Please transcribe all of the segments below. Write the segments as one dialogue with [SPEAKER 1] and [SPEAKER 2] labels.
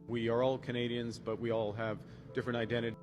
[SPEAKER 1] We are all Canadians, but we all have different identities.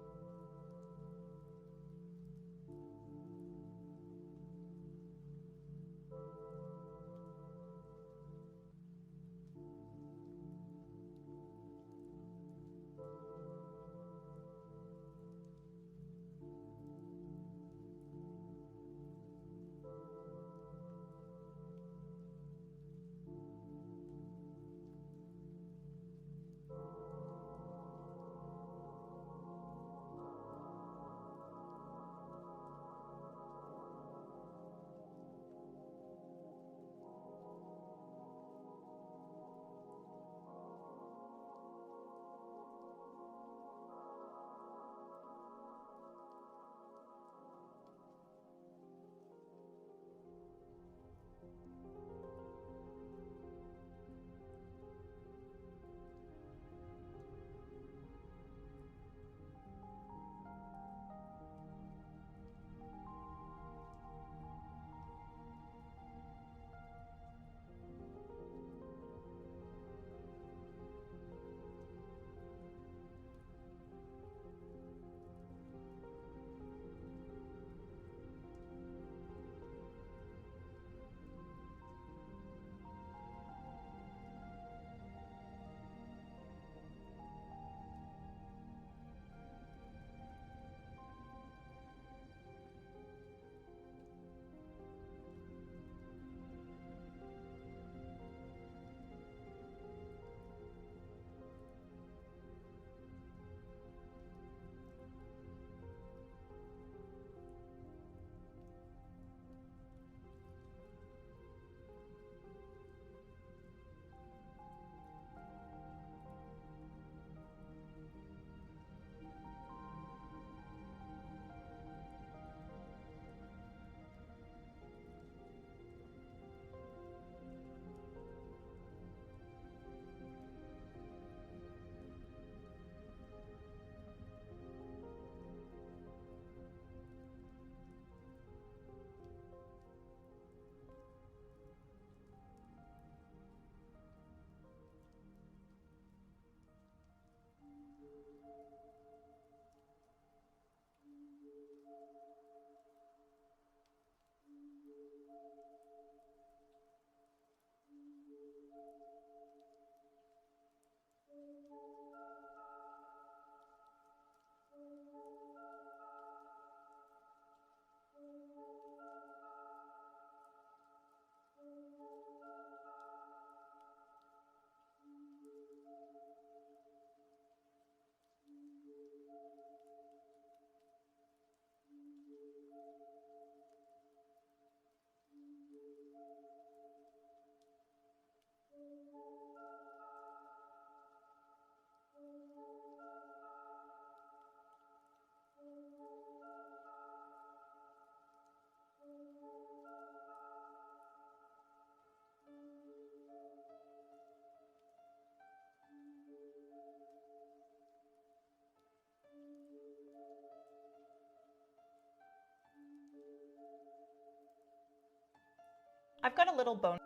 [SPEAKER 2] I've got a little bone.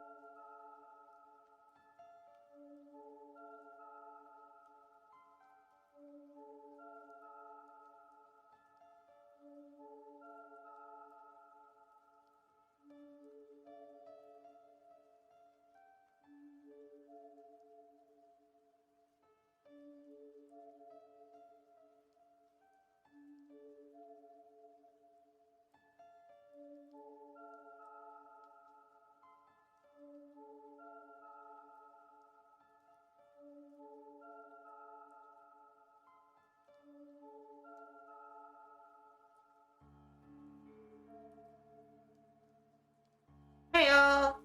[SPEAKER 3] Hey y'all,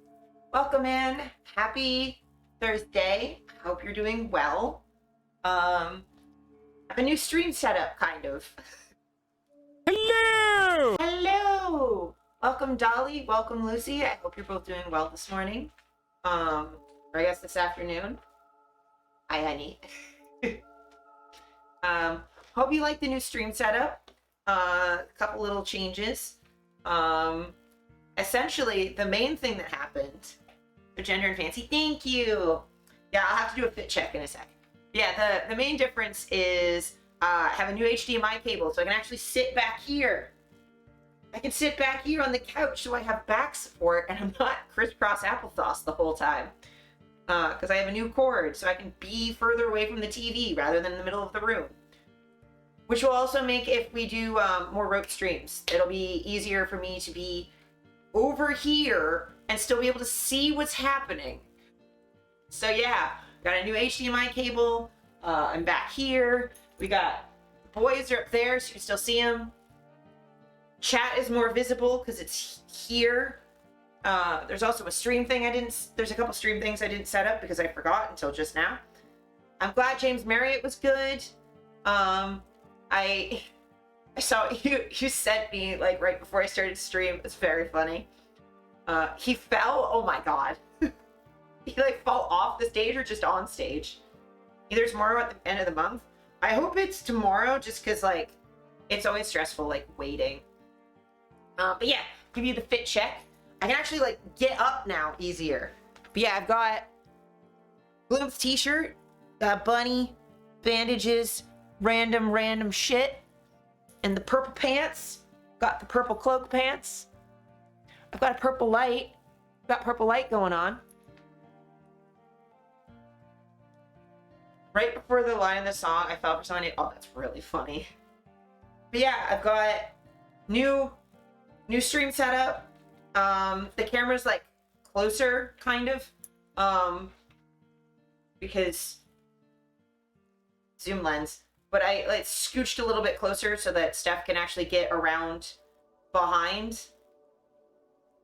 [SPEAKER 3] welcome in. Happy Thursday. I hope you're doing well. I have a new stream setup, kind of.
[SPEAKER 1] Hello!
[SPEAKER 3] Hello! Welcome Dolly, welcome Lucy. I hope you're both doing well this morning. Or I guess this afternoon. Hi honey. Hope you like the new stream setup. A couple little changes. Essentially, the main thing that happened for Gender and Fancy, thank you. Yeah, I'll have to do a fit check in a second. Yeah, the main difference is I have a new HDMI cable, so I can actually sit back here. I can sit back here on the couch so I have back support and I'm not crisscross applesauce the whole time. Because I have a new cord, so I can be further away from the TV rather than in the middle of the room. Which will also make, if we do more rope streams, it'll be easier for me to be over here and still be able to see what's happening. So yeah, got a new HDMI cable. I'm back here. We got boys are up there, so you can still see them. Chat is more visible because it's here. There's also a stream thing there's a couple stream things I didn't set up because I forgot until just now. I'm glad James Marriott was good. I saw you sent me like right before I started stream. It's very funny. He fell. Oh my god. He like fall off the stage or just on stage. Either tomorrow at the end of the month. I hope it's tomorrow just because like it's always stressful like waiting. But yeah, give you the fit check. I can actually like get up now easier. But yeah, I've got Bloom's t-shirt, bunny, bandages, random shit, and the purple pants. Got the purple cloak pants. I've got a purple light. Got purple light going on. Right before the line of the song, I fell for something. Oh, that's really funny. But yeah, I've got new stream setup. The camera's like closer, kind of, because zoom lens. But I like scooched a little bit closer so that Steph can actually get around behind.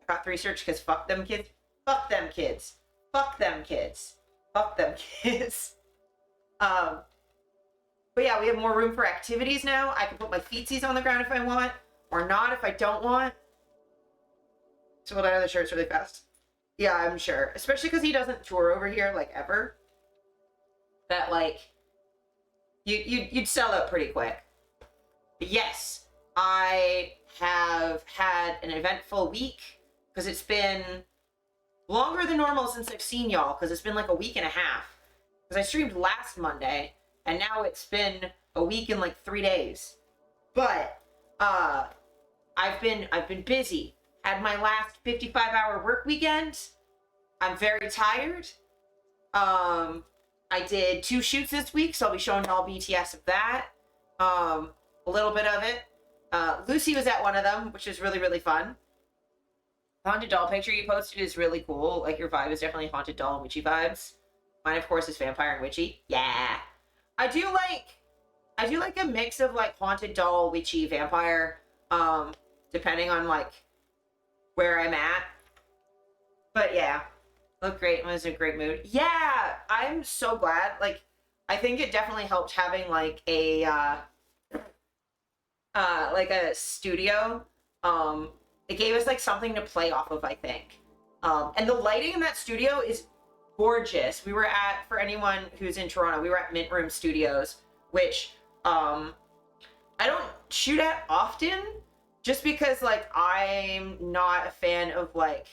[SPEAKER 3] I got 3 search because fuck them kids. Fuck them kids. Fuck them kids. Fuck them kids. But yeah, we have more room for activities now. I can put my feetsies on the ground if I want, or not if I don't want. So we'll out of the shirts really fast. Yeah, I'm sure. Especially because he doesn't tour over here, like, ever. That, like, you'd sell out pretty quick. But yes, I have had an eventful week, because it's been longer than normal since I've seen y'all, because it's been like a week and a half. Because I streamed last Monday, and now it's been a week and like 3 days. But I've been busy. Had my last 55-hour work weekend. I'm very tired. I did 2 shoots this week, so I'll be showing y'all BTS of that. A little bit of it. Lucy was at one of them, which is really, really fun. Haunted doll picture you posted is really cool. Like, your vibe is definitely haunted doll and witchy vibes. Mine, of course, is vampire and witchy. Yeah. I do like a mix of like haunted doll, witchy, vampire, depending on like where I'm at. But yeah, looked great and was in a great mood. Yeah, I'm so glad. Like, I think it definitely helped having like a studio. It gave us like something to play off of, I think. And the lighting in that studio is gorgeous. We were at, for anyone who's in Toronto, we were at Mint Room Studios, which I don't shoot at often, just because like I'm not a fan of like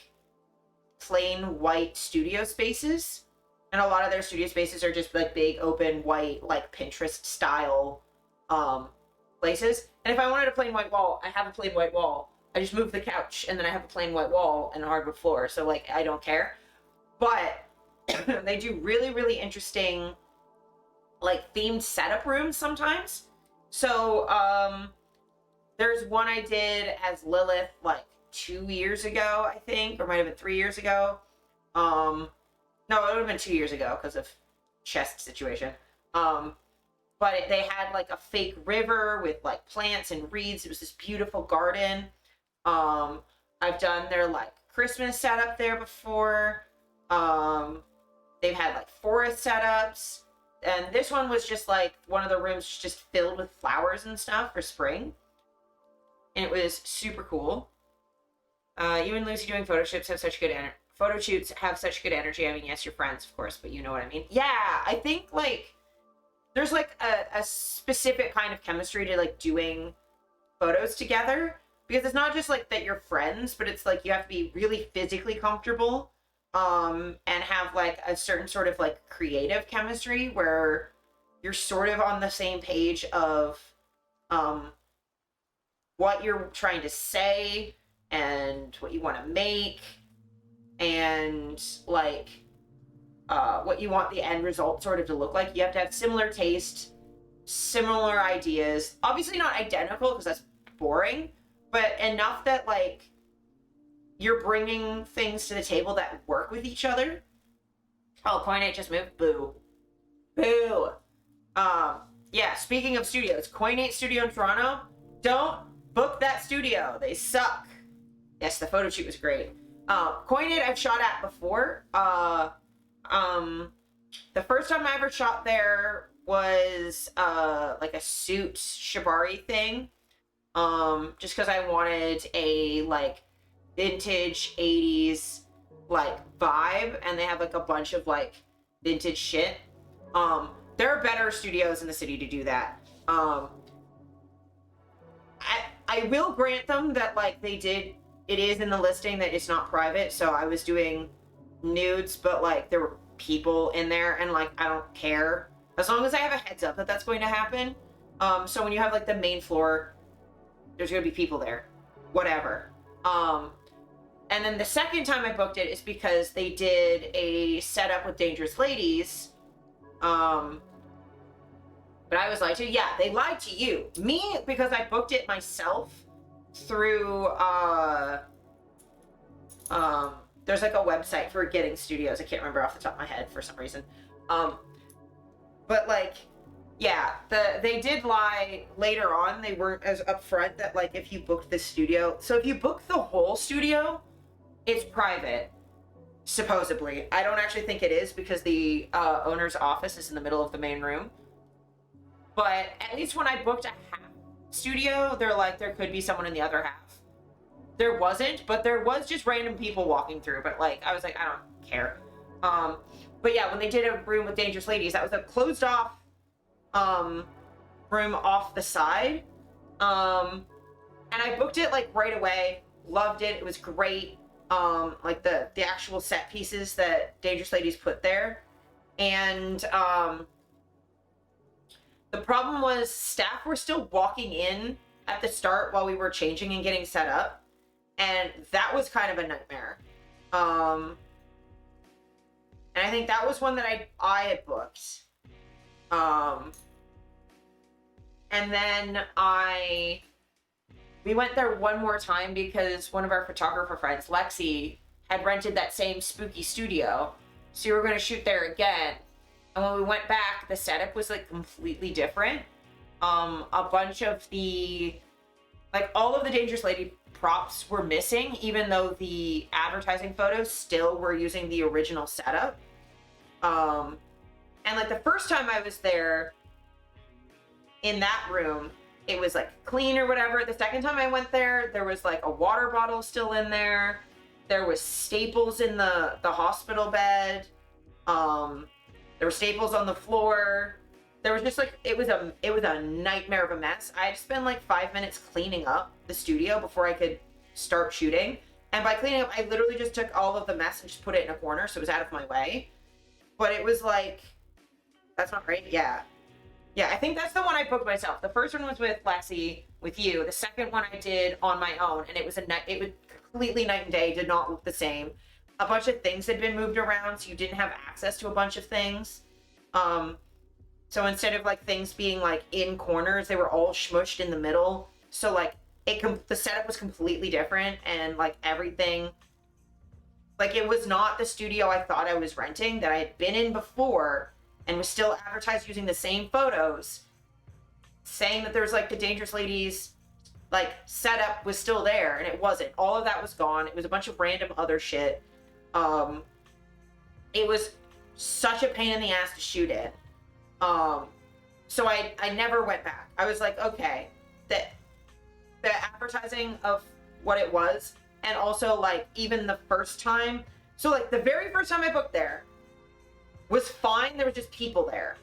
[SPEAKER 3] plain white studio spaces, and a lot of their studio spaces are just like big open white like Pinterest style places. And if I wanted a plain white wall, I have a plain white wall. I just move the couch and then I have a plain white wall and a hardwood floor, so like I don't care. But they do really, really interesting like themed setup rooms sometimes. So there's one I did as Lilith like 2 years ago, I think, or might have been 3 years ago. No, it would have been 2 years ago because of chest situation. But they had like a fake river with like plants and reeds. It was this beautiful garden. I've done their like Christmas setup there before. They've had like forest setups, and this one was just like one of the rooms just filled with flowers and stuff for spring, and it was super cool. You and Lucy doing photo shoots have such good photo shoots have such good energy. I mean, yes, you're friends, of course, but you know what I mean. Yeah, I think like there's like a specific kind of chemistry to like doing photos together, because it's not just like that you're friends, but it's like you have to be really physically comfortable. And have like a certain sort of like creative chemistry where you're sort of on the same page of what you're trying to say and what you want to make, and like what you want the end result sort of to look like. You have to have similar taste, similar ideas. Obviously not identical because that's boring, but enough that like you're bringing things to the table that work with each other. Oh, Coinate just moved. Boo. Boo. Yeah, speaking of studios, Coinate Studio in Toronto, don't book that studio. They suck. Yes, the photo shoot was great. Coinate I've shot at before. The first time I ever shot there was like a suit shibari thing. Just because I wanted a like vintage 80s like vibe, and they have like a bunch of like vintage shit. There are better studios in the city to do that. I will grant them that like they did, it is in the listing that it's not private, so I was doing nudes, but like there were people in there, and like I don't care as long as I have a heads up that that's going to happen. So when you have like the main floor, there's gonna be people there, whatever. And then the second time I booked it is because they did a setup with Dangerous Ladies. But I was lied to. Yeah, they lied to you. Me, because I booked it myself through, there's like a website for getting studios. I can't remember off the top of my head for some reason. But like, yeah, they did lie later on. They weren't as upfront that like if you booked the studio. So if you book the whole studio, it's private, supposedly. I don't actually think it is because the owner's office is in the middle of the main room. But at least when I booked a half studio, they're like, there could be someone in the other half. There wasn't, but there was just random people walking through. But like, I was like, I don't care. But yeah, when they did a room with Dangerous Ladies, that was a closed off room off the side. And I booked it like right away. Loved it. It was great. Like the actual set pieces that Dangerous Ladies put there. And the problem was staff were still walking in at the start while we were changing and getting set up. And that was kind of a nightmare. And I think that was one that I had booked. And then we went there one more time because one of our photographer friends, Lexi, had rented that same spooky studio. So we were going to shoot there again. And when we went back, the setup was like completely different. A bunch of all of the Dangerous Lady props were missing, even though the advertising photos still were using the original setup. And like the first time I was there in that room, it was like clean or whatever. The second time I went there, there was like a water bottle still in there. There was staples in the hospital bed. There were staples on the floor. There was just like, it was a nightmare of a mess. I had to spend like 5 minutes cleaning up the studio before I could start shooting. And by cleaning up, I literally just took all of the mess and just put it in a corner so it was out of my way. But it was like, that's not right. Yeah. Yeah, I think that's the one I booked myself. The first one was with Lexi, with you. The second one I did on my own, and it was completely night and day, did not look the same. A bunch of things had been moved around, so you didn't have access to a bunch of things. So instead of like things being like in corners, they were all smushed in the middle. So like the setup was completely different, and like everything, like it was not the studio I thought I was renting that I had been in before, and was still advertised using the same photos, saying that there's like the Dangerous Ladies like setup was still there, and it wasn't. All of that was gone. It was a bunch of random other shit. It was such a pain in the ass to shoot in. So I never went back. I was like, okay, the advertising of what it was, and also like even the first time. So like the very first time I booked there was fine. There was just people there.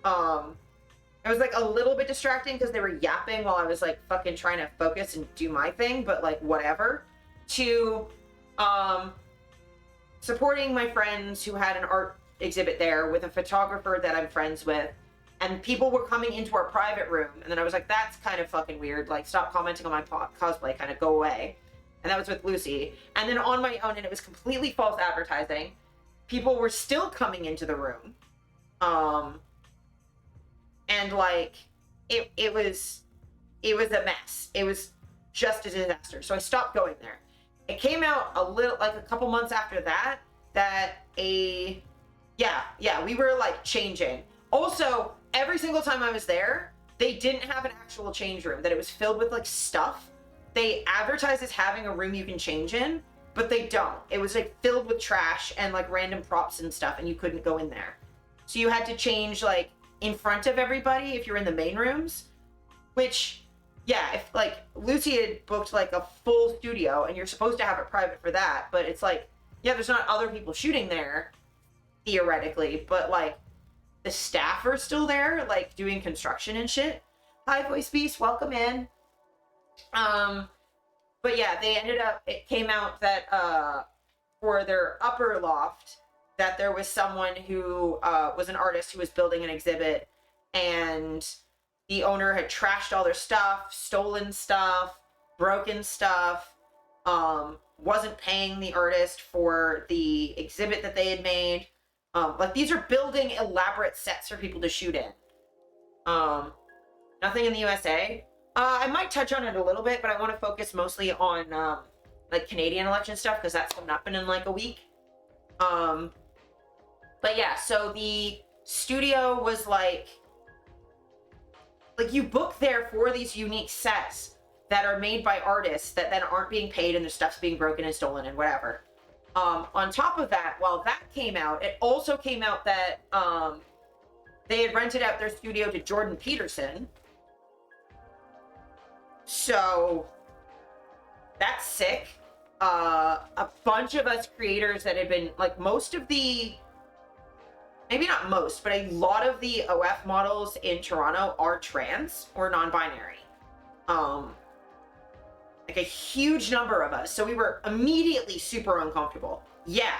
[SPEAKER 3] It was like a little bit distracting because they were yapping while I was like fucking trying to focus and do my thing, but like whatever. To supporting my friends who had an art exhibit there with a photographer that I'm friends with, and people were coming into our private room, and then I was like, that's kind of fucking weird. Like, stop commenting on my cosplay, kind of go away. And that was with Lucy. And then on my own, and it was completely false advertising. People were still coming into the room. And like, it was a mess. It was just a disaster. So I stopped going there. It came out a couple months after that, we were like changing. Also, every single time I was there, they didn't have an actual change room, that it was filled with like stuff. They advertised as having a room you can change in, but they don't. It was like filled with trash and like random props and stuff, and you couldn't go in there. So you had to change like in front of everybody if you're in the main rooms, which, yeah, if like Lucy had booked like a full studio and you're supposed to have it private for that, but it's like, yeah, there's not other people shooting there theoretically, but like the staff are still there, like doing construction and shit. Hi, Voice Beast, welcome in. But yeah, it came out that for their upper loft, that there was someone who was an artist who was building an exhibit, and the owner had trashed all their stuff, stolen stuff, broken stuff, wasn't paying the artist for the exhibit that they had made. Like, these are building elaborate sets for people to shoot in. Nothing in the USA. I might touch on it a little bit, but I want to focus mostly on like Canadian election stuff, because that's coming up in like a week. But yeah, so the studio was like you book there for these unique sets that are made by artists that then aren't being paid, and their stuff's being broken and stolen and whatever. On top of that, while that came out, it also came out that they had rented out their studio to Jordan Peterson. So that's sick. A bunch of us creators that had been like, maybe not most, but a lot of the OF models in Toronto are trans or non-binary. Like a huge number of us. So we were immediately super uncomfortable. Yeah,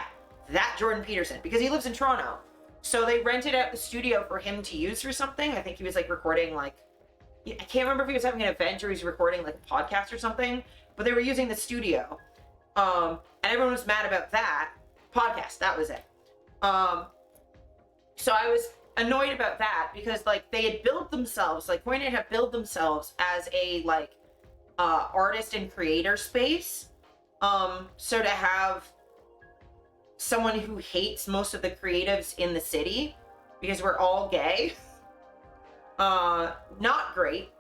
[SPEAKER 3] that Jordan Peterson, because he lives in Toronto. So they rented out the studio for him to use for something. I think he was like recording like, I can't remember if he was having an event or he was recording like a podcast or something, but they were using the studio. And everyone was mad about that. Podcast, that was it. So I was annoyed about that, because like they had billed themselves, like Coinade had billed themselves as a like artist and creator space. So to have someone who hates most of the creatives in the city because we're all gay, not great.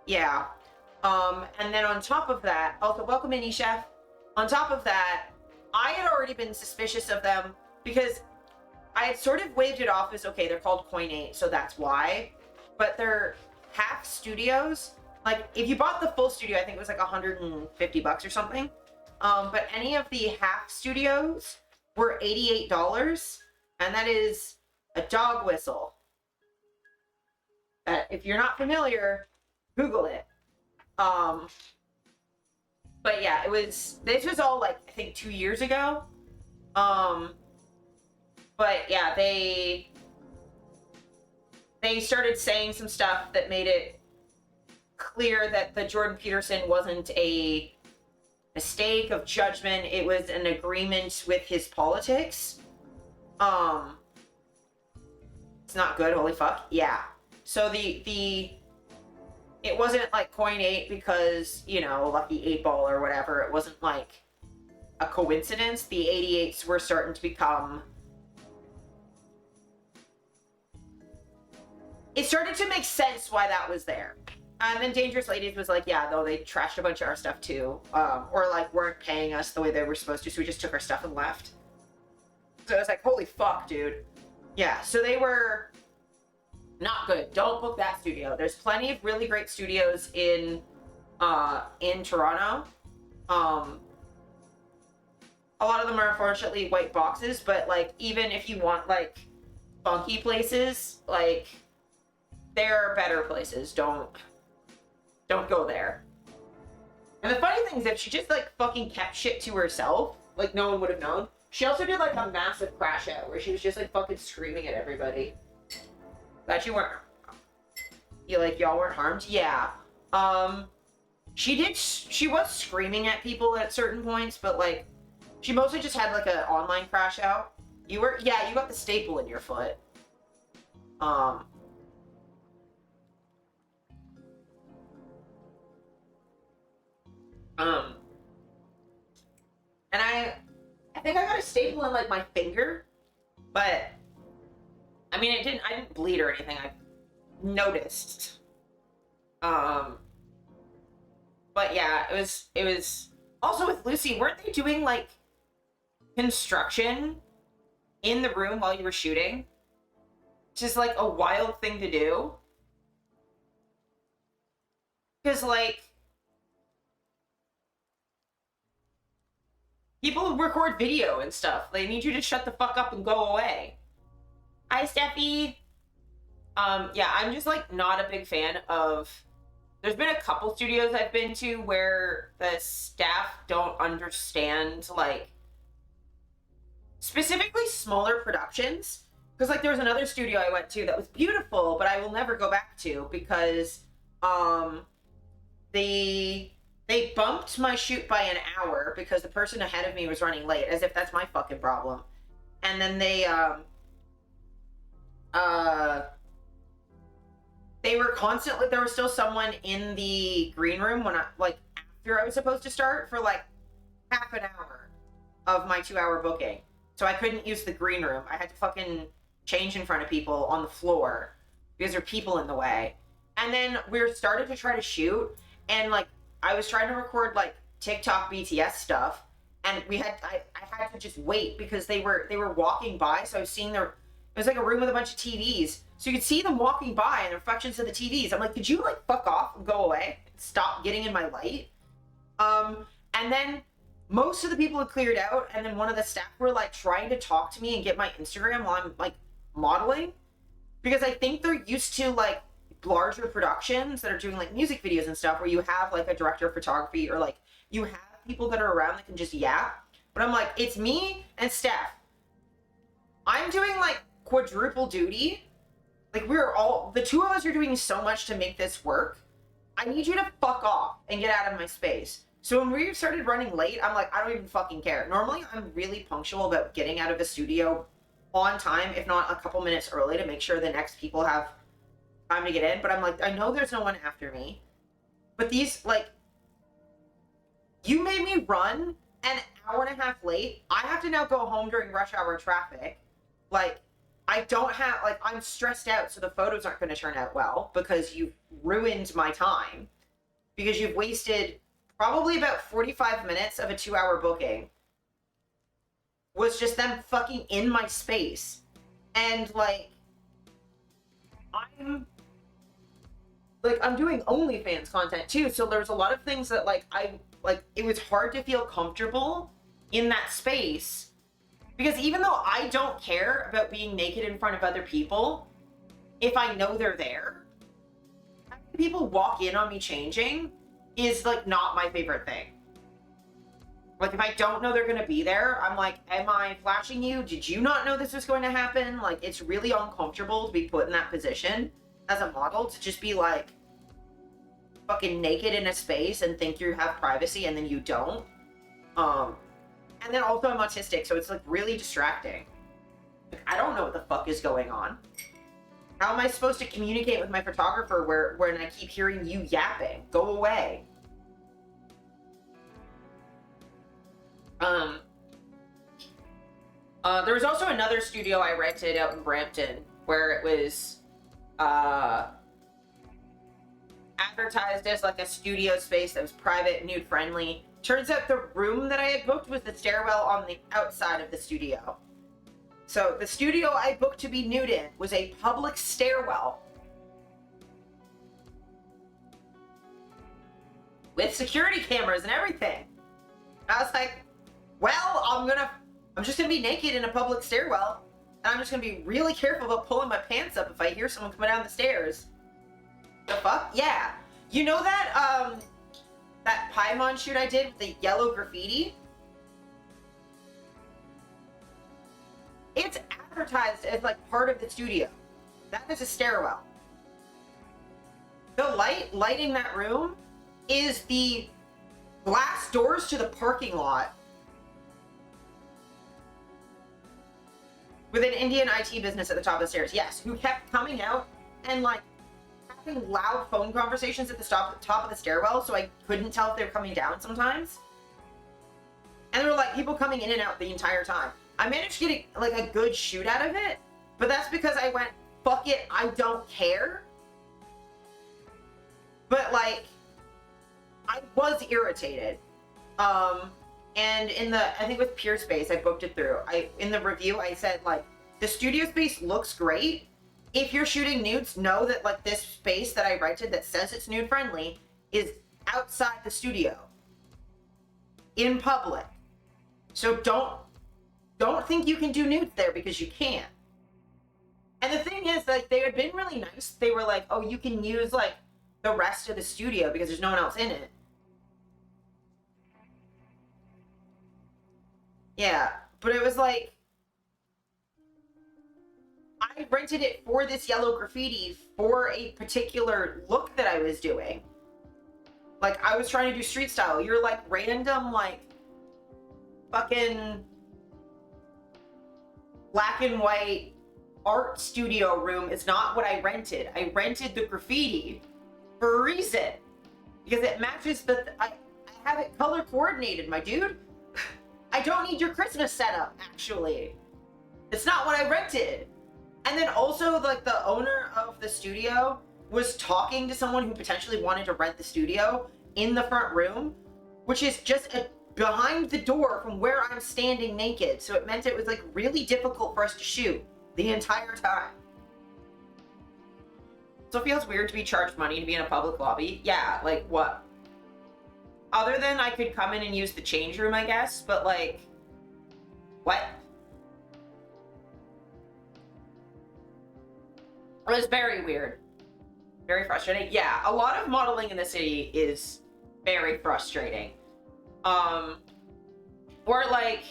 [SPEAKER 3] Yeah. And then on top of that, also welcome in, Chef. On top of that, I had already been suspicious of them because I had sort of waved it off as, okay, they're called Coinade, so that's why. But they're half studios. Like, if you bought the full studio, I think it was like $150 or something. But any of the half studios were $88, and that is a dog whistle. If you're not familiar, Google it. But yeah, this was all like, I think 2 years ago. But yeah, they started saying some stuff that made it clear that the Jordan Peterson wasn't a mistake of judgment. It was an agreement with his politics. It's not good, holy fuck. Yeah. So it wasn't like Coinade because, you know, Lucky 8 Ball or whatever. It wasn't like a coincidence. The 88s were starting to become... It started to make sense why that was there. And then Dangerous Ladies was like, yeah, though they trashed a bunch of our stuff too. Or like weren't paying us the way they were supposed to, so we just took our stuff and left. So I was like, holy fuck, dude. Yeah, so they were not good. Don't book that studio. There's plenty of really great studios in Toronto. A lot of them are unfortunately white boxes, but like even if you want like funky places, like there are better places. Don't go there. And the funny thing is, if she just like fucking kept shit to herself, like no one would have known. She also did like a massive crash out where she was just like fucking screaming at everybody. That you weren't, y'all weren't harmed? Yeah. She was screaming at people at certain points, but like, she mostly just had like an online crash out. You got the staple in your foot. And I think I got a staple in like my finger, but I mean, I didn't bleed or anything. I noticed. But yeah, it was also with Lucy, weren't they doing like construction in the room while you were shooting? Just like a wild thing to do. Because like, people record video and stuff. They need you to shut the fuck up and go away. Hi, Steffi. Yeah, I'm just like not a big fan of. There's been a couple studios I've been to where the staff don't understand, like, specifically smaller productions. Because like there was another studio I went to that was beautiful, but I will never go back to because they bumped my shoot by an hour because the person ahead of me was running late, as if that's my fucking problem. And then they were constantly, there was still someone in the green room when after I was supposed to start for like half an hour of my 2-hour booking. So I couldn't use the green room. I had to fucking change in front of people on the floor because there were people in the way. And then we started to try to shoot, and like I was trying to record like TikTok BTS stuff, and I had to just wait because they were walking by, so I was seeing it was like a room with a bunch of TVs, so you could see them walking by and the reflections of the TVs. I'm like, could you like fuck off and go away? Stop getting in my light. And then most of the people had cleared out, and then one of the staff were like trying to talk to me and get my Instagram while I'm like modeling, because I think they're used to like larger productions that are doing like music videos and stuff where you have like a director of photography or like you have people that are around that can just yap. But I'm like, it's me and Steph. I'm doing like quadruple duty. Like the two of us are doing so much to make this work. I need you to fuck off and get out of my space. So when we started running late, I'm like, I don't even fucking care. Normally I'm really punctual about getting out of the studio on time, if not a couple minutes early, to make sure the next people have time to get in. But I'm like, I know there's no one after me, but these, like, you made me run an hour and a half late. I have to now go home during rush hour traffic. Like, I don't have, like, I'm stressed out, so the photos aren't going to turn out well because you've ruined my time, because you've wasted probably about 45 minutes of a 2-hour booking was just them fucking in my space. And like, I'm doing OnlyFans content too, so there's a lot of things that it was hard to feel comfortable in that space, because even though I don't care about being naked in front of other people, if I know they're there, having people walk in on me changing is like not my favorite thing. Like, if I don't know they're gonna be there, I'm like, am I flashing you? Did you not know this was going to happen? Like, it's really uncomfortable to be put in that position as a model, to just be like fucking naked in a space and think you have privacy and then you don't. And then also I'm autistic, so it's like really distracting. Like, I don't know what the fuck is going on. How am I supposed to communicate with my photographer when I keep hearing you yapping? Go away. There was also another studio I rented out in Brampton where it was advertised as like a studio space that was private, nude friendly. Turns out the room that I had booked was the stairwell on the outside of the studio. So the studio I booked to be nude in was a public stairwell with security cameras and everything. And I was like, well, I'm just gonna be naked in a public stairwell, and I'm just gonna be really careful about pulling my pants up if I hear someone coming down the stairs. The fuck? Yeah. You know that that Paimon shoot I did with the yellow graffiti? advertised as like part of the studio. That is a stairwell. The lighting that room is the glass doors to the parking lot with an Indian IT business at the top of the stairs. Yes, who kept coming out and like having loud phone conversations at the top of the stairwell, so I couldn't tell if they were coming down sometimes. And there were like people coming in and out the entire time. I managed to get like a good shoot out of it, but that's because I went, fuck it, I don't care. But like, I was irritated. And in the, I think with Pure Space, I booked it through. In the review, I said like, the studio space looks great. If you're shooting nudes, know that like this space that I rented that says it's nude friendly is outside the studio, in public. So don't think you can do nudes there, because you can't. And the thing is, like, they had been really nice. They were like, oh, you can use like the rest of the studio because there's no one else in it. Yeah, but it was like, I rented it for this yellow graffiti for a particular look that I was doing. Like, I was trying to do street style. You're like random, like, fucking black and white art studio room is not what I rented. I rented the graffiti for a reason. Because it matches I have it color coordinated, my dude. I don't need your Christmas setup, actually. It's not what I rented. And then also, like, the owner of the studio was talking to someone who potentially wanted to rent the studio in the front room, which is just behind the door from where I'm standing naked. So it meant it was, like, really difficult for us to shoot the entire time. So it feels weird to be charged money to be in a public lobby. Yeah, like, what? Other than I could come in and use the change room, I guess, but, like, what? It was very weird. Very frustrating. Yeah, a lot of modeling in the city is very frustrating. Or, like,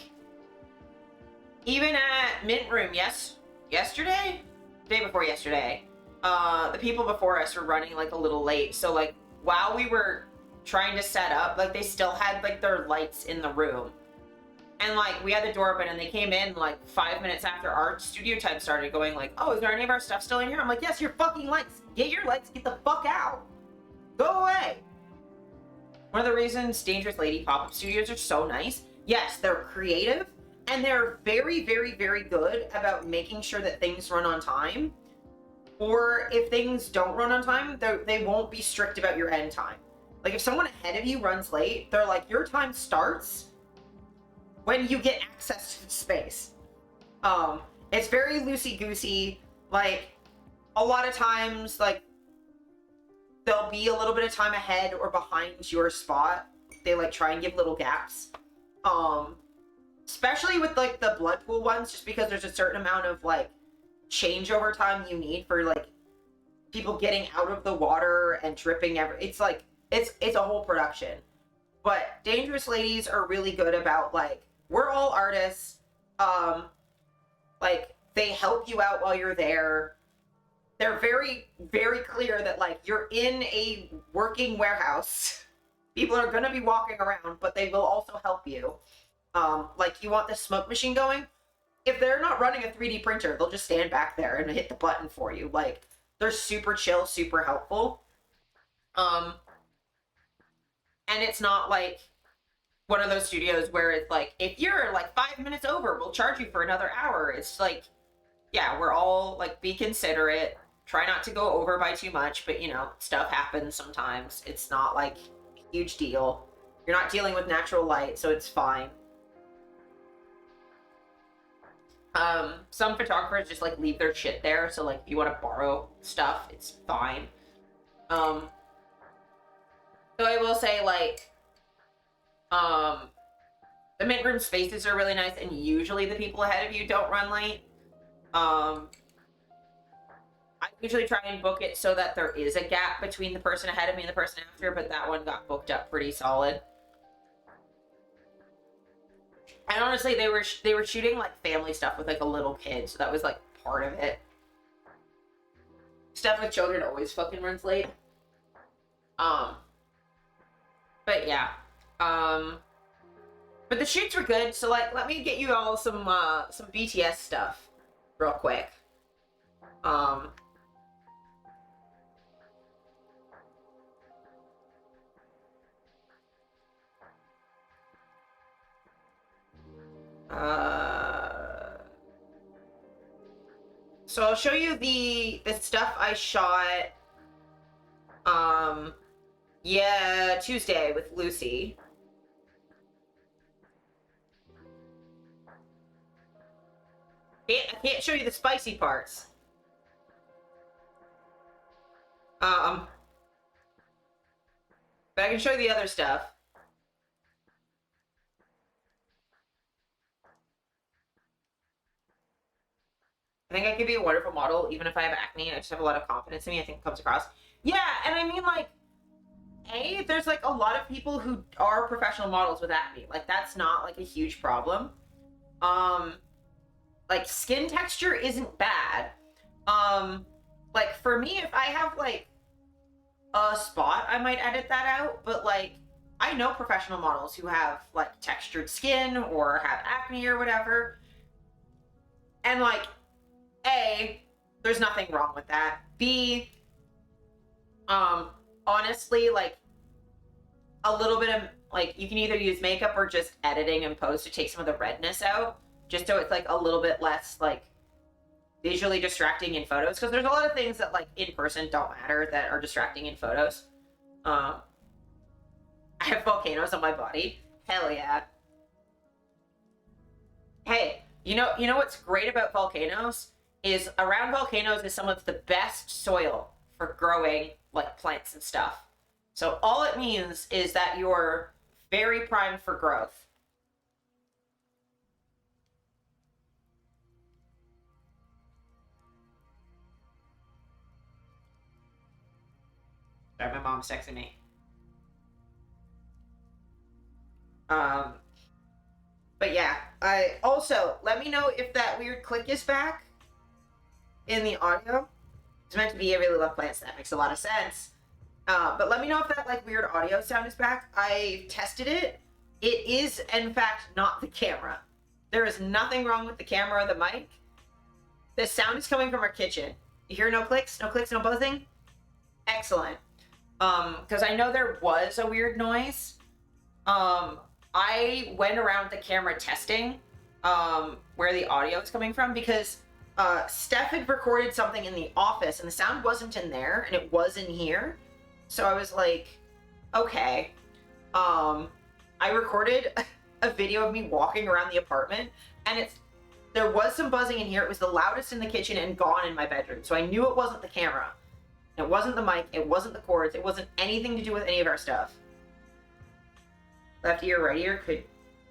[SPEAKER 3] even at Mint Room, yesterday? Day before yesterday, the people before us were running, like, a little late. So, like, while we were trying to set up, like, they still had, like, their lights in the room. And, like, we had the door open, and they came in, like, 5 minutes after our studio time started, going, like, oh, is there any of our stuff still in here? I'm like, yes, your fucking lights. Get your lights. Get the fuck out. Go away. One of the reasons Dangerous Lady pop-up studios are so nice, yes, they're creative, and they're very, very, very good about making sure that things run on time. Or if things don't run on time, they won't be strict about your end time. Like, if someone ahead of you runs late, they're like, your time starts when you get access to the space. It's very loosey-goosey. Like, a lot of times, like, there'll be a little bit of time ahead or behind your spot. They, like, try and give little gaps. Especially with, like, the blood pool ones, just because there's a certain amount of, like, changeover time you need for, like, people getting out of the water and dripping it's like, it's a whole production. But Dangerous Ladies are really good about, like, we're all artists. Like, they help you out while you're there. They're very, very clear that, like, you're in a working warehouse. People are gonna be walking around, but they will also help you. Like, you want the smoke machine going? If they're not running a 3D printer, they'll just stand back there and hit the button for you. Like, they're super chill, super helpful. And it's not like one of those studios where it's like, if you're like 5 minutes over, we'll charge you for another hour. It's like, yeah, we're all like, be considerate, try not to go over by too much, but you know, stuff happens sometimes. It's not like a huge deal. You're not dealing with natural light, so it's fine. Some photographers just like leave their shit there, so like if you want to borrow stuff, it's fine. So I will say, like, the Mint Room spaces are really nice, and usually the people ahead of you don't run late. I usually try and book it so that there is a gap between the person ahead of me and the person after, but that one got booked up pretty solid. And honestly, they were shooting like family stuff with like a little kid, so that was like part of it. Stuff with children always fucking runs late. But yeah. But the shoots were good, so like let me get you all some BTS stuff real quick. So I'll show you the stuff I shot yeah, Tuesday with Lucy. I can't show you the spicy parts. But I can show you the other stuff. I think I could be a wonderful model, even if I have acne. I just have a lot of confidence in me. I think it comes across. Yeah, and I mean, like, there's like a lot of people who are professional models with acne. Like, that's not like a huge problem. Like, skin texture isn't bad. Like, for me, if I have like a spot, I might edit that out. But like, I know professional models who have like textured skin or have acne or whatever. And like, A, there's nothing wrong with that. B, honestly, like, a little bit of, like, you can either use makeup or just editing and post to take some of the redness out, just so it's, like, a little bit less, like, visually distracting in photos, because there's a lot of things that, like, in person don't matter that are distracting in photos. I have volcanoes on my body. Hell yeah. Hey, you know what's great about volcanoes? Is around volcanoes is some of the best soil for growing like plants and stuff. So all it means is that you're very primed for growth. Sorry, my mom's texting me. But yeah, I also let me know if that weird click is back in the audio. It's meant to be I really love plants. That makes a lot of sense. But let me know if that like weird audio sound is back. I tested it. It is in fact not the camera. There is nothing wrong with the camera or the mic. The sound is coming from our kitchen. You hear no clicks, no buzzing? Excellent. Because I know there was a weird noise. I went around the camera testing where the audio is coming from because Steph had recorded something in the office and the sound wasn't in there and it was in here. So I was like, okay. I recorded a video of me walking around the apartment and there was some buzzing in here. It was the loudest in the kitchen and gone in my bedroom. So I knew it wasn't the camera. It wasn't the mic. It wasn't the cords. It wasn't anything to do with any of our stuff. Left ear, right ear could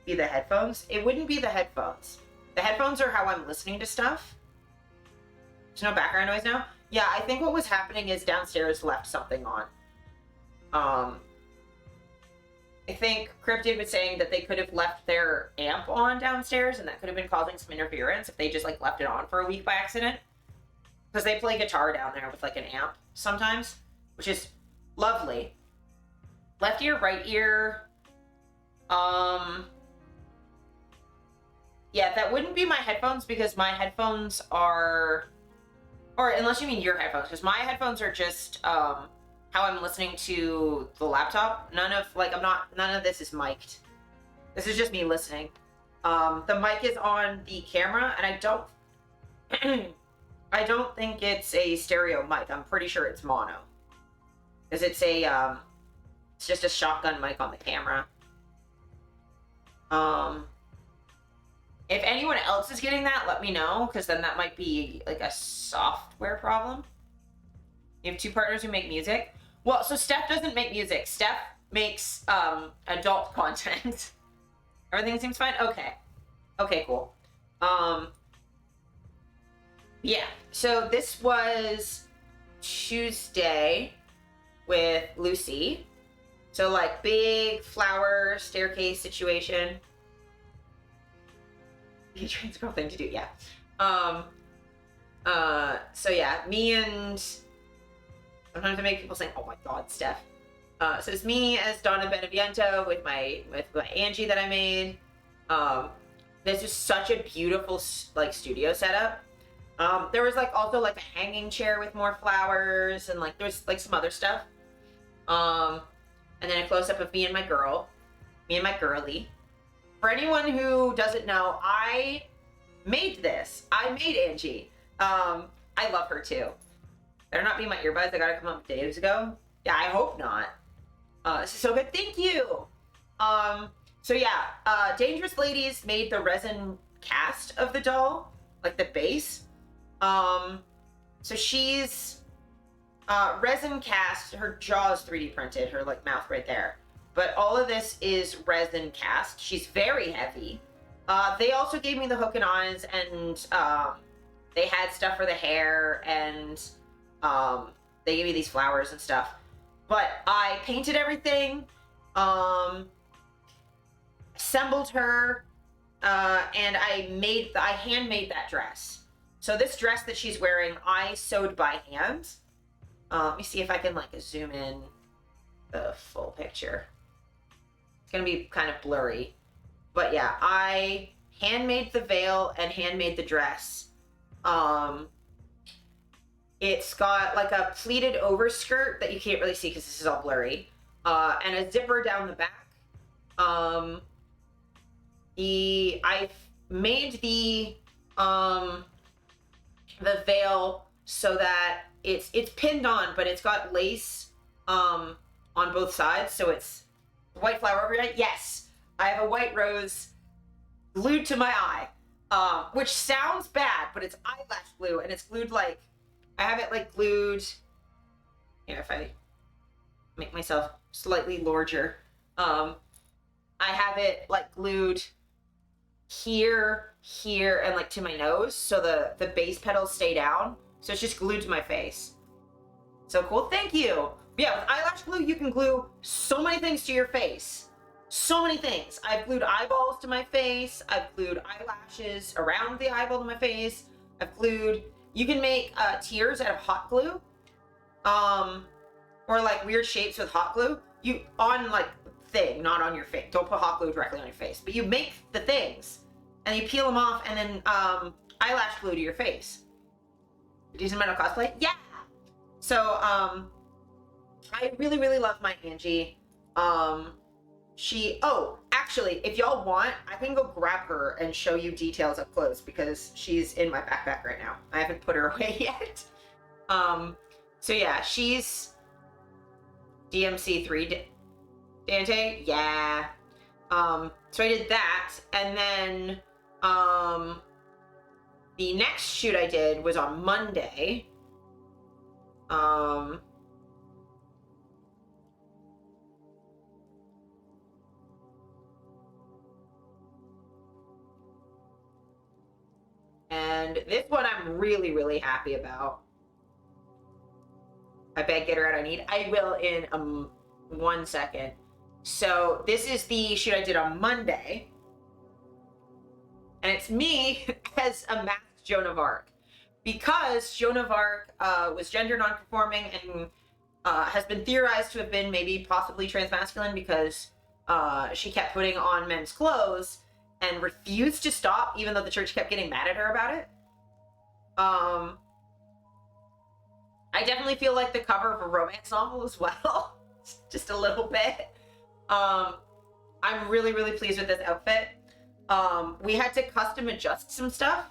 [SPEAKER 3] be the headphones. It wouldn't be the headphones. The headphones are how I'm listening to stuff. There's no background noise now. Yeah, I think what was happening is downstairs left something on. I think Cryptid was saying that they could have left their amp on downstairs and that could have been causing some interference if they just like left it on for a week by accident. Because they play guitar down there with like an amp sometimes, which is lovely. Left ear, right ear. Yeah, that wouldn't be my headphones because my headphones are, or unless you mean your headphones, because my headphones are just, how I'm listening to the laptop. None of this is mic'd. This is just me listening. The mic is on the camera and I don't think it's a stereo mic. I'm pretty sure it's mono. Because it's it's just a shotgun mic on the camera. If anyone else is getting that, let me know, because then that might be like a software problem. You have two partners who make music. Well, so Steph doesn't make music. Steph makes adult content. Everything seems fine? Okay. Okay, cool. Yeah, so this was Tuesday with Lucy. So like big flower staircase situation. a trans girl thing to do, yeah. So yeah, me and sometimes I make people say, "Oh my God, Steph." So it's me as Donna Beneviento with my Angie that I made. This is such a beautiful like studio setup. There was like also like a hanging chair with more flowers and like there's like some other stuff. And then a close up of me and my girlie. For anyone who doesn't know, I made this. I made Angie. I love her too. Better not be my earbuds. I gotta come up days ago. Yeah, I hope not. This is so good. Thank you. So yeah, Dangerous Ladies made the resin cast of the doll, like the base. So she's resin cast. Her jaw is 3D printed. Her like mouth right there. But all of this is resin cast. She's very heavy. They also gave me the hook and eyes, and they had stuff for the hair, and they gave me these flowers and stuff. But I painted everything, assembled her, and I handmade that dress. So this dress that she's wearing, I sewed by hand. Let me see if I can like zoom in the full picture. It's gonna be kind of blurry, but yeah, I handmade the veil and handmade the dress. It's got like a pleated overskirt that you can't really see because this is all blurry, and a zipper down the back. I've made the veil so that it's pinned on, but it's got lace on both sides, so it's white flower over it. Yes, I have a white rose glued to my eye, which sounds bad, but it's eyelash glue, and it's glued like, I have it like glued, here if I make myself slightly larger, I have it like glued here, and like to my nose, so the base petals stay down, so it's just glued to my face. So cool, thank you. Yeah, with eyelash glue, you can glue so many things to your face. So many things. I've glued eyeballs to my face. I've glued eyelashes around the eyeball to my face. You can make tears out of hot glue. Or like weird shapes with hot glue. On like thing, not on your face. Don't put hot glue directly on your face. But you make the things and you peel them off and then eyelash glue to your face. Decent amount of cosplay? Yeah! So, I really, really love my Angie. Actually, if y'all want, I can go grab her and show you details up close because she's in my backpack right now. I haven't put her away yet. So yeah, she's DMC3 Dante. Yeah. So I did that, and then, the next shoot I did was on Monday. And this one I'm really, really happy about. I bet get her out I need. I will in 1 second. So this is the shoot I did on Monday. And it's me as a masked Joan of Arc. Because Joan of Arc was gender non-conforming and has been theorized to have been maybe possibly transmasculine because she kept putting on men's clothes and refused to stop even though the church kept getting mad at her about it. I definitely feel like the cover of a romance novel as well. Just a little bit. I'm really, really pleased with this outfit. We had to custom adjust some stuff.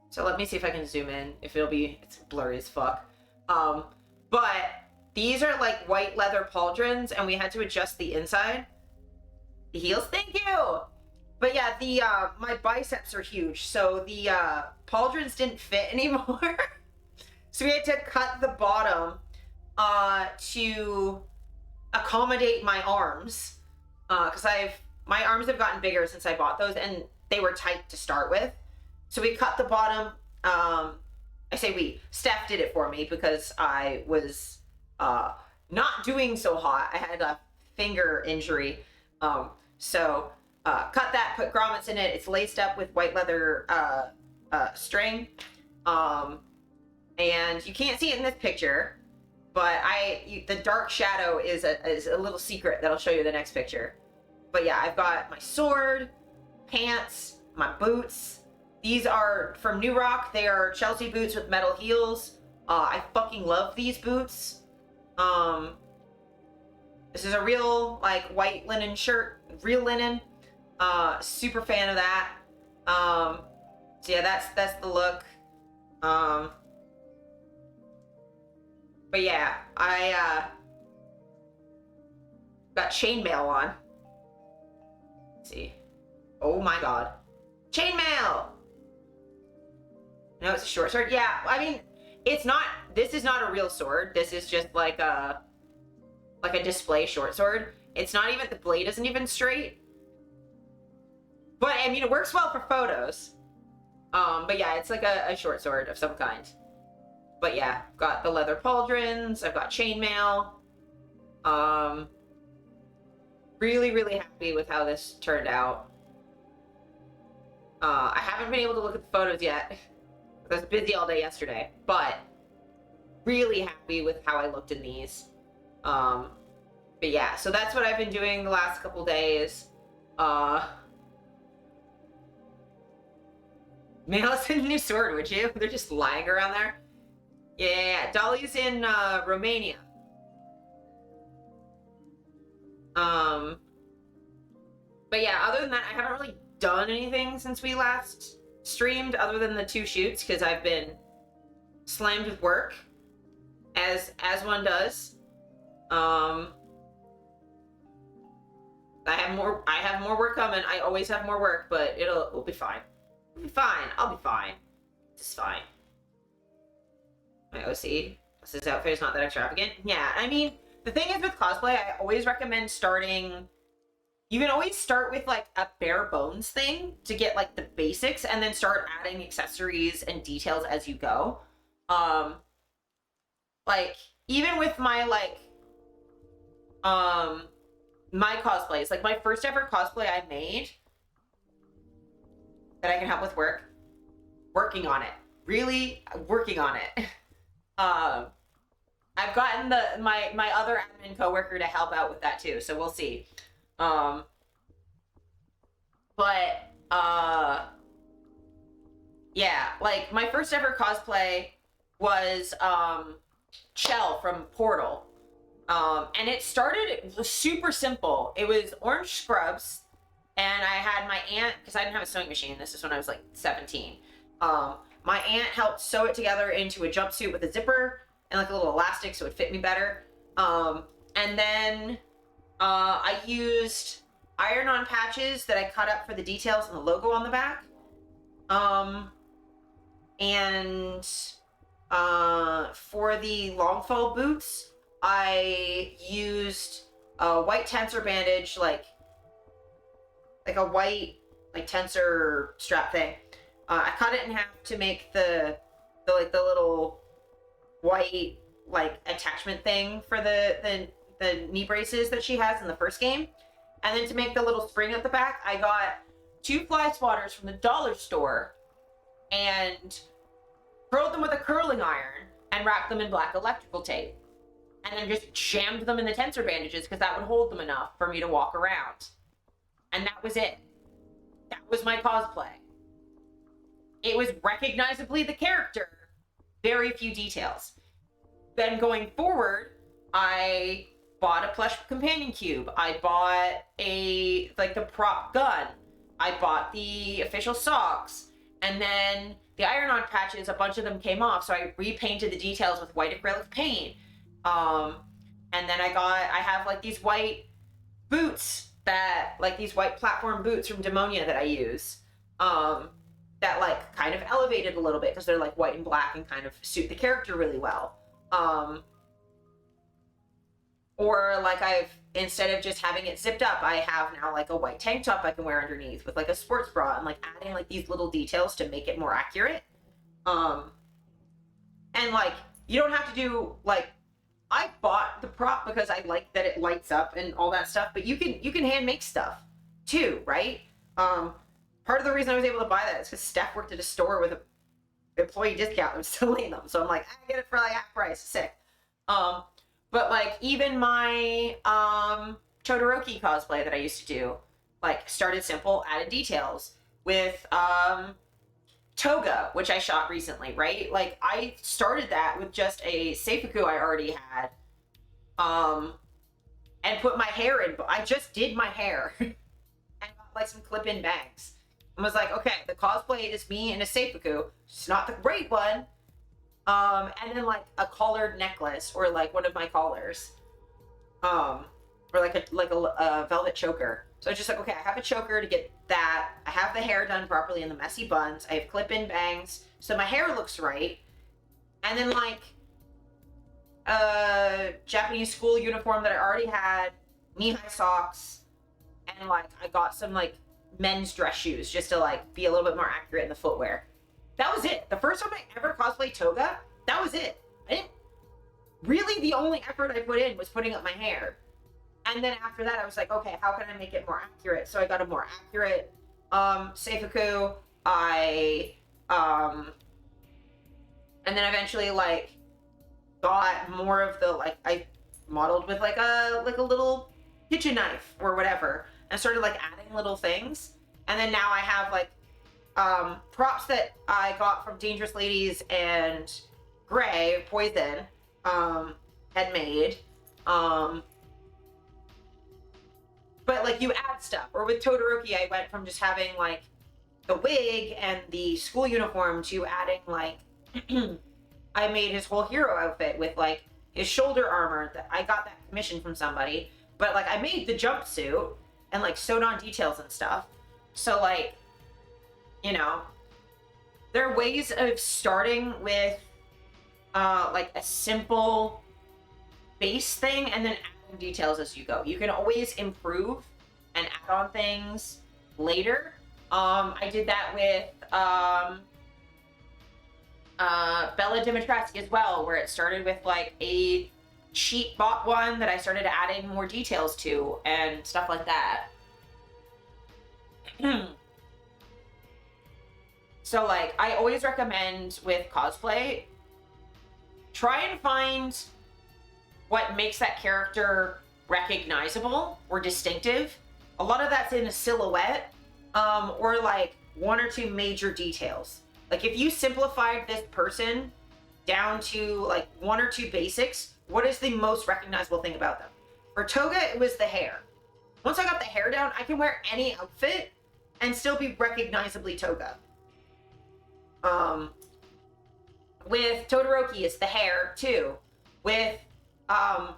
[SPEAKER 3] So let me see if I can zoom in. It's blurry as fuck. But these are like white leather pauldrons and we had to adjust the inside. The heels, thank you! But yeah, my biceps are huge, so the pauldrons didn't fit anymore. So we had to cut the bottom to accommodate my arms. Because my arms have gotten bigger since I bought those, and they were tight to start with. So we cut the bottom. I say we. Steph did it for me because I was not doing so hot. I had a finger injury. So cut that, put grommets in it. It's laced up with white leather string. And you can't see it in this picture, but the dark shadow is a little secret that I'll show you in the next picture. But yeah, I've got my sword, pants, my boots. These are from New Rock. They are Chelsea boots with metal heels. I fucking love these boots. This is a real, like, white linen shirt, real linen. Super fan of that. So yeah, that's the look. But yeah, I got chainmail on. Let's see. Oh my god. Chainmail! No, it's a short sword. Yeah, I mean, this is not a real sword. This is just like a display short sword. It's not even, the blade isn't even straight. But I mean, it works well for photos. But yeah, it's like a short sword of some kind. But yeah, I've got the leather pauldrons, I've got chainmail. Really, really happy with how this turned out. I haven't been able to look at the photos yet. I was busy all day yesterday, but really happy with how I looked in these. But yeah, so that's what I've been doing the last couple days. Mail us a new sword, would you? They're just lying around there. Yeah, Dolly's in Romania. But yeah, other than that, I haven't really done anything since we last streamed, other than the 2 shoots, because I've been slammed with work, as one does. I have more work coming. I always have more work, but it'll be fine. It'll be fine. I'll be fine. It's fine. My OC. This outfit is not that extravagant. Yeah, I mean, the thing is with cosplay, I always recommend starting. You can always start with like a bare bones thing to get like the basics, and then start adding accessories and details as you go. Like even with my my cosplays, like my first ever cosplay I made that I can help with working on it. Really working on it. I've gotten my other admin coworker to help out with that too, so we'll see. Yeah, like my first ever cosplay was Chell from Portal. And it was super simple. It was orange scrubs, and I had my aunt, because I didn't have a sewing machine, this is when I was like 17. My aunt helped sew it together into a jumpsuit with a zipper and like a little elastic so it would fit me better. And then I used iron-on patches that I cut up for the details and the logo on the back. And for the long fall boots, I used a white tensor bandage, like a white tensor strap thing. I cut it in half to make the little white attachment thing for the knee braces that she has in the first game. And then to make the little spring at the back, I got 2 fly swatters from the dollar store and curled them with a curling iron and wrapped them in black electrical tape. And then just jammed them in the tensor bandages because that would hold them enough for me to walk around. And that was it. That was my cosplay. It was recognizably the character. Very few details. Then going forward, I bought a plush companion cube. I bought the prop gun. I bought the official socks. And then the iron-on patches, a bunch of them came off, so I repainted the details with white acrylic paint. And then I have like these white boots these white platform boots from Demonia that I use. That like kind of elevated a little bit because they're like white and black and kind of suit the character really well. Or like instead of just having it zipped up, I have now like a white tank top I can wear underneath with like a sports bra, and like adding like these little details to make it more accurate. And like you don't have to do like, I bought the prop because I like that it lights up and all that stuff, but you can hand make stuff. too, right? Part of the reason I was able to buy that is because Steph worked at a store with an employee discount. I'm selling them, so I'm like, I get it for like half price. Sick. But like even my Todoroki cosplay that I used to do, like started simple, added details with Toga, which I shot recently, right? Like I started that with just a Seifuku I already had, and put my hair in. I just did my hair and got like some clip-in bangs. And was like, okay, the cosplay is me in a Seifuku. It's not the great one. And then like a collared necklace or like one of my collars. Or like a velvet choker. So it's just like, okay, I have a choker to get that. I have the hair done properly in the messy buns. I have clip-in bangs. So my hair looks right. And then like a Japanese school uniform that I already had, knee-high socks, and like I got some like men's dress shoes just to like be a little bit more accurate in the footwear. That was it. The first time I ever cosplayed Toga, that was it. I didn't really, the only effort I put in was putting up my hair. And then after that I was like, okay, how can I make it more accurate? So I got a more accurate Seifuku. And then eventually like got more of the like, I modeled with like a little kitchen knife or whatever, and started like adding little things. And then now I have like props that I got from Dangerous Ladies and Gray Poison had made. But like you add stuff. Or with Todoroki, I went from just having like the wig and the school uniform to adding like I made his whole hero outfit with like his shoulder armor. That I got that commission from somebody, but like I made the jumpsuit and like sewed on details and stuff. So like, you know, there are ways of starting with like a simple base thing and then adding details as you go. You can always improve and add on things later. I did that with Bella Dimitrescu as well, where it started with like a cheap bought one that I started adding more details to and stuff like that. So like I always recommend with cosplay, try and find what makes that character recognizable or distinctive. A lot of that's in a silhouette, or like one or two major details. Like if you simplified this person down to like one or two basics, what is the most recognizable thing about them? For Toga, it was the hair. Once I got the hair down, I can wear any outfit and still be recognizably Toga. With Todoroki, it's the hair too. With Donna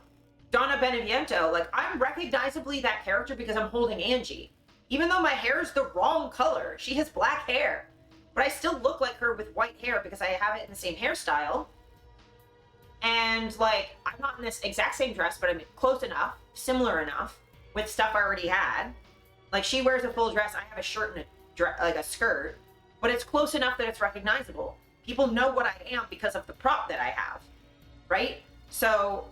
[SPEAKER 3] Beneviento, like I'm recognizably that character because I'm holding Angie. Even though my hair is the wrong color, she has black hair. But I still look like her with white hair because I have it in the same hairstyle. And like, I'm not in this exact same dress, but I'm close enough, similar enough, with stuff I already had. Like she wears a full dress, I have a shirt and like a skirt, but it's close enough that it's recognizable. People know what I am because of the prop that I have, right? So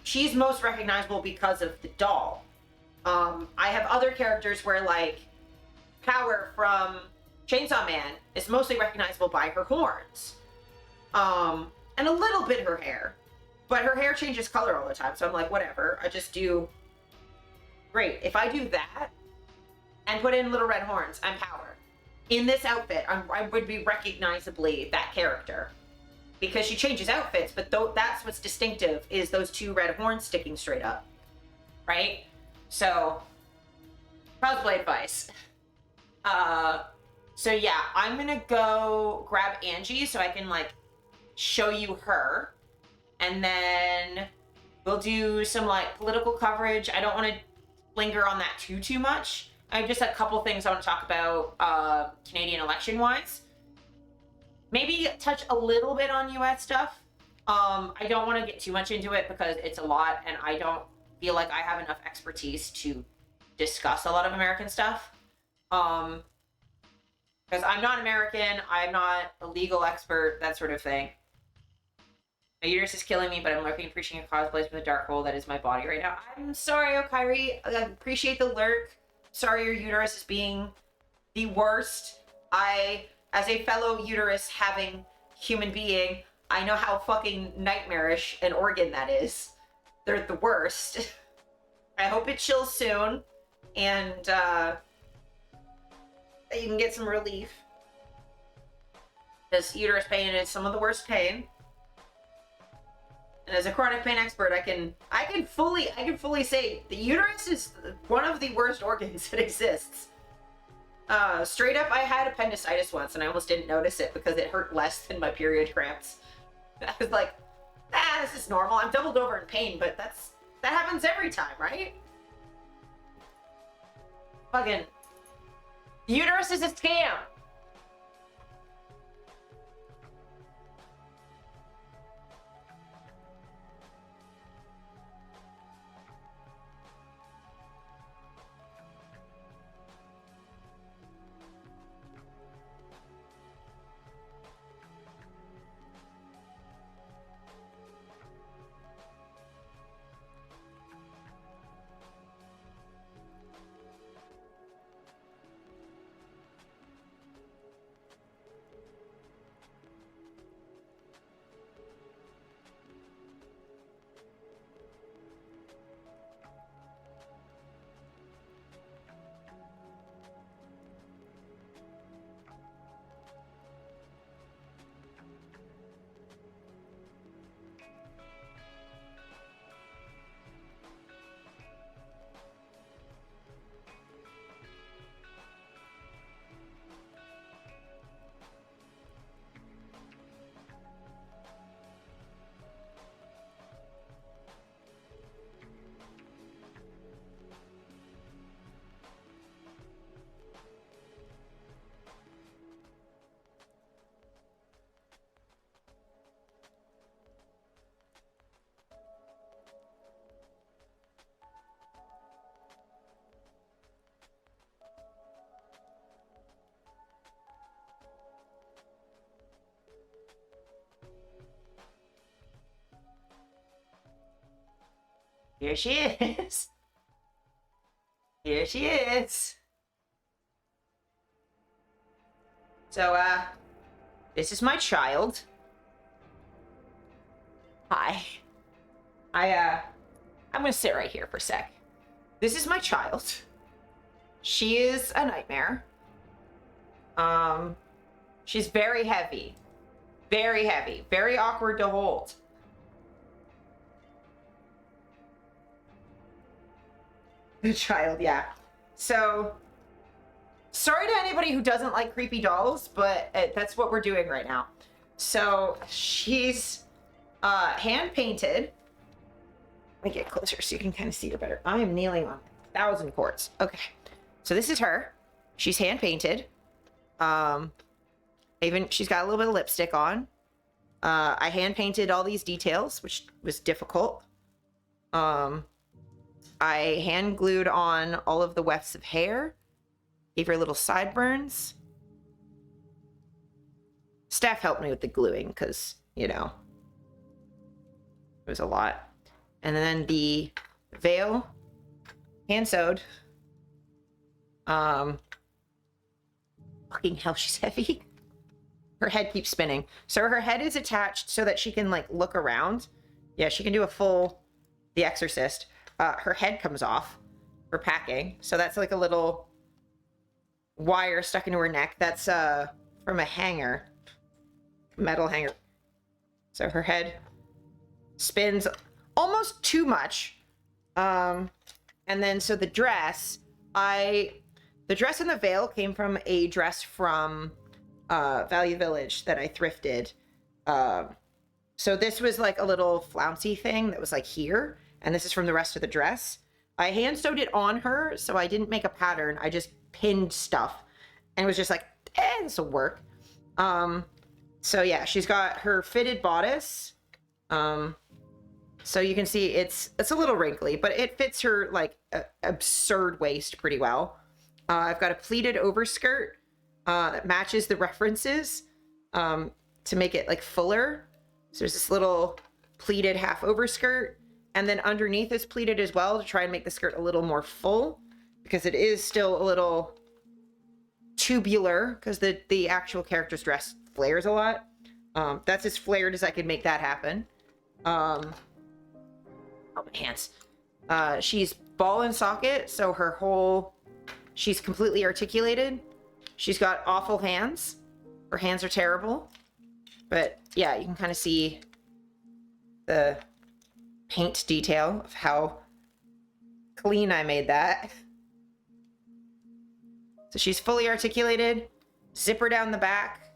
[SPEAKER 3] she's most recognizable because of the doll. I have other characters where like Power from Chainsaw Man is mostly recognizable by her horns. And a little bit her hair. But her hair changes color all the time, so I'm like, whatever. I just do... Great. If I do that and put in little red horns, I'm Power. In this outfit, I would be recognizably that character. Because she changes outfits, but that's what's distinctive, is those two red horns sticking straight up. Right? So, cosplay advice. So yeah, I'm gonna go grab Angie so I can like show you her, and then we'll do some like political coverage. I don't want to linger on that too much. I have just a couple things I want to talk about Canadian election wise. Maybe touch a little bit on US stuff. I don't want to get too much into it because it's a lot and I don't feel like I have enough expertise to discuss a lot of American stuff. Because I'm not American, I'm not a legal expert, that sort of thing. My uterus is killing me, but I'm lurking, appreciating your cosplays from the dark hole that is my body right now. I'm sorry, Okairi. I appreciate the lurk. sorry your uterus is being the worst. As a fellow uterus having human being, I know how fucking nightmarish an organ that is. They're the worst. I hope it chills soon, and you can get some relief. Because uterus pain is some of the worst pain. And as a chronic pain expert, I can fully say the uterus is one of the worst organs that exists. Straight up, I had appendicitis once, and I almost didn't notice it because it hurt less than my period cramps. I was like, this is normal. I'm doubled over in pain, but that happens every time, right? Fucking uterus is a scam. Here she is. Here she is. So, this is my child. Hi. I'm gonna sit right here for a sec. This is my child. She is a nightmare. She's very heavy. Very heavy. Very awkward to hold. The child, yeah. So, sorry to anybody who doesn't like creepy dolls, but that's what we're doing right now. So, she's hand painted. Let me get closer so you can kind of see her better. I am kneeling on 1,000 quartz. Okay. So this is her. She's hand painted. Even she's got a little bit of lipstick on. I hand painted all these details, which was difficult. I hand glued on all of the wefts of hair. Gave her little sideburns. Staff helped me with the gluing because, you know, it was a lot. And then the veil, hand sewed. Fucking hell, she's heavy. Her head keeps spinning. So her head is attached so that she can, like, look around. Yeah, she can do a full The Exorcist. Her head comes off for packing. So that's like a little wire stuck into her neck. That's from a hanger. Metal hanger. So her head spins almost too much. And then so the dress, the dress and the veil came from a dress from Value Village that I thrifted. So this was like a little flouncy thing that was like here. And this is from the rest of the dress. I hand sewed it on her, so I didn't make a pattern. I just pinned stuff. And it was just like, this will work. So yeah, she's got her fitted bodice. So you can see it's a little wrinkly, but it fits her like absurd waist pretty well. I've got a pleated overskirt that matches the references to make it like fuller. So there's this little pleated half overskirt. And then underneath is pleated as well to try and make the skirt a little more full because it is still a little tubular because the actual character's dress flares a lot. That's as flared as I could make that happen. Oh, my hands. She's ball and socket, so she's completely articulated. She's got awful hands. Her hands are terrible. But yeah, you can kind of see the paint detail of how clean I made that. So she's fully articulated, zipper down the back,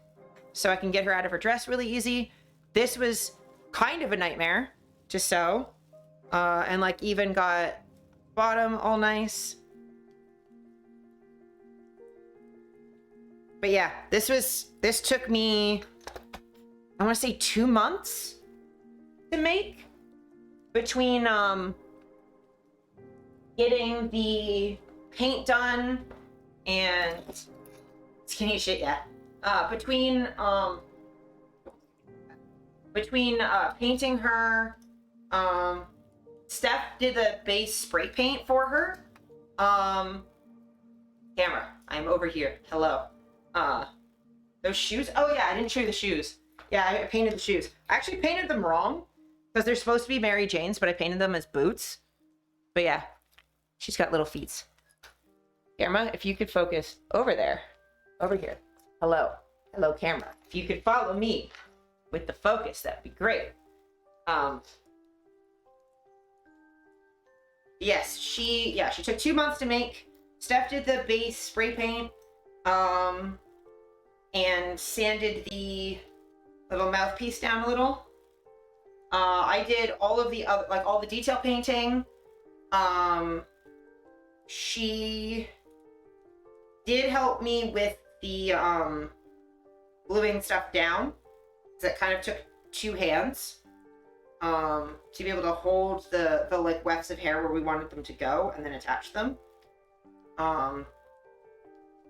[SPEAKER 3] so I can get her out of her dress really easy. This was kind of a nightmare to sew, and like even got bottom all nice. But yeah, this took me, I want to say 2 months to make, between getting the paint done and skinny shit, yeah. Between painting her, Steph did the base spray paint for her. Camera, I'm over here. Hello. Those shoes. Oh yeah, I didn't show you the shoes. Yeah, I painted the shoes. I actually painted them wrong because they're supposed to be Mary Jane's, but I painted them as boots. But yeah, she's got little feet. Camera, if you could focus over there, over here. Hello, camera. If you could follow me with the focus, that'd be great. Yes, she took 2 months to make. Steph did the base spray paint, and sanded the little mouthpiece down a little. I did all of the other, like all the detail painting. She did help me with the gluing stuff down, because it kind of took 2 hands to be able to hold the like wefts of hair where we wanted them to go and then attach them.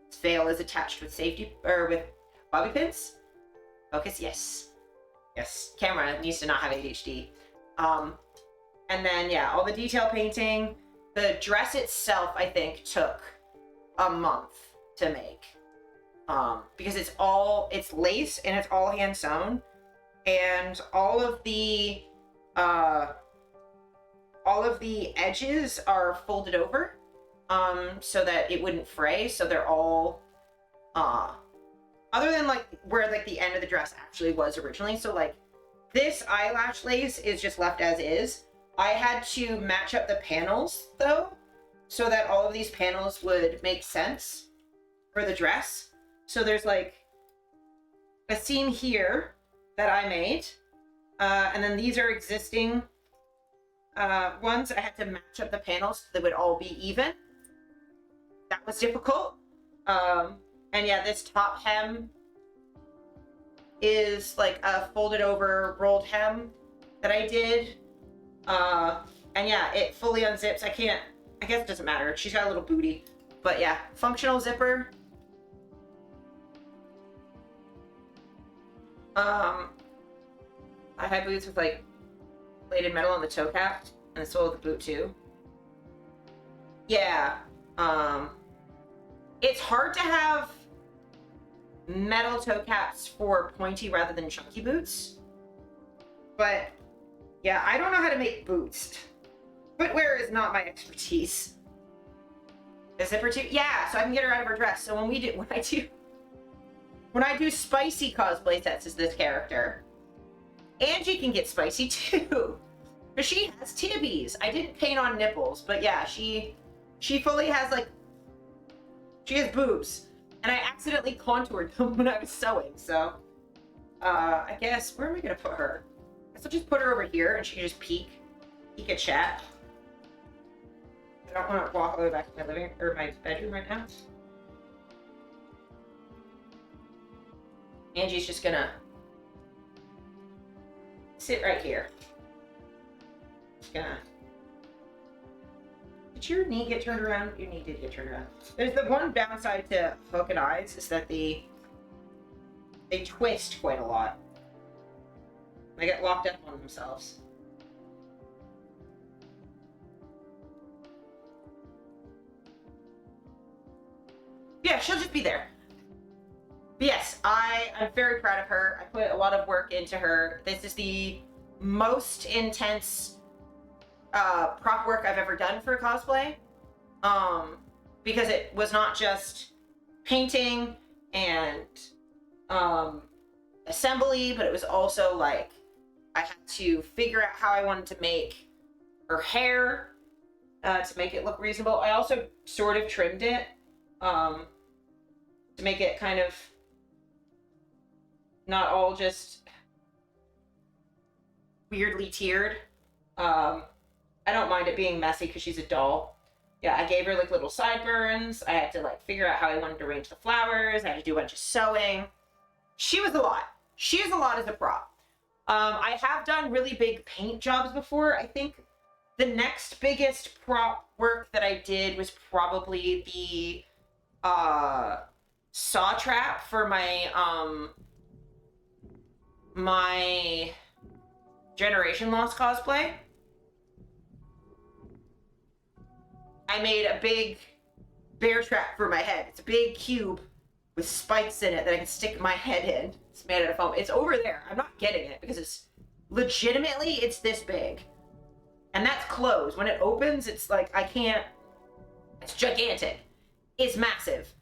[SPEAKER 3] This veil is attached with safety or with bobby pins. Focus, yes. Camera needs to not have ADHD. And then yeah, all the detail painting. The dress itself, I think, took a month to make, because it's lace and it's all hand sewn, and all of the edges are folded over, so that it wouldn't fray. So they're all, other than like where like the end of the dress actually was originally. So like this eyelash lace is just left as is. I had to match up the panels though, so that all of these panels would make sense for the dress. So there's like a seam here that I made, and then these are existing ones. I had to match up the panels so they would all be even. That was difficult. And yeah, this top hem is like a folded over rolled hem that I did. And yeah, it fully unzips. I guess it doesn't matter. She's got a little booty. But yeah, functional zipper. I had boots with like plated metal on the toe cap and the sole of the boot too. Yeah. It's hard to have metal toe caps for pointy rather than chunky boots. But yeah, I don't know how to make boots. Footwear is not my expertise. The zipper too? Yeah, so I can get her out of her dress. So when I do spicy cosplay sets as this character, Angie can get spicy too. But she has tibbies. I didn't paint on nipples, but yeah, she fully has like, she has boobs. And I accidentally contoured them when I was sewing, so I guess, where am I gonna put her? I guess I'll just put her over here and she can just peek at chat. I don't want to walk all the way back to my bedroom right now. Angie's just gonna sit right here. Just gonna. Did your knee get turned around? Your knee did get turned around. There's the one downside to Hook and Eyes is that they twist quite a lot. They get locked up on themselves. Yeah, she'll just be there. But yes, I'm very proud of her. I put a lot of work into her. This is the most intense prop work I've ever done for cosplay. Because it was not just painting and assembly, but it was also like I had to figure out how I wanted to make her hair to make it look reasonable. I also sort of trimmed it to make it kind of not all just weirdly tiered. I don't mind it being messy because she's a doll. Yeah, I gave her like little sideburns. I had to like figure out how I wanted to arrange the flowers. I had to do a bunch of sewing. She was a lot. She is a lot as a prop. I have done really big paint jobs before. I think the next biggest prop work that I did was probably the saw trap for my Generation Lost cosplay. I made a big bear trap for my head. It's a big cube with spikes in it that I can stick my head in. It's made out of foam. It's over there. I'm not getting it because it's legitimately, it's this big. And that's closed. When it opens, it's like, I can't, it's gigantic. It's massive.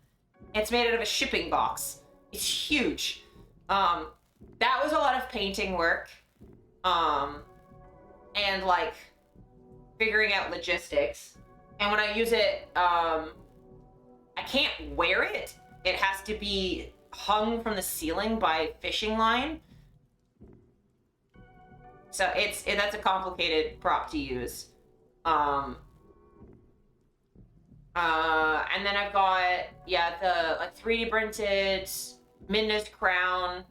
[SPEAKER 3] It's made out of a shipping box. It's huge. That was a lot of painting work. And like figuring out logistics. And when I use it, I can't wear it. It has to be hung from the ceiling by fishing line. So that's a complicated prop to use. And then I've got, yeah, the like 3D printed Midna's crown.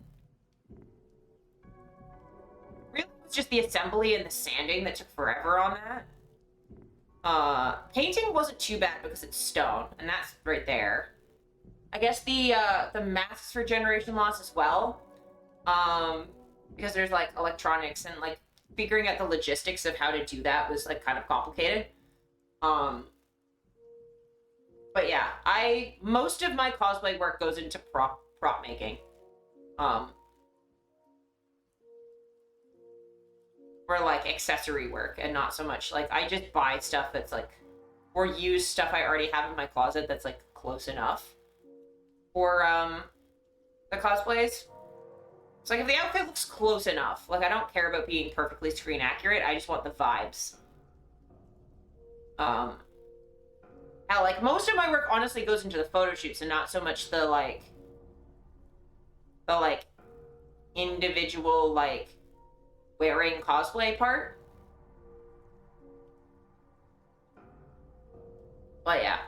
[SPEAKER 3] Really, it's just the assembly and the sanding that took forever on that. Painting wasn't too bad because it's stone, and that's right there. I guess the masks for Generation Lost as well. Because there's like electronics and like figuring out the logistics of how to do that was like kind of complicated. But yeah, most of my cosplay work goes into prop making. Or like accessory work and not so much like I just buy stuff that's like or use stuff I already have in my closet that's like close enough for the cosplays. It's like if the outfit looks close enough, like I don't care about being perfectly screen accurate, I just want the vibes. Now like most of my work honestly goes into the photo shoots and not so much the individual like wearing cosplay part. But yeah.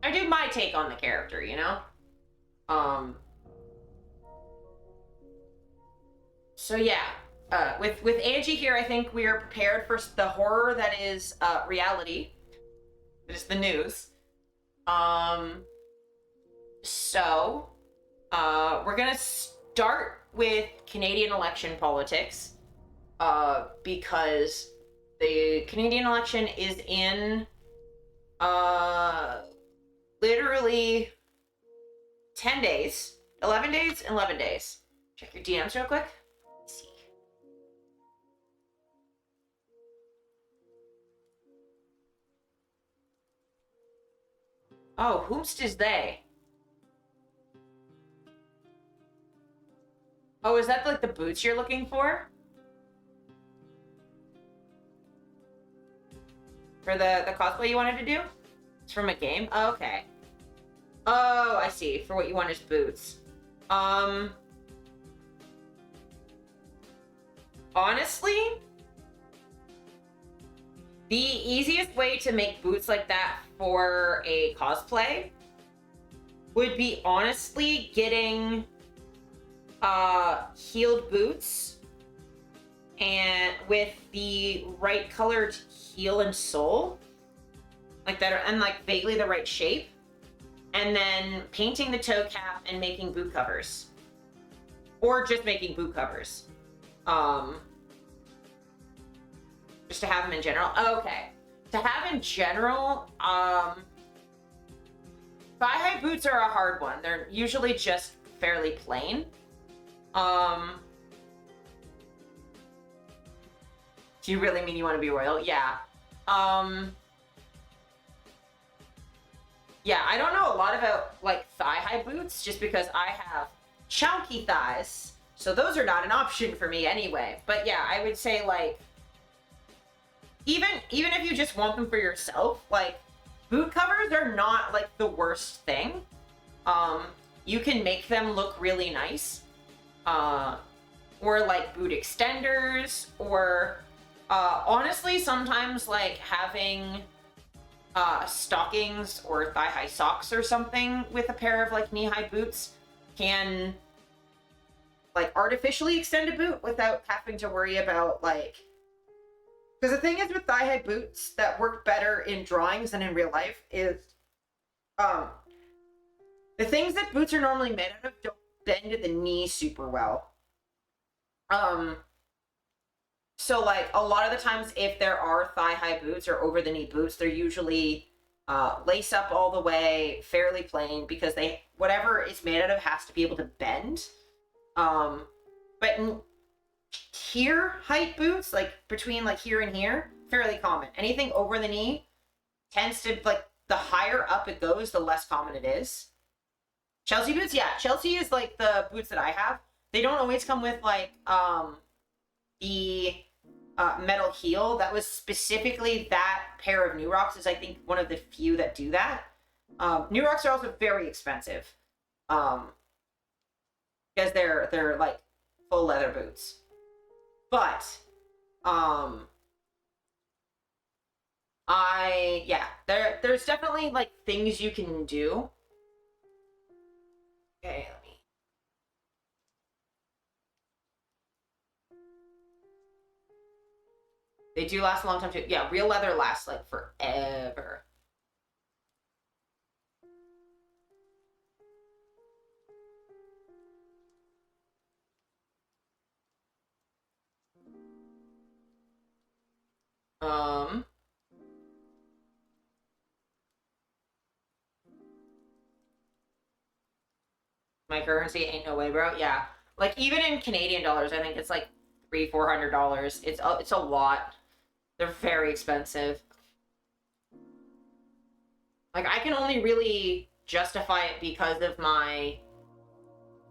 [SPEAKER 3] I do my take on the character, you know? So yeah, with Angie here, I think we are prepared for the horror that is reality. That is the news. So we're gonna start with Canadian election politics, because the Canadian election is in literally 10 days, 11 days, 11 days. Check your DMs real quick. Let's see. Oh, whomst is they? Oh, is that like the boots you're looking for? For the cosplay you wanted to do? It's from a game? Oh, okay. Oh, I see. For what you want is boots. Honestly, the easiest way to make boots like that for a cosplay would be honestly getting heeled boots and with the right colored heel and sole, like that, and like vaguely the right shape, and then painting the toe cap and making boot covers, or just making boot covers, just to have them in general. Okay, to have in general, thigh-high boots are a hard one. They're usually just fairly plain. Do you really mean you want to be royal? Yeah. Yeah, I don't know a lot about, like, thigh-high boots, just because I have chunky thighs, so those are not an option for me anyway. But yeah, I would say, like, even if you just want them for yourself, like, boot covers are not, like, the worst thing. You can make them look really nice. Or, like, boot extenders, or, honestly, sometimes, like, having stockings or thigh-high socks or something with a pair of, like, knee-high boots can, like, artificially extend a boot without having to worry about, like... Because the thing is with thigh-high boots that work better in drawings than in real life is, the things that boots are normally made out of don't bend at the knee super well. So, like, a lot of the times if there are thigh-high boots or over-the-knee boots, they're usually lace up all the way, fairly plain, because whatever it's made out of has to be able to bend. But here height boots, like between like here and here, fairly common. Anything over the knee tends to, like, the higher up it goes, the less common it is. Chelsea boots, yeah, Chelsea is like the boots that I have. They don't always come with, like, the metal heel. That was specifically that pair of New Rocks is, I think, one of the few that do that. New Rocks are also very expensive, because they're like full leather boots. But there's definitely, like, things you can do. Okay, let me... They do last a long time too. Yeah, real leather lasts, like, forever. My currency ain't no way, bro. Yeah, like, even in Canadian dollars, I think it's like $300-400. It's a lot. They're very expensive. Like, I can only really justify it because of my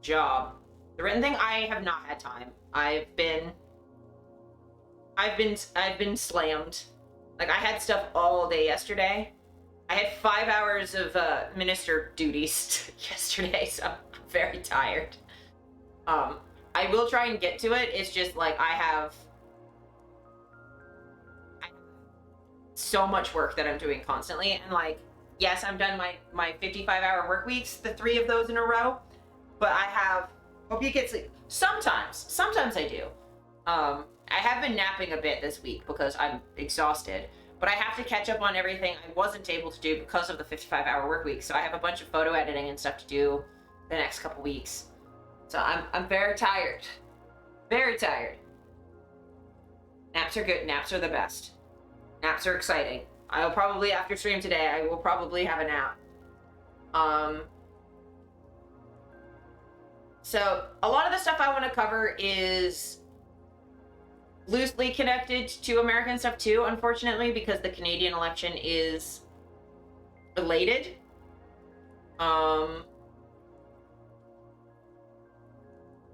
[SPEAKER 3] job. The written thing, I have not had time. I've been slammed. Like, I had stuff all day yesterday. I had 5 hours of minister duties yesterday, so I'm very tired. I will try and get to it. It's just, like, I have so much work that I'm doing constantly, and, like, yes, I'm done my 55-hour work weeks, the 3 of those in a row, but hope you get sleep. Sometimes I do. I have been napping a bit this week because I'm exhausted, but I have to catch up on everything I wasn't able to do because of the 55-hour work week. So I have a bunch of photo editing and stuff to do the next couple weeks. So I'm very tired. Very tired. Naps are good. Naps are the best. Naps are exciting. I'll probably, after stream today, I will probably have a nap. So a lot of the stuff I want to cover is loosely connected to American stuff too, unfortunately, because the Canadian election is related.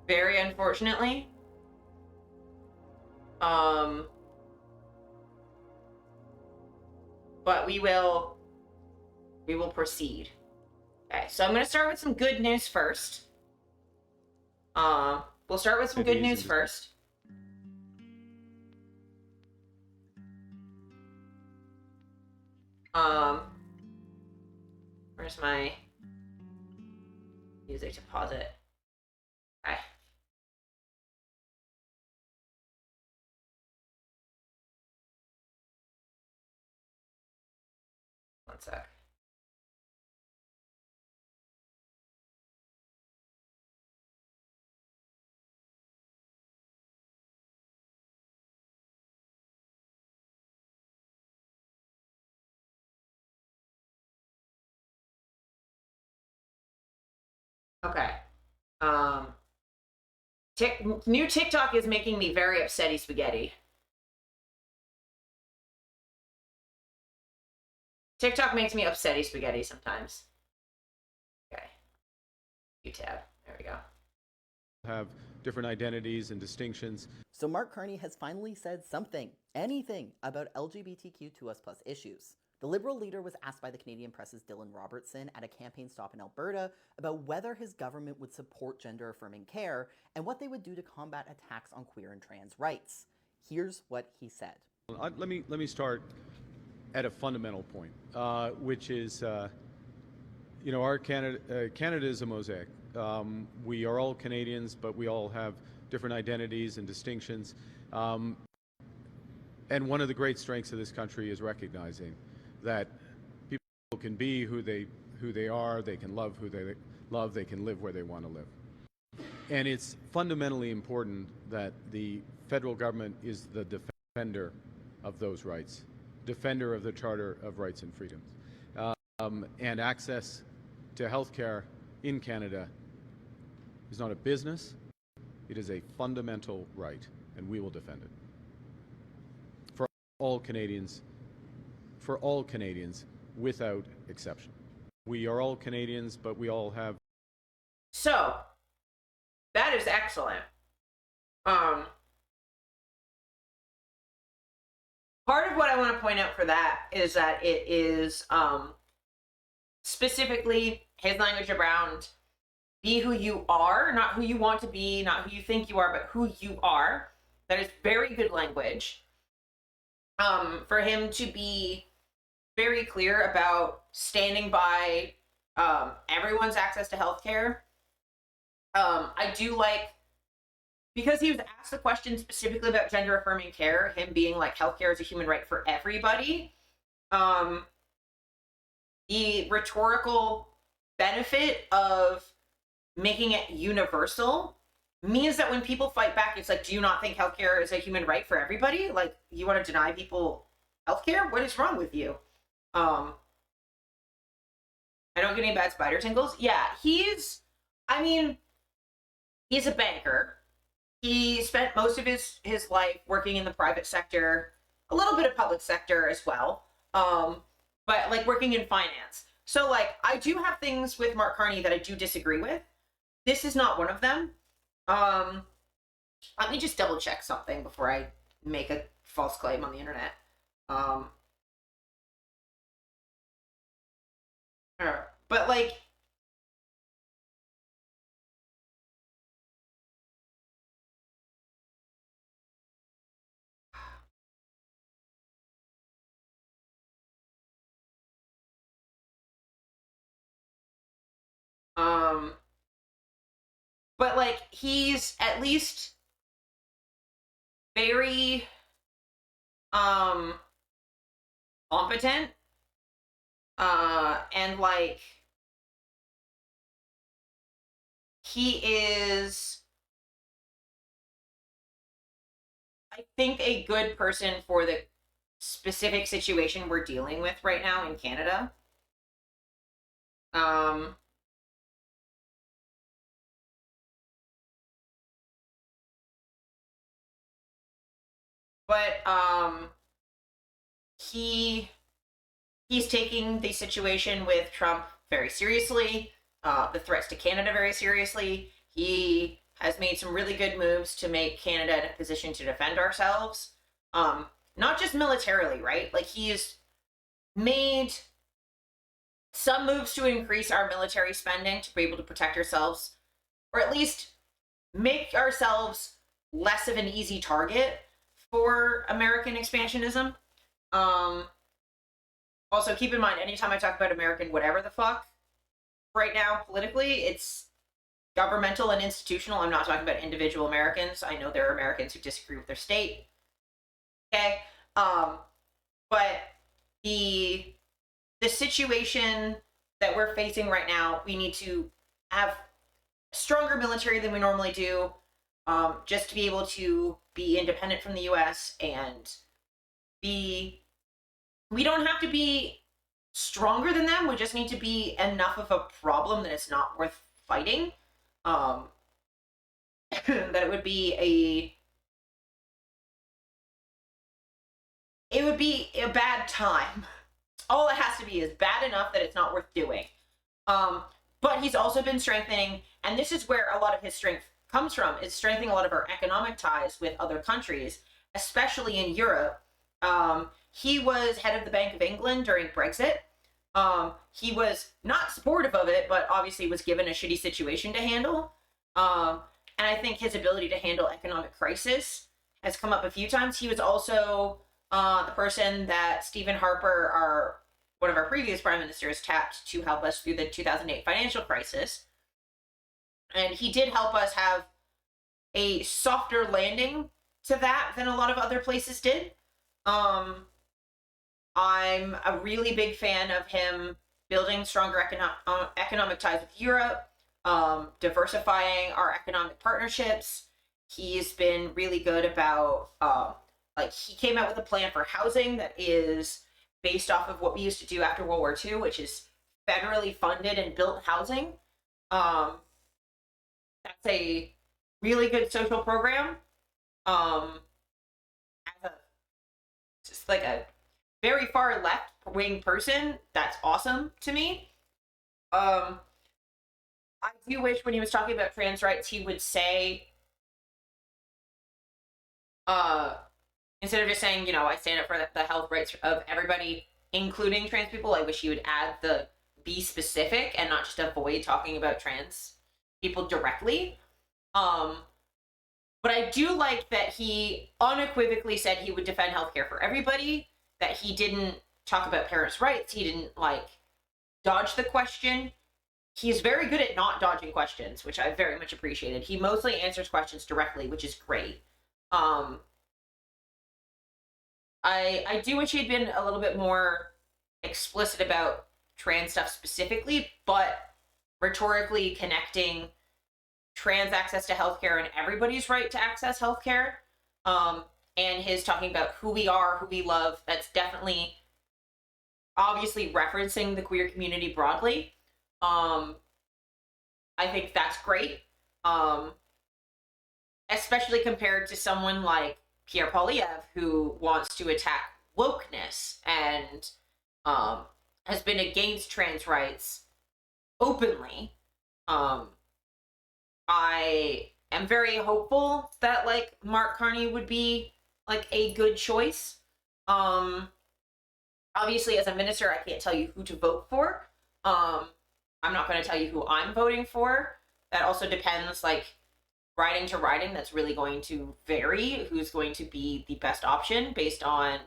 [SPEAKER 3] Very unfortunately. But we will proceed. Okay, so I'm gonna start with some good news first. We'll start with some good news first. Where's my music to pause it? Okay. One sec. Okay. Um, new TikTok is making me very upsetty spaghetti. TikTok makes me upsetty spaghetti sometimes. Okay. U-tab. There we go.
[SPEAKER 1] have different identities and distinctions.
[SPEAKER 2] So Mark Carney has finally said something, anything, about LGBTQ2S+ issues. The Liberal leader was asked by the Canadian Press's Dylan Robertson at a campaign stop in Alberta about whether his government would support gender-affirming care and what they would do to combat attacks on queer and trans rights. Here's what he said.
[SPEAKER 1] Let me start at a fundamental point, which is, our Canada is a mosaic. We are all Canadians, but we all have different identities and distinctions. And one of the great strengths of this country is recognizing that people can be who they are, they can love who they love, they can live where they want to live. And it's fundamentally important that the federal government is the defender of those rights, defender of the Charter of Rights and Freedoms. And access to health care in Canada is not a business, it is a fundamental right, and we will defend it. For all Canadians without exception. We are all Canadians, but we all have...
[SPEAKER 3] So, that is excellent. Part of what I want to point out for that is that it is specifically his language around be who you are, not who you want to be, not who you think you are, but who you are. That is very good language. For him to be very clear about standing by everyone's access to healthcare. I do like, because he was asked the question specifically about gender affirming care, him being like healthcare is a human right for everybody. The rhetorical benefit of making it universal means that when people fight back, it's like, do you not think healthcare is a human right for everybody? Like, you want to deny people healthcare? What is wrong with you? I don't get any bad spider tingles. Yeah, he's a banker. He spent most of his life working in the private sector, a little bit of public sector as well, but like working in finance. So like, I do have things with Mark Carney that I do disagree with. This is not one of them. Let me just double check something before I make a false claim on the internet. But like, but like, he's at least very competent, and like, he is, I think, a good person for the specific situation we're dealing with right now in Canada. But he's taking the situation with Trump very seriously, the threats to Canada very seriously. He has made some really good moves to make Canada in a position to defend ourselves, not just militarily, right? Like, he's made some moves to increase our military spending to be able to protect ourselves, or at least make ourselves less of an easy target for American expansionism. Also, keep in mind, anytime I talk about American whatever the fuck right now politically, it's governmental and institutional. I'm not talking about individual Americans. I know there are Americans who disagree with their state. Okay? But the situation that we're facing right now, we need to have stronger military than we normally do, just to be able to be independent from the US and we don't have to be stronger than them. We just need to be enough of a problem that it's not worth fighting, that it would be a bad time. All it has to be is bad enough that it's not worth doing. But he's also been strengthening, and this is where a lot of his strength comes from, is strengthening a lot of our economic ties with other countries, especially in Europe. He was head of the Bank of England during Brexit. He was not supportive of it, but obviously was given a shitty situation to handle. And I think his ability to handle economic crisis has come up a few times. He was also the person that Stephen Harper, one of our previous prime ministers, tapped to help us through the 2008 financial crisis. And he did help us have a softer landing to that than a lot of other places did. I'm a really big fan of him building stronger economic ties with Europe, diversifying our economic partnerships. He's been really good about, he came out with a plan for housing that is based off of what we used to do after World War II, which is federally funded and built housing. That's a really good social program. Just like a very far left wing person, that's awesome to me. I do wish when he was talking about trans rights, he would say, instead of just saying, I stand up for the health rights of everybody, including trans people, I wish he would add the be specific and not just avoid talking about trans people directly. But I do like that he unequivocally said he would defend healthcare for everybody, that he didn't talk about parents' rights, he didn't, dodge the question. He's very good at not dodging questions, which I very much appreciated. He mostly answers questions directly, which is great. I do wish he'd been a little bit more explicit about trans stuff specifically, but rhetorically connecting trans access to healthcare and everybody's right to access healthcare, and his talking about who we are, who we love, that's definitely obviously referencing the queer community broadly. I think that's great, especially compared to someone like Pierre Poilievre, who wants to attack wokeness and has been against trans rights openly. I am very hopeful that Mark Carney would be a good choice. Obviously, as a minister, I can't tell you who to vote for. I'm not going to tell you who I'm voting for. That also depends, riding to riding, that's really going to vary who's going to be the best option based on,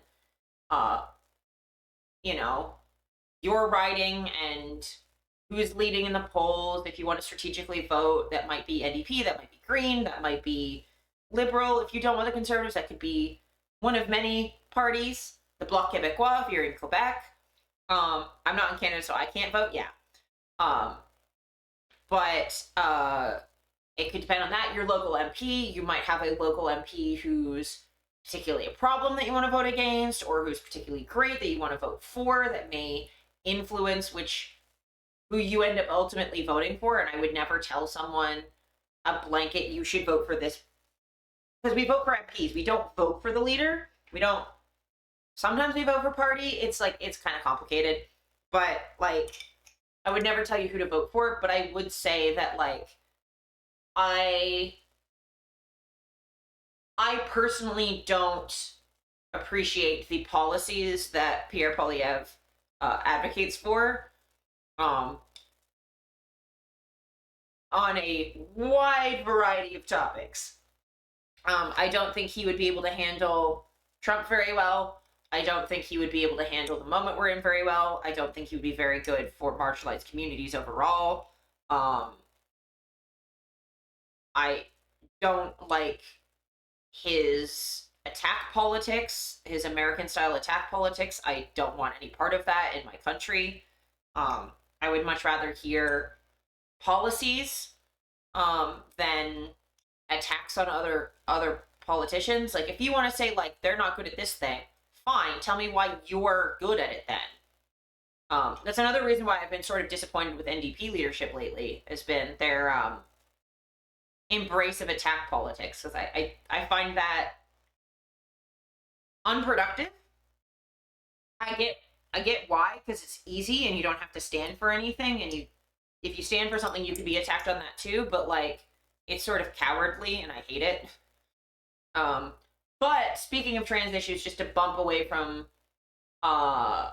[SPEAKER 3] your riding and who's leading in the polls. If you want to strategically vote, that might be NDP, that might be Green, that might be Liberal. If you don't want the Conservatives, that could be one of many parties. The Bloc Québécois, if you're in Quebec. I'm not in Canada, so I can't vote. Yeah. But it could depend on that. Your local MP, you might have a local MP who's particularly a problem that you want to vote against, or who's particularly great that you want to vote for, that may influence who you end up ultimately voting for. And I would never tell someone a blanket, you should vote for this, because we vote for MPs. We don't vote for the leader. Sometimes we vote for party. It's kind of complicated, but I would never tell you who to vote for. But I would say that I personally don't appreciate the policies that Pierre Poilievre advocates for, on a wide variety of topics. I don't think he would be able to handle Trump very well. I don't think he would be able to handle the moment we're in very well. I don't think he would be very good for marginalized communities overall. I don't like his attack politics, his American-style attack politics. I don't want any part of that in my country. I would much rather hear policies than attacks on other politicians. If you want to say they're not good at this thing, fine. Tell me why you're good at it then. That's another reason why I've been sort of disappointed with NDP leadership lately, has been their embrace of attack politics, because I find that unproductive. I get why, because it's easy and you don't have to stand for anything, and if you stand for something you could be attacked on that too, but like it's sort of cowardly and I hate it. But speaking of trans issues, just to bump away from uh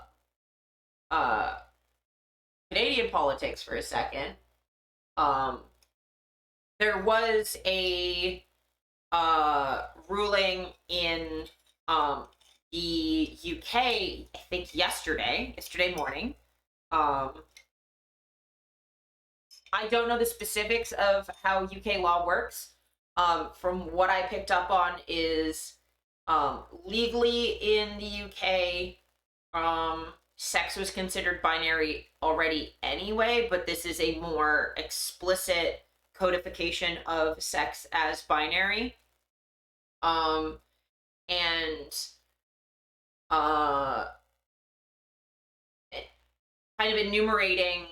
[SPEAKER 3] Canadian politics for a second, there was a ruling in the UK, I think yesterday morning. I don't know the specifics of how UK law works. From what I picked up on is legally in the UK, sex was considered binary already anyway, but this is a more explicit codification of sex as binary. And kind of enumerating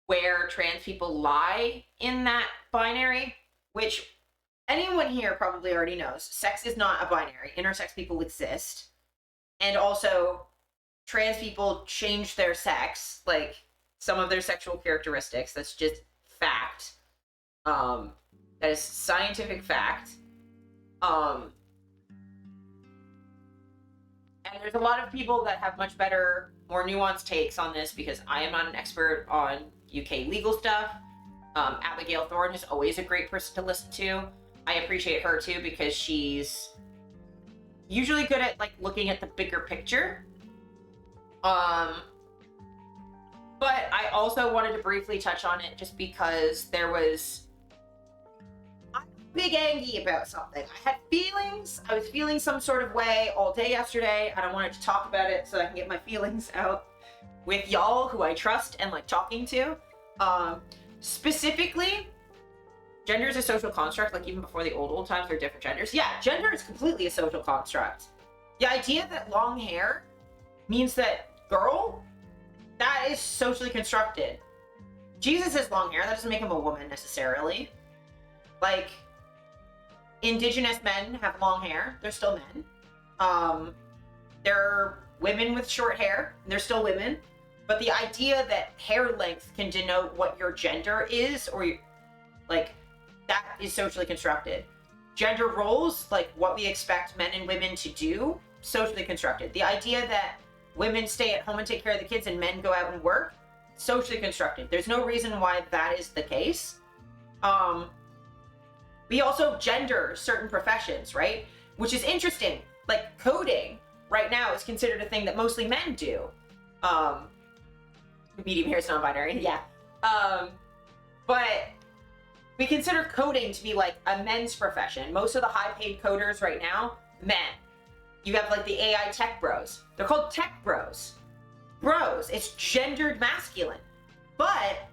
[SPEAKER 3] where trans people lie in that binary, which anyone here probably already knows. Sex is not a binary. Intersex people exist. And also, trans people change their sex, like some of their sexual characteristics. That's just fact. That is scientific fact. And there's a lot of people that have much better, more nuanced takes on this, because I am not an expert on UK legal stuff. Abigail Thorne is always a great person to listen to. I appreciate her too, because she's usually good at like looking at the bigger picture. But I also wanted to briefly touch on it just because there was, I'm big angry about something. I had feelings. I was feeling some sort of way all day yesterday, and I wanted to talk about it so I can get my feelings out with y'all who I trust and like talking to. Specifically, gender is a social construct. Like even before the old times, there were different genders. Yeah, gender is completely a social construct. The idea that long hair means that girl, that is socially constructed. Jesus has long hair. That doesn't make him a woman necessarily. Like, indigenous men have long hair. They're still men. There are women with short hair. They're still women. But the idea that hair length can denote what your gender is, or like, that is socially constructed. Gender roles, like what we expect men and women to do, socially constructed. The idea that women stay at home and take care of the kids and men go out and work, socially constructed. There's no reason why that is the case. We also gender certain professions, right? Which is interesting. Like coding right now is considered a thing that mostly men do. Medium hair is non-binary, yeah. But we consider coding to be like a men's profession. Most of the high-paid coders right now, men. You have like the AI tech bros. They're called tech bros. Bros, it's gendered masculine. But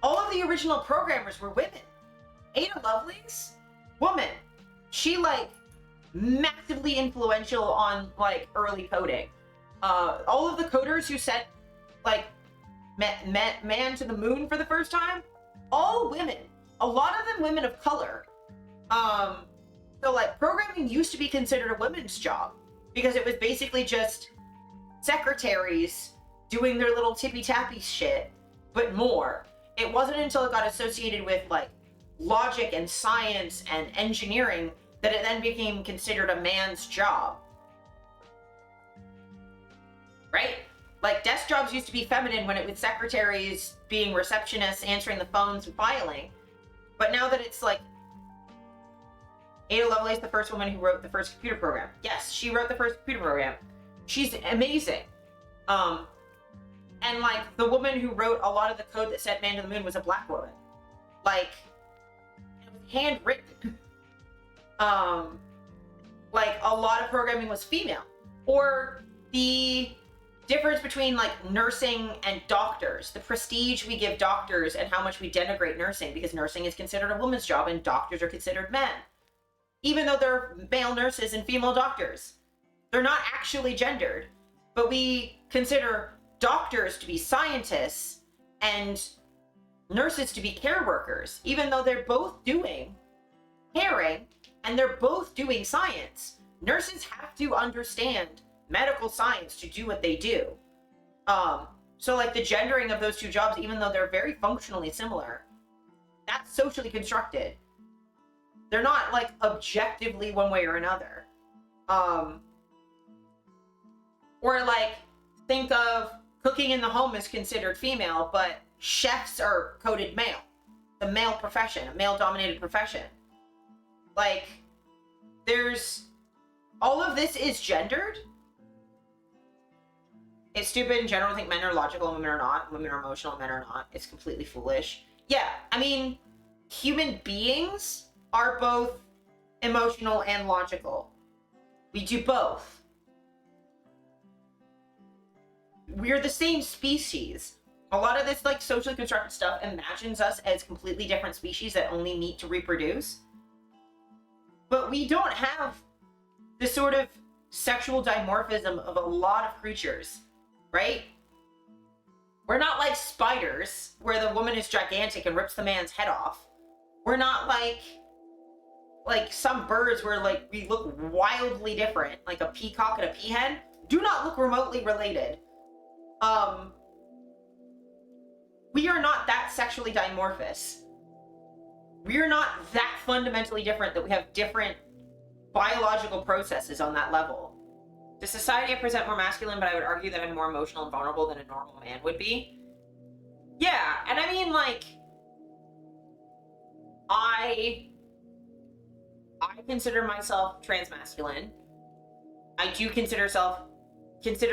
[SPEAKER 3] all of the original programmers were women. Ada Lovelace, woman. She like massively influential on like early coding. All of the coders who sent like man to the moon for the first time, all women. A lot of them women of color. So like programming used to be considered a women's job because it was basically just secretaries doing their little tippy-tappy shit, but more. It wasn't until it got associated with like logic and science and engineering that it then became considered a man's job. Right? Like desk jobs used to be feminine when it was secretaries being receptionists, answering the phones and filing. But now that it's like Ada Lovelace, the first woman who wrote the first computer program. Yes, she wrote the first computer program. She's amazing. And like the woman who wrote a lot of the code that sent man to the moon was a black woman. Like, it was handwritten. Like a lot of programming was female. Or the difference between like nursing and doctors, the prestige we give doctors and how much we denigrate nursing, because nursing is considered a woman's job and doctors are considered men. Even though they're male nurses and female doctors. They're not actually gendered, but we consider doctors to be scientists and nurses to be care workers, even though they're both doing caring and they're both doing science. Nurses have to understand medical science to do what they do. So like the gendering of those two jobs, even though they're very functionally similar, that's socially constructed. They're not like objectively one way or another. Or like think of cooking in the home is considered female, but chefs are coded male. The male profession, a male dominated profession. Like there's all of this is gendered. It's stupid in general to think men are logical and women are not. Women are emotional and men are not. It's completely foolish. Yeah, I mean, human beings are both emotional and logical. We do both. We're the same species. A lot of this like socially constructed stuff imagines us as completely different species that only meet to reproduce. But we don't have the sort of sexual dimorphism of a lot of creatures, right? We're not like spiders, where the woman is gigantic and rips the man's head off. We're not like some birds where like we look wildly different, like a peacock and a peahen do not look remotely related. We are not that sexually dimorphous. We are not that fundamentally different that we have different biological processes on that level. To society, I present more masculine, but I would argue that I'm more emotional and vulnerable than a normal man would be. Yeah, and I mean, like, I consider myself transmasculine. I do consider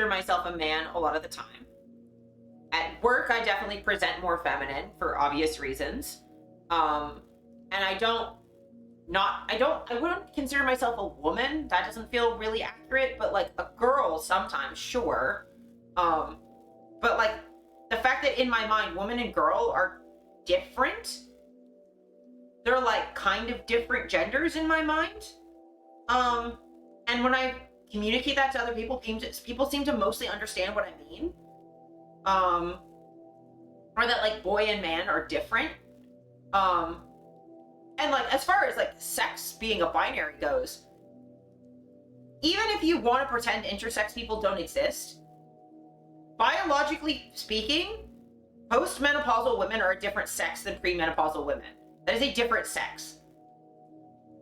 [SPEAKER 3] myself a man a lot of the time. At work, I definitely present more feminine for obvious reasons. And I wouldn't consider myself a woman. That doesn't feel really accurate, but like a girl sometimes, sure. But like the fact that in my mind, woman and girl are different. They're like kind of different genders in my mind. And when I communicate that to other people, people seem to mostly understand what I mean. Or that like boy and man are different. And like as far as like sex being a binary goes, even if you want to pretend intersex people don't exist, biologically speaking, postmenopausal women are a different sex than premenopausal women. That is a different sex.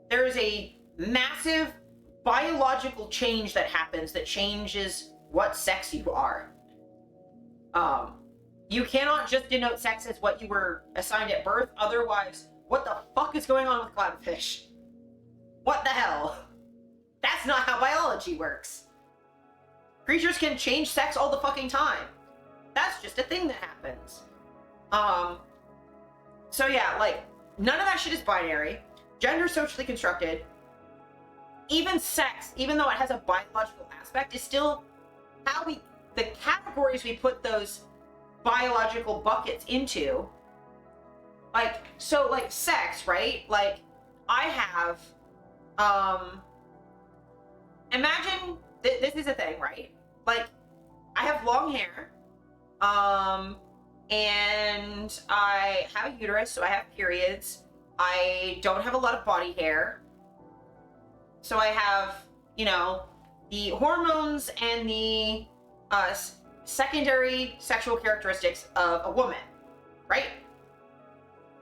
[SPEAKER 3] There is a massive biological change that happens that changes what sex you are. You cannot just denote sex as what you were assigned at birth, otherwise, what the fuck is going on with clownfish? What the hell? That's not how biology works. Creatures can change sex all the fucking time. That's just a thing that happens. So yeah, like, none of that shit is binary. Gender socially constructed. Even sex, even though it has a biological aspect, is still how the categories we put those biological buckets into. Like, so like sex, right? Like, I have, imagine, this is a thing, right? Like, I have long hair, and I have a uterus, so I have periods. I don't have a lot of body hair. So I have, you know, the hormones and the secondary sexual characteristics of a woman, right?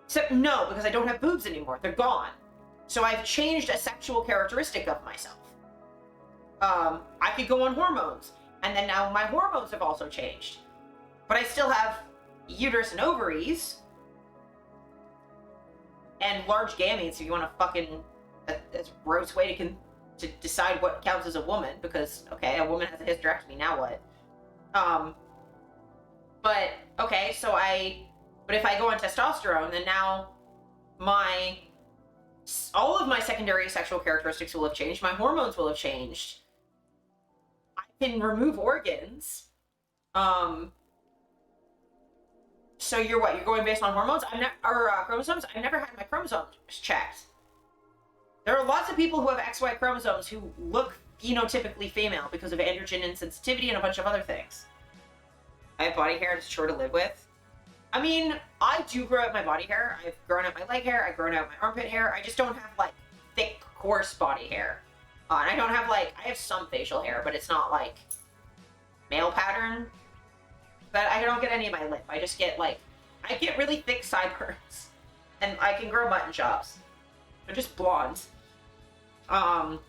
[SPEAKER 3] Except no, because I don't have boobs anymore. They're gone. So I've changed a sexual characteristic of myself. I could go on hormones, and then now my hormones have also changed. But I still have uterus and ovaries, and large gametes, if you want to fucking, that's a gross way to decide what counts as a woman, because, okay, a woman has a hysterectomy, now what? But, okay, but if I go on testosterone, then now all of my secondary sexual characteristics will have changed, my hormones will have changed. I can remove organs. So you're what? You're going based on hormones? Chromosomes? I've never had my chromosomes checked. There are lots of people who have XY chromosomes who look phenotypically female because of androgen insensitivity and a bunch of other things. I have body hair and it's chore to live with. I mean, I do grow out my body hair. I've grown out my leg hair. I've grown out my armpit hair. I just don't have like thick, coarse body hair. And I don't have like, I have some facial hair, but it's not like male pattern. But I don't get any of my lip. I just get like, I get really thick sideburns. And I can grow mutton chops. They're just blonde. But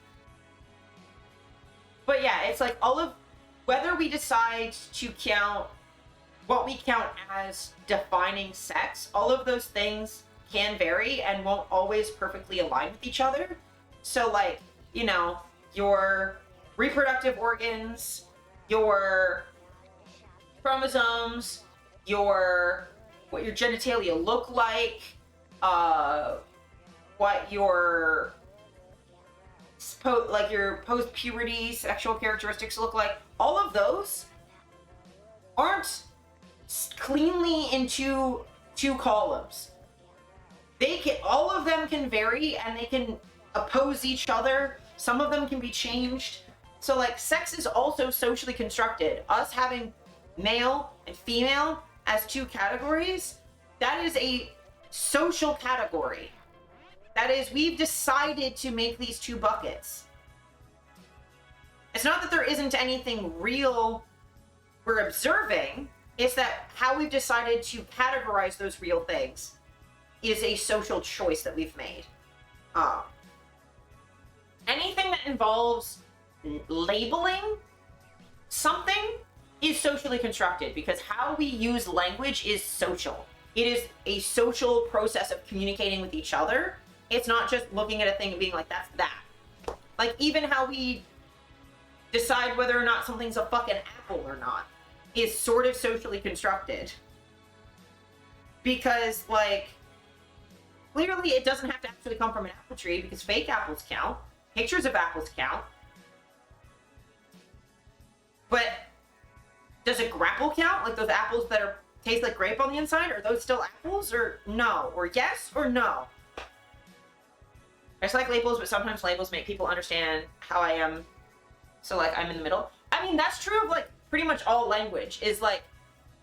[SPEAKER 3] yeah, it's like all of, whether we decide to count what we count as defining sex, all of those things can vary and won't always perfectly align with each other. So like, you know, your reproductive organs, your chromosomes, what your genitalia look like, what your your post-puberty sexual characteristics look like, all of those aren't cleanly into two columns. All of them can vary and they can oppose each other. Some of them can be changed. So like sex is also socially constructed. Us having male and female as two categories, that is a social category. That is, we've decided to make these two buckets. It's not that there isn't anything real we're observing, it's that how we've decided to categorize those real things is a social choice that we've made. Anything that involves labeling something is socially constructed, because how we use language is social. It is a social process of communicating with each other. It's not just looking at a thing and being like, that's that. Like, even how we decide whether or not something's a fucking apple or not is sort of socially constructed. Because, like, clearly it doesn't have to actually come from an apple tree, because fake apples count. Pictures of apples count. But does a grapple count? Like those apples that taste like grape on the inside? Are those still apples? Or no? Or yes or no? I just like labels, but sometimes labels make people understand how I am. So, like, I'm in the middle. I mean, that's true of, like, pretty much all language. Is, like,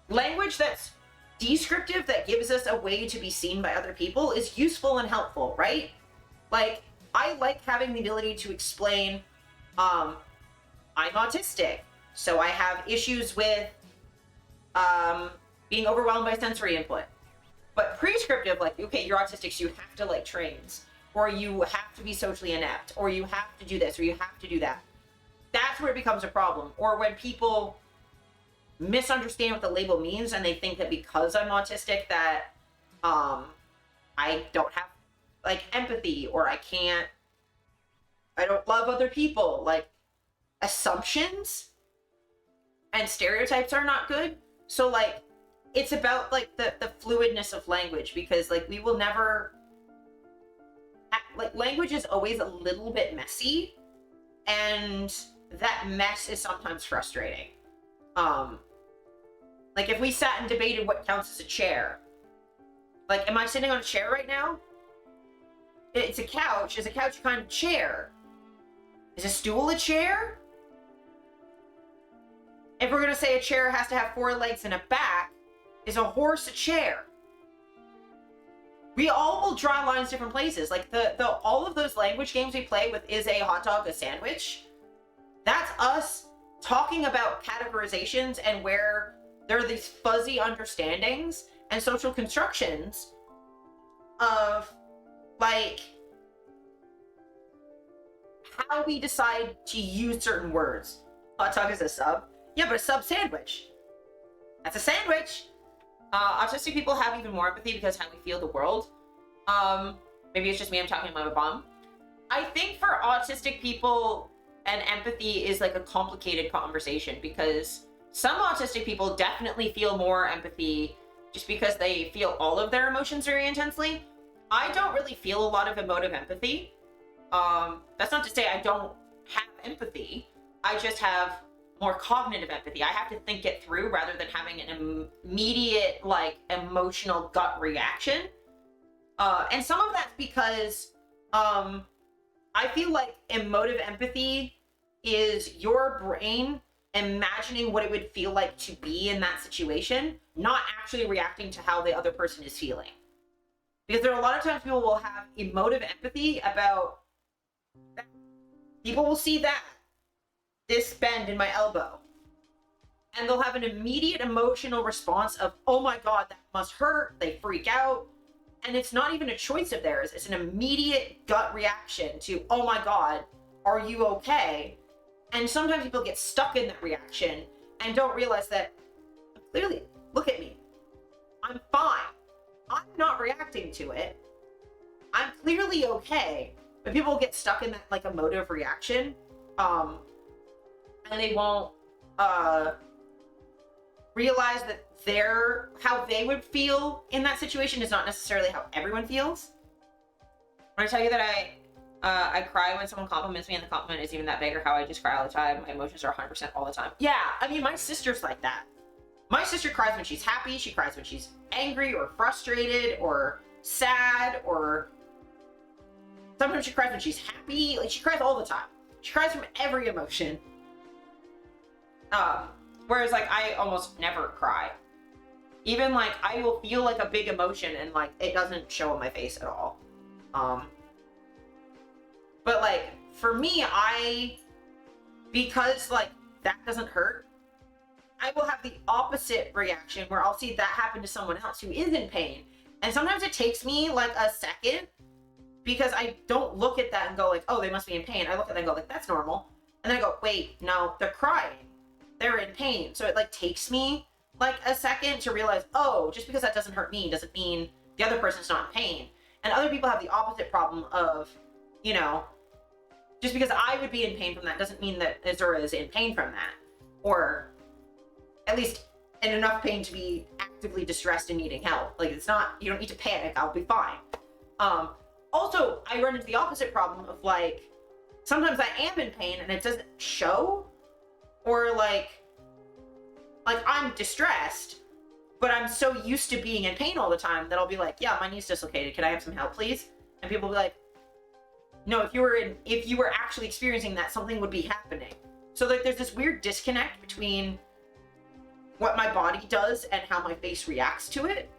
[SPEAKER 3] language that's descriptive, that gives us a way to be seen by other people, is useful and helpful, right? Like, I like having the ability to explain, I'm autistic, so I have issues with, being overwhelmed by sensory input. But prescriptive, like, okay, you're autistic, so you have to like trains, or you have to be socially inept, or you have to do this, or you have to do that. That's where it becomes a problem. Or when people misunderstand what the label means and they think that because I'm autistic that I don't have like empathy, or I don't love other people. Like, assumptions and stereotypes are not good. So like, it's about like the fluidness of language, because like we will never, like, language is always a little bit messy, and that mess is sometimes frustrating. Like, if we sat and debated what counts as a chair, like, am I sitting on a chair right now? It's a couch. Is a couch a kind of chair? Is a stool a chair? If we're gonna say a chair has to have 4 legs and a back, is a horse a chair? We all will draw lines different places. Like, all of those language games we play with, is a hot dog a sandwich? That's us talking about categorizations and where there are these fuzzy understandings and social constructions of, like, how we decide to use certain words. Hot dog is a sub. Yeah, but a sub sandwich. That's a sandwich. Autistic people have even more empathy because how we feel the world. Maybe it's just me, I'm talking about a bum. I think for autistic people, and empathy is like a complicated conversation, because some autistic people definitely feel more empathy just because they feel all of their emotions very intensely. I don't really feel a lot of emotive empathy. That's not to say I don't have empathy. I just have more cognitive empathy. I have to think it through rather than having an immediate, like, emotional gut reaction. And some of that's because I feel like emotive empathy is your brain imagining what it would feel like to be in that situation, not actually reacting to how the other person is feeling. Because there are a lot of times people will have emotive empathy about that. People will see that, this bend in my elbow, and they'll have an immediate emotional response of, oh my God, that must hurt. They freak out. And it's not even a choice of theirs. It's an immediate gut reaction to, oh my God, are you okay? And sometimes people get stuck in that reaction and don't realize that, clearly, look at me. I'm fine. I'm not reacting to it. I'm clearly okay. But people get stuck in that like emotive reaction. And they won't realize that how they would feel in that situation is not necessarily how everyone feels. When I tell you that I cry when someone compliments me and the compliment isn't even that big, or how I just cry all the time, my emotions are 100% all the time. Yeah, I mean, my sister's like that. My sister cries when she's happy, she cries when she's angry or frustrated or sad, or sometimes she cries when she's happy. Like, she cries all the time. She cries from every emotion. Whereas like I almost never cry. Even like I will feel like a big emotion and like it doesn't show on my face at all. But like for me, because like that doesn't hurt, I will have the opposite reaction where I'll see that happen to someone else who is in pain. And sometimes it takes me like a second, because I don't look at that and go like, oh, they must be in pain. I look at that and go like, that's normal. And then I go, wait, no, they're crying. They're in pain. So it like takes me like a second to realize, oh, just because that doesn't hurt me doesn't mean the other person's not in pain. And other people have the opposite problem of, you know, just because I would be in pain from that doesn't mean that Azura is in pain from that. Or at least in enough pain to be actively distressed and needing help. Like, it's not, you don't need to panic, I'll be fine. Also, I run into the opposite problem of like, sometimes I am in pain and it doesn't show, or like I'm distressed, but I'm so used to being in pain all the time that I'll be like, yeah, my knee's dislocated, can I have some help, please? And people will be like, no, if you were actually experiencing that, something would be happening. So like there's this weird disconnect between what my body does and how my face reacts to it.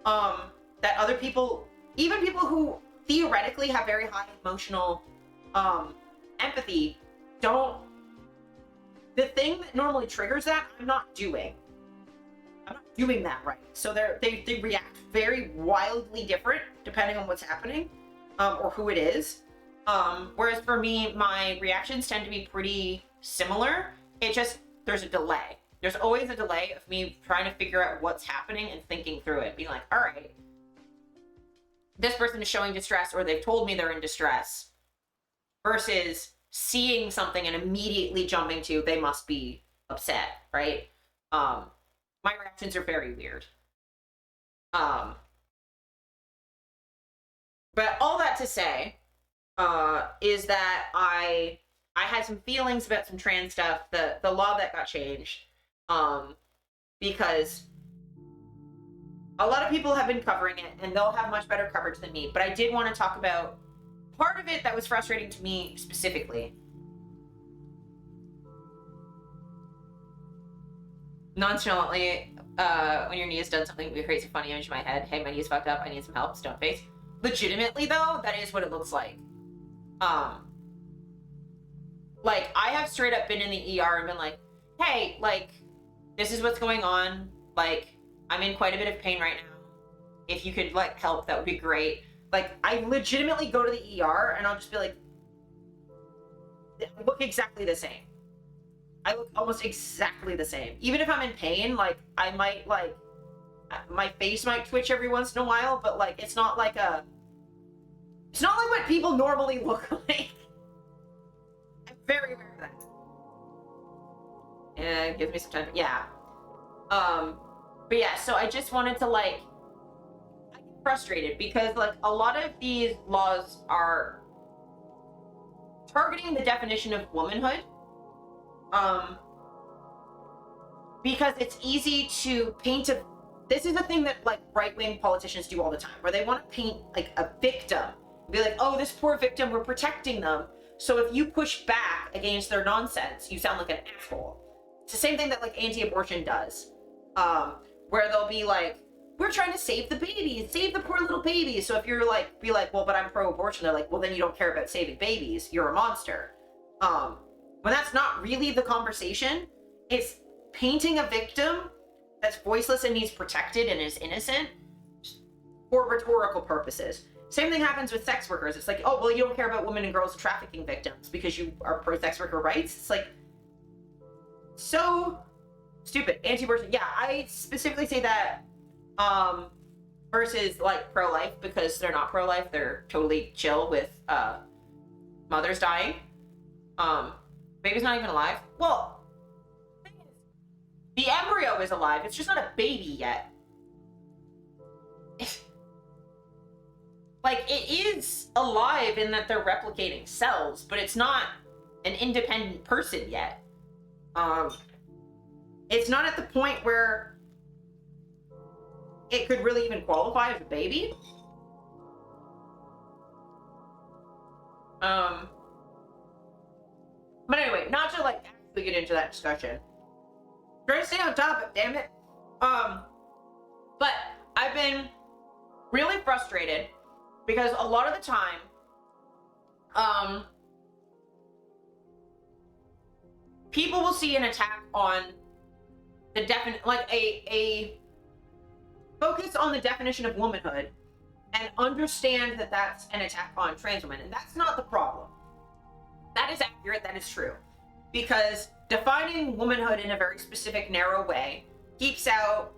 [SPEAKER 3] That other people, even people who theoretically have very high emotional empathy, don't. The thing that normally triggers that, I'm not doing that right. So they react very wildly different depending on what's happening, or who it is. Whereas for me, my reactions tend to be pretty similar. It just, there's a delay. There's always a delay of me trying to figure out what's happening and thinking through it, being like, all right, this person is showing distress, or they've told me they're in distress, versus seeing something and immediately jumping to, they must be upset, right? My reactions are very weird. But all that to say, is that I had some feelings about some trans stuff, the law that got changed, because a lot of people have been covering it and they'll have much better coverage than me, but I did want to talk about part of it that was frustrating to me specifically. Nonchalantly, when your knee has done something, it creates a funny image in my head. Hey, my knee's fucked up, I need some help, stone face. Legitimately though, that is what it looks like. Like, I have straight up been in the ER and been like, hey, like, this is what's going on. Like, I'm in quite a bit of pain right now. If you could, like, help, that would be great. Like, I legitimately go to the ER and I'll just be like, I look exactly the same. I look almost exactly the same. Even if I'm in pain, like, I might, like, my face might twitch every once in a while, but, like, it's not like what people normally look like. I'm very aware of that. Yeah, it gives me some time. Yeah. But yeah, so I just wanted to, like, I get frustrated because, like, a lot of these laws are targeting the definition of womanhood. Because it's easy to paint this is a thing that, like, right-wing politicians do all the time, where they want to paint, like, a victim. Be like, oh, this poor victim, we're protecting them. So if you push back against their nonsense, you sound like an asshole. It's the same thing that like anti-abortion does, where they'll be like, we're trying to save the babies, save the poor little babies. So if you're like, be like, well, but I'm pro-abortion, they're like, well, then you don't care about saving babies. You're a monster. When that's not really the conversation. It's painting a victim that's voiceless and needs protected and is innocent for rhetorical purposes. Same thing happens with sex workers. It's like, oh, well, you don't care about women and girls trafficking victims because you are pro-sex worker rights. It's like, so stupid. Anti-abortion. Yeah, I specifically say that versus like pro-life, because they're not pro-life. They're totally chill with mothers dying. Baby's not even alive. Well, the embryo is alive. It's just not a baby yet. Like, it is alive in that they're replicating cells, but it's not an independent person yet. It's not at the point where it could really even qualify as a baby. But anyway, not to like actually get into that discussion. Trying to stay on topic, damn it. But I've been really frustrated because a lot of the time, people will see an attack on the like a focus on the definition of womanhood and understand that that's an attack on trans women, and that's not the problem. That is accurate, that is true. Because defining womanhood in a very specific, narrow way keeps out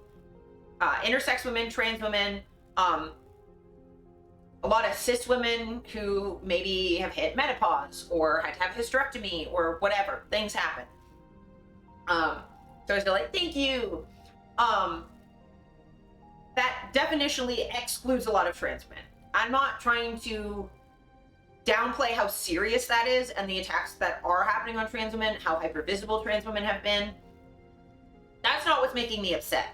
[SPEAKER 3] intersex women, trans women, a lot of cis women who maybe have hit menopause or had to have hysterectomy or whatever. Things happen. So I was like, thank you. That definitionally excludes a lot of trans men. I'm not trying to downplay how serious that is and the attacks that are happening on trans women, how hypervisible trans women have been. That's not what's making me upset.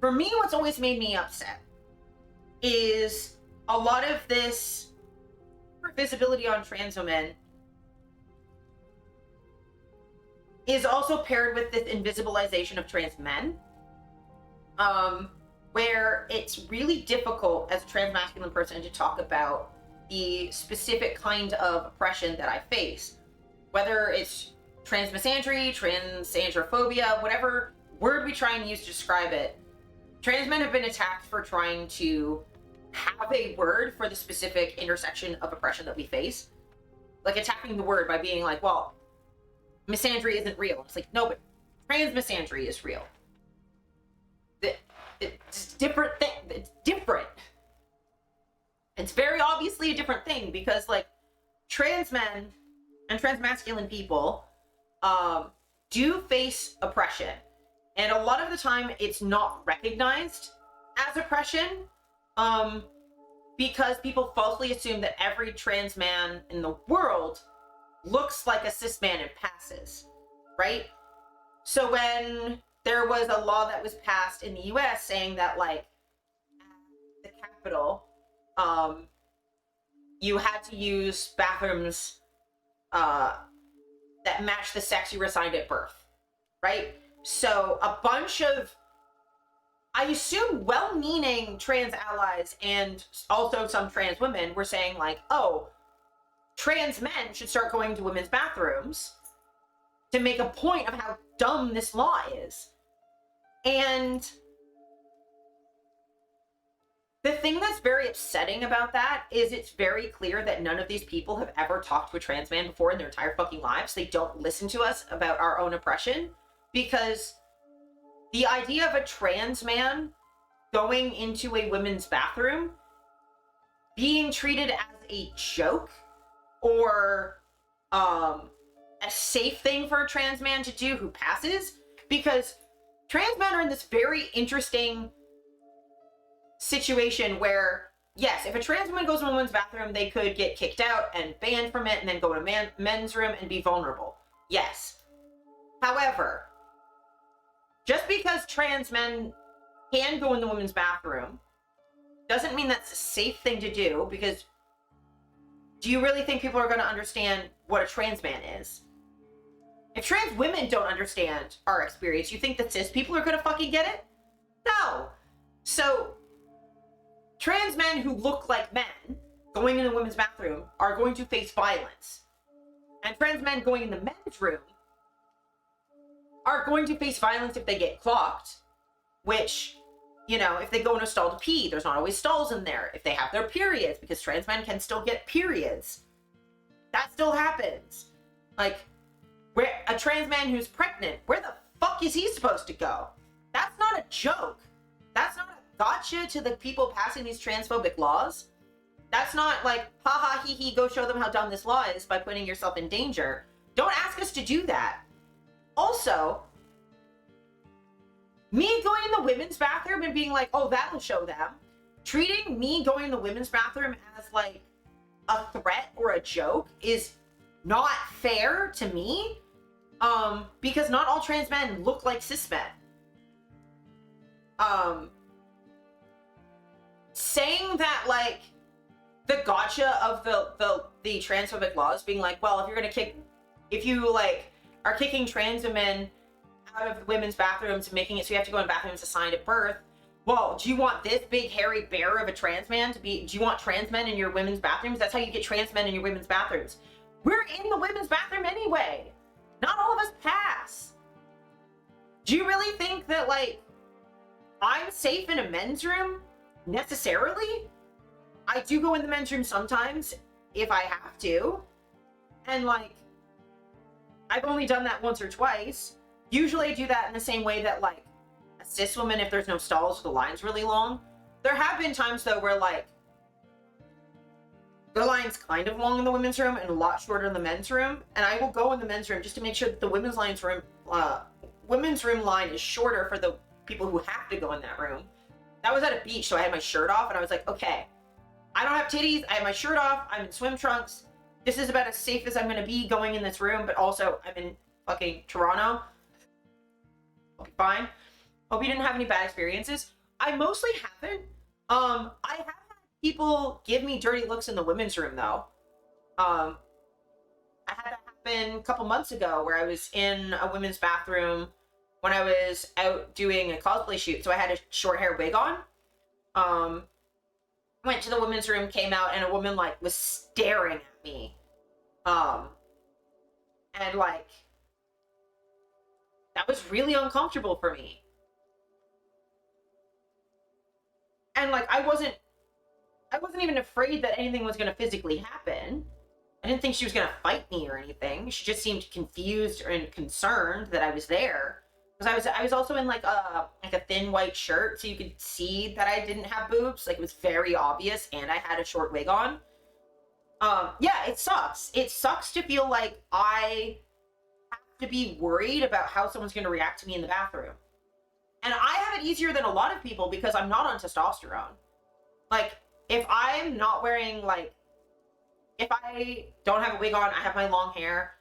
[SPEAKER 3] For me, what's always made me upset is a lot of this visibility on trans women is also paired with this invisibilization of trans men, where it's really difficult as a trans masculine person to talk about the specific kind of oppression that I face, whether it's trans misandry, trans androphobia, whatever word we try and use to describe it. Trans men have been attacked for trying to have a word for the specific intersection of oppression that we face. Like attacking the word by being like, well, misandry isn't real. It's like, no, but trans misandry is real. It's different thing. It's different. It's very obviously a different thing because like trans men and trans masculine people do face oppression. And a lot of the time it's not recognized as oppression because people falsely assume that every trans man in the world looks like a cis man and passes, right? So when there was a law that was passed in the US saying that like at the Capitol, you had to use bathrooms that match the sex you were assigned at birth, right? So a bunch of, I assume, well-meaning trans allies and also some trans women were saying like, oh, trans men should start going to women's bathrooms to make a point of how dumb this law is. And the thing that's very upsetting about that is it's very clear that none of these people have ever talked to a trans man before in their entire fucking lives. They don't listen to us about our own oppression, because the idea of a trans man going into a women's bathroom being treated as a joke or a safe thing for a trans man to do who passes, because trans men are in this very interesting situation where, yes, if a trans woman goes to a woman's bathroom, they could get kicked out and banned from it and then go to men's room and be vulnerable. Yes. However, just because trans men can go in the women's bathroom doesn't mean that's a safe thing to do, because do you really think people are going to understand what a trans man is? If trans women don't understand our experience, you think that cis people are gonna fucking get it? No. So, trans men who look like men going in the women's bathroom are going to face violence. And trans men going in the men's room are going to face violence if they get clocked, which, you know, if they go in a stall to pee, there's not always stalls in there. If they have their periods, because trans men can still get periods, that still happens. Like, where a trans man who's pregnant, where the fuck is he supposed to go? That's not a joke. That's not a gotcha to the people passing these transphobic laws. That's not like, haha, hee hee, go show them how dumb this law is by putting yourself in danger. Don't ask us to do that. Also, me going in the women's bathroom and being like, oh, that'll show them, treating me going in the women's bathroom as like a threat or a joke is not fair to me, because not all trans men look like cis men. Saying that, like, the gotcha of the transphobic laws being like, well, if you like are kicking trans women out of the women's bathrooms and making it so you have to go in bathrooms assigned at birth, well, do you want this big hairy bear of a trans man do you want trans men in your women's bathrooms? That's how you get trans men in your women's bathrooms. We're in the women's bathroom anyway. Not all of us pass. Do you really think that, like, I'm safe in a men's room? Necessarily? I do go in the men's room sometimes, if I have to. And, like, I've only done that once or twice. Usually I do that in the same way that, like, a cis woman, if there's no stalls, the line's really long. There have been times, though, where, like, the line's kind of long in the women's room and a lot shorter in the men's room. And I will go in the men's room just to make sure that the women's room line is shorter for the people who have to go in that room. That was at a beach, so I had my shirt off, and I was like, okay, I don't have titties, I have my shirt off, I'm in swim trunks. This is about as safe as I'm going to be going in this room, but also I'm in fucking Toronto. I'll be fine. Hope you didn't have any bad experiences. I mostly haven't. I have had people give me dirty looks in the women's room, though. I had that happen a couple months ago where I was in a women's bathroom when I was out doing a cosplay shoot. So I had a short hair wig on. Went to the women's room, came out, and a woman, like, was staring at me. And, like, that was really uncomfortable for me. And, like, I wasn't even afraid that anything was going to physically happen. I didn't think she was going to fight me or anything. She just seemed confused and concerned that I was there. Because I was also in, like a thin white shirt, so you could see that I didn't have boobs. Like, it was very obvious, and I had a short wig on. Yeah, it sucks. It sucks to feel like I have to be worried about how someone's going to react to me in the bathroom. And I have it easier than a lot of people because I'm not on testosterone. Like, if I'm not wearing, like, if I don't have a wig on, I have my long hair,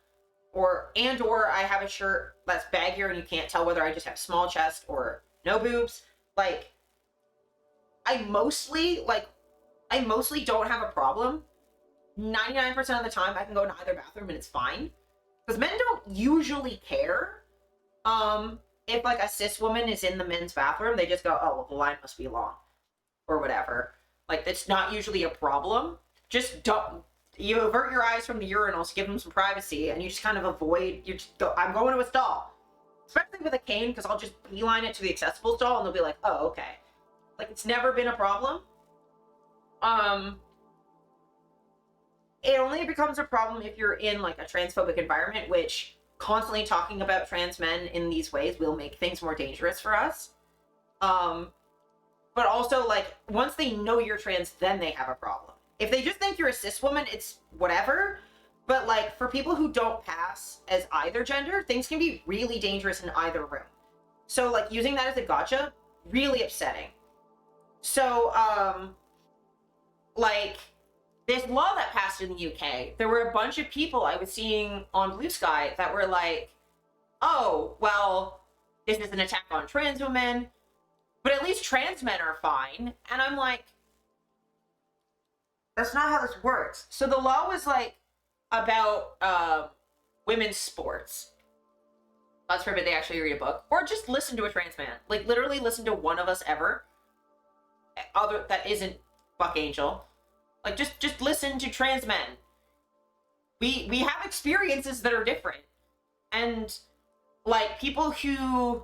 [SPEAKER 3] or I have a shirt that's baggier and you can't tell whether I just have small chest or no boobs, like, I mostly don't have a problem. 99% of the time I can go in either bathroom and it's fine. Because men don't usually care. If, like, a cis woman is in the men's bathroom, they just go, oh, well, the line must be long. Or whatever. Like, that's not usually a problem. Just don't, you avert your eyes from the urinals, give them some privacy, and you just kind of avoid, you just go, I'm going to a stall. Especially with a cane, because I'll just beeline it to the accessible stall, and they'll be like, oh, okay. Like, it's never been a problem. It only becomes a problem if you're in, like, a transphobic environment, which constantly talking about trans men in these ways will make things more dangerous for us. But also, like, once they know you're trans, then they have a problem. If they just think you're a cis woman, it's whatever. But, like, for people who don't pass as either gender, things can be really dangerous in either room. So, like, using that as a gotcha, really upsetting. So, like, this law that passed in the UK, there were a bunch of people I was seeing on Blue Sky that were like, oh, well, this is an attack on trans women, but at least trans men are fine. And I'm like, that's not how this works. So the law was, like, about women's sports. God's forbid they actually read a book, or just listen to a trans man. Like, literally listen to one of us ever, other that isn't Buck Angel. Like, just listen to trans men. We have experiences that are different, and like people who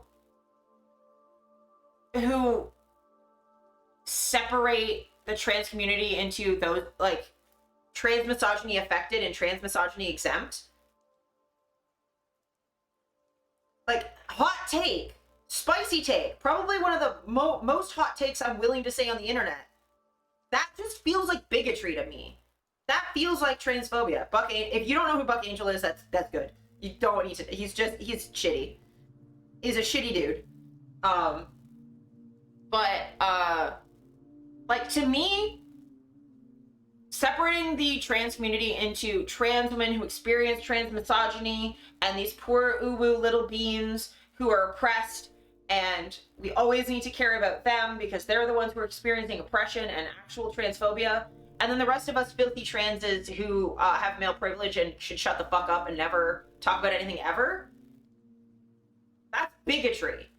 [SPEAKER 3] separate the trans community into those like trans misogyny affected and trans misogyny exempt. Like, hot take, spicy take, probably one of the most hot takes I'm willing to say on the internet. That just feels like bigotry to me. That feels like transphobia. If you don't know who Buck Angel is, that's good. You don't need to. He's shitty. He's a shitty dude. Like, to me, separating the trans community into trans women who experience trans misogyny and these poor uwu little beans who are oppressed, and we always need to care about them because they're the ones who are experiencing oppression and actual transphobia, and then the rest of us filthy transes who have male privilege and should shut the fuck up and never talk about anything ever. That's bigotry.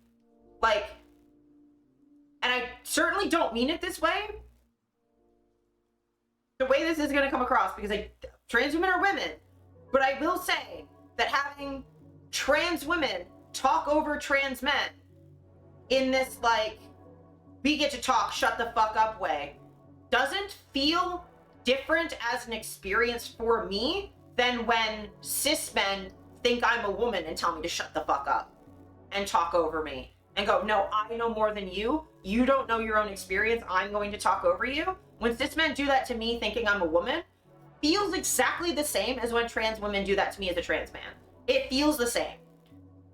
[SPEAKER 3] Like, and I certainly don't mean it this way. The way this is going to come across, because trans women are women, but I will say that having trans women talk over trans men in this, like, we get to talk, shut the fuck up way, doesn't feel different as an experience for me than when cis men think I'm a woman and tell me to shut the fuck up and talk over me and go, no, I know more than you. You don't know your own experience. I'm going to talk over you. When cis men do that to me thinking I'm a woman, feels exactly the same as when trans women do that to me as a trans man. It feels the same.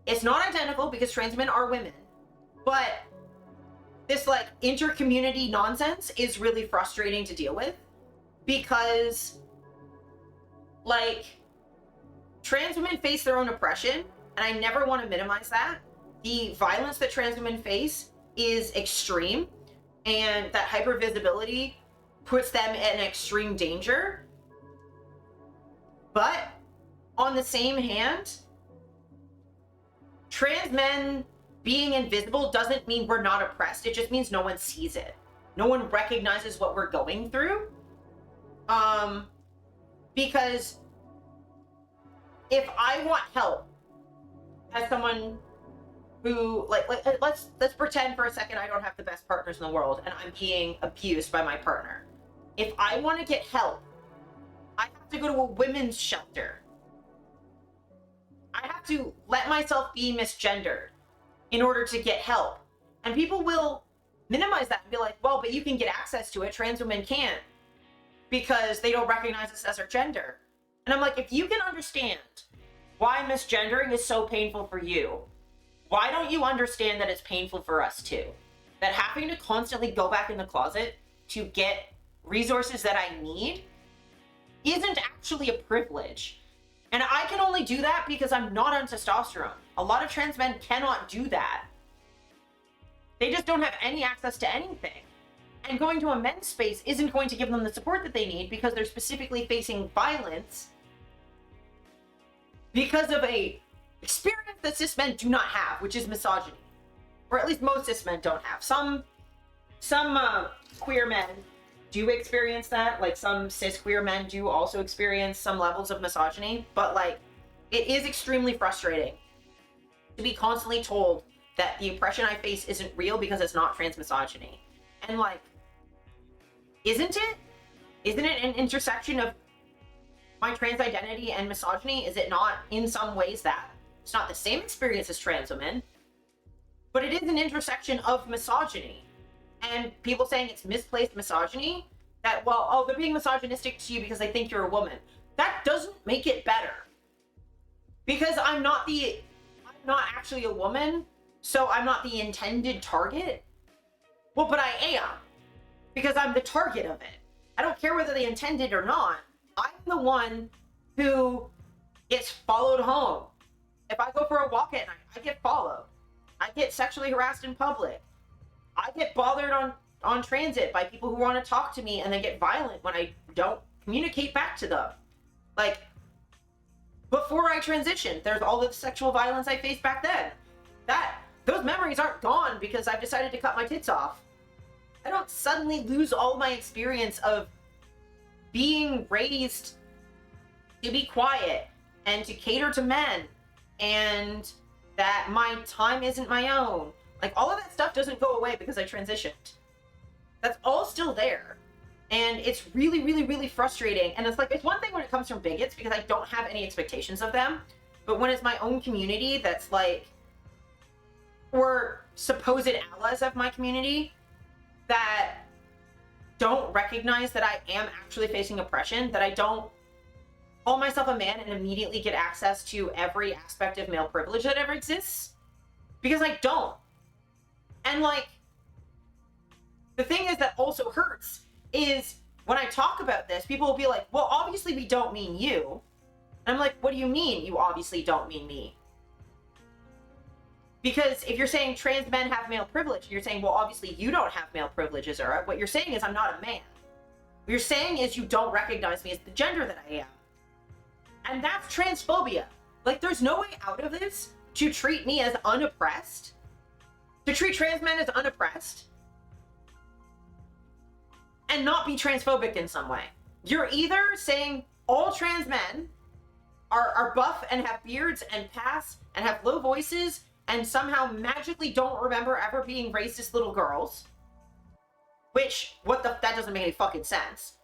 [SPEAKER 3] It's not identical because trans men are women, but this like inter-community nonsense is really frustrating to deal with because like trans women face their own oppression, and I never want to minimize that. The violence that trans women face is extreme, and that hypervisibility puts them in extreme danger. But on the same hand, trans men being invisible doesn't mean we're not oppressed. It just means no one sees it. No one recognizes what we're going through. Because if I want help as someone who let's pretend for a second I don't have the best partners in the world and I'm being abused by my partner. If I want to get help, I have to go to a women's shelter. I have to let myself be misgendered in order to get help. And people will minimize that and be like, well, but you can get access to it. Trans women can't because they don't recognize us as our gender. And I'm like, if you can understand why misgendering is so painful for you, why don't you understand that it's painful for us too? That having to constantly go back in the closet to get resources that I need isn't actually a privilege. And I can only do that because I'm not on testosterone. A lot of trans men cannot do that. They just don't have any access to anything. And going to a men's space isn't going to give them the support that they need because they're specifically facing violence because of a experience that cis men do not have, which is misogyny. Or at least most cis men don't have. Some queer men do experience that. Like, some cis queer men do also experience some levels of misogyny. But, like, it is extremely frustrating to be constantly told that the oppression I face isn't real because it's not trans misogyny. And, like, isn't it? Isn't it an intersection of my trans identity and misogyny? Is it not in some ways that? It's not the same experience as trans women, but it is an intersection of misogyny. And people saying it's misplaced misogyny, that, well, oh, they're being misogynistic to you because they think you're a woman. That doesn't make it better. Because I'm not actually a woman, so I'm not the intended target. Well, but I am, because I'm the target of it. I don't care whether they intended or not. I'm the one who gets followed home. If I go for a walk at night, I get followed. I get sexually harassed in public. I get bothered on transit by people who want to talk to me and they get violent when I don't communicate back to them. Like, before I transitioned. There's all the sexual violence I faced back then. Those memories aren't gone because I've decided to cut my tits off. I don't suddenly lose all my experience of being raised to be quiet and to cater to men, and that my time isn't my own. Like, all of that stuff doesn't go away because I transitioned. That's all still there. And it's really, really, really frustrating. And it's like, it's one thing when it comes from bigots because I don't have any expectations of them. But when it's my own community that's like, or supposed allies of my community that don't recognize that I am actually facing oppression, that I don't call myself a man and immediately get access to every aspect of male privilege that ever exists. Because I don't. And like, the thing is that also hurts is when I talk about this, people will be like, well, obviously we don't mean you. And I'm like, what do you mean you obviously don't mean me? Because if you're saying trans men have male privilege, you're saying, well, obviously you don't have male privileges, Zara. What you're saying is I'm not a man. What you're saying is you don't recognize me as the gender that I am. And that's transphobia. Like, there's no way out of this to treat me as unoppressed, to treat trans men as unoppressed, and not be transphobic in some way. You're either saying all trans men are buff and have beards and pass and have low voices and somehow magically don't remember ever being raised as little girls, which, that doesn't make any fucking sense.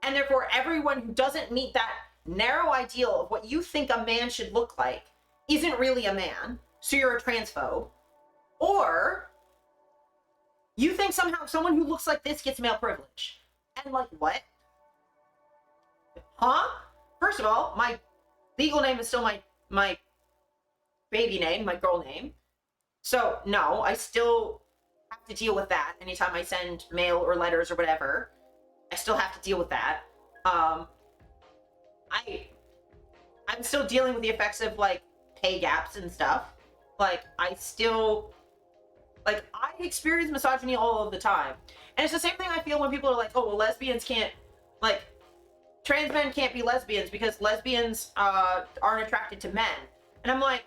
[SPEAKER 3] And therefore, everyone who doesn't meet that narrow ideal of what you think a man should look like isn't really a man, so you're a transphobe. Or you think somehow someone who looks like this gets male privilege. And like, what? Huh? First of all, my legal name is still my baby name, my girl name. So no, I still have to deal with that anytime I send mail or letters or whatever. I still have to deal with that. I'm still dealing with the effects of like pay gaps and stuff. Like, I experience misogyny all of the time. And it's the same thing I feel when people are like, oh, well, lesbians can't, like, trans men can't be lesbians because lesbians aren't attracted to men. And I'm like,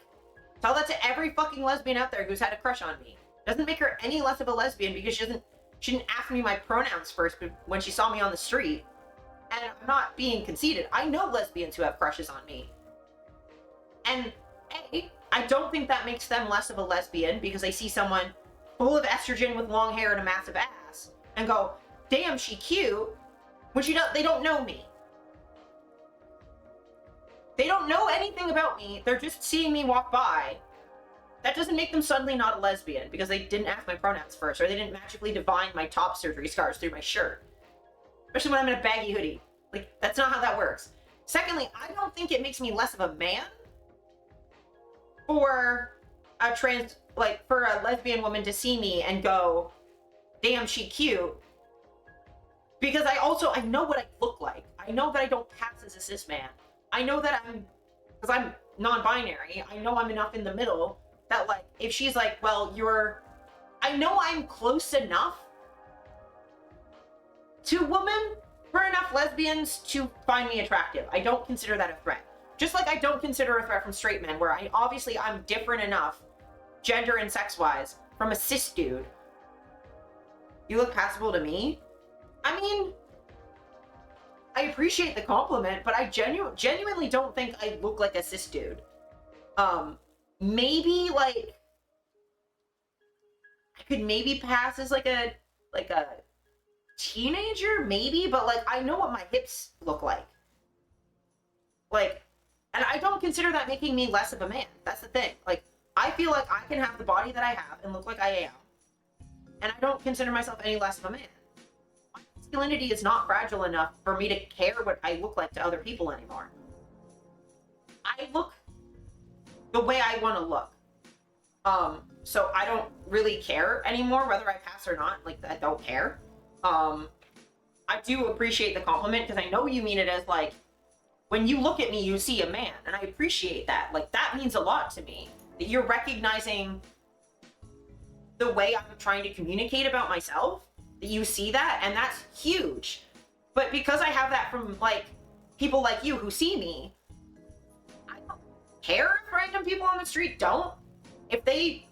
[SPEAKER 3] tell that to every fucking lesbian out there who's had a crush on me. Doesn't make her any less of a lesbian because she didn't ask me my pronouns first when she saw me on the street. And I'm not being conceited. I know lesbians who have crushes on me. And I don't think that makes them less of a lesbian because they see someone full of estrogen with long hair and a massive ass and go, damn, she cute, when they don't know me. They don't know anything about me. They're just seeing me walk by. That doesn't make them suddenly not a lesbian because they didn't ask my pronouns first, or they didn't magically divine my top surgery scars through my shirt. Especially when I'm in a baggy hoodie. Like, that's not how that works. Secondly, I don't think it makes me less of a man for for a lesbian woman to see me and go, damn, she cute. Because I know what I look like. I know that I don't pass as a cis man. I know that because I'm non-binary, I know I'm enough in the middle that, like, if she's like, well, I know I'm close enough to woman for enough lesbians to find me attractive. I don't consider that a threat. Just like I don't consider a threat from straight men, where I'm different enough, gender and sex-wise, from a cis dude. You look passable to me? I mean, I appreciate the compliment, but I genuinely don't think I look like a cis dude. Maybe, like, I could maybe pass as like a teenager, maybe, but like, I know what my hips look like. Like, and I don't consider that making me less of a man. That's the thing. Like, I feel like I can have the body that I have and look like I am, and I don't consider myself any less of a man. My masculinity is not fragile enough for me to care what I look like to other people anymore. I look the way I want to look. So I don't really care anymore whether I pass or not. Like, I don't care. I do appreciate the compliment because I know you mean it as like, when you look at me, you see a man, and I appreciate that. Like, that means a lot to me, that you're recognizing the way I'm trying to communicate about myself, that you see that, and that's huge. But because I have that from, like, people like you who see me, I care if random people on the street don't. If they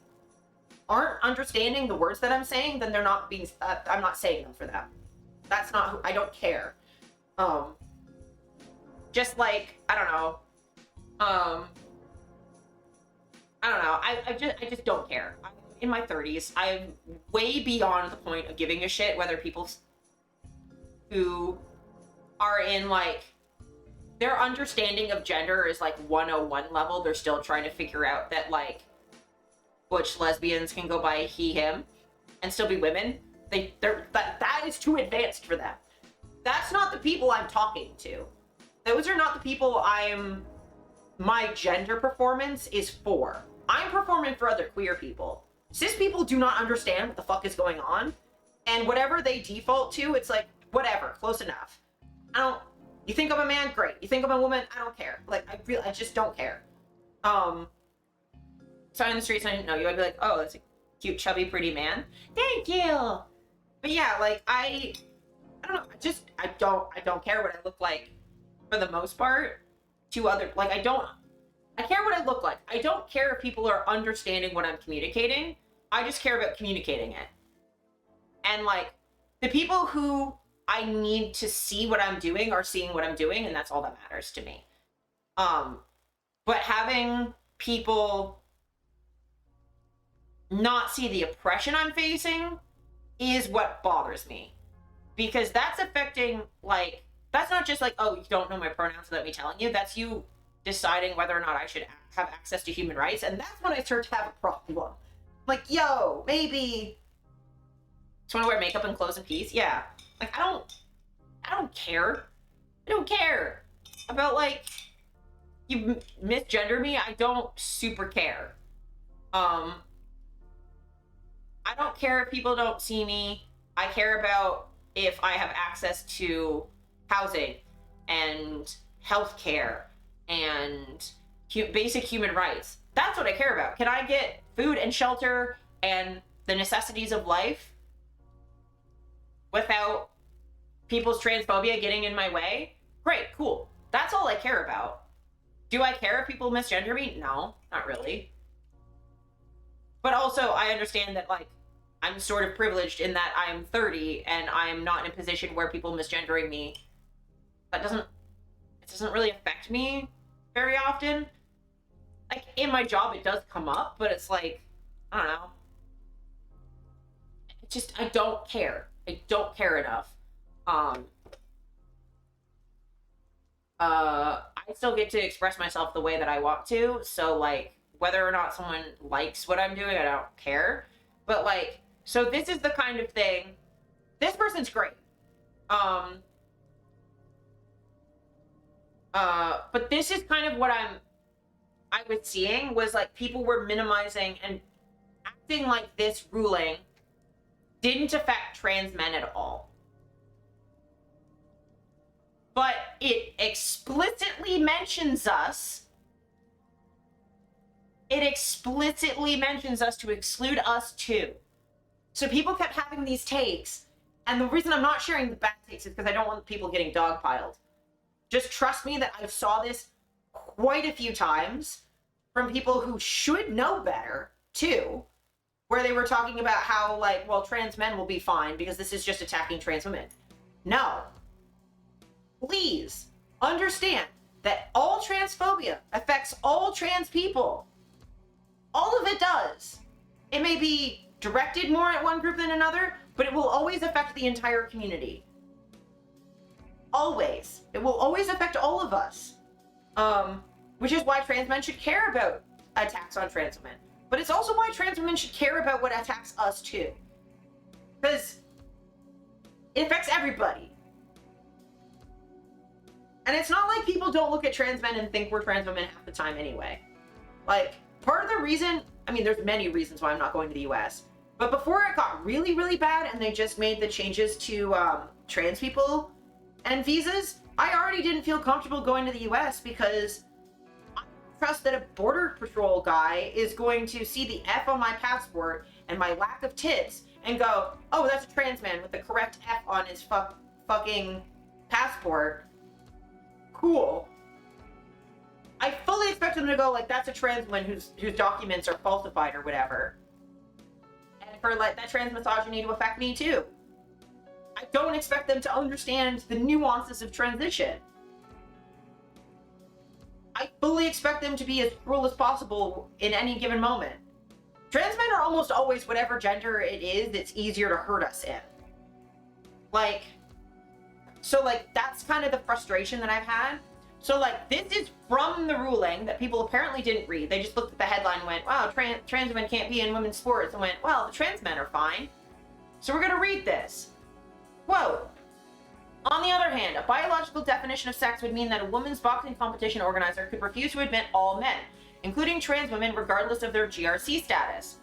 [SPEAKER 3] aren't understanding the words that I'm saying, then they're not being, I'm not saying them for them. That's not who, I don't care. Just like, I don't know. I just don't care. I'm in my 30s. I'm way beyond the point of giving a shit whether people who are in like, their understanding of gender is like 101 level. They're still trying to figure out that like butch lesbians can go by he, him and still be women. That is too advanced for them. That's not the people I'm talking to. Those are not the people my gender performance is for. I'm performing for other queer people. Cis people do not understand what the fuck is going on. And whatever they default to, it's like, whatever, close enough. You think I'm a man? Great. You think I'm a woman? I don't care. Like, I just don't care. So in the streets, I didn't know you. I'd be like, oh, that's a cute, chubby, pretty man. Thank you. But yeah, like, I don't know. I don't care what I look like for the most part to other, like, I care what I look like. I don't care if people are understanding what I'm communicating. I just care about communicating it. And like, the people who I need to see what I'm doing are seeing what I'm doing, and that's all that matters to me. But having people not see the oppression I'm facing is what bothers me. Because that's affecting, like, that's not just like, oh, you don't know my pronouns without me telling you. That's you deciding whether or not I should have access to human rights. And that's when I start to have a problem. Like, yo, maybe just want to wear makeup and clothes in peace. Yeah. Like, I don't care. I don't care about, like, you misgender me. I don't super care. I don't care if people don't see me. I care about if I have access to housing and healthcare and basic human rights. That's what I care about. Can I get food and shelter and the necessities of life without people's transphobia getting in my way? Great, cool. That's all I care about. Do I care if people misgender me? No, not really. But also, I understand that, like, I'm sort of privileged in that I'm 30 and I'm not in a position where people misgendering me, it doesn't really affect me very often. Like, in my job, it does come up, but it's like, I don't know. I don't care. I don't care enough. I still get to express myself the way that I want to, so, like, whether or not someone likes what I'm doing, I don't care. But, like, so this is the kind of thing, this person's great. But this is kind of what I was seeing, was, like, people were minimizing and acting like this ruling didn't affect trans men at all. But it explicitly mentions us. It explicitly mentions us to exclude us too. So people kept having these takes, and the reason I'm not sharing the bad takes is because I don't want people getting dogpiled. Just trust me that I saw this quite a few times from people who should know better too, where they were talking about how, like, well, trans men will be fine because this is just attacking trans women. No. Please understand that all transphobia affects all trans people. All of it does. It may be directed more at one group than another, but it will always affect the entire community. Always. It will always affect all of us. Which is why trans men should care about attacks on trans women. But it's also why trans women should care about what attacks us too. Because it affects everybody. And it's not like people don't look at trans men and think we're trans women half the time anyway. Like, part of the reason, I mean, there's many reasons why I'm not going to the US. But before it got really, really bad and they just made the changes to trans people and visas, I already didn't feel comfortable going to the US because I trust that a border patrol guy is going to see the F on my passport and my lack of tits and go, oh, that's a trans man with the correct F on his fucking passport. Cool. I fully expect them to go like, that's a trans woman whose documents are falsified or whatever. And for like that trans misogyny to affect me too. I don't expect them to understand the nuances of transition. I fully expect them to be as cruel as possible in any given moment. Trans men are almost always whatever gender it is that's easier to hurt us in. Like, so like that's kind of the frustration that I've had. So like this is from the ruling that people apparently didn't read. They just looked at the headline and went, wow, trans women can't be in women's sports, and went, well, the trans men are fine. So we're gonna read this. Quote, on the other hand, a biological definition of sex would mean that a women's boxing competition organizer could refuse to admit all men, including trans women, regardless of their GRC status.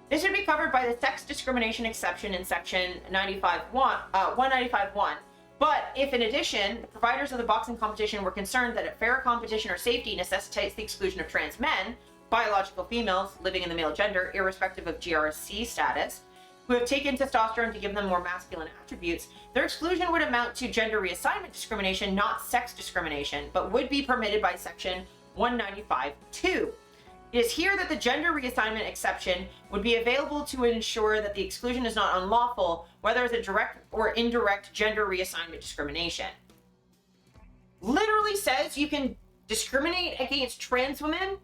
[SPEAKER 3] This would be covered by the sex discrimination exception in section 195.1. But if, in addition, the providers of the boxing competition were concerned that a fair competition or safety necessitates the exclusion of trans men, biological females living in the male gender, irrespective of GRC status, who have taken testosterone to give them more masculine attributes, their exclusion would amount to gender reassignment discrimination, not sex discrimination, but would be permitted by section 195.2. It is here that the gender reassignment exception would be available to ensure that the exclusion is not unlawful, whether it's a direct or indirect gender reassignment discrimination. Literally says you can discriminate against trans women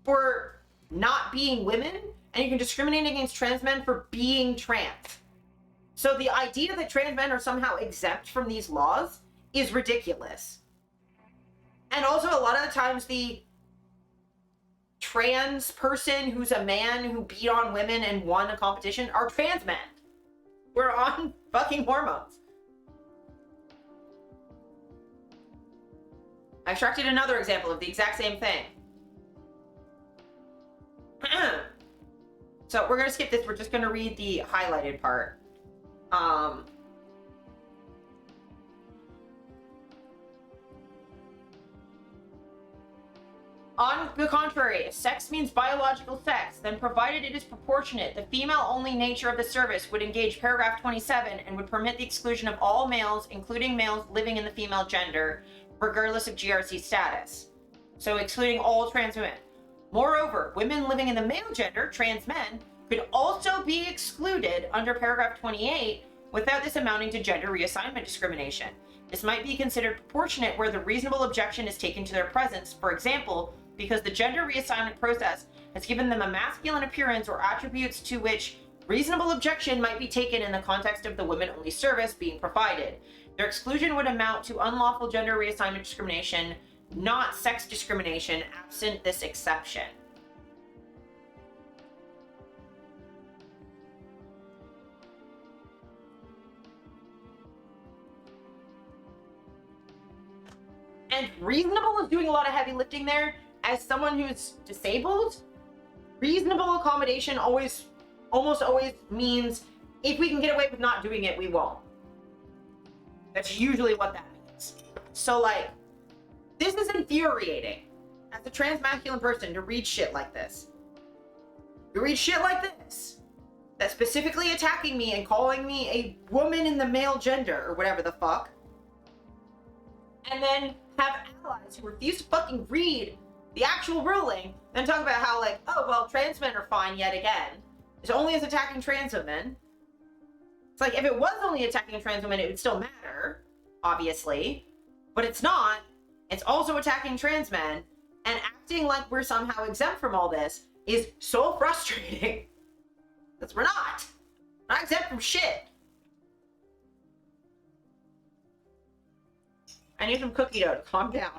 [SPEAKER 3] for not being women, and you can discriminate against trans men for being trans. So the idea that trans men are somehow exempt from these laws is ridiculous. And also a lot of the times the trans person who's a man who beat on women and won a competition are trans men. We're on fucking hormones. I extracted another example of the exact same thing. So we're going to skip this. We're just going to read the highlighted part. On the contrary, if sex means biological sex, then provided it is proportionate, the female-only nature of the service would engage paragraph 27 and would permit the exclusion of all males, including males living in the female gender, regardless of GRC status. So excluding all trans women. Moreover, women living in the male gender, trans men, could also be excluded under paragraph 28 without this amounting to gender reassignment discrimination. This might be considered proportionate where the reasonable objection is taken to their presence, for example, because the gender reassignment process has given them a masculine appearance or attributes to which reasonable objection might be taken in the context of the women-only service being provided. Their exclusion would amount to unlawful gender reassignment discrimination, not sex discrimination, absent this exception. And reasonable is doing a lot of heavy lifting there. As someone who's disabled, reasonable accommodation almost always means if we can get away with not doing it, we won't. That's usually what that means. So like, this is infuriating as a trans masculine person to read shit like this. You read shit like this, that's specifically attacking me and calling me a woman in the male gender or whatever the fuck. And then have allies who refuse to fucking read the actual ruling and talk about how like, oh, well, trans men are fine yet again. It's only as attacking trans women. It's like, if it was only attacking trans women, it would still matter, obviously. But it's not. It's also attacking trans men. And acting like we're somehow exempt from all this is so frustrating. Because we're not. We're not exempt from shit. I need some cookie dough to calm down.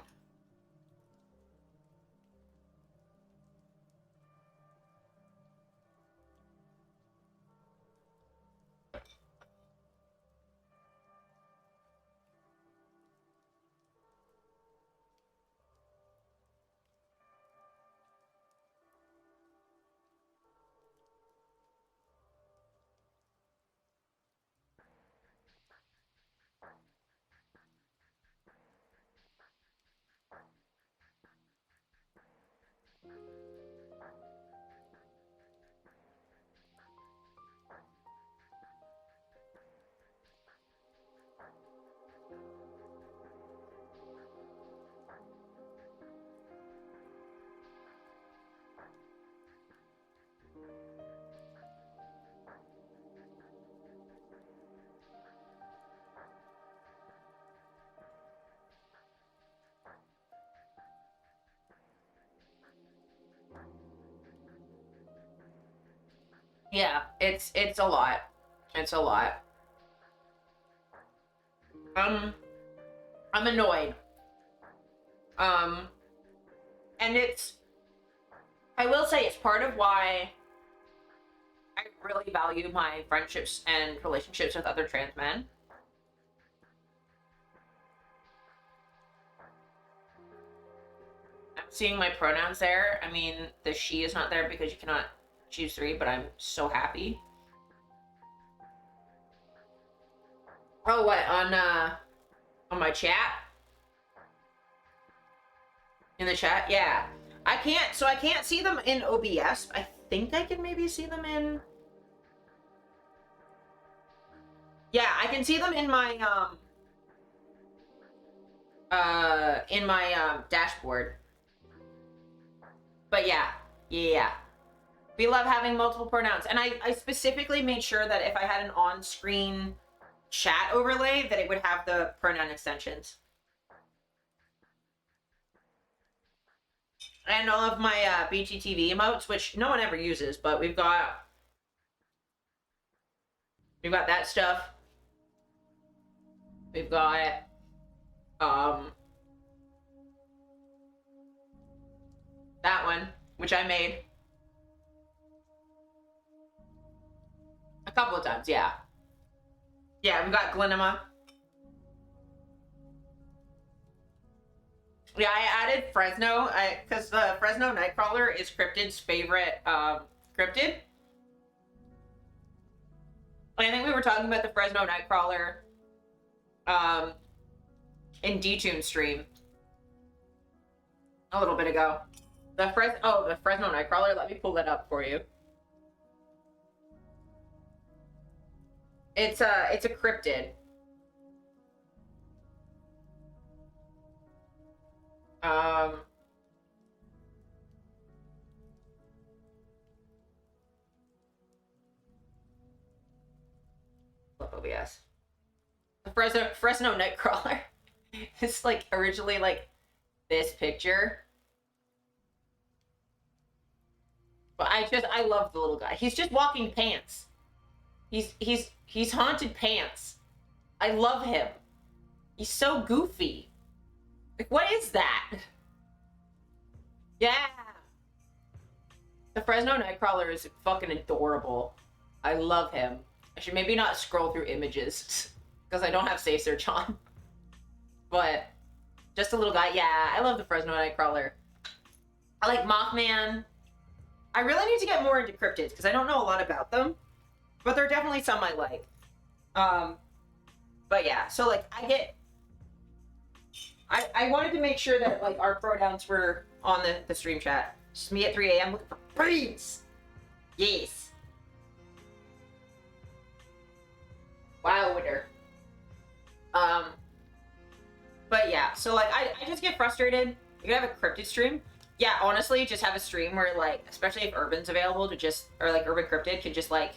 [SPEAKER 3] Yeah, it's a lot. It's a lot. I'm annoyed. And I will say it's part of why I really value my friendships and relationships with other trans men. I'm seeing my pronouns there. I mean, the she is not there because you cannot choose 3, but I'm so happy. Oh, what, on my chat? In the chat? Yeah. I can't see them in OBS. I think I can maybe see them in... Yeah, I can see them in my, dashboard. But yeah. We love having multiple pronouns. And I specifically made sure that if I had an on-screen chat overlay, that it would have the pronoun extensions. And all of my BGTV emotes, which no one ever uses, but we've got that stuff. We've got that one, which I made a couple of times. Yeah, we've got Glenema. Yeah, I added Fresno, because the Fresno Nightcrawler is Cryptid's favorite cryptid. I think we were talking about the Fresno Nightcrawler in D-Tune stream a little bit ago. The Fresno Nightcrawler, let me pull that up for you. It's a cryptid. OBS. The Fresno Nightcrawler. It's like originally like this picture. But I love the little guy. He's just walking pants. He's haunted pants. I love him. He's so goofy. Like, what is that? Yeah. The Fresno Nightcrawler is fucking adorable. I love him. I should maybe not scroll through images because I don't have safe search on. But just a little guy. Yeah, I love the Fresno Nightcrawler. I like Mothman. I really need to get more into cryptids because I don't know a lot about them. But there are definitely some I like. But yeah, so like I wanted to make sure that like our pronouns were on the stream chat. Just me at 3 a.m. looking for brains. Yes. Wow, winner. But yeah, so like I just get frustrated. You can have a cryptid stream. Yeah, honestly, just have a stream where like, especially if Urban's available, to just, or like Urban Cryptid could just like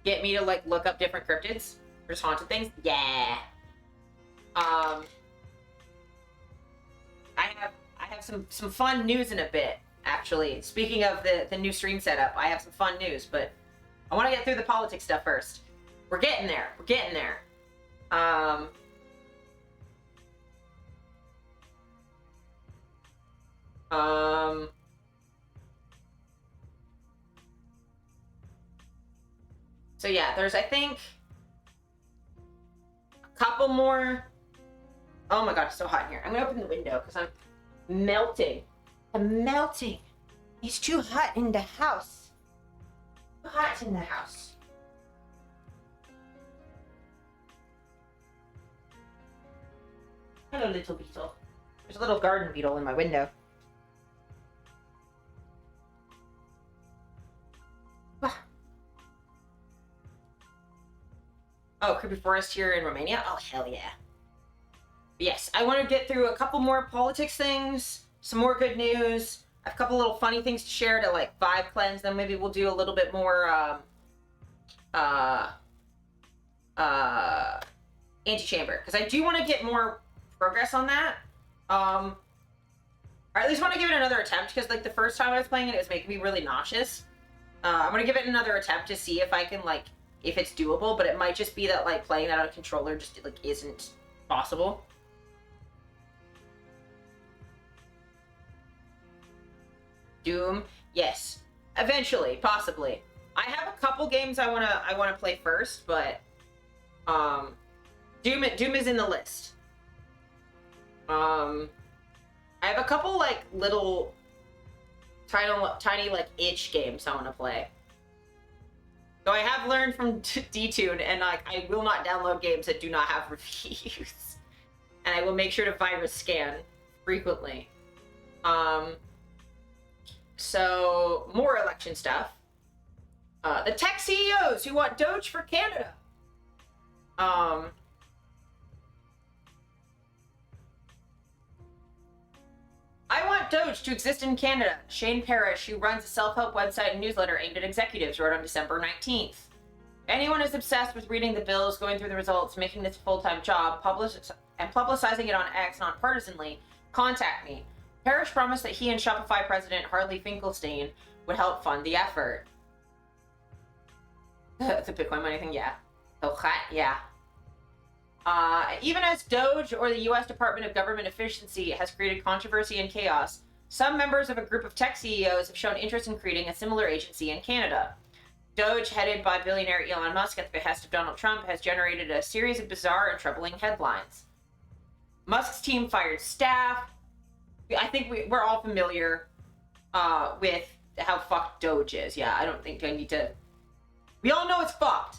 [SPEAKER 3] get me to like look up different cryptids or just haunted things. Yeah. I have some fun news in a bit, actually. Speaking of the new stream setup, I have some fun news, but I want to get through the politics stuff first. We're getting there. We're getting there. So yeah, there's, I think, a couple more. Oh my god, it's so hot in here. I'm gonna open the window because I'm melting. I'm melting. It's too hot in the house. Too hot in the house. Hello, little beetle. There's a little garden beetle in my window. Oh, creepy forest here in Romania? Oh, hell yeah. Yes, I want to get through a couple more politics things, some more good news. I have a couple little funny things to share to, like, vibe cleanse. Then maybe we'll do a little bit more, Antichamber. Because I do want to get more progress on that. I at least want to give it another attempt, because like the first time I was playing it, it was making me really nauseous. I'm gonna give it another attempt to see if I can like if it's doable, but it might just be that like playing that on a controller just like isn't possible. Doom, yes, eventually, possibly. I have a couple games I wanna play first, but Doom is in the list. I have a couple like little tiny like itch games I want to play. So I have learned from Detune, and like I will not download games that do not have reviews, and I will make sure to virus scan frequently. So more election stuff. The tech CEOs who want Doge for Canada. I want Doge to exist in Canada. Shane Parrish, who runs a self-help website and newsletter aimed at executives, wrote on December 19th. Anyone is obsessed with reading the bills, going through the results, making this a full-time job, publicizing it on X nonpartisanly, contact me. Parrish promised that he and Shopify president Harley Finkelstein would help fund the effort. The Bitcoin money thing, yeah. Okay, yeah. Even as Doge or the U.S. Department of Government Efficiency has created controversy and chaos, some members of a group of tech CEOs have shown interest in creating a similar agency in Canada. Doge, headed by billionaire Elon Musk at the behest of Donald Trump, has generated a series of bizarre and troubling headlines. Musk's team fired staff. I think we're all familiar with how fucked Doge is. Yeah, I don't think I need to... We all know it's fucked.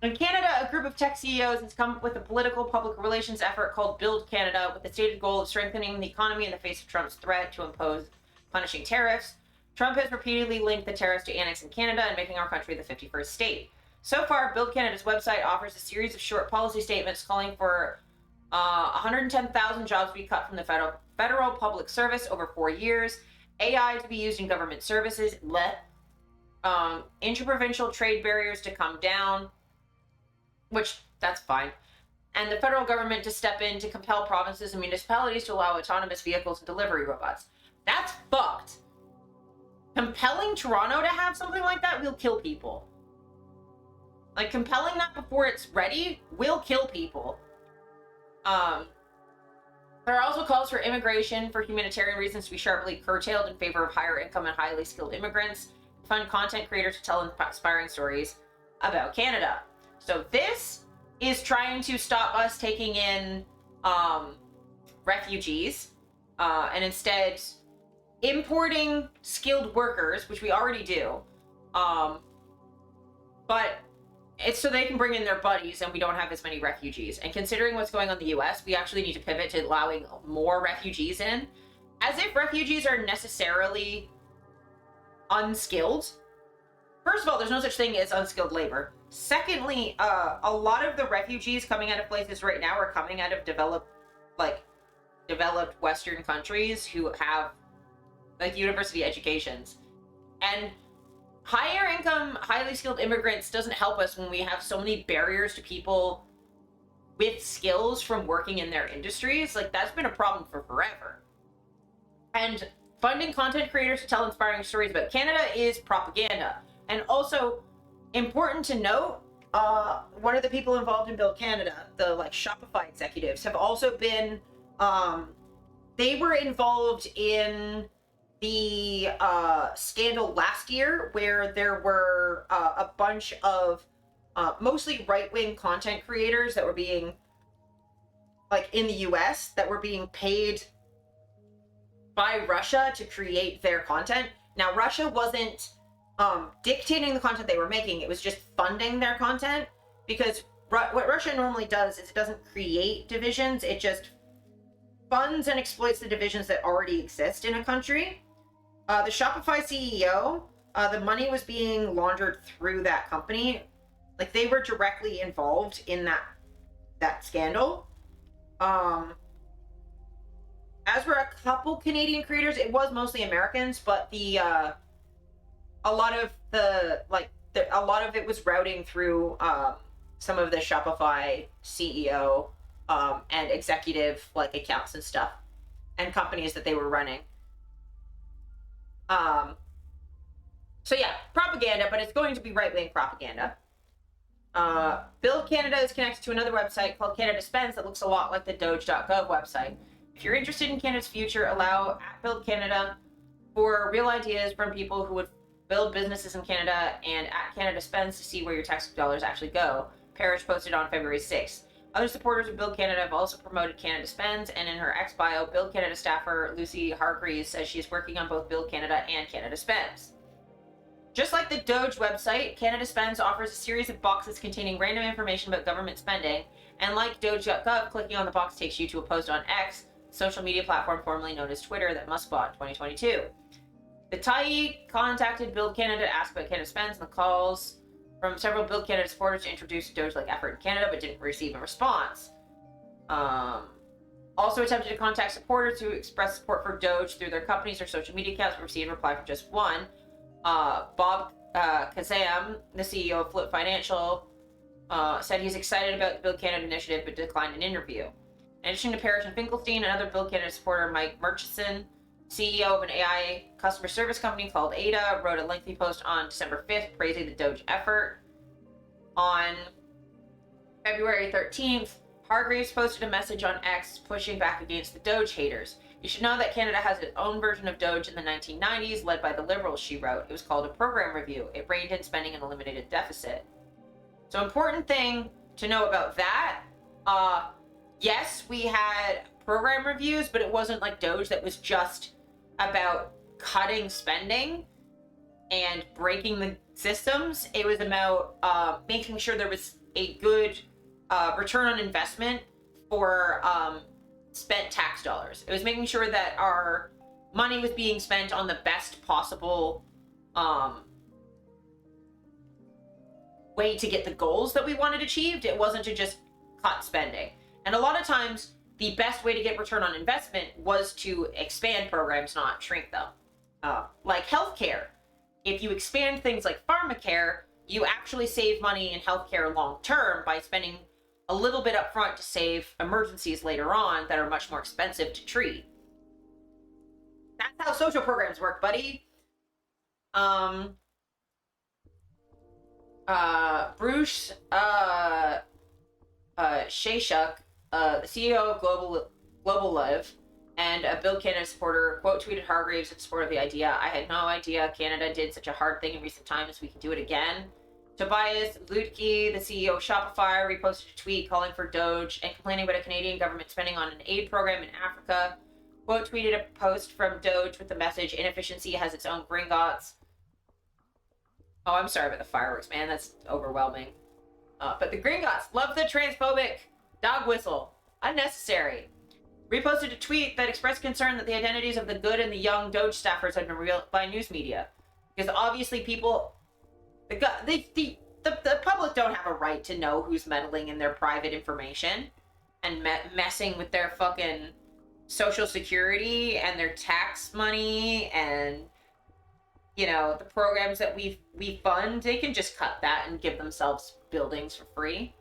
[SPEAKER 3] In Canada, a group of tech CEOs has come up with a political public relations effort called Build Canada, with the stated goal of strengthening the economy in the face of Trump's threat to impose punishing tariffs. Trump has repeatedly linked the tariffs to annexing Canada and making our country the 51st state. So far, Build Canada's website offers a series of short policy statements calling for 110,000 jobs to be cut from the federal public service over 4 years, AI to be used in government services, interprovincial trade barriers to come down, which, that's fine, and the federal government to step in to compel provinces and municipalities to allow autonomous vehicles and delivery robots. That's fucked. Compelling Toronto to have something like that will kill people. Like, compelling that before it's ready will kill people. There are also calls for immigration for humanitarian reasons to be sharply curtailed in favor of higher income and highly skilled immigrants, fund content creators to tell inspiring stories about Canada. So this is trying to stop us taking in refugees and instead importing skilled workers, which we already do. But it's so they can bring in their buddies and we don't have as many refugees. And considering what's going on in the US, we actually need to pivot to allowing more refugees in. As if refugees are necessarily unskilled. First of all, there's no such thing as unskilled labor. Secondly, a lot of the refugees coming out of places right now are coming out of developed Western countries who have like university educations. And higher income, highly skilled immigrants doesn't help us when we have so many barriers to people with skills from working in their industries. Like, that's been a problem for forever. And funding content creators to tell inspiring stories about Canada is propaganda. And also, important to note, one of the people involved in Build Canada, the like Shopify executives, have also been, they were involved in the scandal last year where there were a bunch of mostly right-wing content creators that were being, like in the US, that were being paid by Russia to create their content. Now, Russia wasn't dictating the content they were making, it was just funding their content, because what Russia normally does is it doesn't create divisions, it just funds and exploits the divisions that already exist in a country. The Shopify CEO, the money was being laundered through that company. Like, they were directly involved in that scandal. As were a couple Canadian creators, it was mostly Americans, but a lot of it was routing through some of the Shopify CEO and executive like accounts and stuff. and companies that they were running. So yeah, propaganda, but it's going to be right-wing propaganda. Build Canada is connected to another website called Canada Spends that looks a lot like the Doge.gov website. If you're interested in Canada's future, allow at Build Canada for real ideas from people who would build businesses in Canada, and at Canada Spends to see where your tax dollars actually go. Parrish posted on February 6th. Other supporters of Build Canada have also promoted Canada Spends, and in her ex-bio, Build Canada staffer Lucy Hargreaves says she is working on both Build Canada and Canada Spends. Just like the Doge website, Canada Spends offers a series of boxes containing random information about government spending, and like Doge.gov, clicking on the box takes you to a post on X, the social media platform formerly known as Twitter that Musk bought in 2022. The Tyee contacted Build Canada to ask about Canada Spends, and the calls from several Build Canada supporters to introduce a Doge-like effort in Canada, but didn't receive a response. Also attempted to contact supporters who expressed support for Doge through their companies or social media accounts, but received a reply from just one. Bob Kazam, the CEO of Flip Financial, said he's excited about the Build Canada initiative, but declined an interview. In addition to Parrish and Finkelstein, another Build Canada supporter, Mike Murchison, CEO of an AI customer service company called Ada, wrote a lengthy post on December 5th praising the Doge effort. On February 13th, Hargreaves posted a message on X pushing back against the Doge haters. You should know that Canada has its own version of Doge in the 1990s, led by the Liberals, she wrote. It was called a program review. It reined in spending and eliminated deficit. So important thing to know about that, yes, we had program reviews, but it wasn't like Doge that was just about cutting spending and breaking the systems. It was about making sure there was a good return on investment for spent tax dollars. It was making sure that our money was being spent on the best possible way to get the goals that we wanted achieved. It wasn't to just cut spending. And a lot of times, the best way to get return on investment was to expand programs, not shrink them. Like healthcare. If you expand things like pharmacare, you actually save money in healthcare long term by spending a little bit up front to save emergencies later on that are much more expensive to treat. That's how social programs work, buddy. Bruce Shashuk, the CEO of Global Live and a Build Canada supporter, quote tweeted Hargreaves in support of the idea. I had no idea Canada did such a hard thing in recent times. We can do it again. Tobias Lutke, the CEO of Shopify, reposted a tweet calling for Doge and complaining about a Canadian government spending on an aid program in Africa. Quote tweeted a post from Doge with the message, inefficiency has its own Gringotts. Oh, I'm sorry about the fireworks, man. That's overwhelming. But the Gringotts love the transphobic dog whistle. Unnecessary. Reposted a tweet that expressed concern that the identities of the good and the young Doge staffers had been revealed by news media. Because obviously people... The public don't have a right to know who's meddling in their private information and messing with their fucking social security and their tax money and, you know, the programs that we fund. They can just cut that and give themselves buildings for free.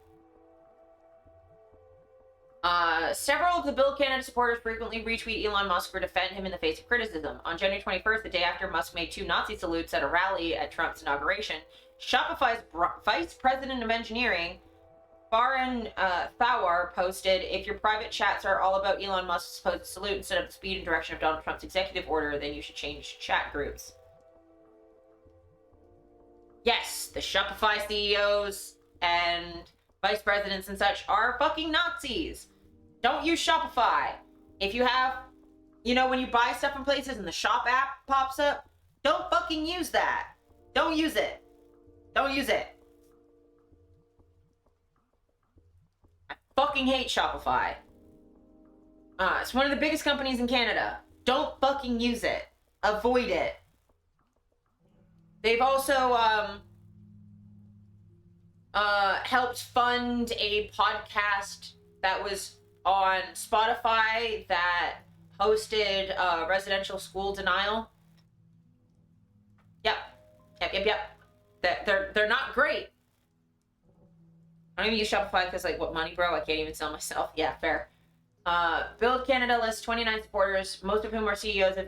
[SPEAKER 3] Several of the Build Canada supporters frequently retweet Elon Musk or defend him in the face of criticism. On January 21st, the day after Musk made 2 Nazi salutes at a rally at Trump's inauguration, Shopify's vice president of engineering, Faran Thawar, posted, if your private chats are all about Elon Musk's supposed salute instead of the speed and direction of Donald Trump's executive order, then you should change chat groups. Yes, the Shopify CEOs and vice presidents and such are fucking Nazis. Don't use Shopify. If you have, you know, when you buy stuff in places and the shop app pops up, don't fucking use that. Don't use it. Don't use it. I fucking hate Shopify. It's one of the biggest companies in Canada. Don't fucking use it. Avoid it. They've also, helped fund a podcast that was on Spotify that hosted residential school denial. Yep. They're not great. I don't even use Shopify because, like, what money, bro? I can't even sell myself. Yeah, fair. Build Canada lists 29 supporters, most of whom are CEOs of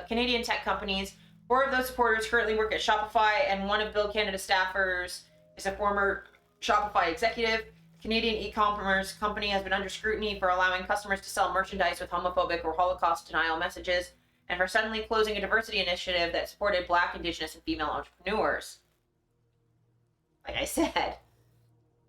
[SPEAKER 3] Canadian tech companies. 4 of those supporters currently work at Shopify, and one of Build Canada staffers is a former Shopify executive. Canadian e-commerce company has been under scrutiny for allowing customers to sell merchandise with homophobic or Holocaust denial messages, and for suddenly closing a diversity initiative that supported Black, Indigenous, and female entrepreneurs. Like I said,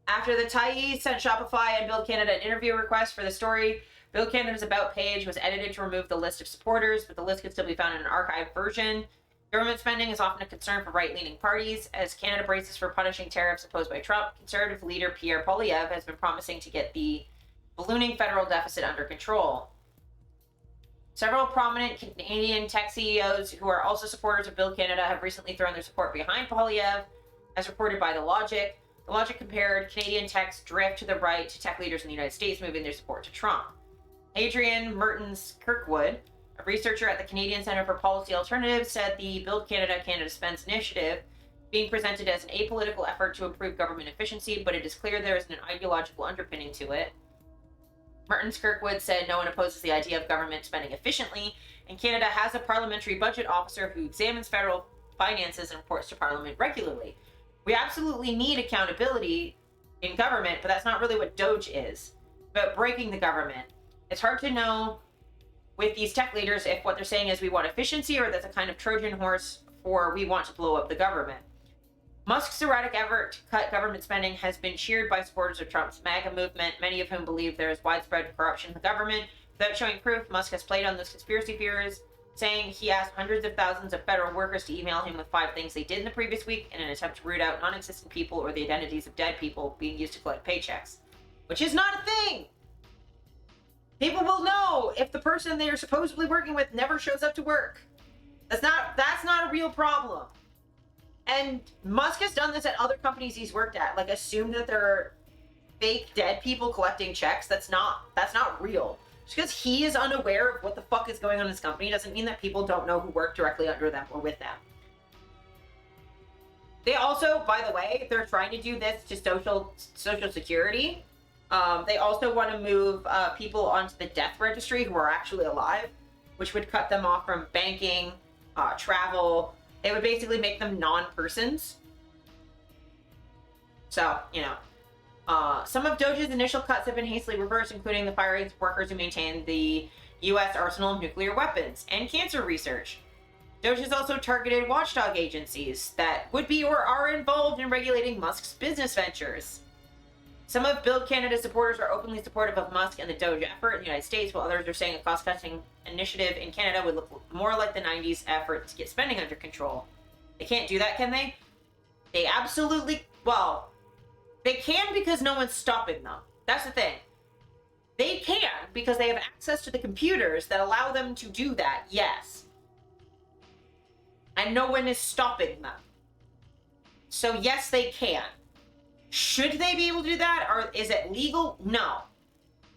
[SPEAKER 3] after the Tyee sent Shopify and Build Canada an interview request for the story, Build Canada's About page was edited to remove the list of supporters, but the list could still be found in an archived version. Government spending is often a concern for right-leaning parties. As Canada braces for punishing tariffs imposed by Trump, Conservative leader Pierre Poilievre has been promising to get the ballooning federal deficit under control. Several prominent Canadian tech CEOs who are also supporters of Build Canada have recently thrown their support behind Poilievre, as reported by The Logic. The Logic compared Canadian tech's drift to the right to tech leaders in the United States moving their support to Trump. Adrian Mertens-Kirkwood, a researcher at the Canadian Centre for Policy Alternatives, said the Build Canada, Canada Spends initiative being presented as an apolitical effort to improve government efficiency, but it is clear there is an ideological underpinning to it. Mertens-Kirkwood said no one opposes the idea of government spending efficiently, and Canada has a parliamentary budget officer who examines federal finances and reports to Parliament regularly. We absolutely need accountability in government, but that's not really what Doge is. It's about breaking the government. It's hard to know with these tech leaders if what they're saying is we want efficiency or that's a kind of Trojan horse for we want to blow up the government. Musk's erratic effort to cut government spending has been cheered by supporters of Trump's MAGA movement, many of whom believe there is widespread corruption in the government. Without showing proof, Musk has played on those conspiracy theories, saying he asked hundreds of thousands of federal workers to email him with 5 things they did in the previous week in an attempt to root out non-existent people or the identities of dead people being used to collect paychecks. Which is not a thing! People will know if the person they are supposedly working with never shows up to work. That's not a real problem. And Musk has done this at other companies he's worked at. Like, assume that there are fake dead people collecting checks. That's not real. Just because he is unaware of what the fuck is going on in his company doesn't mean that people don't know who work directly under them or with them. They also, by the way, they're trying to do this to social security. They also want to move people onto the death registry who are actually alive, which would cut them off from banking, travel. It would basically make them non-persons. So, some of Doge's initial cuts have been hastily reversed, including the firing of workers who maintain the U.S. arsenal of nuclear weapons and cancer research. Doge has also targeted watchdog agencies that would be or are involved in regulating Musk's business ventures. Some of Build Canada supporters are openly supportive of Musk and the Doge effort in the United States, while others are saying a cost-cutting initiative in Canada would look more like the 90s effort to get spending under control. They can't do that, can they? They absolutely... Well, they can because no one's stopping them. That's the thing. They can because they have access to the computers that allow them to do that, yes. And no one is stopping them. So yes, they can. Should they be able to do that? Or is it legal? No.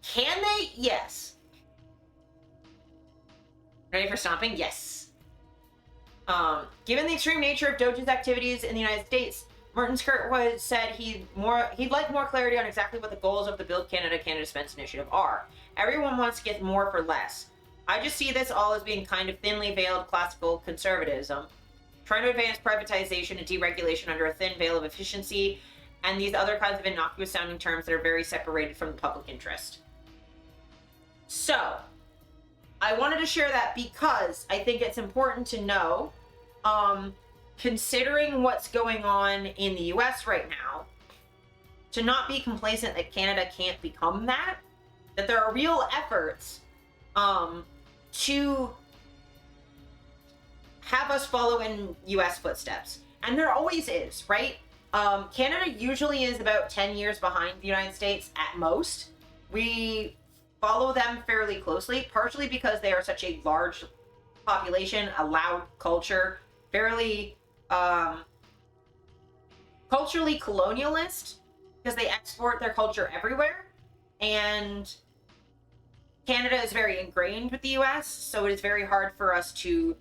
[SPEAKER 3] Can they? Yes. Ready for stomping? Yes. Given the extreme nature of Doge's activities in the United States, Mertens-Kirkwood said he'd like more clarity on exactly what the goals of the Build Canada, Canada Spends initiative are. Everyone wants to get more for less. I just see this all as being kind of thinly veiled classical conservatism, trying to advance privatization and deregulation under a thin veil of efficiency, and these other kinds of innocuous sounding terms that are very separated from the public interest. So, I wanted to share that because I think it's important to know, considering what's going on in the US right now, to not be complacent that Canada can't become that there are real efforts to have us follow in US footsteps. And there always is, right? Canada usually is about 10 years behind the United States at most. We follow them fairly closely, partially because they are such a large population, a loud culture, fairly culturally colonialist, because they export their culture everywhere. And Canada is very ingrained with the US, so it is very hard for us to,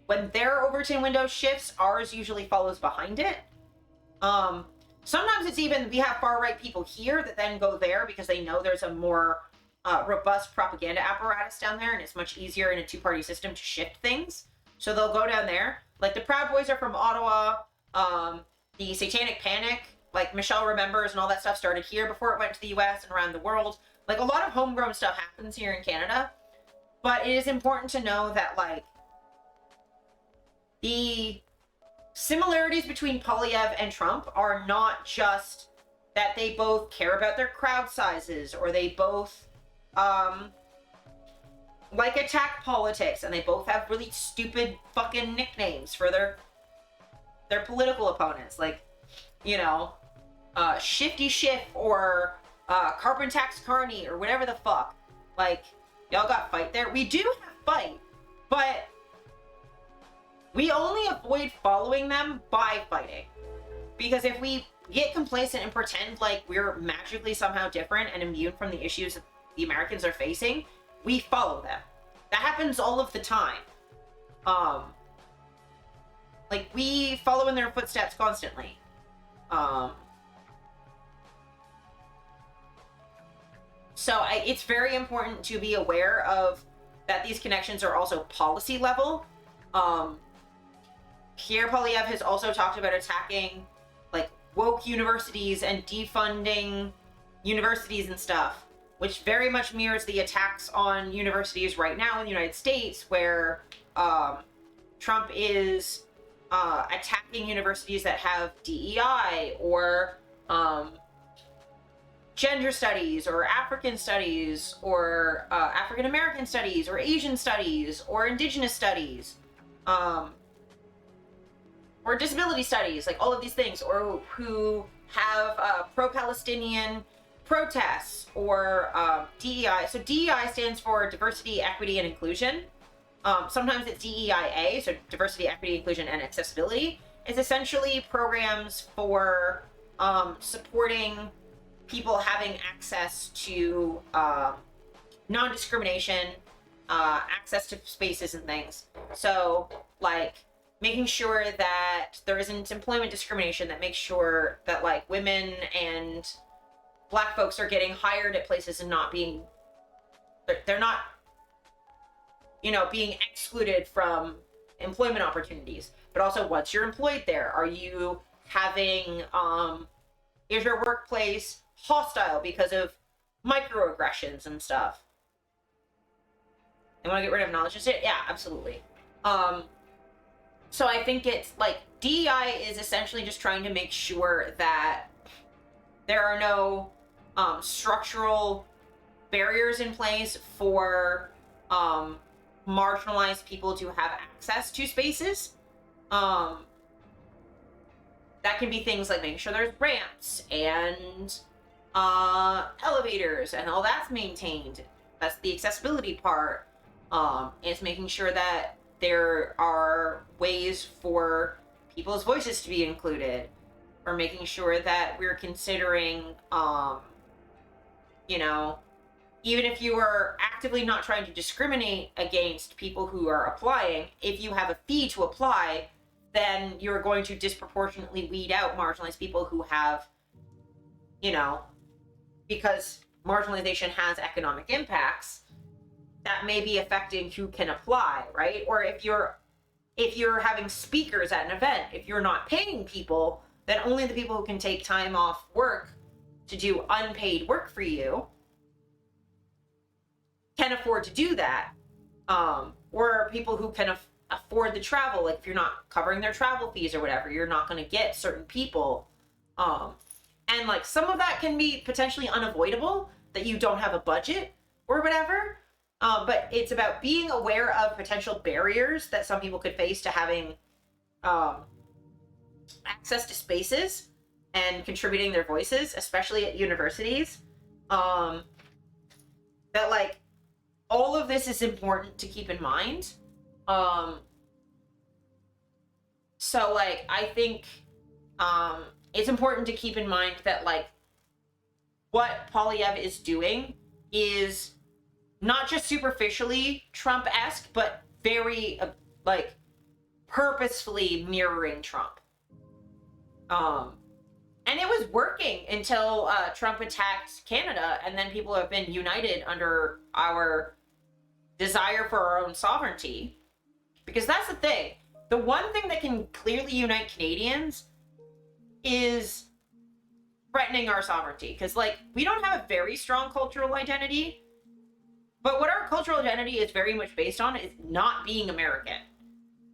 [SPEAKER 3] when their Overton window shifts, ours usually follows behind it. Sometimes it's even, we have far right people here that then go there because they know there's a more robust propaganda apparatus down there, and it's much easier in a two-party system to shift things. So they'll go down there. Like the Proud Boys are from Ottawa. The Satanic Panic, like Michelle remembers, and all that stuff started here before it went to the US and around the world. Like a lot of homegrown stuff happens here in Canada. But it is important to know that like the similarities between Poilievre and Trump are not just that they both care about their crowd sizes, or they both like attack politics, and they both have really stupid fucking nicknames for their political opponents, like, you know, Shifty Schiff or Carpentax Carney or whatever the fuck. Like, y'all got fight there. We do have fight, but we only avoid following them by fighting. Because if we get complacent and pretend like we're magically somehow different and immune from the issues that the Americans are facing, we follow them. That happens all of the time. Like, we follow in their footsteps constantly. So it's very important to be aware of that these connections are also policy level. Pierre Poilievre has also talked about attacking, like, woke universities and defunding universities and stuff, which very much mirrors the attacks on universities right now in the United States, where Trump is attacking universities that have DEI or gender studies or African studies or African American studies or Asian studies or Indigenous studies, or disability studies, like all of these things, or who have pro-Palestinian protests, or DEI. So DEI stands for diversity, equity, and inclusion. Sometimes it's DEIA, so diversity, equity, inclusion, and accessibility. It's essentially programs for supporting people having access to non-discrimination, access to spaces and things. So, like, making sure that there isn't employment discrimination, that makes sure that, like, women and Black folks are getting hired at places and not being, they're not, you know, being excluded from employment opportunities. But also, once you're employed there, are you having, is your workplace hostile because of microaggressions and stuff? They want to get rid of knowledge instead? Yeah, absolutely. So I think it's like DEI is essentially just trying to make sure that there are no structural barriers in place for marginalized people to have access to spaces. That can be things like making sure there's ramps and elevators and all that's maintained. That's the accessibility part. It's making sure that there are ways for people's voices to be included, or making sure that we're considering, you know, even if you are actively not trying to discriminate against people who are applying, if you have a fee to apply, then you're going to disproportionately weed out marginalized people who have, you know, because marginalization has economic impacts that may be affecting who can apply, right? Or if you're having speakers at an event, if you're not paying people, then only the people who can take time off work to do unpaid work for you can afford to do that. Or people who can afford the travel, like if you're not covering their travel fees or whatever, you're not going to get certain people. And like some of that can be potentially unavoidable, that you don't have a budget or whatever. But it's about being aware of potential barriers that some people could face to having access to spaces and contributing their voices, especially at universities. That, like, all of this is important to keep in mind. So, like, I think it's important to keep in mind that, like, what Poilievre is doing is not just superficially Trump-esque, but very, like, purposefully mirroring Trump. And it was working until Trump attacked Canada, and then people have been united under our desire for our own sovereignty. Because that's the thing. The one thing that can clearly unite Canadians is threatening our sovereignty. Because, like, we don't have a very strong cultural identity, but what our cultural identity is very much based on is not being American.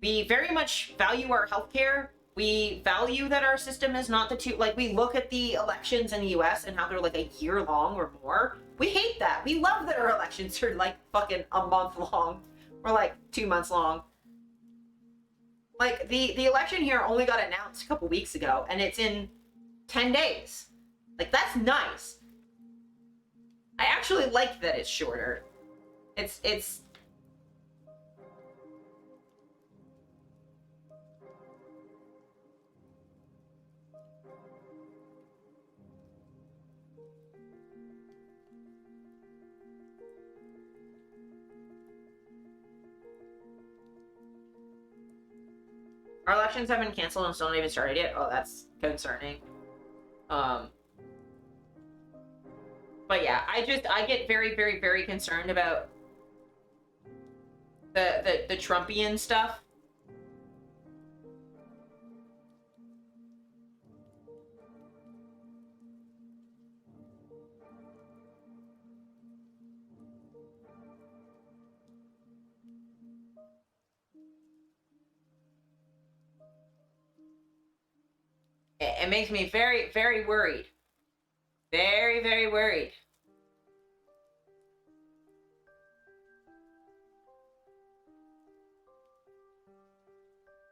[SPEAKER 3] We very much value our healthcare. We value that our system is not the two, like, we look at the elections in the US and how they're like a year long or more. We hate that. We love that our elections are like fucking a month long or like 2 months long. Like, the election here only got announced a couple weeks ago and it's in 10 days. Like, that's nice. I actually like that it's shorter. It's our elections have been canceled and still not even started yet. Oh, that's concerning. But yeah, I get very, very, very concerned about the Trumpian stuff. It makes me very, very worried. Very, very worried.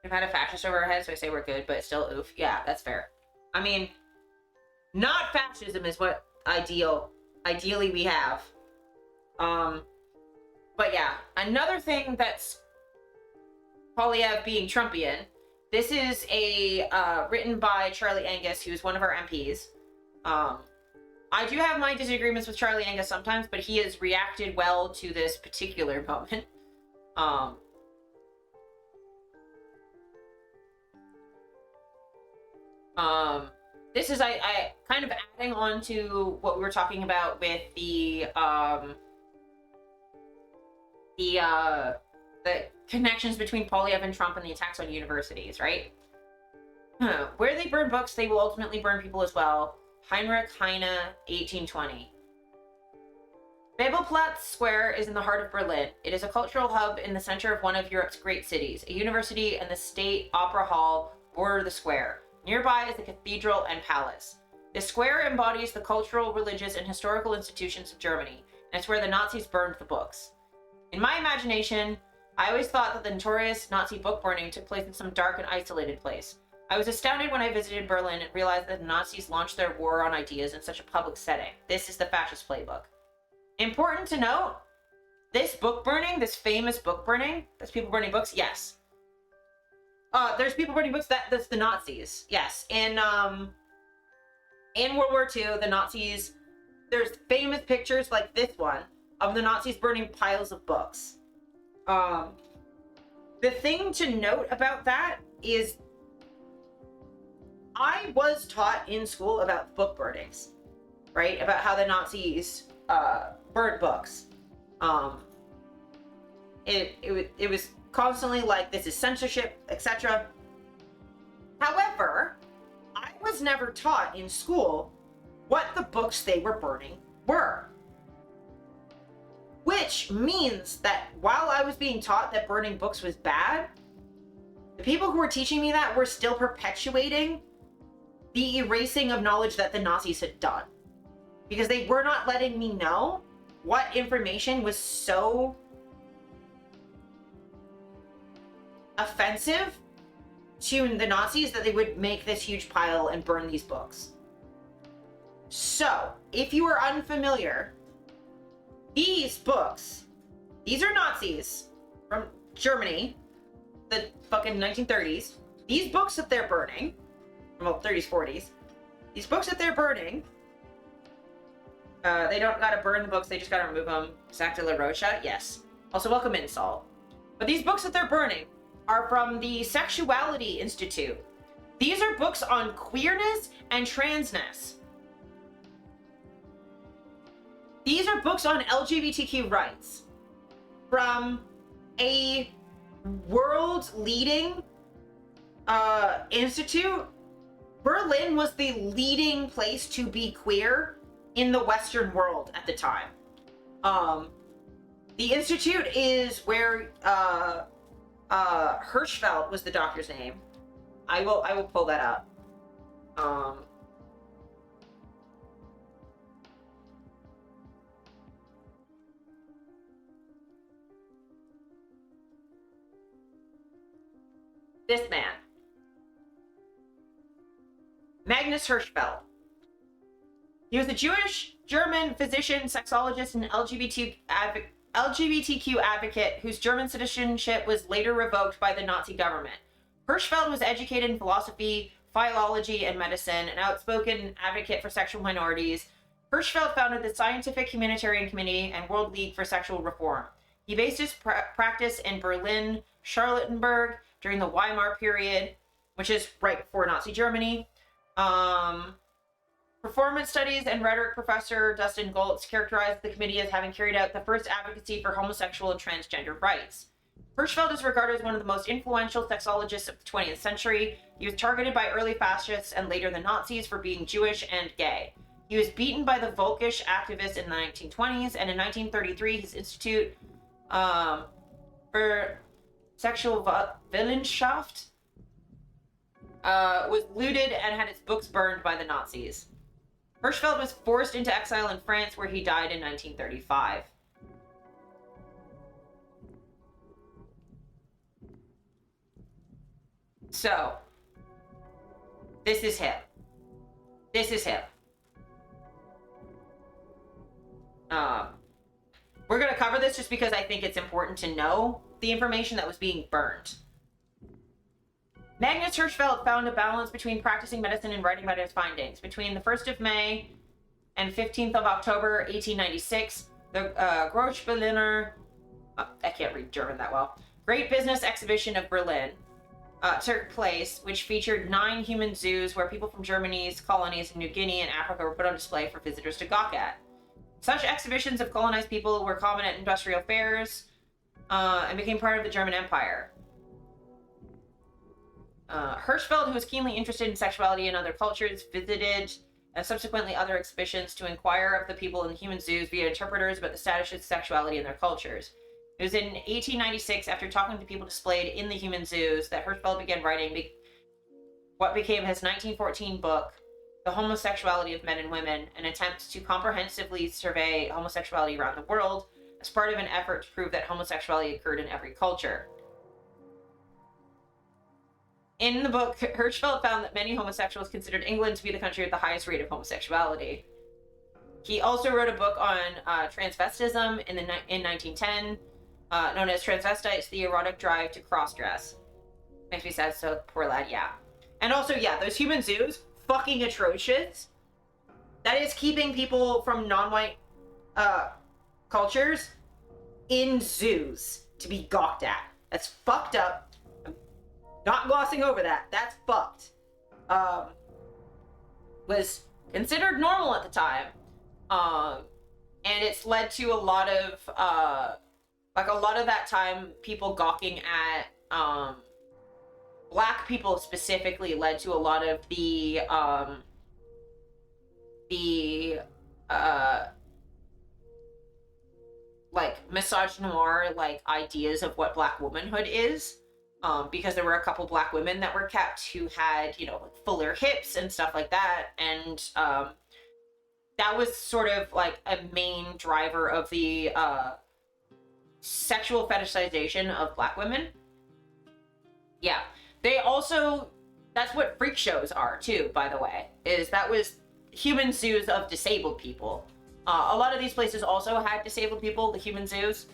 [SPEAKER 3] We've had a fascist over our heads, so I say we're good, but still oof. Yeah, that's fair. I mean, not fascism is what ideally we have. But yeah, another thing that's Polyev being Trumpian. This is a written by Charlie Angus, who's one of our MPs. I do have my disagreements with Charlie Angus sometimes, but he has reacted well to this particular moment. This is I kind of adding on to what we were talking about with the connections between Polyev and Trump and the attacks on universities, right? Where they burn books, they will ultimately burn people as well. Heinrich Heine, 1820. Babelplatz Square is in the heart of Berlin. It is a cultural hub in the center of one of Europe's great cities. A university and the State Opera Hall border the square. Nearby is the cathedral and palace. This square embodies the cultural, religious, and historical institutions of Germany, and it's where the Nazis burned the books. In my imagination, I always thought that the notorious Nazi book burning took place in some dark and isolated place. I was astounded when I visited Berlin and realized that the Nazis launched their war on ideas in such a public setting. This is the fascist playbook. Important to note, this book burning, this famous book burning, there's people burning books, yes. There's people burning books, that's the Nazis, yes. In World War II, the Nazis, there's famous pictures like this one of the Nazis burning piles of books. The thing to note about that is I was taught in school about book burnings, right? About how the Nazis burnt books. It was constantly like, this is censorship, etc. However, I was never taught in school what the books they were burning were. Which means that while I was being taught that burning books was bad, the people who were teaching me that were still perpetuating the erasing of knowledge that the Nazis had done. Because they were not letting me know what information was so offensive to the Nazis that they would make this huge pile and burn these books. So, if you are unfamiliar, these books, these are Nazis from Germany, the fucking 1930s. These books that they're burning, well, 30s, 40s, these books that they're burning, they don't gotta burn the books, they just gotta remove them. Sac de la Rocha, yes. Also, welcome in, Saul. But these books that they're burning are from the Sexuality Institute, These are books on queerness and transness. These are books on LGBTQ rights from a world-leading institute. Berlin was the leading place to be queer in the Western world at the time. The institute is where Hirschfeld was the doctor's name. I will pull that up. This man, Magnus Hirschfeld. He was a Jewish German physician, sexologist, and LGBTQ advocate whose German citizenship was later revoked by the Nazi government. Hirschfeld was educated in philosophy, philology, and medicine, an outspoken advocate for sexual minorities. Hirschfeld founded the Scientific Humanitarian Committee and World League for Sexual Reform. He based his practice in Berlin, Charlottenburg during the Weimar period, which is right before Nazi Germany. Performance studies and rhetoric professor Dustin Goltz characterized the committee as having carried out the first advocacy for homosexual and transgender rights. Hirschfeld is regarded as one of the most influential sexologists of the 20th century. He was targeted by early fascists and later the Nazis for being Jewish and gay. He was beaten by the Völkisch activists in the 1920s, and in 1933 his Institute for Sexual Wissenschaft was looted and had its books burned by the Nazis. Hirschfeld was forced into exile in France, where he died in 1935. So, this is him. This is him. We're going to cover this just because I think it's important to know the information that was being burned. Magnus Hirschfeld found a balance between practicing medicine and writing about his findings. Between the 1st of May and 15th of October, 1896, the Großberliner, I can't read German that well, Great Business Exhibition of Berlin took place, which featured 9 human zoos where people from Germany's colonies in New Guinea and Africa were put on display for visitors to gawk at. Such exhibitions of colonized people were common at industrial fairs and became part of the German Empire. Hirschfeld, who was keenly interested in sexuality and other cultures, visited and subsequently other exhibitions to inquire of the people in the human zoos via interpreters about the status of sexuality in their cultures. It was in 1896, after talking to people displayed in the human zoos, that Hirschfeld began writing what became his 1914 book, The Homosexuality of Men and Women, an attempt to comprehensively survey homosexuality around the world as part of an effort to prove that homosexuality occurred in every culture. In the book, Hirschfeld found that many homosexuals considered England to be the country with the highest rate of homosexuality. He also wrote a book on transvestism in 1910, known as Transvestites, the Erotic Drive to Cross-Dress. Makes me sad, so poor lad, yeah. And also, yeah, those human zoos, fucking atrocious. That is keeping people from non-white cultures in zoos to be gawked at. That's fucked up. Not glossing over that. That's fucked. Was considered normal at the time. And it's led to a lot of, like a lot of that time, people gawking at, Black people specifically led to a lot of the like misogynoir, like ideas of what Black womanhood is. Because there were a couple Black women that were kept who had, you know, fuller hips and stuff like that. And that was sort of like a main driver of the sexual fetishization of Black women. Yeah. They also, that's what freak shows are too, by the way, is that was human zoos of disabled people. A lot of these places also had disabled people, the human zoos.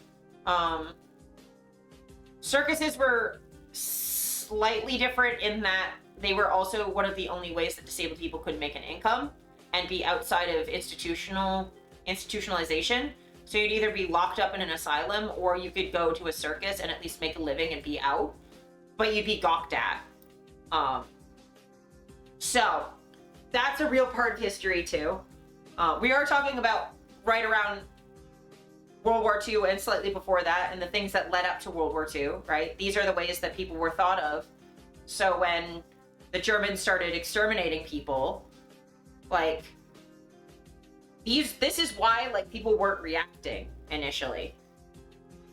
[SPEAKER 3] Circuses were slightly different in that they were also one of the only ways that disabled people could make an income and be outside of institutionalization. So you'd either be locked up in an asylum or you could go to a circus and at least make a living and be out, but you'd be gawked at. So that's a real part of history too. We are talking about right around World War II and slightly before that, and the things that led up to World War II, right? These are the ways that people were thought of. So when the Germans started exterminating people, like, this is why, like, people weren't reacting initially.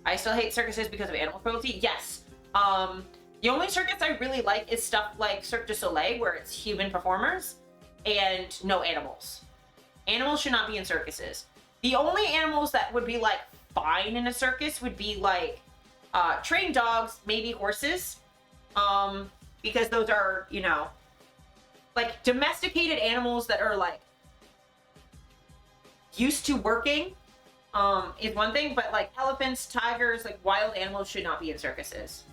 [SPEAKER 3] I still hate circuses because of animal cruelty. Yes. The only circus I really like is stuff like Cirque du Soleil, where it's human performers and no animals. Animals should not be in circuses. The only animals that would be, like, fine in a circus would be, like, trained dogs, maybe horses, because those are, you know, like, domesticated animals that are, like, used to working, is one thing, but, like, elephants, tigers, like, wild animals should not be in circuses.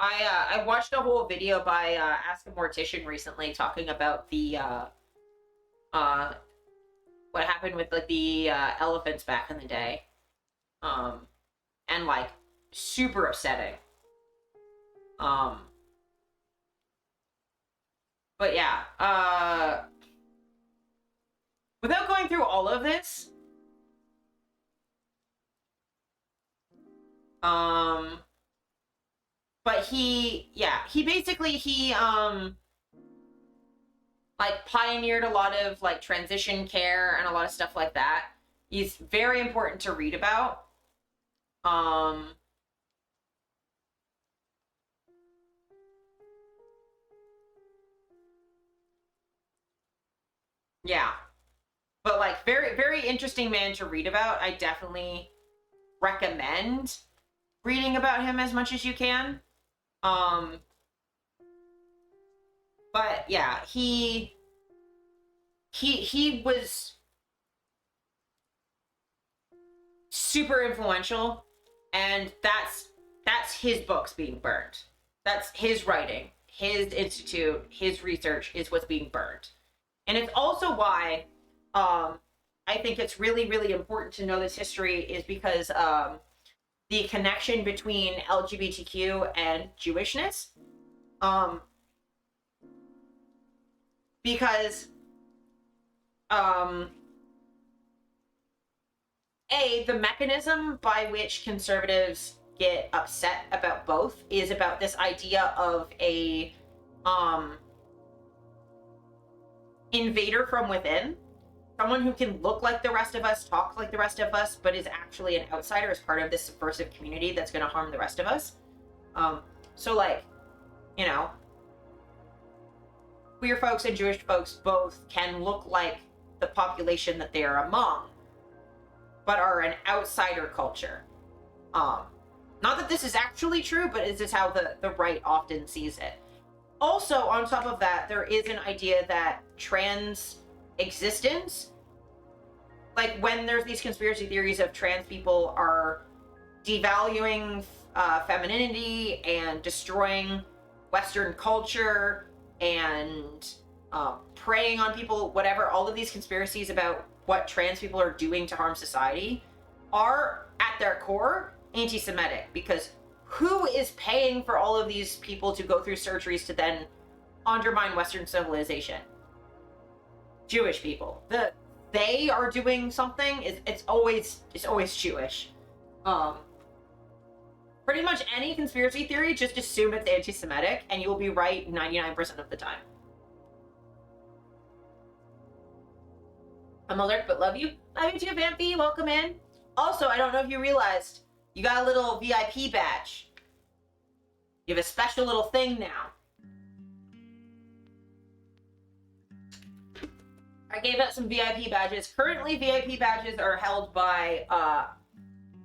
[SPEAKER 3] I watched a whole video by Ask a Mortician recently talking about the what happened with, like, the elephants back in the day, and, like, super upsetting. But yeah, without going through all of this, but he basically, like, pioneered a lot of, like, transition care and a lot of stuff like that. He's very important to read about. Yeah. But, like, very, very interesting man to read about. I definitely recommend reading about him as much as you can. But yeah, he was super influential, and that's his books being burned. That's his writing, his institute, his research is what's being burned. And it's also why I think it's really, really important to know this history, is because the connection between LGBTQ and Jewishness. Because the mechanism by which conservatives get upset about both is about this idea of a invader from within, someone who can look like the rest of us, talk like the rest of us, but is actually an outsider as part of this subversive community that's going to harm the rest of us. So, like, you know, queer folks and Jewish folks both can look like the population that they are among, but are an outsider culture. Not that this is actually true, but this is how the right often sees it. Also, on top of that, there is an idea that trans existence, like, when there's these conspiracy theories of trans people are devaluing femininity and destroying Western culture and preying on people, whatever, all of these conspiracies about what trans people are doing to harm society are, at their core, anti-Semitic, because who is paying for all of these people to go through surgeries to then undermine Western civilization? Jewish people. They are doing something. It's always Jewish. Pretty much any conspiracy theory, just assume it's anti-Semitic, and you will be right 99% of the time. I'm alert, but love you. Love you too, Vampy. Welcome in. Also, I don't know if you realized, you got a little VIP badge. You have a special little thing now. I gave out some VIP badges. Currently, VIP badges are held by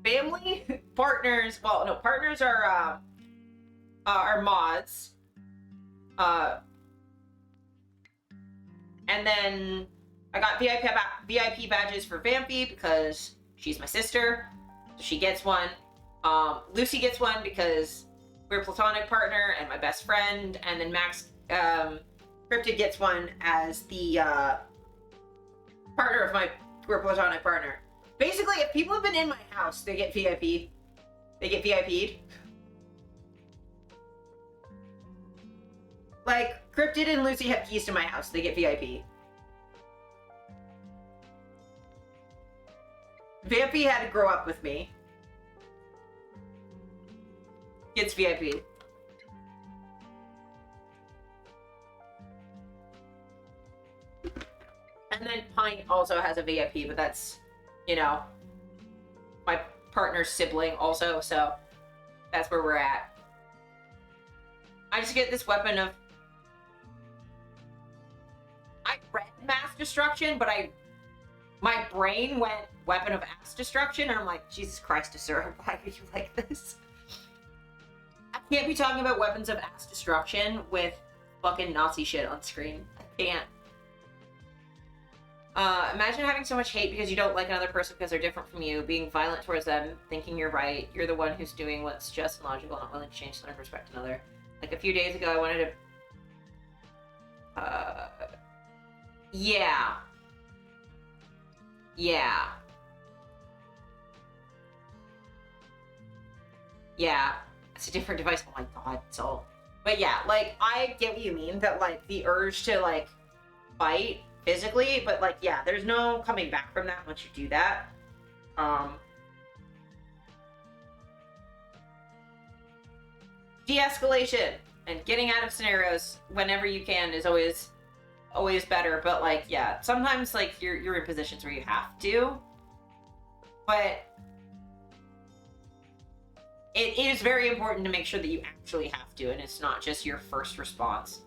[SPEAKER 3] family, partners. Well, no, partners are mods. And then I got VIP badges for Vampy because she's my sister, so she gets one. Lucy gets one because we're a platonic partner and my best friend, and then Max Cryptid gets one as the partner of my platonic partner. Basically, if people have been in my house, they get VIP. They get VIP'd. Like, Cryptid and Lucy have keys to my house. They get VIP. Vampy had to grow up with me. Gets VIP. And then Pint also has a VIP, but that's, you know, my partner's sibling also, so that's where we're at. I just get this weapon of... I read mass destruction, but my brain went weapon of ass destruction, and I'm like, Jesus Christ, sir, why are you like this? I can't be talking about weapons of ass destruction with fucking Nazi shit on screen. I can't. Imagine having so much hate because you don't like another person because they're different from you, being violent towards them, thinking you're right, you're the one who's doing what's just and logical, not willing to change someone to respect another. Like a few days ago, I wanted to... Yeah. Yeah. Yeah. It's a different device. Oh my god, so... But yeah, like, I get what you mean, that, like, the urge to, like, fight physically, but, like, yeah, there's no coming back from that once you do that. De-escalation and getting out of scenarios whenever you can is always better, but, like, yeah, sometimes, like, you're in positions where you have to, but it is very important to make sure that you actually have to, and it's not just your first response.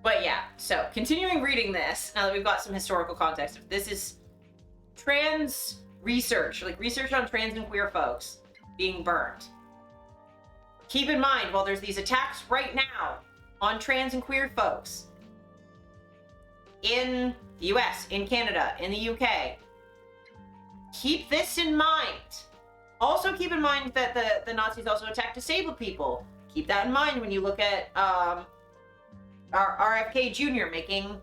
[SPEAKER 3] But yeah, so continuing reading this, now that we've got some historical context, this is trans research, like research on trans and queer folks being burned. Keep in mind, while there's these attacks right now on trans and queer folks in the US, in Canada, in the UK, keep this in mind. Also keep in mind that the Nazis also attacked disabled people. Keep that in mind when you look at our RFK Jr. making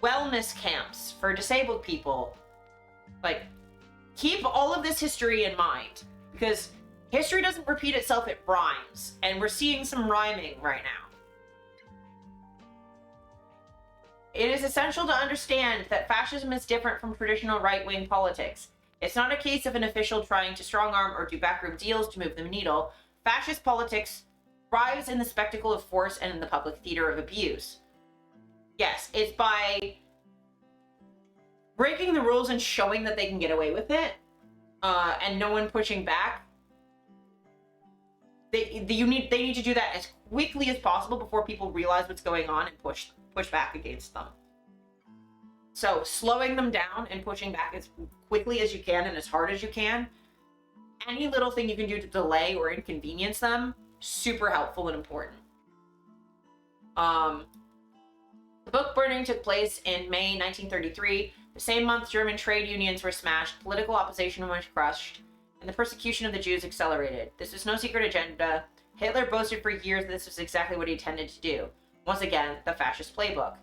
[SPEAKER 3] wellness camps for disabled people. Like, keep all of this history in mind, because history doesn't repeat itself, it rhymes, and we're seeing some rhyming right now. It is essential to understand that fascism is different from traditional right-wing politics. It's not a case of an official trying to strong-arm or do backroom deals to move the needle. Fascist politics thrives in the spectacle of force and in the public theater of abuse. Yes, it's by breaking the rules and showing that they can get away with it, and no one pushing back. They need to do that as quickly as possible before people realize what's going on and push back against them. So slowing them down and pushing back as quickly as you can and as hard as you can. Any little thing you can do to delay or inconvenience them, super helpful and important. The book burning took place in May 1933. The same month, German trade unions were smashed, political opposition was crushed, and the persecution of the Jews accelerated. This was no secret agenda. Hitler boasted for years that this was exactly what he intended to do. Once again, the fascist playbook.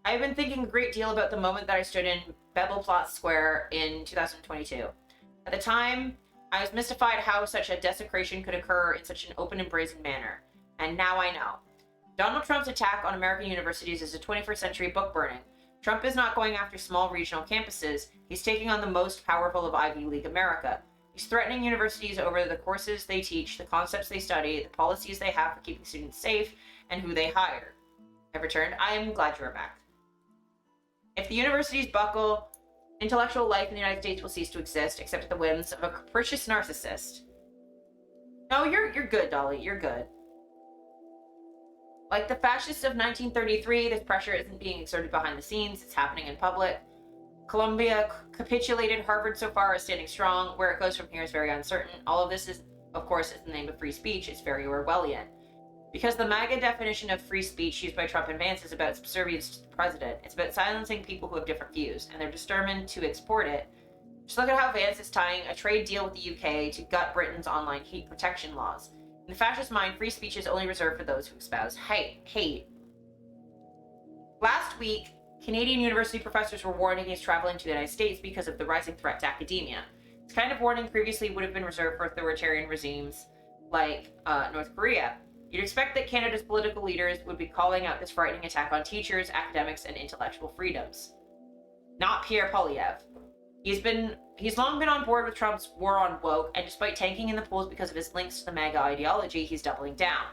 [SPEAKER 3] I have been thinking a great deal about the moment that I stood in Bebelplatz Square in 2022. At the time, I was mystified how such a desecration could occur in such an open and brazen manner. And now I know. Donald Trump's attack on American universities is a 21st century book burning. Trump is not going after small regional campuses. He's taking on the most powerful of Ivy League America. He's threatening universities over the courses they teach, the concepts they study, the policies they have for keeping students safe, and who they hire. I've returned. I am glad you are back. If the universities buckle, intellectual life in the United States will cease to exist, except at the whims of a capricious narcissist. No, you're good, Dolly. You're good. Like the fascists of 1933, this pressure isn't being exerted behind the scenes. It's happening in public. Columbia capitulated. Harvard so far is standing strong. Where it goes from here is very uncertain. All of this is
[SPEAKER 4] of course, in the name of free speech, is very Orwellian. Because the MAGA definition of free speech used by Trump and Vance is about subservience to the president. It's about silencing people who have different views, and they're determined to export it. Just look at how Vance is tying a trade deal with the UK to gut Britain's online hate protection laws. In the fascist mind, free speech is only reserved for those who espouse hate. Last week, Canadian university professors were warning against traveling to the United States because of the rising threat to academia. This kind of warning previously would have been reserved for authoritarian regimes like North Korea. You'd expect that Canada's political leaders would be calling out this frightening attack on teachers, academics, and intellectual freedoms. Not Pierre Poilievre. He's long been on board with Trump's war on woke, and despite tanking in the polls because of his links to the MAGA ideology, he's doubling down.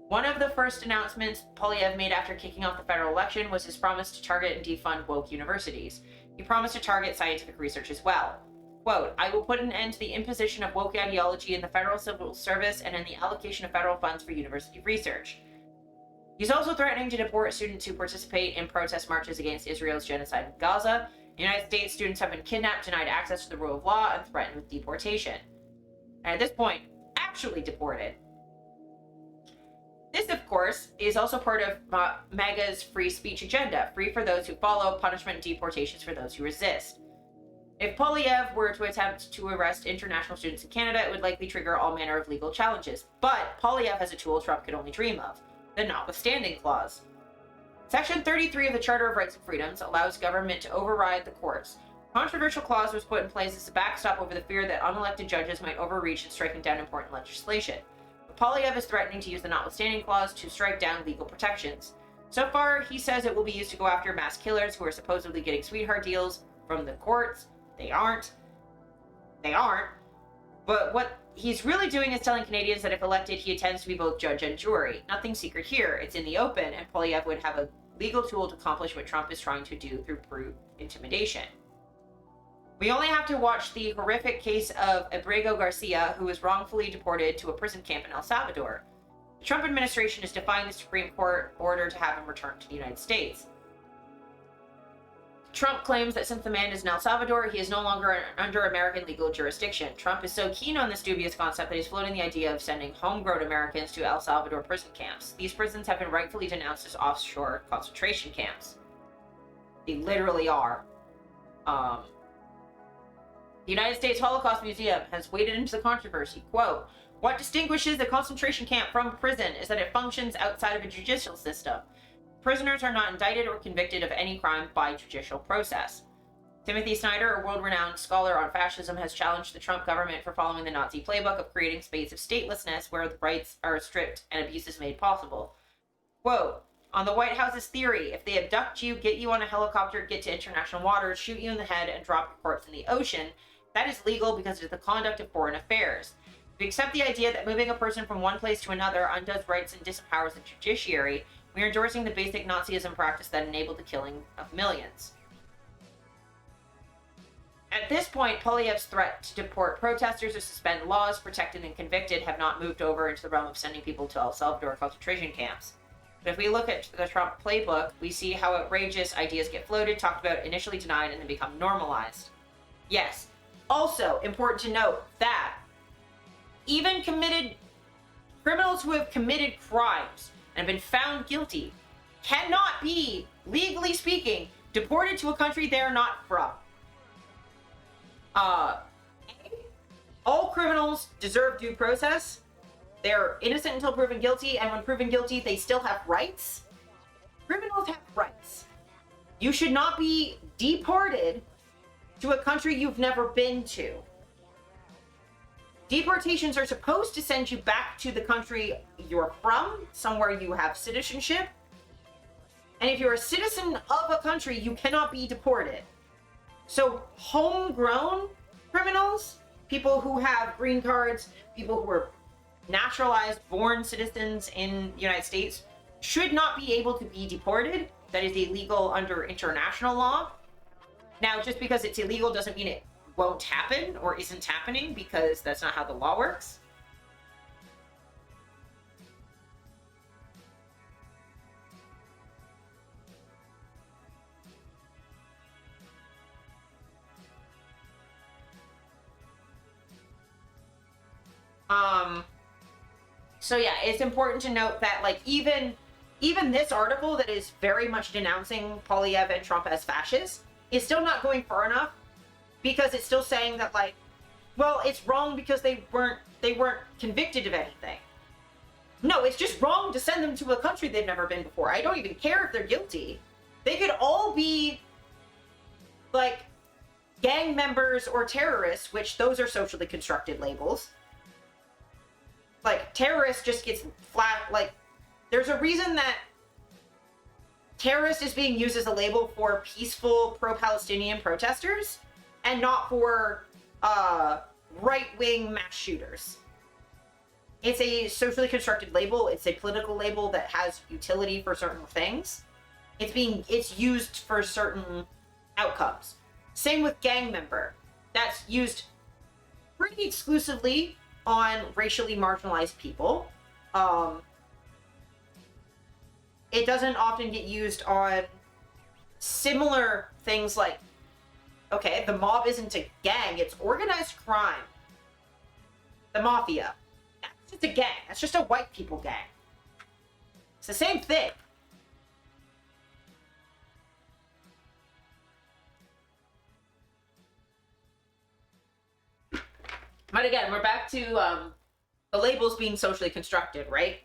[SPEAKER 4] One of the first announcements Poilievre made after kicking off the federal election was his promise to target and defund woke universities. He promised to target scientific research as well. Quote, I will put an end to the imposition of woke ideology in the federal civil service and in the allocation of federal funds for university research. He's also threatening to deport students who participate in protest marches against Israel's genocide in Gaza. In the United States, students have been kidnapped, denied access to the rule of law, and threatened with deportation. And at this point, actually deported. This, of course, is also part of MAGA's free speech agenda, free for those who follow, punishment and deportations for those who resist. If Poilievre were to attempt to arrest international students in Canada, it would likely trigger all manner of legal challenges. But Poilievre has a tool Trump could only dream of, the notwithstanding clause. Section 33 of the Charter of Rights and Freedoms allows government to override the courts. The controversial clause was put in place as a backstop over the fear that unelected judges might overreach in striking down important legislation. But Poilievre is threatening to use the notwithstanding clause to strike down legal protections. So far, he says it will be used to go after mass killers who are supposedly getting sweetheart deals from the courts. They aren't. But what he's really doing is telling Canadians that if elected, he intends to be both judge and jury. Nothing secret here. It's in the open, and Poilievre would have a legal tool to accomplish what Trump is trying to do through brute intimidation. We only have to watch the horrific case of Abrego Garcia, who was wrongfully deported to a prison camp in El Salvador. The Trump administration is defying the Supreme Court order to have him returned to the United States. Trump claims that since the man is in El Salvador, he is no longer under American legal jurisdiction. Trump is so keen on this dubious concept that he's floating the idea of sending homegrown Americans to El Salvador prison camps. These prisons have been rightfully denounced as offshore concentration camps. They literally are. The United States Holocaust Museum has waded into the controversy. Quote, what distinguishes a concentration camp from a prison is that it functions outside of a judicial system. Prisoners are not indicted or convicted of any crime by judicial process. Timothy Snyder, a world-renowned scholar on fascism, has challenged the Trump government for following the Nazi playbook of creating a space of statelessness where the rights are stripped and abuses made possible. Quote, on the White House's theory, if they abduct you, get you on a helicopter, get to international waters, shoot you in the head, and drop your corpse in the ocean, that is legal because it is the conduct of foreign affairs. If we accept the idea that moving a person from one place to another undoes rights and disempowers the judiciary, we are endorsing the basic Nazism practice that enabled the killing of millions. At this point, Poilievre's threat to deport protesters or suspend laws protected and convicted have not moved over into the realm of sending people to El Salvador concentration camps. But if we look at the Trump playbook, we see how outrageous ideas get floated, talked about, initially denied, and then become normalized. Yes. Also, important to note that even criminals who have committed crimes and have been found guilty cannot be, legally speaking, deported to a country they are not from. All criminals deserve due process. They're innocent until proven guilty, and when proven guilty, they still have rights. Criminals have rights. You should not be deported to a country you've never been to. Deportations are supposed to send you back to the country you're from, somewhere you have citizenship. And if you're a citizen of a country, you cannot be deported. So homegrown criminals, people who have green cards, people who are naturalized, born citizens in the United States, should not be able to be deported. That is illegal under international law. Now, just because it's illegal doesn't mean it won't happen or isn't happening, because that's not how the law works. So yeah, it's important to note that like even this article that is very much denouncing Poilievre and Trump as fascists is still not going far enough, because it's still saying that like, well, it's wrong because they weren't convicted of anything. No, it's just wrong to send them to a country they've never been before. I don't even care if they're guilty. They could all be like gang members or terrorists, which those are socially constructed labels. Like, terrorist just gets flat, like, there's a reason that terrorist is being used as a label for peaceful pro-Palestinian protesters and not for right-wing mass shooters. It's a socially constructed label. It's a political label that has utility for certain things. It's used for certain outcomes. Same with gang member. That's used pretty exclusively on racially marginalized people. It doesn't often get used on similar things like, okay, the mob isn't a gang, it's organized crime. The mafia. That's just a gang. That's just a white people gang. It's the same thing. But again, we're back to the labels being socially constructed, right?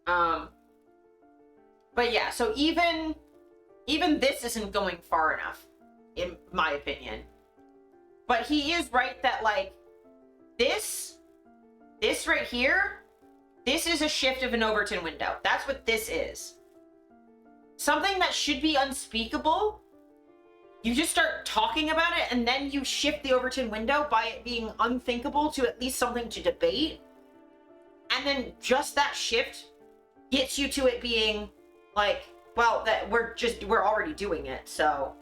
[SPEAKER 4] But yeah, so even this isn't going far enough, in my opinion. But he is right that like this right here, this is a shift of an Overton window. That's what this is. Something that should be unspeakable. You just start talking about it, and then you shift the Overton window by it being unthinkable to at least something to debate. And then just that shift gets you to it being like, well, that we're already doing it, so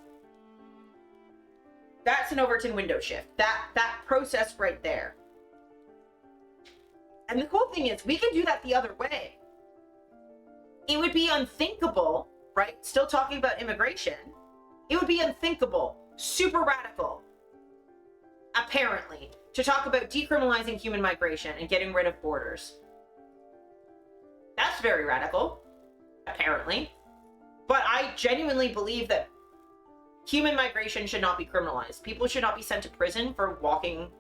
[SPEAKER 4] that's an Overton window shift. That process right there. And the cool thing is, we can do that the other way. It would be unthinkable, right? Still talking about immigration. It would be unthinkable, super radical, apparently, to talk about decriminalizing human migration and getting rid of borders. That's very radical, apparently. But I genuinely believe that human migration should not be criminalized. People should not be sent to prison for walking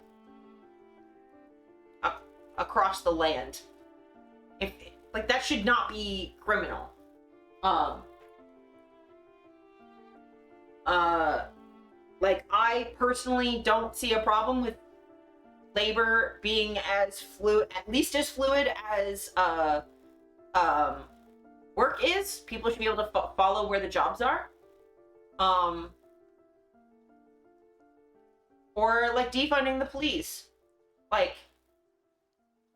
[SPEAKER 4] across the land. Like, that should not be criminal. Like, I personally don't see a problem with labor being as fluid, at least as fluid as work is. People should be able to follow where the jobs are. Or like defunding the police. Like,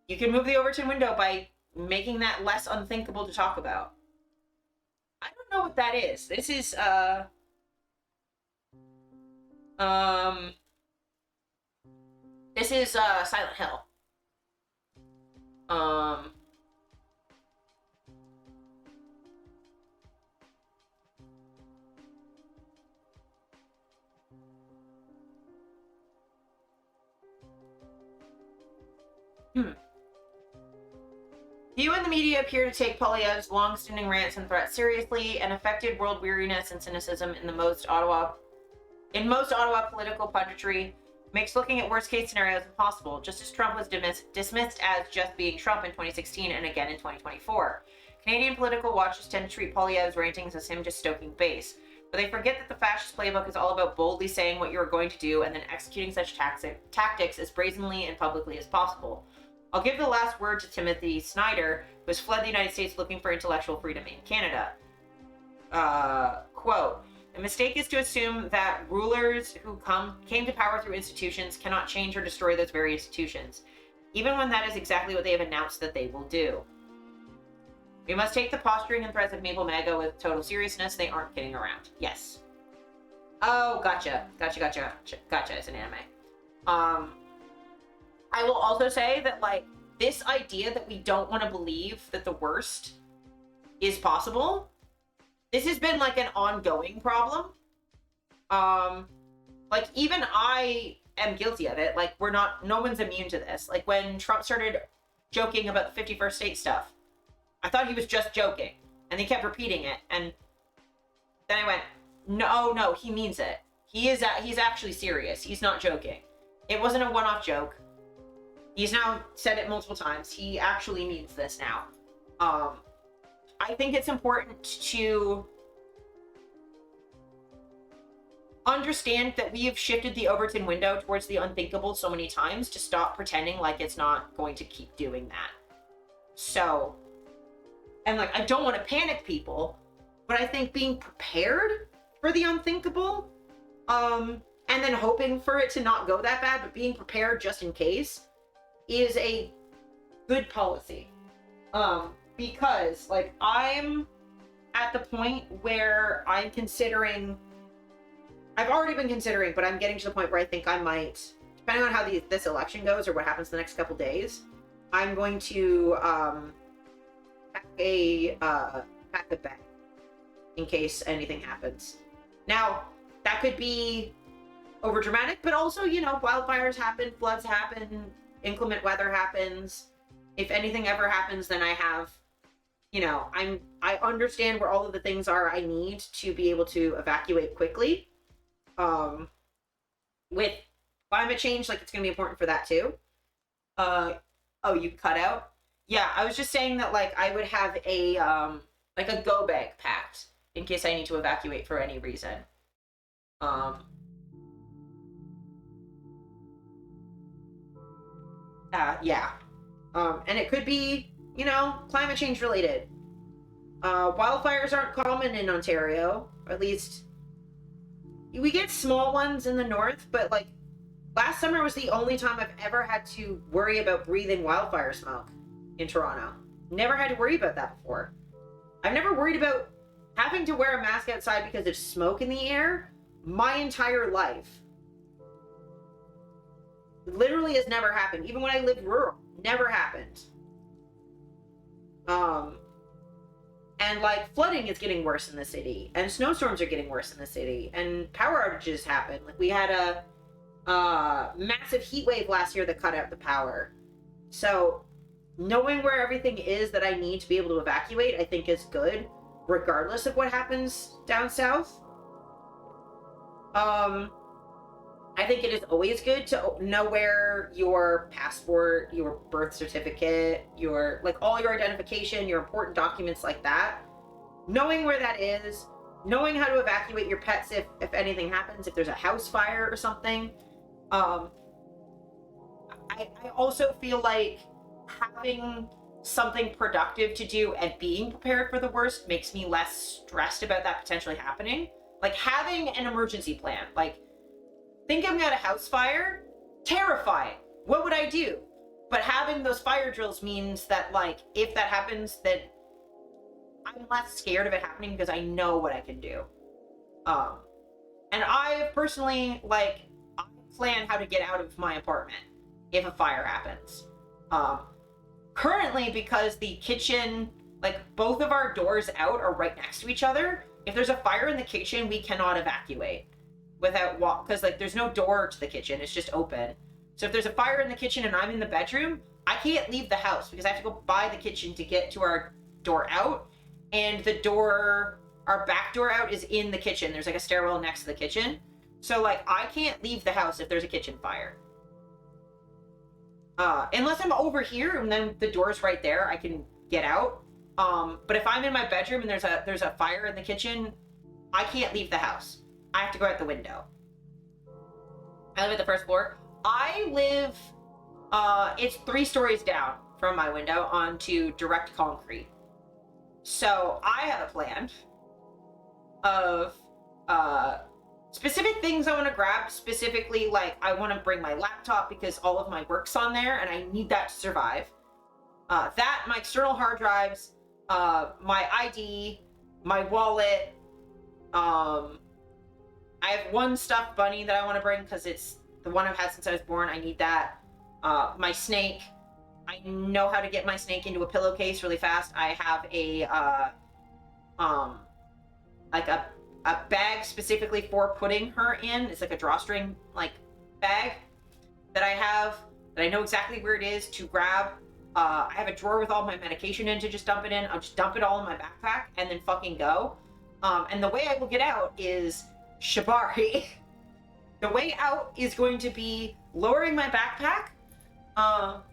[SPEAKER 4] you can move the Overton window by making that less unthinkable to talk about. I don't know what that is. This is Silent Hill. Few in the media appear to take Poilievre's long-standing rants and threats seriously, and affected world weariness and cynicism in most Ottawa political punditry makes looking at worst-case scenarios impossible, just as Trump was dismissed as just being Trump in 2016 and again in 2024. Canadian political watchers tend to treat Poilievre's rantings as him just stoking base, but they forget that the fascist playbook is all about boldly saying what you are going to do and then executing such tactics as brazenly and publicly as possible. I'll give the last word to Timothy Snyder, who has fled the United States looking for intellectual freedom in Canada. Quote, "The mistake is to assume that rulers who came to power through institutions cannot change or destroy those very institutions, even when that is exactly what they have announced that they will do. We must take the posturing and threats of Maple MAGA with total seriousness. They aren't kidding around." Yes. Oh, gotcha. Gotcha. It's an anime. I will also say that, like, this idea that we don't want to believe that the worst is possible, this has been, like, an ongoing problem. Like, even I am guilty of it. Like, no one's immune to this. Like, when Trump started joking about the 51st state stuff, I thought he was just joking, and he kept repeating it, and then I went, no, he means it. He's actually serious. He's not joking. It wasn't a one-off joke. He's now said it multiple times. He actually means this now. I think it's important to understand that we have shifted the Overton window towards the unthinkable so many times to stop pretending like it's not going to keep doing that. So, and like, I don't want to panic people, but I think being prepared for the unthinkable, and then hoping for it to not go that bad, but being prepared just in case, is a good policy. Because, like, I'm at the point where I've already been considering, but I'm getting to the point where I think I might, depending on how this election goes or what happens the next couple days, I'm going to pack a bag in case anything happens. Now, that could be over dramatic, but also, you know, wildfires happen, floods happen, inclement weather happens. If anything ever happens, then I have, you know, I understand where all of the things are I need to be able to evacuate quickly. With climate change, like, it's going to be important for that too. Oh, you cut out? Yeah, I was just saying that, like, I would have a, like a go bag packed in case I need to evacuate for any reason. Yeah. And it could be, you know, climate change related. Wildfires aren't common in Ontario, or at least we get small ones in the north, but like last summer was the only time I've ever had to worry about breathing wildfire smoke in Toronto. Never had to worry about that before. I've never worried about having to wear a mask outside because of smoke in the air my entire life. Literally has never happened. Even when I lived rural, never happened. And like flooding is getting worse in the city, and snowstorms are getting worse in the city, and power outages happen. Like we had a massive heat wave last year that cut out the power. So knowing where everything is that I need to be able to evacuate, I think is good, regardless of what happens down south. I think it is always good to know where your passport, your birth certificate, your, like, all your identification, your important documents like that, knowing where that is, knowing how to evacuate your pets if anything happens, if there's a house fire or something. I also feel like having something productive to do and being prepared for the worst makes me less stressed about that potentially happening. Like having an emergency plan, like, thinking about a house fire, terrifying. What would I do? But having those fire drills means that, like, if that happens, that I'm less scared of it happening because I know what I can do. And I personally, like, I plan how to get out of my apartment if a fire happens. Currently, because the kitchen, like, both of our doors out are right next to each other, if there's a fire in the kitchen, we cannot evacuate without because like there's no door to the kitchen, it's just open. So if there's a fire in the kitchen and I'm in the bedroom, I can't leave the house because I have to go by the kitchen to get to our door out, and our back door out is in the kitchen. There's like a stairwell next to the kitchen, so like I can't leave the house if there's a kitchen fire, unless I'm over here and then the door's right there, I can get out. But if I'm in my bedroom and there's a fire in the kitchen, I can't leave the house. I have to go out the window. I live at the first floor. I live, it's 3 stories down from my window onto direct concrete. So I have a plan of specific things I want to grab. Specifically, like, I want to bring my laptop because all of my work's on there and I need that to survive. That, my external hard drives, my ID, my wallet, I have one stuffed bunny that I want to bring because it's the one I've had since I was born. I need that. My snake. I know how to get my snake into a pillowcase really fast. I have a like a bag specifically for putting her in. It's like a drawstring like bag that I have, that I know exactly where it is to grab. I have a drawer with all my medication in to just dump it in. I'll just dump it all in my backpack and then fucking go. And the way I will get out is Shibari. The way out is going to be lowering my backpack.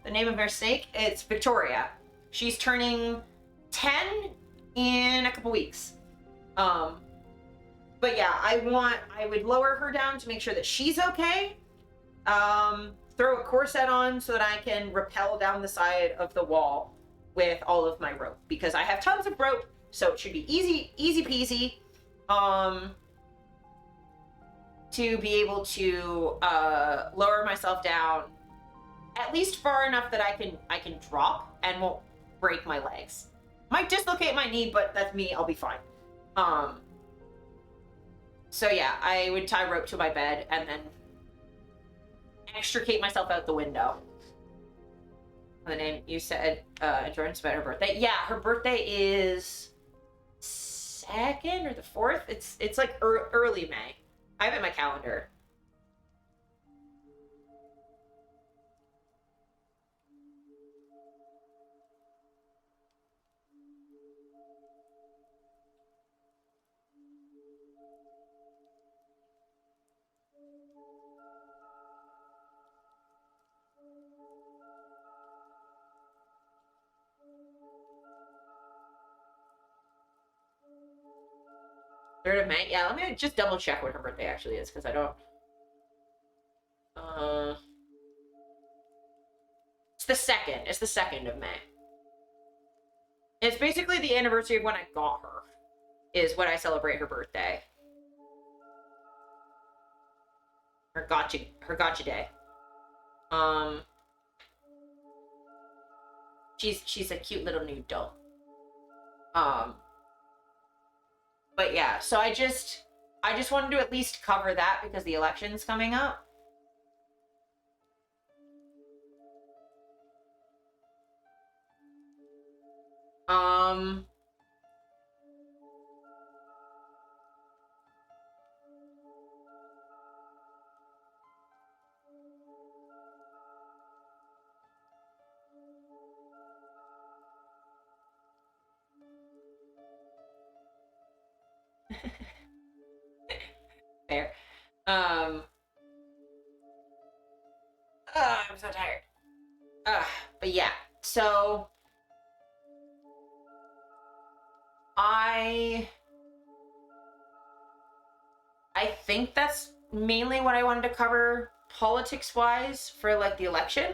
[SPEAKER 4] The name of her snake, it's Victoria. She's turning 10 in a couple weeks. But yeah, I would lower her down to make sure that she's okay. Throw a corset on so that I can rappel down the side of the wall with all of my rope, because I have tons of rope, so it should be easy peasy. To be able to lower myself down at least far enough that I can drop and won't break my legs. Might dislocate my knee, but that's me. I'll be fine. So yeah, I would tie rope to my bed and then extricate myself out the window. The name you said, Jordan's about her birthday. Yeah, her birthday is 2nd or the 4th. It's like early May. I have it in my calendar. Third of May? Yeah, let me just double check what her birthday actually is, because I don't... It's the 2nd. It's the 2nd of May. It's basically the anniversary of when I got her, is when I celebrate her birthday. Her gotcha day. She's a cute little nude doll. But yeah, so I just wanted to at least cover that because the election's coming up. Fair. I'm so tired. But yeah, so I think that's mainly what I wanted to cover politics-wise for like the election.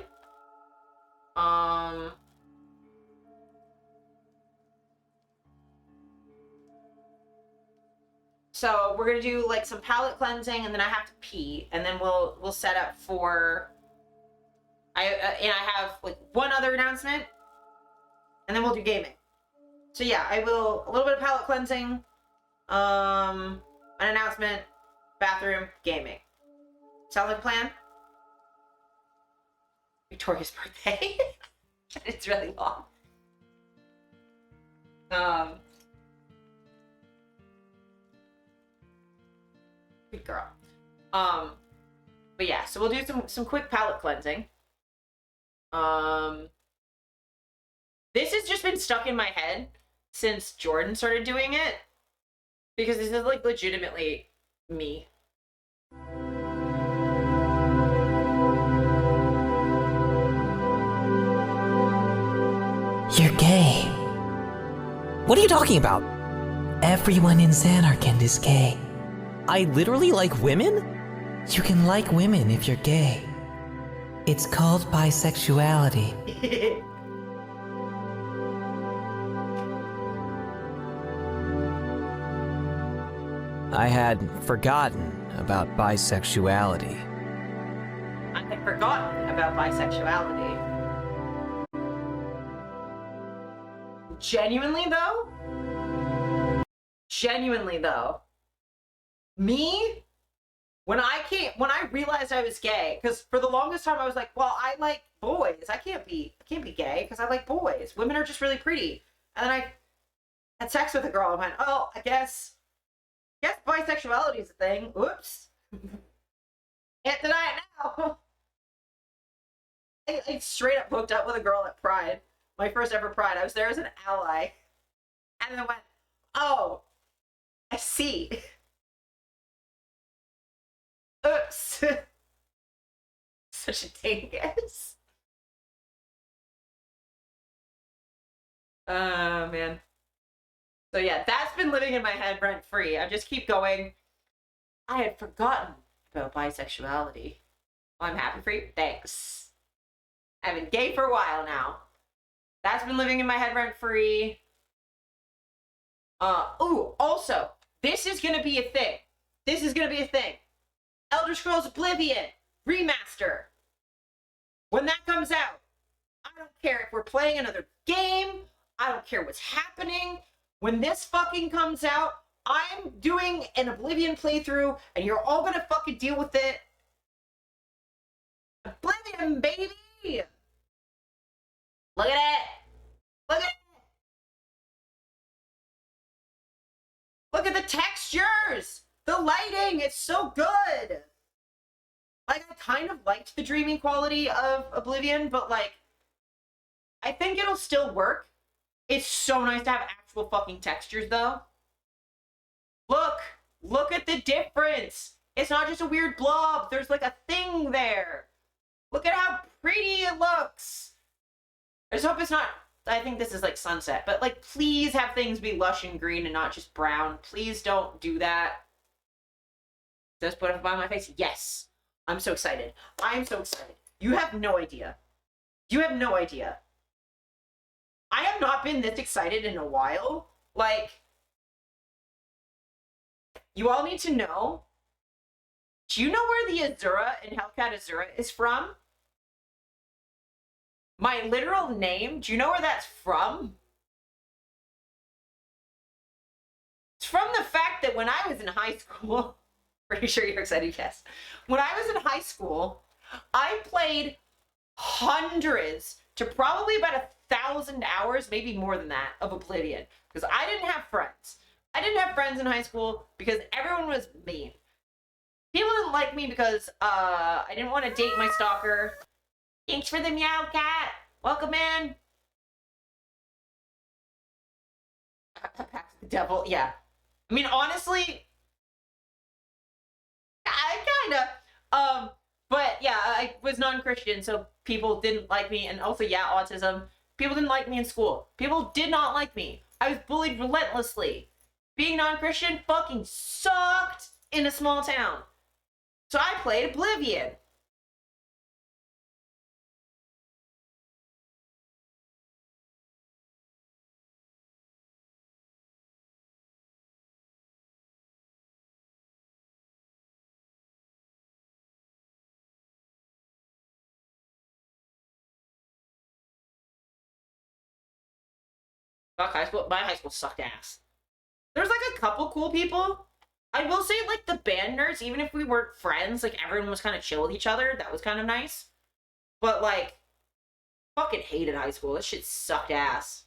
[SPEAKER 4] So we're gonna do like some palate cleansing, and then I have to pee, and then we'll set up for. And I have like one other announcement, and then we'll do gaming. So yeah, I will a little bit of palate cleansing, an announcement, bathroom, gaming. Sound like a plan? Victoria's birthday. It's really long. Good girl. But yeah, so we'll do some quick palate cleansing. This has just been stuck in my head since Jordan started doing it, because this is like legitimately me.
[SPEAKER 5] You're gay. What are you talking about? Everyone in Xanarkand is gay. I literally like women? You can like women if you're gay. It's called bisexuality. I had forgotten about bisexuality.
[SPEAKER 4] I had forgotten about bisexuality. Genuinely though, me, when I realized I was gay, because for the longest time I was like, well, I like boys. I can't be gay because I like boys. Women are just really pretty. And then I had sex with a girl and went, oh, I guess bisexuality is a thing. Oops. Can't deny it now. I straight up hooked up with a girl at Pride. My first ever Pride. I was there as an ally. And then went, oh, I see. Oops. Such a dingus. Oh, man. So yeah, that's been living in my head rent free. I just keep going. I had forgotten about bisexuality. Well, I'm happy for you. Thanks. I've been gay for a while now. That's been living in my head rent free. Ooh, also, this is gonna be a thing. This is gonna be a thing. Elder Scrolls Oblivion Remaster. When that comes out, I don't care if we're playing another game. I don't care what's happening. When this fucking comes out, I'm doing an Oblivion playthrough, and you're all gonna fucking deal with it. Oblivion, baby! Look at it! Look at it! Look at the textures! The lighting, it's so good! Like, I kind of liked the dreaming quality of Oblivion, but, like, I think it'll still work. It's so nice to have actual fucking textures, though. Look! Look at the difference! It's not just a weird blob, there's, like, a thing there! Look at how pretty it looks! I just hope it's not... I think this is, like, sunset, but, like, please have things be lush and green and not just brown. Please don't do that. Does put up by my face? Yes! I'm so excited. I'm so excited. You have no idea. You have no idea. I have not been this excited in a while. Like, you all need to know. Do you know where the Azura in Hellcat Azura is from? My literal name, do you know where that's from? It's from the fact that when I was in high school, pretty sure you're excited, yes. When I was in high school, I played hundreds to probably about 1,000 hours, maybe more than that, of Oblivion. Because I didn't have friends. I didn't have friends in high school because everyone was mean. People didn't like me because I didn't want to date my stalker. Thanks for the meow cat. Welcome in. The devil, yeah. I mean, honestly, I kinda, but yeah, I was non-Christian, so people didn't like me, and also, yeah, autism. People didn't like me in school. People did not like me. I was bullied relentlessly. Being non-Christian fucking sucked in a small town. So I played Oblivion. Fuck high school. My high school sucked ass. There's like a couple cool people. I will say, like, the band nerds, even if we weren't friends, like, everyone was kind of chill with each other. That was kind of nice. But, like, fucking hated high school. This shit sucked ass.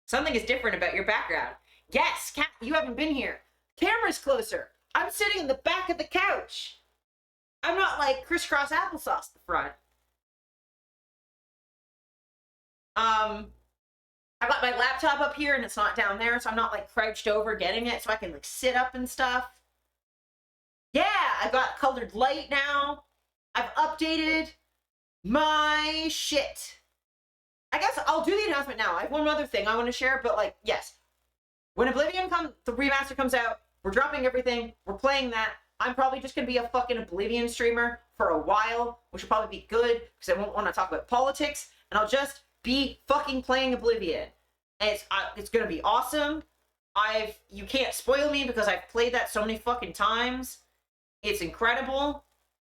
[SPEAKER 4] Something is different about your background. Yes, Kat, you haven't been here. Camera's closer. I'm sitting in the back of the couch. I'm not like crisscross applesauce at the front. I've got my laptop up here and it's not down there, so I'm not like crouched over getting it, so I can like sit up and stuff. Yeah, I've got colored light now. I've updated my shit. I guess I'll do the announcement now. I have one other thing I want to share, but like, yes. When Oblivion the remaster comes out, we're dropping everything. We're playing that. I'm probably just going to be a fucking Oblivion streamer for a while, which will probably be good, because I won't want to talk about politics, and I'll just be fucking playing Oblivion. And it's going to be awesome. You can't spoil me because I've played that so many fucking times. It's incredible.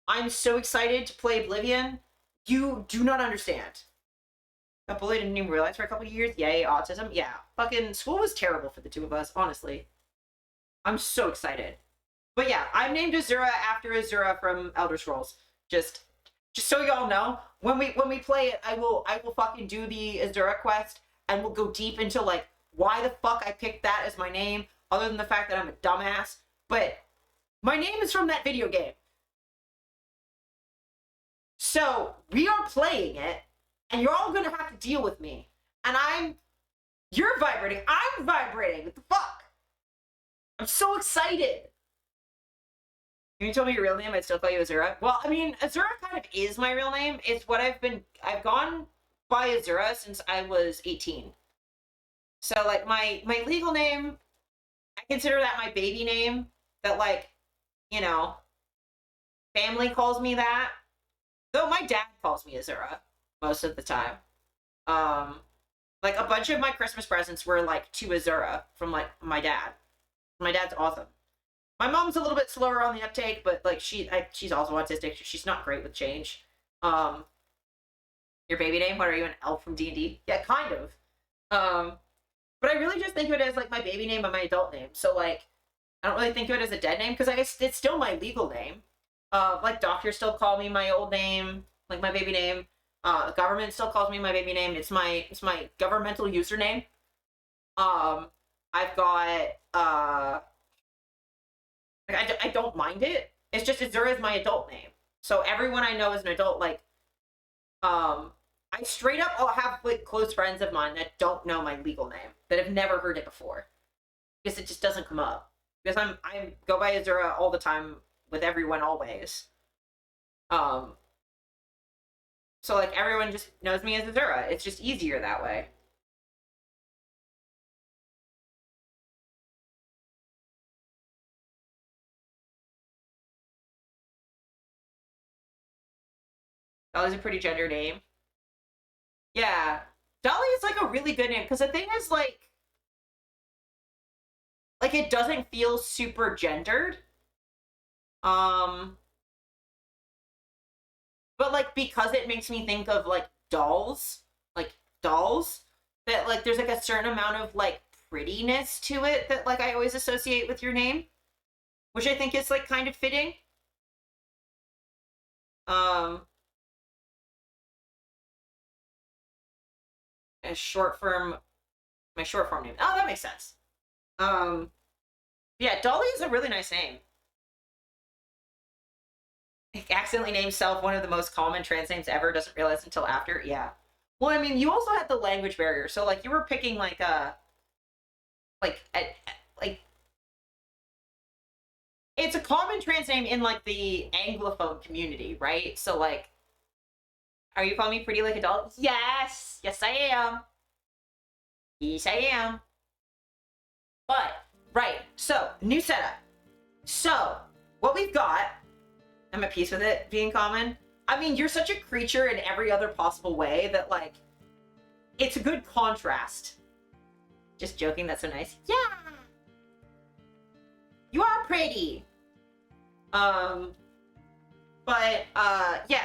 [SPEAKER 4] I'm so excited to play Oblivion. You do not understand. Got bullied and didn't realize for a couple of years. Yay, autism. Yeah, fucking school was terrible for the two of us, honestly. I'm so excited. But yeah, I'm named Azura after Azura from Elder Scrolls. Just so y'all know, when we play it, I will fucking do the Azura quest, and we'll go deep into like why the fuck I picked that as my name, other than the fact that I'm a dumbass, but my name is from that video game. So we are playing it, and you're all gonna have to deal with me. And you're vibrating, I'm vibrating. What the fuck? I'm so excited. If you told me your real name, I'd still call you Azura. Well, I mean, Azura kind of is my real name. It's what I've gone by Azura since I was 18. So, like, my legal name, I consider that my baby name. That, like, you know, family calls me that. Though my dad calls me Azura most of the time. Like, a bunch of my Christmas presents were, like, to Azura from, like, my dad. My dad's awesome. My mom's a little bit slower on the uptake, but, like, she's also autistic. She's not great with change. Your baby name? What are you, an elf from D&D? Yeah, kind of. But I really just think of it as, like, my baby name and my adult name. So, like, I don't really think of it as a dead name, because I guess it's still my legal name. Like, doctors still call me my old name, like, my baby name. The government still calls me my baby name. It's my governmental username. I've got, I don't mind it. It's just Azura is my adult name. So everyone I know as an adult, like, I straight up have, like, close friends of mine that don't know my legal name, that have never heard it before. Because it just doesn't come up. Because I go by Azura all the time with everyone always. So, like, everyone just knows me as Azura. It's just easier that way. Dolly's a pretty gender name. Yeah. Dolly is, like, a really good name, because the thing is, like, it doesn't feel super gendered. But, like, because it makes me think of, like, dolls, that, like, there's, like, a certain amount of, like, prettiness to it that, like, I always associate with your name, which I think is, like, kind of fitting. My short form name. Oh, that makes sense. Yeah, Dolly is a really nice name. Accidentally named self one of the most common trans names ever, doesn't realize until after. Yeah. Well, I mean, you also had the language barrier, so, like, you were picking, like, it's a common trans name in, like, the Anglophone community, right? So, like, are you calling me pretty like a doll? Yes! Yes, I am. Yes, I am. But, right, so, new setup. So, what we've got, I'm at peace with it being common. I mean, you're such a creature in every other possible way that, like, it's a good contrast. Just joking, that's so nice. Yeah! You are pretty! Yeah,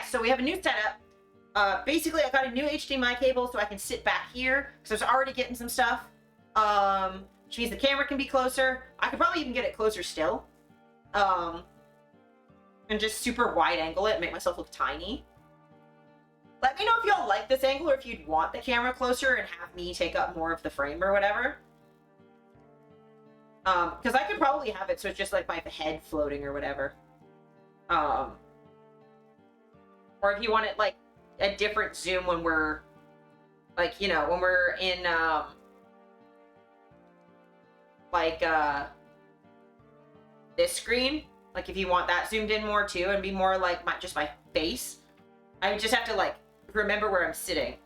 [SPEAKER 4] so we have a new setup. Basically, I got a new HDMI cable so I can sit back here, because I was already getting some stuff. Which means the camera can be closer. I could probably even get it closer still. And just super wide angle it and make myself look tiny. Let me know if y'all like this angle or if you'd want the camera closer and have me take up more of the frame or whatever. Because I could probably have it so it's just like my head floating or whatever. Or if you want it like a different zoom when we're, like, you know, when we're in, this screen. Like, if you want that zoomed in more too and be more like just my face, I would just have to, like, remember where I'm sitting.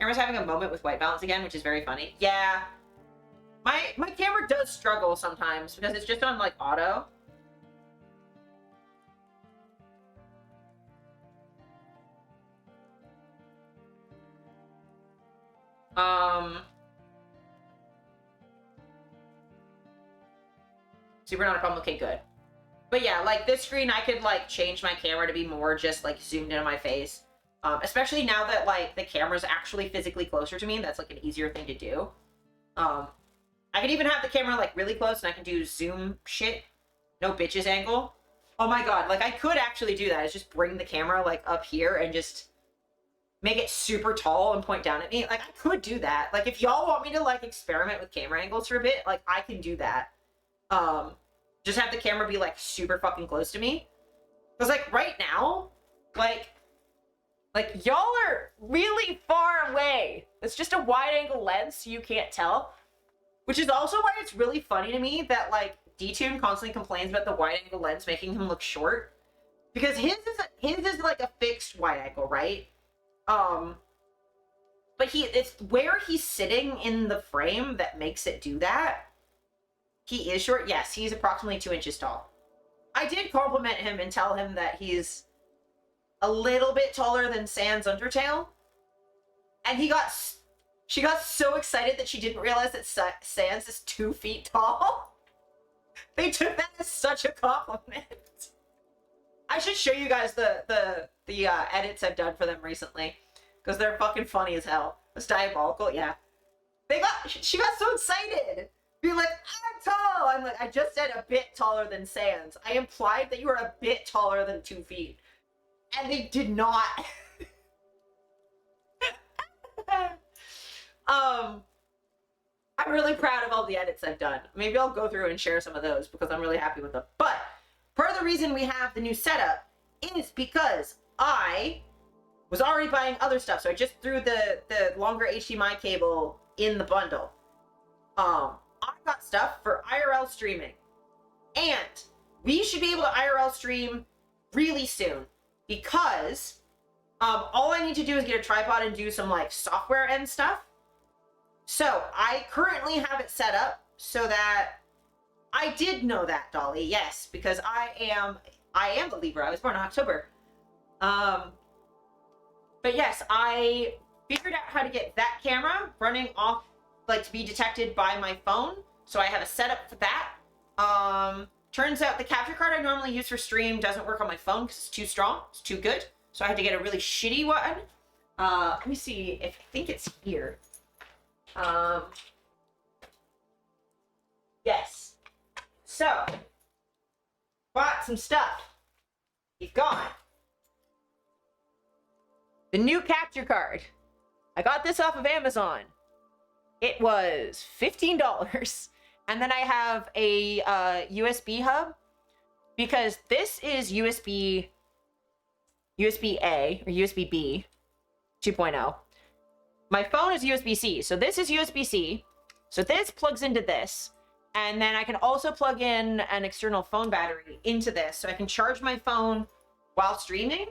[SPEAKER 4] Camera's having a moment with white balance again, which is very funny. Yeah. My camera does struggle sometimes because it's just on, like, auto. Super not a problem. Okay, good. But yeah, like, this screen, I could, like, change my camera to be more just, like, zoomed into my face. Especially now that, like, the camera's actually physically closer to me. That's, like, an easier thing to do. I could even have the camera, like, really close, and I can do zoom shit. No bitches angle. Oh my god, like, I could actually do that. Is just bring the camera, like, up here and just make it super tall and point down at me. Like, I could do that. Like, if y'all want me to, like, experiment with camera angles for a bit, like, I can do that. Just have the camera be like super fucking close to me. Because like right now, like y'all are really far away. It's just a wide angle lens, so you can't tell. Which is also why it's really funny to me that like D-Tune constantly complains about the wide angle lens making him look short. Because his is like a fixed wide angle, right? But it's where he's sitting in the frame that makes it do that. He is short. Yes, he's approximately 2 inches tall. I did compliment him and tell him that he's a little bit taller than Sans Undertale. And she got so excited that she didn't realize that Sans is 2 feet tall. They took that as such a compliment. I should show you guys the edits I've done for them recently, because they're fucking funny as hell. It's diabolical, yeah. She got so excited, being like, I'm tall. I'm like, I just said a bit taller than Sans. I implied that you were a bit taller than 2 feet, and they did not. I'm really proud of all the edits I've done. Maybe I'll go through and share some of those because I'm really happy with them. But part of the reason we have the new setup is because I was already buying other stuff. So I just threw the longer HDMI cable in the bundle. I got stuff for IRL streaming. And we should be able to IRL stream really soon because all I need to do is get a tripod and do some like software and stuff. So I currently have it set up so that I did know that, Dolly, yes, because I am a Libra. I was born in October. But yes, I figured out how to get that camera running off, like, to be detected by my phone. So I have a setup for that. Turns out the capture card I normally use for stream doesn't work on my phone because it's too strong. It's too good. So I had to get a really shitty one. Let me see if I think it's here. Yes. So, bought some stuff. You've got the new capture card. I got this off of Amazon. It was $15. And then I have a USB hub because this is USB A or USB B 2.0. My phone is USB-C, so this is USB-C. So this plugs into this, and then I can also plug in an external phone battery into this, so I can charge my phone while streaming.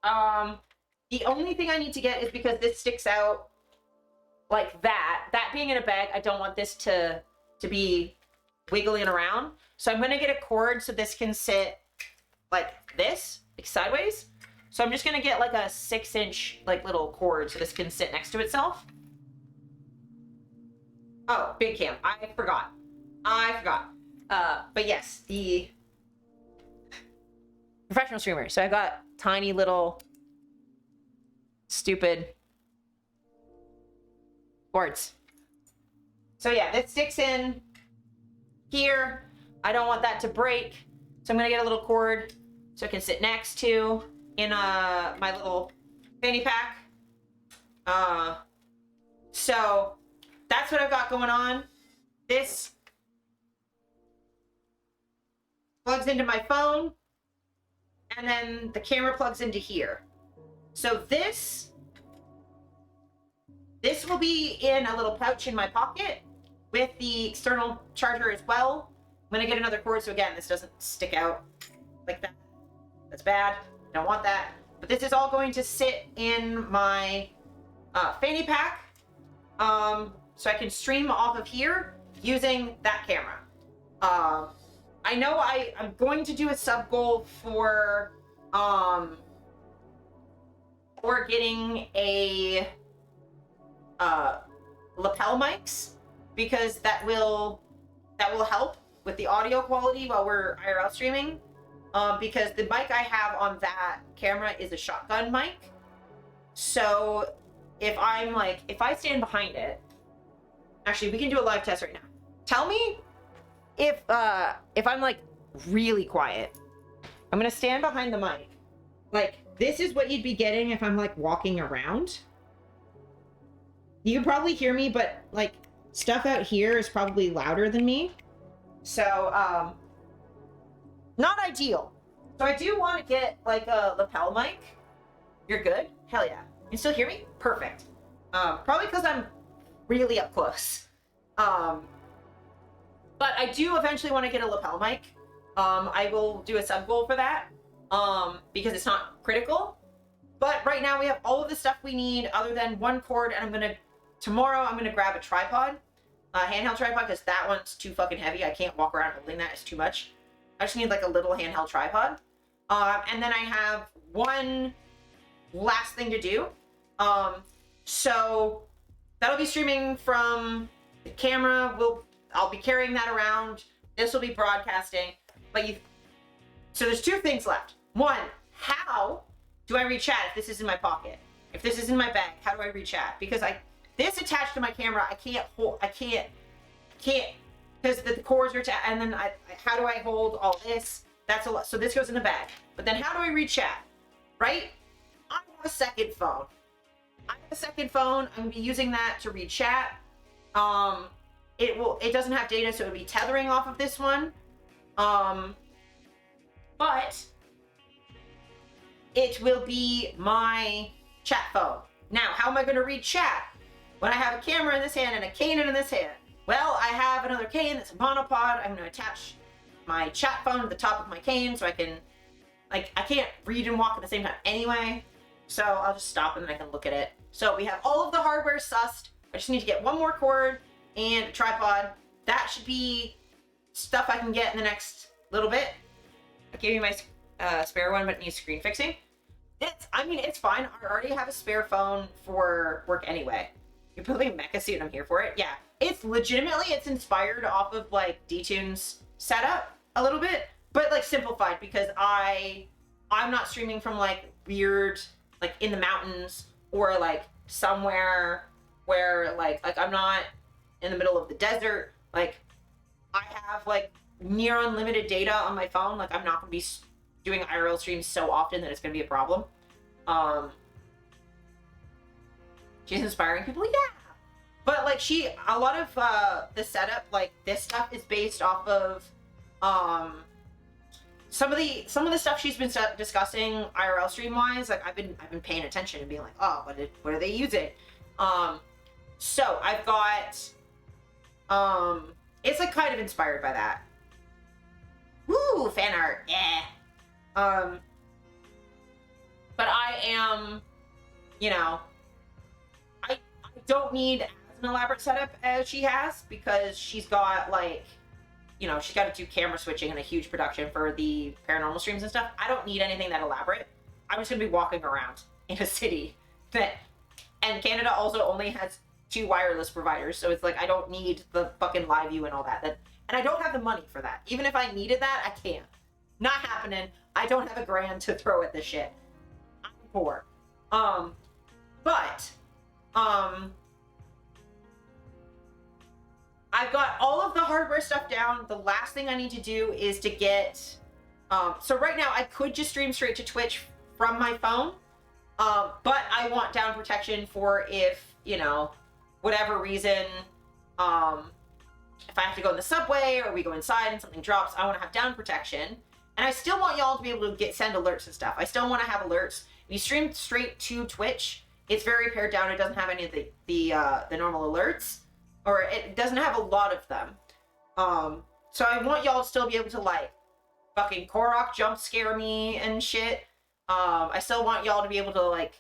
[SPEAKER 4] The only thing I need to get is because this sticks out like that. That being in a bag, I don't want this to be wiggling around. So I'm gonna get a cord so this can sit like this, like sideways. So I'm just gonna get like a 6-inch like little cord so this can sit next to itself. Oh, big cam. I forgot. But yes, the professional streamer. So I got tiny little stupid cords. So yeah, this sticks in here. I don't want that to break. So I'm gonna get a little cord so it can sit next to in my little fanny pack. So that's what I've got going on. This plugs into my phone, and then the camera plugs into here. So this will be in a little pouch in my pocket with the external charger as well. I'm gonna get another cord so again this doesn't stick out like that. That's bad. Don't want that. But this is all going to sit in my fanny pack, so I can stream off of here using that camera. I know I'm going to do a sub goal for getting a lapel mics because that will help with the audio quality while we're IRL streaming. Because the mic I have on that camera is a shotgun mic. So if I stand behind it, actually we can do a live test right now. Tell me if I'm like really quiet. I'm gonna stand behind the mic. Like this is what you'd be getting if I'm like walking around. You can probably hear me, but like stuff out here is probably louder than me. So, not ideal. So I do want to get like a lapel mic. You're good? Hell yeah. You still hear me? Perfect. Probably because I'm really up close. But I do eventually want to get a lapel mic. I will do a sub goal for that. Because it's not critical. But right now we have all of the stuff we need other than one cord, and tomorrow I'm gonna grab a tripod, a handheld tripod, because that one's too fucking heavy. I can't walk around holding that, it's too much. I just need like a little handheld tripod. And then I have one last thing to do. So that'll be streaming from the camera. I'll be carrying that around. This will be broadcasting. So there's two things left. One, how do I read chat if this is in my pocket? If this is in my bag, how do I read chat? Because this attached to my camera, I can't, because the cords are attached, and then how do I hold all this? That's a lot. So this goes in the bag. But then how do I read chat? Right? I have a second phone. I'm gonna be using that to read chat. It doesn't have data, so it'll be tethering off of this one. But it will be my chat phone. Now, how am I going to read chat when I have a camera in this hand and a cane in this hand? Well, I have another cane that's a monopod. I'm going to attach my chat phone to the top of my cane so I can, I can't read and walk at the same time anyway. So I'll just stop and then I can look at it. So we have all of the hardware sussed. I just need to get one more cord and a tripod. That should be stuff I can get in the next little bit. I gave you my spare one, but it needs screen fixing. It's fine. I already have a spare phone for work anyway. You're building a mecha suit and I'm here for it. Yeah. It's inspired off of like D-Tune's setup a little bit, but like simplified because I'm not streaming from like weird, like in the mountains or like somewhere where like I'm not in the middle of the desert. Like I have like near unlimited data on my phone. Like I'm not going to be doing IRL streams so often that it's going to be a problem. She's inspiring people, yeah. But like a lot of the setup, like this stuff is based off of some of the stuff she's been discussing IRL stream wise. Like I've been paying attention and being like, oh, what are they using? So I've got it's like kind of inspired by that. Woo, fan art, yeah. But I am, I don't need as an elaborate setup as she has because she's got like, she's got to do camera switching and a huge production for the paranormal streams and stuff. I don't need anything that elaborate. I'm just gonna be walking around in a city and Canada also only has 2 wireless providers, so it's like I don't need the fucking live view and all that. And I don't have the money for that. Even if I needed that, I can't. Not happening. I don't have a grand to throw at this shit. I'm poor. But I've got all of the hardware stuff down. The last thing I need to do is to get so right now I could just stream straight to Twitch from my phone. But I want down protection for if, whatever reason, if I have to go in the subway or we go inside and something drops, I want to have down protection. And I still want y'all to be able to send alerts and stuff. I still want to have alerts. If you stream straight to Twitch, it's very pared down. It doesn't have any of the normal alerts, or it doesn't have a lot of them. So I want y'all to still be able to like fucking Korok jump scare me and shit. I still want y'all to be able to like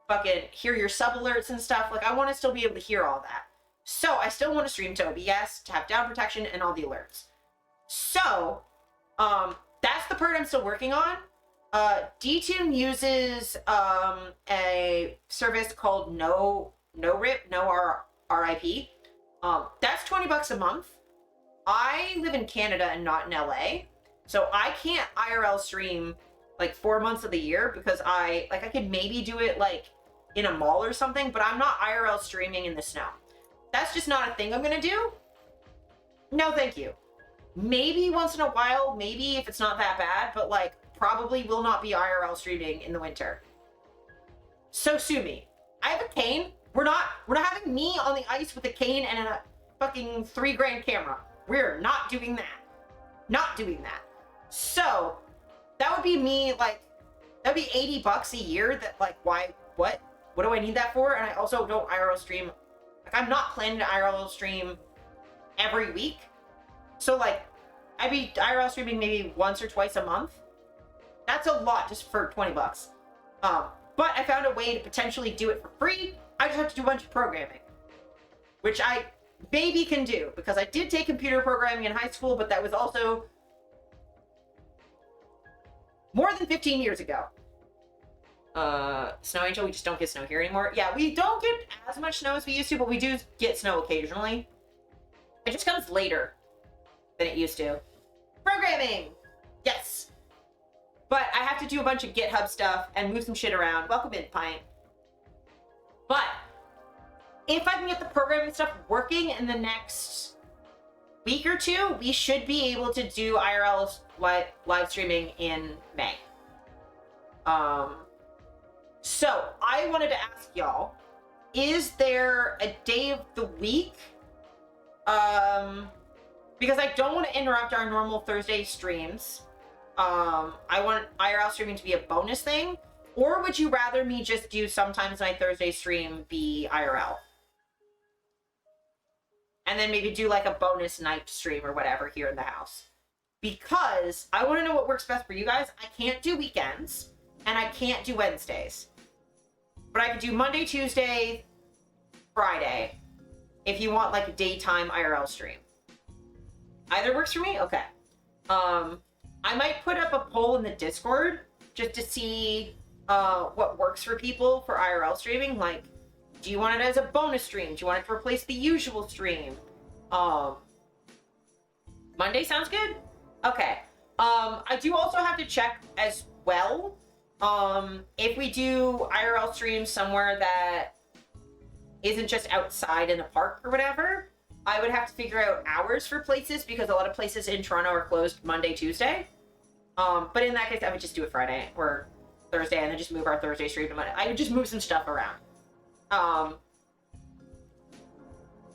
[SPEAKER 4] fucking hear your sub alerts and stuff. Like I want to still be able to hear all that. So I still want to stream to OBS to have down protection and all the alerts. So that's the part I'm still working on. D-Tune uses a service called RIP. That's $20 a month. I live in Canada and not in LA, so I can't IRL stream like 4 months of the year because I could maybe do it like in a mall or something, but I'm not IRL streaming in the snow. That's just not a thing I'm gonna do. No, thank you. Maybe once in a while, maybe if it's not that bad, but like probably will not be IRL streaming in the winter. So sue me. I have a cane. We're not having me on the ice with a cane and a fucking $3,000 camera.
[SPEAKER 3] We're not doing that. Not doing that. So that would be me, like, that'd be $80 a year. That, like, why, what do I need that for? And I also don't IRL stream. Like, I'm not planning to IRL stream every week. So, like, I'd be IRL streaming maybe once or twice a month. That's a lot just for $20. But I found a way to potentially do it for free. I just have to do a bunch of programming, which I maybe can do, because I did take computer programming in high school, but that was also more than 15 years ago. Snow Angel, we just don't get snow here anymore. Yeah, we don't get as much snow as we used to, but we do get snow occasionally. It just comes later than it used to. Programming! Yes! But I have to do a bunch of GitHub stuff and move some shit around. Welcome in, Pint. But if I can get the programming stuff working in the next week or two, we should be able to do IRL live streaming in May. So I wanted to ask y'all, is there a day of the week? Because I don't want to interrupt our normal Thursday streams. I want IRL streaming to be a bonus thing. Or would you rather me just do sometimes my Thursday stream be IRL? And then maybe do like a bonus night stream or whatever here in the house. Because I want to know what works best for you guys. I can't do weekends and I can't do Wednesdays. But I can do Monday, Tuesday, Friday if you want like a daytime IRL stream. Either works for me? Okay. I might put up a poll in the Discord just to see what works for people for IRL streaming. Like, do you want it as a bonus stream? Do you want it to replace the usual stream? Monday sounds good? Okay. I do also have to check as well if we do IRL streams somewhere that isn't just outside in a park or whatever. I would have to figure out hours for places, because a lot of places in Toronto are closed Monday, Tuesday. But in that case, I would just do it Friday or Thursday and then just move our Thursday stream to Monday. I would just move some stuff around.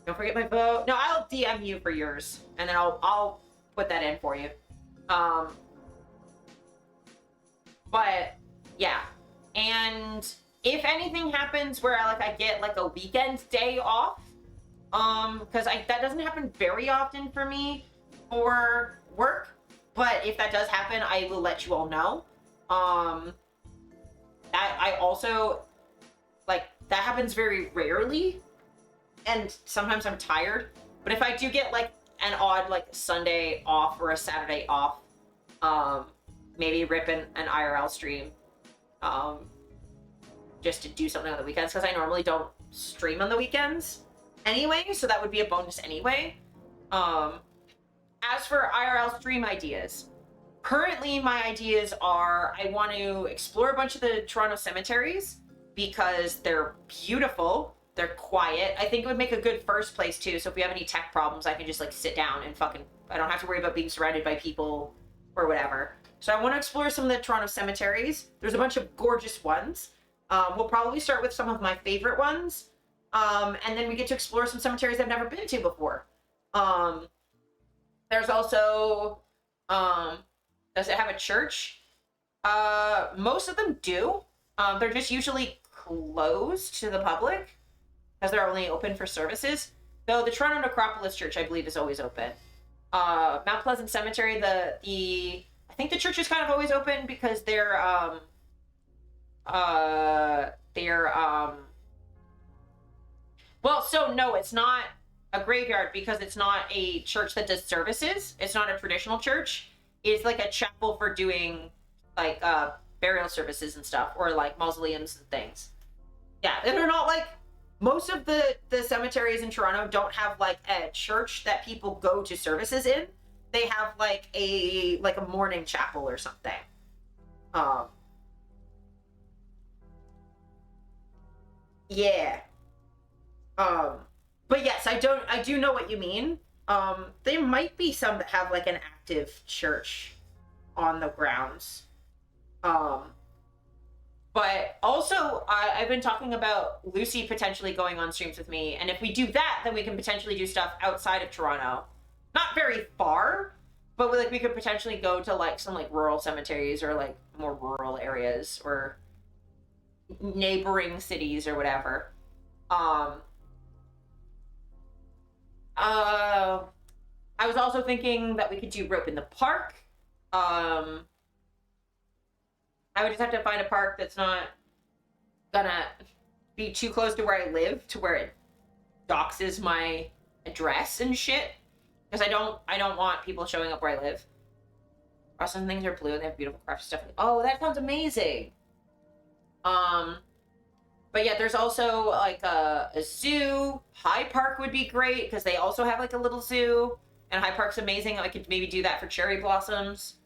[SPEAKER 3] Don't forget my vote. No, I'll DM you for yours, and then I'll put that in for you. But yeah, and if anything happens where I get like a weekend day off, because that doesn't happen very often for me for work, but if that does happen, I will let you all know. I also, like, that happens very rarely, and sometimes I'm tired, but if I do get like an odd like Sunday off or a Saturday off, maybe rip an IRL stream, just to do something on the weekends, because I normally don't stream on the weekends anyway, so that would be a bonus anyway. As for IRL stream ideas, currently my ideas are I want to explore a bunch of the Toronto cemeteries because they're beautiful, they're quiet. I think it would make a good first place too, so if we have any tech problems, I can just like sit down and I don't have to worry about being surrounded by people or whatever. So I want to explore some of the Toronto cemeteries. There's a bunch of gorgeous ones. We'll probably start with some of my favorite ones. And then we get to explore some cemeteries I've never been to before. There's also, does it have a church? Most of them do. They're just usually closed to the public because they're only open for services. Though the Toronto Necropolis Church, I believe, is always open. Mount Pleasant Cemetery, I think the church is kind of always open because well, so no, it's not a graveyard because it's not a church that does services. It's not a traditional church. It's like a chapel for doing like burial services and stuff, or like mausoleums and things. Yeah, and they're not like, most of the cemeteries in Toronto don't have like a church that people go to services in. They have like a morning chapel or something. Yeah. But yes, I do know what you mean. There might be some that have like an active church on the grounds. But also, I've been talking about Lucy potentially going on streams with me, and if we do that, then we can potentially do stuff outside of Toronto.
[SPEAKER 4] not very far, but like we could potentially go to like some like rural cemeteries or like more rural areas or neighboring cities or whatever. I was also thinking that we could do rope in the park. I would just have to find a park that's not gonna be too close to where I live, to where it doxes my address and shit. Because I don't want people showing up where I live. Or some things are blue and they have beautiful craft stuff. Oh, that sounds amazing. But yeah, there's also like a zoo. High Park would be great because they also have like a little zoo, and High Park's amazing. I could maybe do that for cherry blossoms.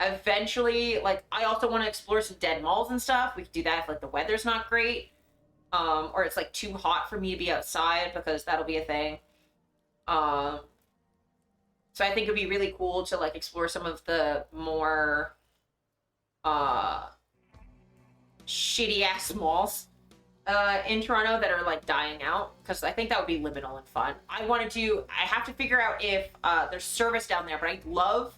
[SPEAKER 4] Eventually, like I also want to explore some dead malls and stuff. We could do that if like the weather's not great, or it's like too hot for me to be outside, because that'll be a thing. So I think it'd be really cool to like explore some of the more shitty ass malls in Toronto that are like dying out, because I think that would be liminal and fun. I have to figure out if there's service down there, but I love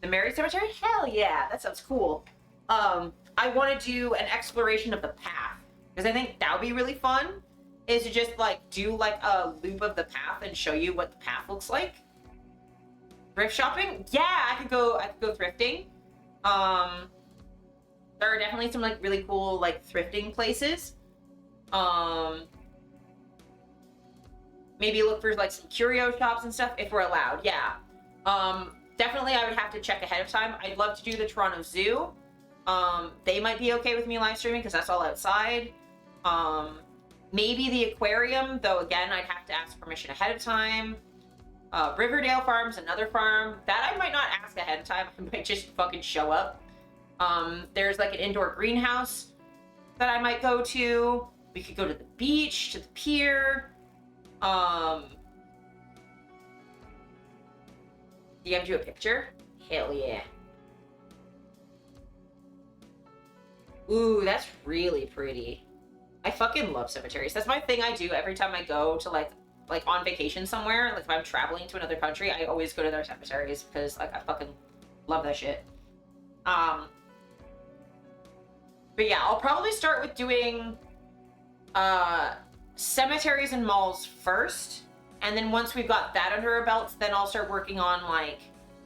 [SPEAKER 4] the Mary Cemetery. Hell yeah, that sounds cool. I want to do an exploration of the path, because I think that would be really fun, is to just like do like a loop of the path and show you what the path looks like. Thrift shopping? Yeah, I could go thrifting. There are definitely some like really cool like thrifting places. Maybe look for like some curio shops and stuff if we're allowed. Yeah. Definitely I would have to check ahead of time. I'd love to do the Toronto Zoo. They might be okay with me live streaming because that's all outside. Maybe the aquarium, though again, I'd have to ask permission ahead of time. Riverdale Farm's another farm that I might not ask ahead of time. I might just fucking show up. There's like an indoor greenhouse that I might go to. We could go to the beach, to the pier. You have to do a picture? Hell yeah. Ooh, that's really pretty. I fucking love cemeteries. That's my thing I do every time I go to like on vacation somewhere. Like if I'm traveling to another country, I always go to their cemeteries because like I fucking love that shit. But yeah, I'll probably start with doing cemeteries and malls first, and then once we've got that under our belts, then I'll start working on like,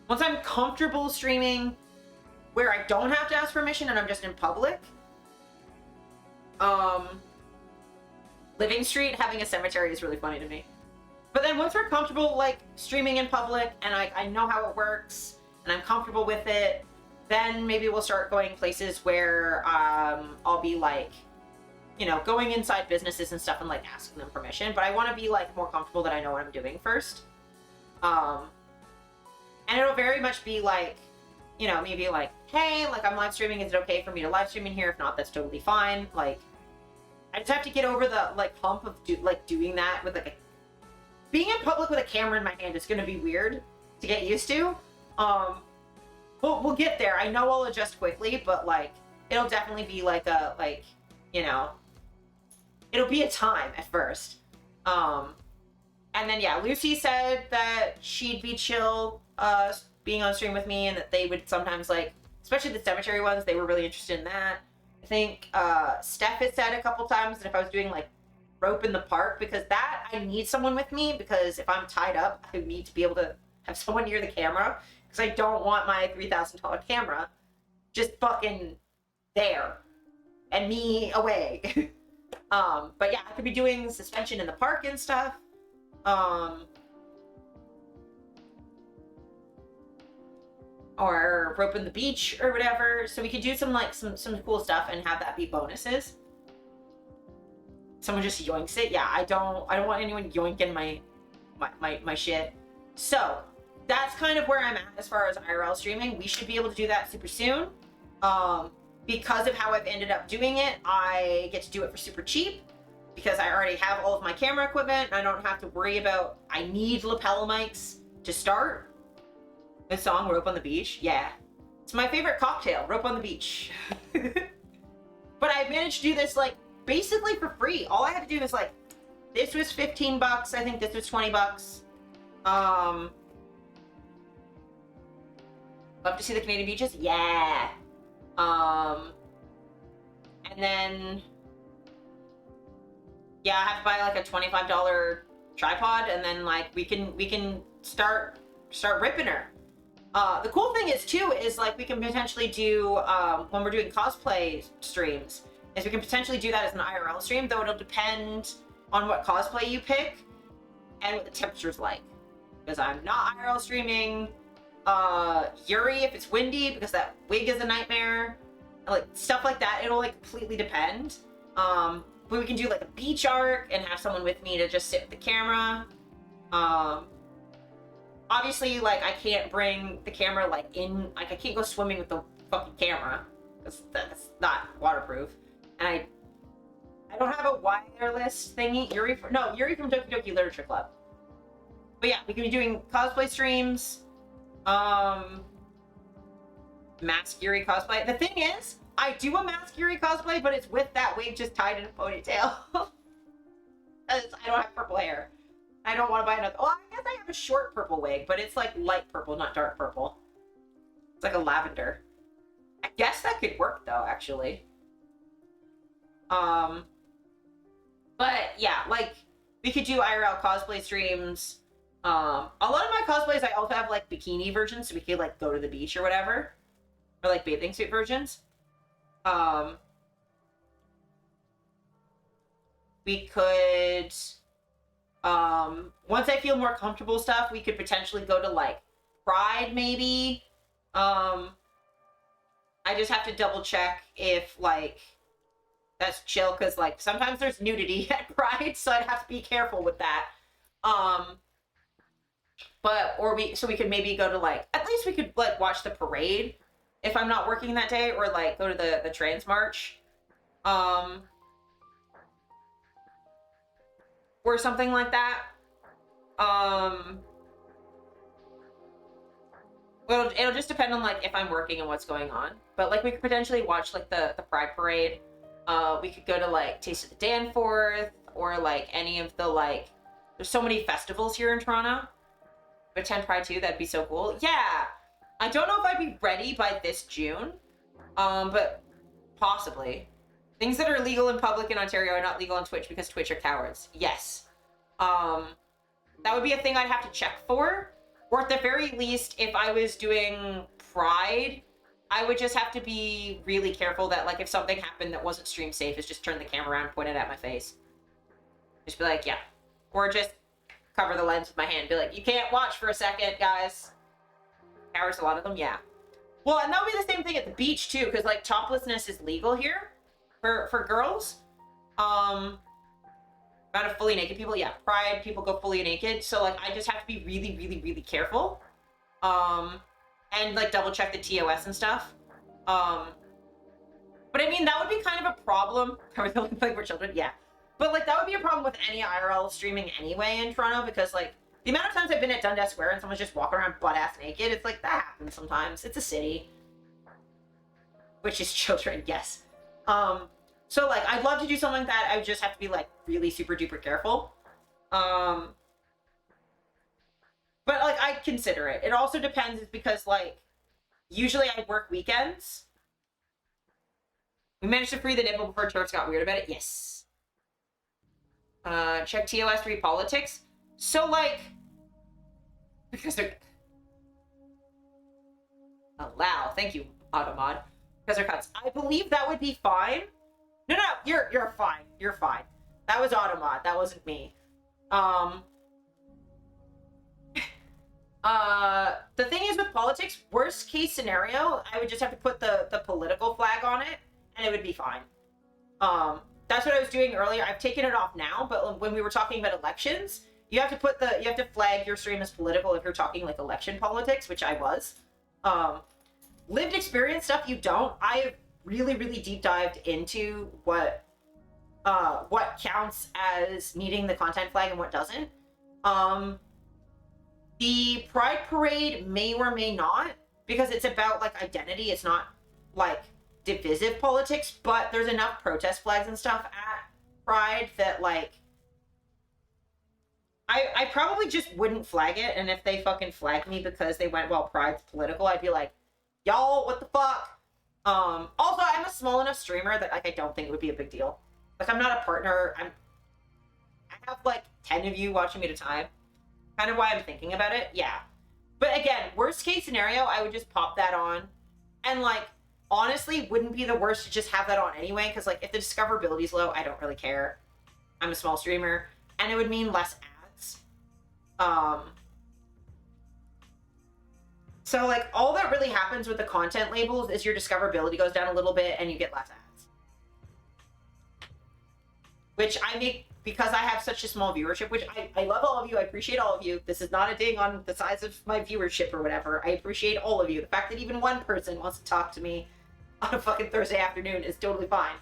[SPEAKER 4] once I'm comfortable streaming where I don't have to ask permission and I'm just in public. Living Street having a cemetery is really funny to me. But then once we're comfortable like streaming in public and I know how it works and I'm comfortable with it, then maybe we'll start going places where I'll be like, you know, going inside businesses and stuff and like asking them permission. But I want to be like more comfortable that I know what I'm doing first. And it'll very much be like, you know, maybe like, hey, like I'm live streaming. Is it okay for me to live stream in here? If not, that's totally fine. Like, I just have to get over the like hump of doing that with like being in public with a camera in my hand is gonna be weird to get used to. We'll get there. I know I'll adjust quickly, but like it'll definitely be like a you know, it'll be a time at first. And then yeah, Lucy said that she'd be chill being on stream with me, and that they would sometimes like, especially the cemetery ones, they were really interested in that. I think Steph had said a couple times that if I was doing like rope in the park, because that I need someone with me, because if I'm tied up, I need to be able to have someone near the camera, because I don't want my $3,000 camera just fucking there and me away. But yeah, I could be doing suspension in the park and stuff. Or rope in the beach or whatever. So we could do some like some cool stuff and have that be bonuses. Someone just yoinks it. Yeah, I don't want anyone yoinking my shit. So that's kind of where I'm at as far as IRL streaming. We should be able to do that super soon. Because of how I've ended up doing it, I get to do it for super cheap because I already have all of my camera equipment and I don't have to worry about, I need lapel mics to start. The song Rope on the Beach, yeah. It's my favorite cocktail, Rope on the Beach. But I managed to do this like basically for free. All I had to do is like, this was $15. I think this was $20. Love to see the Canadian beaches. Yeah. And then, yeah, I have to buy like a $25 tripod, and then like we can start ripping her. The cool thing is too is like we can potentially do when we're doing cosplay streams is we can potentially do that as an IRL stream, though it'll depend on what cosplay you pick and what the temperature's like, because I'm not IRL streaming Yuri if it's windy, because that wig is a nightmare, like stuff like that. It'll like completely depend. But we can do like a beach arc and have someone with me to just sit with the camera. Obviously, like I can't bring the camera like in, like I can't go swimming with the fucking camera because that's not waterproof, and I don't have a wireless thingy. Yuri from Doki Doki Literature Club. But yeah, we can be doing cosplay streams. Mask Yuri cosplay. The thing is, I do a Mask Yuri cosplay, but it's with that wig just tied in a ponytail. Because I don't have purple hair. I don't want to buy another. Well, I guess I have a short purple wig, but it's like light purple, not dark purple. It's like a lavender. I guess that could work though, actually. But yeah, like we could do IRL cosplay streams. A lot of my cosplays, I also have like bikini versions, so we could like go to the beach or whatever, or like bathing suit versions. We could, once I feel more comfortable stuff, we could potentially go to like Pride maybe. I just have to double check if like that's chill, because like sometimes there's nudity at Pride, so I'd have to be careful with that. So we could maybe go to like, at least we could like watch the parade if I'm not working that day, or like go to the Trans March. Or something like that. Well, it'll just depend on like if I'm working and what's going on. But like we could potentially watch like the Pride Parade. We could go to like Taste of the Danforth, or like any of the like, there's so many festivals here in Toronto. Attend Pride too, that'd be so cool. Yeah. I don't know if I'd be ready by this June. But possibly. Things that are legal in public in Ontario are not legal on Twitch because Twitch are cowards. Yes. That would be a thing I'd have to check for. Or at the very least, if I was doing Pride, I would just have to be really careful that like if something happened that wasn't stream safe, is just turn the camera around, point it at my face. Just be like, yeah. Or just cover the lens with my hand. Be like, you can't watch for a second, guys. Cowards, a lot of them, yeah. Well, and that would be the same thing at the beach too, because like toplessness is legal here for girls. Amount of fully naked people, yeah. Pride people go fully naked, so like I just have to be really, really, really careful, and like double check the TOS and stuff. But I mean that would be kind of a problem. Like we're children, yeah. But like that would be a problem with any IRL streaming anyway in Toronto, because like the amount of times I've been at Dundas Square and someone's just walking around butt ass naked, it's like that happens sometimes. It's a city, which is children, yes. So like I'd love to do something like that. I would just have to be like really super duper careful. But like I'd consider it. It also depends, is because like usually I work weekends. We managed to free the nipple before Turks got weird about it. Yes. Check TOS 3 politics. So like, because they're, allow, thank you, Automod, because they're cuts. I believe that would be fine. No, you're fine. You're fine. That was Automod. That wasn't me. The thing is with politics, worst case scenario, I would just have to put the political flag on it, and it would be fine. That's what I was doing earlier. I've taken it off now, but when we were talking about elections, you have to flag your stream as political if you're talking like election politics, which I was. Lived experience stuff you don't. I have really, really deep dived into what counts as needing the content flag and what doesn't. The Pride Parade may or may not, because it's about like identity. It's not like divisive politics, but there's enough protest flags and stuff at Pride that like I probably just wouldn't flag it, and if they fucking flagged me because they went, well, Pride's political, I'd be like, y'all, what the fuck? Also, I'm a small enough streamer that like I don't think it would be a big deal. Like, I'm not a partner. I have like 10 of you watching me at a time. Kind of why I'm thinking about it. Yeah. But again, worst case scenario, I would just pop that on. And like, honestly, wouldn't be the worst to just have that on anyway, because like if the discoverability is low, I don't really care. I'm a small streamer, and it would mean less ads. So like all that really happens with the content labels is your discoverability goes down a little bit and you get less ads. Which I make because I have such a small viewership, which I love all of you. I appreciate all of you. This is not a ding on the size of my viewership or whatever. I appreciate all of you. The fact that even one person wants to talk to me on a fucking Thursday afternoon is totally fine.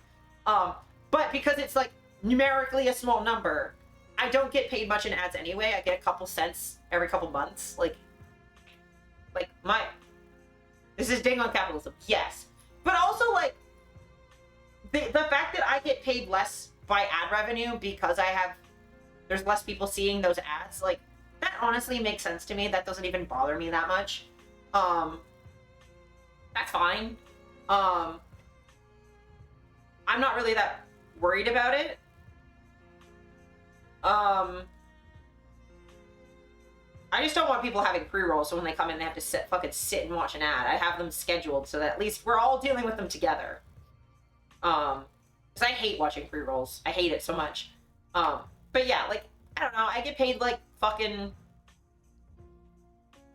[SPEAKER 4] But because it's like numerically a small number, I don't get paid much in ads anyway. I get a couple cents every couple months. Like this is ding on capitalism, yes. But also like the fact that I get paid less by ad revenue because there's less people seeing those ads, like that honestly makes sense to me. That doesn't even bother me that much. That's fine. I'm not really that worried about it. I just don't want people having pre-rolls, so when they come in, they have to fucking sit and watch an ad. I have them scheduled so that at least we're all dealing with them together. Because I hate watching pre-rolls. I hate it so much. But yeah, like, I don't know. I get paid, like, fucking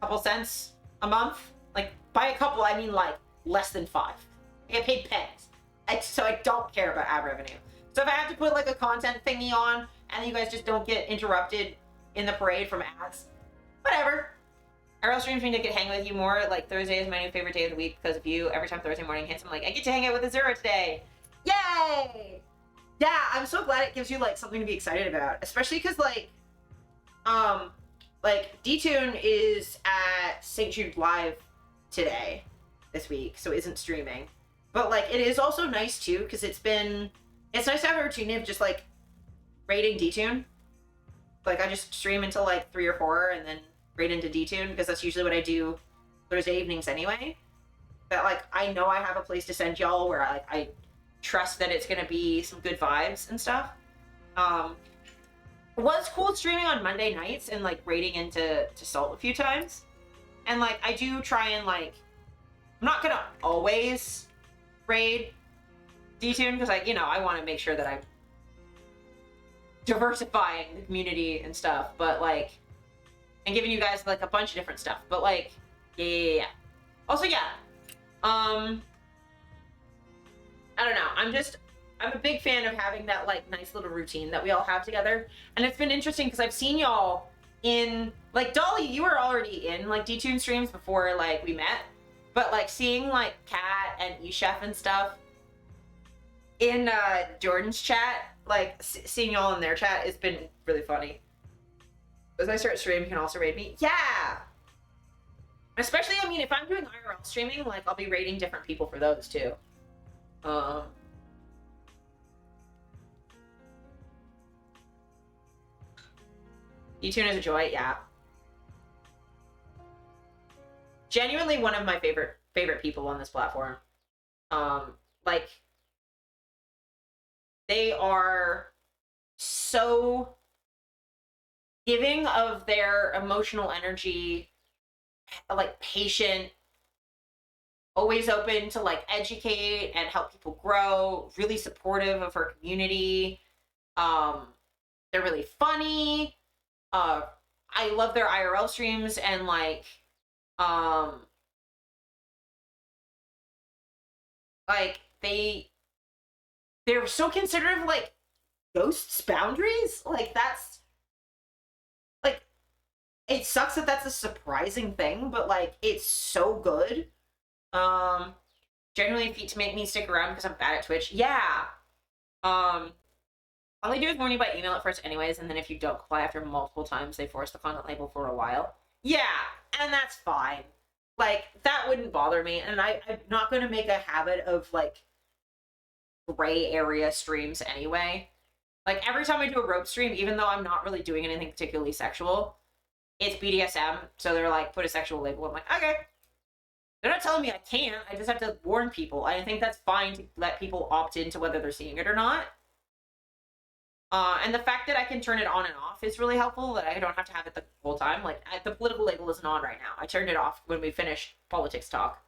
[SPEAKER 4] couple cents a month. Like, by a couple, I mean, like, less than 5. I get paid pennies. So I don't care about ad revenue. So if I have to put, like, a content thingy on, and you guys just don't get interrupted in the parade from ads, whatever. IRL streams mean I get hang with you more. Like, Thursday is my new favorite day of the week because of you. Every time Thursday morning hits, I'm like, I get to hang out with Azura today. Yay! Yeah, I'm so glad it gives you, like, something to be excited about. Especially because, like, D-Tune is at St. Jude Live today, this week, so isn't streaming. But, like, it is also nice, too, because it's nice to have a routine of just, like, raiding D-Tune. Like, I just stream until, like, 3 or 4, and then raid into D-Tune, because that's usually what I do Thursday evenings anyway. But, like, I know I have a place to send y'all where, I trust that it's gonna be some good vibes and stuff. It was cool streaming on Monday nights and, like, raiding into Salt a few times. And, like, I do try and, like, I'm not gonna always raid D-Tune, because, I want to make sure that I'm diversifying the community and stuff, but, like, and giving you guys, like, a bunch of different stuff. But, like, yeah. Also, yeah. I don't know. I'm a big fan of having that, like, nice little routine that we all have together. And it's been interesting because I've seen y'all in, like, Dolly, you were already in, like, D-Tune streams before, like, we met. But, like, seeing, like, Kat and E-Chef and stuff in Jordan's chat, like, seeing y'all in their chat has been really funny. As I start streaming, you can also raid me. Yeah! Especially, if I'm doing IRL streaming, like, I'll be raiding different people for those, too. D-Tune is a joy, yeah. Genuinely one of my favorite people on this platform. Like, they are so giving of their emotional energy, like, patient, always open to, like, educate and help people grow, really supportive of her community. They're really funny. I love their IRL streams, and, like, they're so considerate of, like, Ghost's boundaries. Like, that's, like, it sucks that that's a surprising thing, but, like, it's so good. Generally a feat to make me stick around because I'm bad at Twitch. Yeah. All they do is warn you by email at first anyways, and then if you don't comply after multiple times, they force the content label for a while. Yeah, and that's fine. Like, that wouldn't bother me, and I'm not going to make a habit of, like, gray area streams anyway. Like every time I do a rope stream, even though I'm not really doing anything particularly sexual, it's BDSM. So they're like, put a sexual label. I'm like, okay. They're not telling me I can't. I just have to warn people. I think that's fine to let people opt into whether they're seeing it or not. And the fact that I can turn it on and off is really helpful, that I don't have to have it the whole time. Like, the political label isn't on right now. I turned it off when we finished politics talk.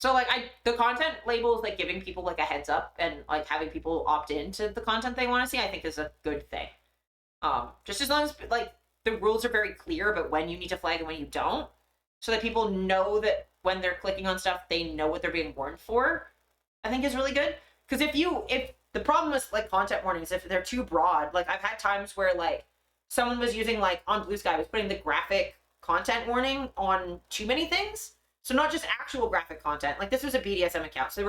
[SPEAKER 4] So, like, the content label is, like, giving people, like, a heads up and, like, having people opt into the content they want to see, I think is a good thing. Just as long as, like, the rules are very clear about when you need to flag and when you don't, so that people know that when they're clicking on stuff, they know what they're being warned for, I think is really good. Because if the problem with, like, content warnings, if they're too broad, like, I've had times where, like, someone was using, like, on Blue Sky, was putting the graphic content warning on too many things. So not just actual graphic content. Like, this was a BDSM account. So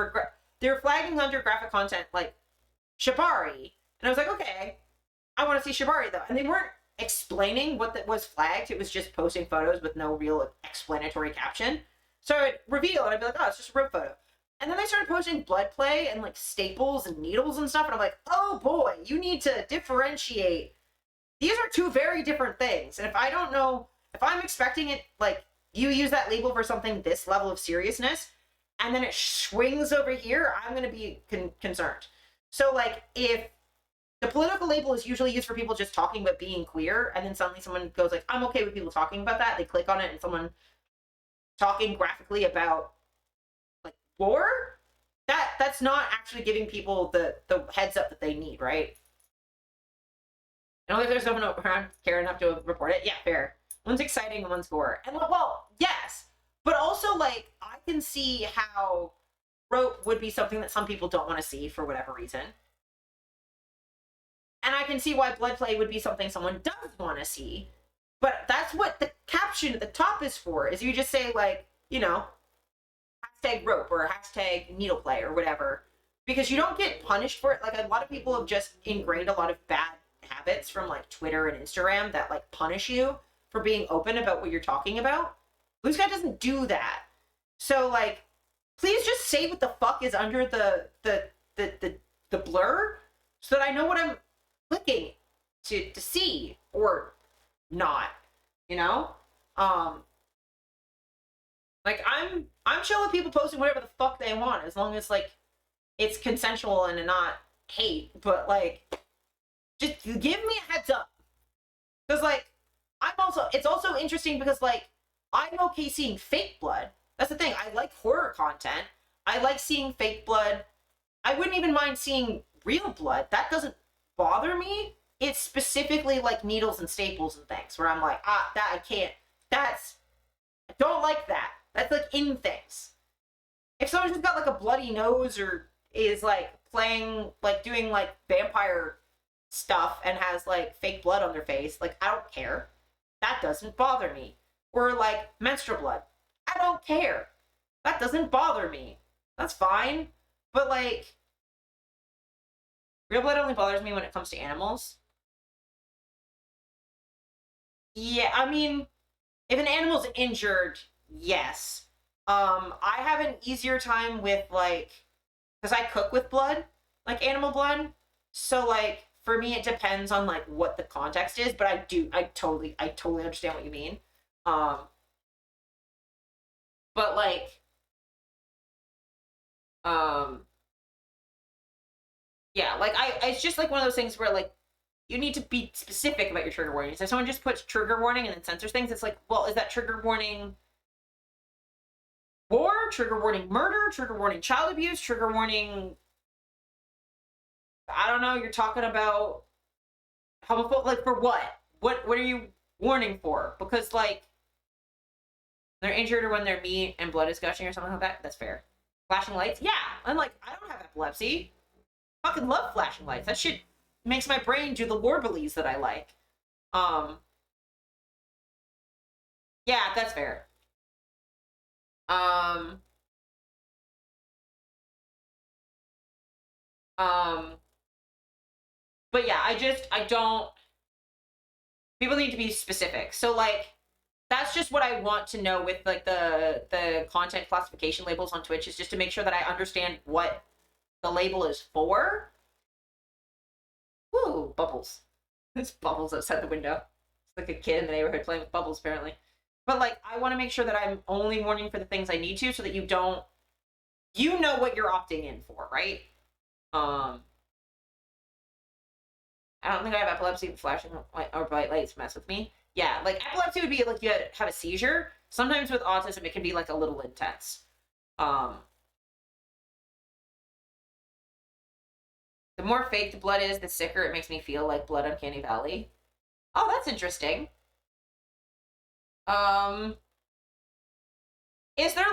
[SPEAKER 4] they were flagging under graphic content, like, shibari. And I was like, okay, I want to see shibari, though. And they weren't explaining what that was flagged. It was just posting photos with no real explanatory caption. So I'd reveal, and I'd be like, oh, it's just a rope photo. And then they started posting blood play and, like, staples and needles and stuff. And I'm like, oh, boy, you need to differentiate. These are two very different things. And if I don't know, if I'm expecting it, like, you use that label for something this level of seriousness, and then it swings over here, I'm going to be concerned. So, like, if the political label is usually used for people just talking about being queer, and then suddenly someone goes like, I'm okay with people talking about that, they click on it, and someone talking graphically about, like, war, that's not actually giving people the heads up that they need, right? I don't think there's someone around care enough to report it. Yeah, fair. One's exciting and one's gore. And, well, yes. But also, like, I can see how rope would be something that some people don't want to see for whatever reason. And I can see why blood play would be something someone does want to see. But that's what the caption at the top is for, is you just say, like, you know, hashtag rope or hashtag needle play or whatever. Because you don't get punished for it. Like, a lot of people have just ingrained a lot of bad habits from, like, Twitter and Instagram that, like, punish you for being open about what you're talking about. Blue Sky doesn't do that. So, like, please just say what the fuck is under the blur so that I know what I'm clicking to see or not, you know? Like, I'm chill with people posting whatever the fuck they want as long as, like, it's consensual and not hate, but, like, just give me a heads up. Because, like, it's also interesting because, like, I'm okay seeing fake blood. That's the thing. I like horror content. I like seeing fake blood. I wouldn't even mind seeing real blood. That doesn't bother me. It's specifically, like, needles and staples and things where I'm like, that I can't. I don't like that. That's, like, in things. If someone's just got, like, a bloody nose or is, like, playing, like, doing, like, vampire stuff and has, like, fake blood on their face, like, I don't care. That doesn't bother me. Or, like, menstrual blood. I don't care. That doesn't bother me. That's fine. But, like, real blood only bothers me when it comes to animals. Yeah, I mean, if an animal's injured, yes. I have an easier time with, like, because I cook with blood, like animal blood. So, like, for me, it depends on, like, what the context is, but I totally understand what you mean. But, like, yeah, like, it's just, like, one of those things where, like, you need to be specific about your trigger warnings. If someone just puts trigger warning and then censors things, it's like, well, is that trigger warning war, trigger warning murder, trigger warning child abuse, trigger warning, I don't know, you're talking about homophobic, like, for what? What are you warning for? Because, like, they're injured or when their meat and blood is gushing or something like that, that's fair. Flashing lights? Yeah. I'm like, I don't have epilepsy. I fucking love flashing lights. That shit makes my brain do the warblies that I like. Yeah, that's fair. But yeah, I don't, people need to be specific. So, like, that's just what I want to know with, like, the content classification labels on Twitch, is just to make sure that I understand what the label is 4. Woo, bubbles. There's bubbles outside the window. It's like a kid in the neighborhood playing with bubbles, apparently. But, like, I want to make sure that I'm only warning for the things I need to so that you don't... You know what you're opting in for, right? I don't think I have epilepsy, but flashing or bright lights mess with me. Yeah, like, epilepsy would be, like, you have a seizure. Sometimes with autism, it can be, like, a little intense. The more fake the blood is, the sicker it makes me feel, like Blood Uncanny Valley. Oh, that's interesting. Is there,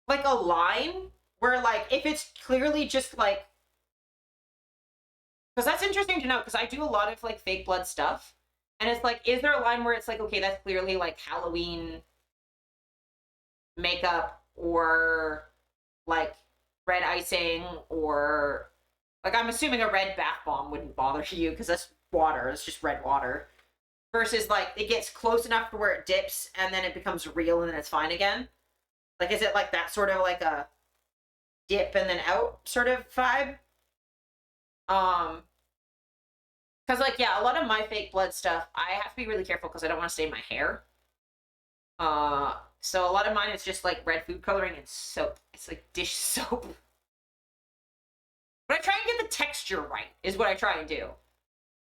[SPEAKER 4] like a line where, like, if it's clearly just, like... Because that's interesting to know, because I do a lot of, like, fake blood stuff. And it's like, is there a line where it's like, okay, that's clearly, like, Halloween makeup or, like, red icing or... Like, I'm assuming a red bath bomb wouldn't bother you, because that's water. It's just red water. Versus, like, it gets close enough to where it dips, and then it becomes real, and then it's fine again. Like, is it, like, that sort of, like, a dip and then out sort of vibe? Because, like, yeah, a lot of my fake blood stuff, I have to be really careful because I don't want to stain my hair. So a lot of mine is just, like, red food coloring and soap. It's, like, dish soap. But I try and get the texture right, is what I try and do.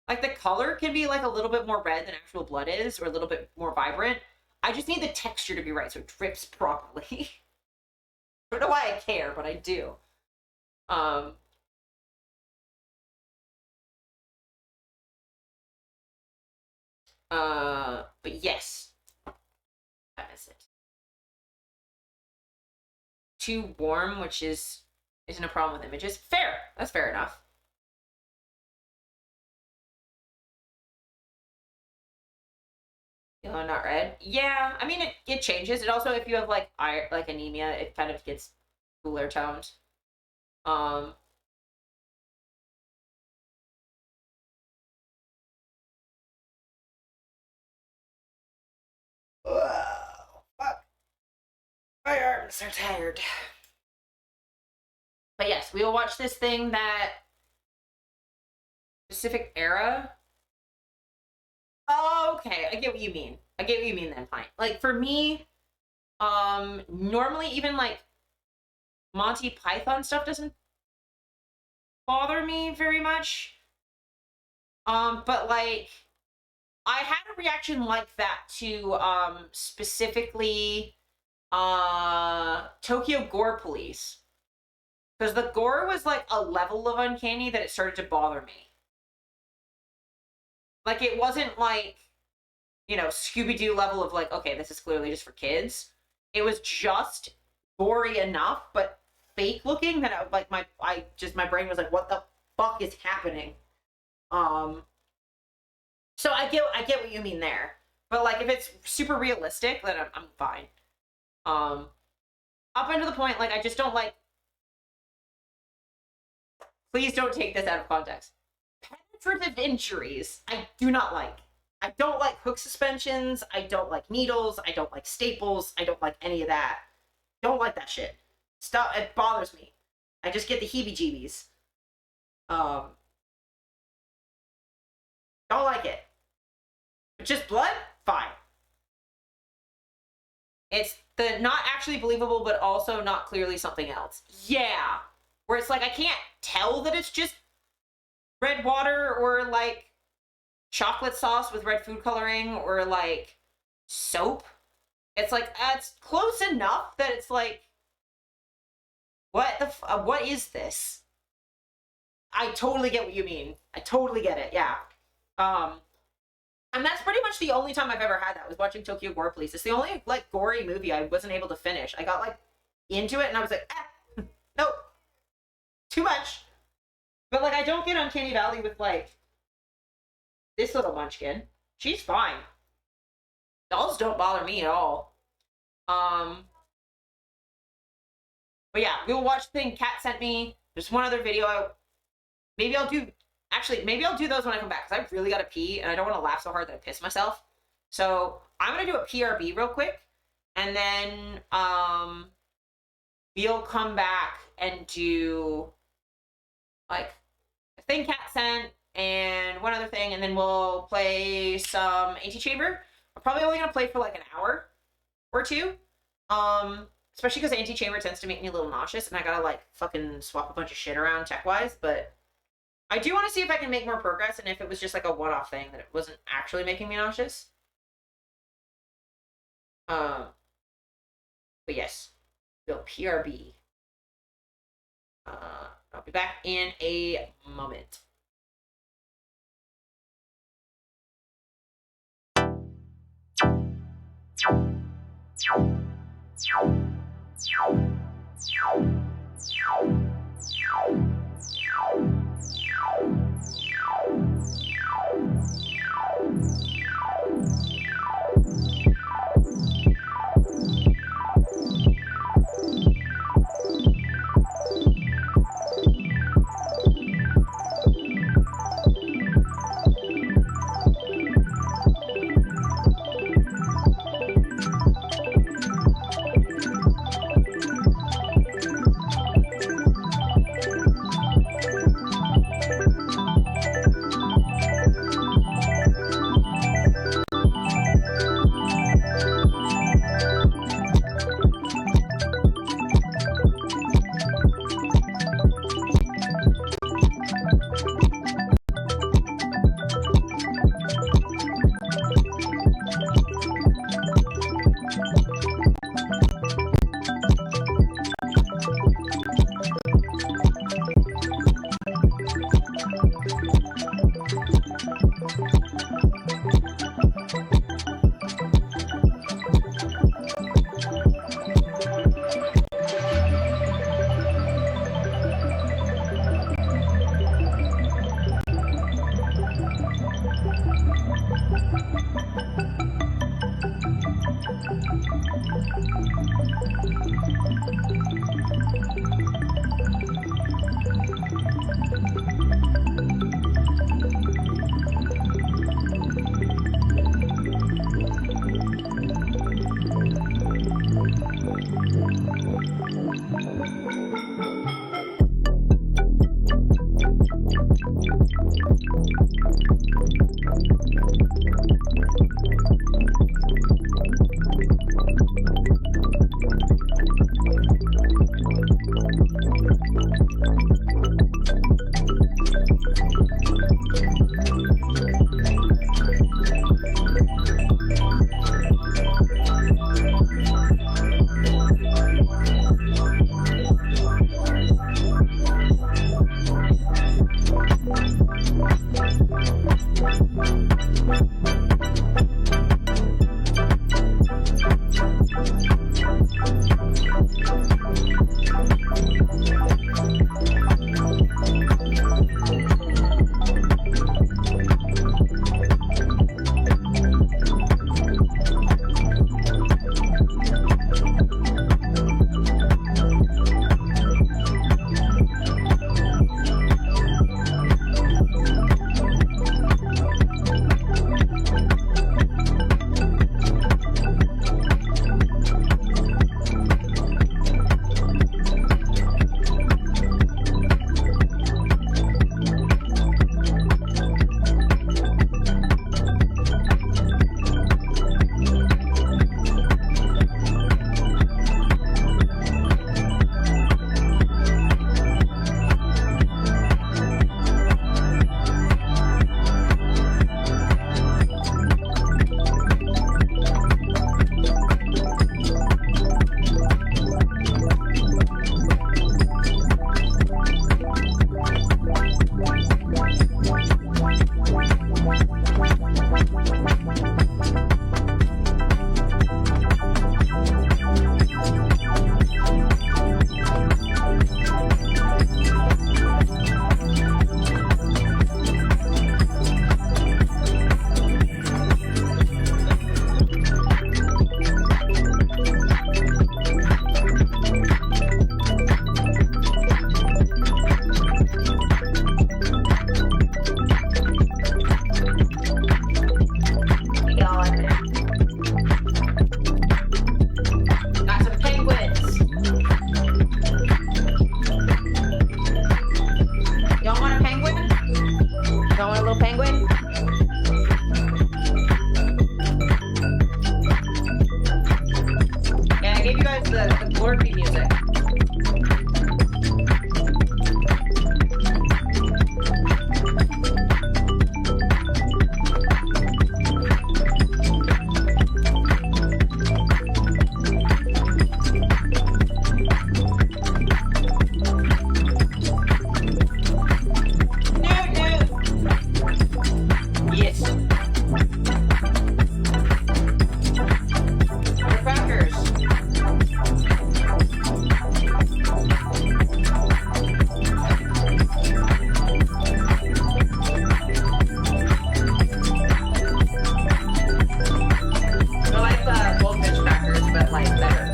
[SPEAKER 4] Like, the color can be, like, a little bit more red than actual blood is, or a little bit more vibrant. I just need the texture to be right so it drips properly. I don't know why I care, but I do. But yes. That is it. Too warm, which isn't a problem with images. Fair. That's fair enough. Yellow, not red. Yeah, I mean, it changes. It also, if you have, like, like anemia, it kind of gets cooler toned. Oh, fuck. My arms are tired. But yes, we will watch this thing that... Specific era? Oh, okay, I get what you mean. I get what you mean then, fine. Like, for me, normally even, like, Monty Python stuff doesn't bother me very much. But, like, I had a reaction like that to, specifically, Tokyo Gore Police. Because the gore was, like, a level of uncanny that it started to bother me. Like, it wasn't, like, you know, Scooby-Doo level of, like, okay, this is clearly just for kids. It was just gory enough, but fake looking that I, like, my brain was like, what the fuck is happening? So I get what you mean there. But, like, if it's super realistic, then I'm fine. Up until the point, like, I just don't like... Please don't take this out of context. Penetrative injuries, I do not like. I don't like hook suspensions. I don't like needles. I don't like staples. I don't like any of that. Don't like that shit. Stop. It bothers me. I just get the heebie-jeebies. Don't like it. Just blood? Fine. It's the not actually believable, but also not clearly something else. Yeah. Where it's like, I can't tell that it's just red water or, like, chocolate sauce with red food coloring or, like, soap. It's like, it's close enough that it's like, what is this? I totally get what you mean. I totally get it, yeah. And that's pretty much the only time I've ever had that, was watching Tokyo Gore Police. It's the only, like, gory movie I wasn't able to finish. I got, like, into it and I was like, nope. Too much. But, like, I don't get Uncanny Valley with, like, this little munchkin. She's fine. Dolls don't bother me at all. But yeah, we will watch the thing Kat sent me. There's one other video. Maybe I'll do those when I come back, because I really gotta pee, and I don't want to laugh so hard that I piss myself. So I'm gonna do a PRB real quick, and then we'll come back and do like a thing Cat sent and one other thing, and then we'll play some Antichamber. I'm probably only gonna play for like an hour or two. Especially because Antichamber tends to make me a little nauseous, and I gotta like fucking swap a bunch of shit around tech wise. But I do want to see if I can make more progress, and if it was just like a one-off thing that it wasn't actually making me nauseous. But yes, go PRB. I'll be back in a moment. Slurpee music. Yes. More crackers. They're like the goldfish crackers, but like better.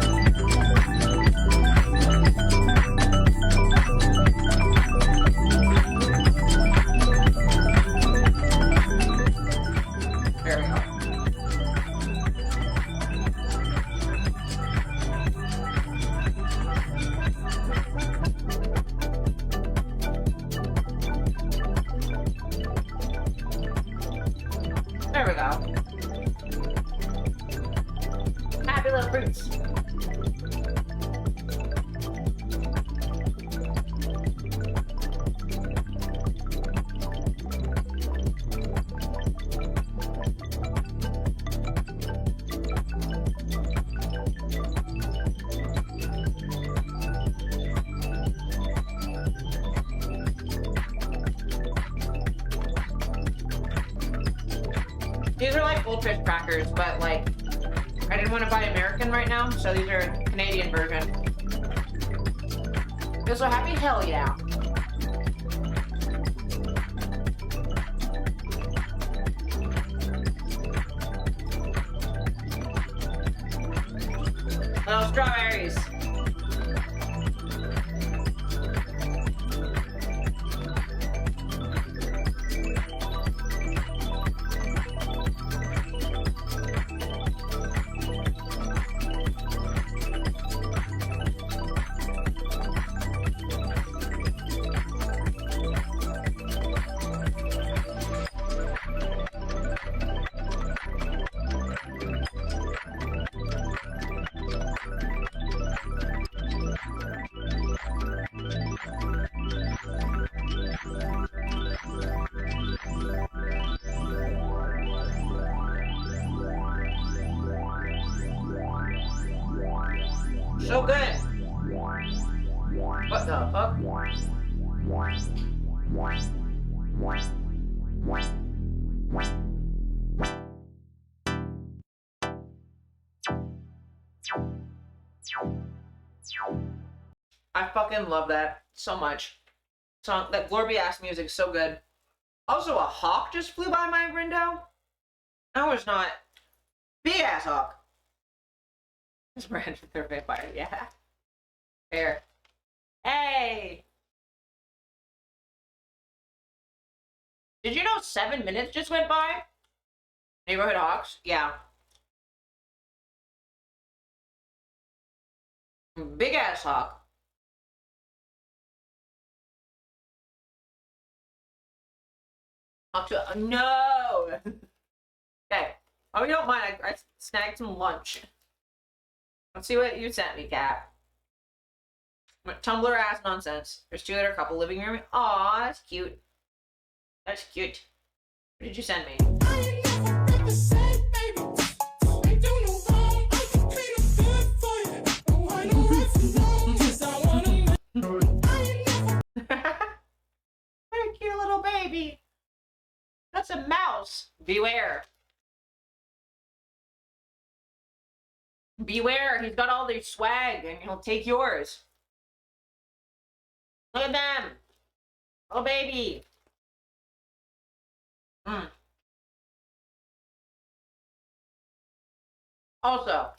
[SPEAKER 4] There we go. There we go. Happy little fruits. These are like goldfish crackers, but like I didn't want to buy American right now, so these are Canadian version. So happy hell yeah. Little strawberries. So good. What the fuck? I fucking love that so much. Song, that Glorby ass music is so good. Also, a hawk just flew by my window. That was not big ass hawk. It's brand for their vampire, yeah. Fair. Hey! Did you know 7 minutes just went by? Neighborhood Hawks? Yeah. Big ass hawk. Hawk to no! Okay. Oh, you don't mind. I snagged some lunch. Let's see what you sent me, Cat. Tumblr ass nonsense. There's two other couple living room. Aw, that's cute. That's cute. What did you send me? What a cute little baby. That's a mouse. Beware. Beware, he's got all their swag and he'll take yours. Look at them. Oh, baby. Also,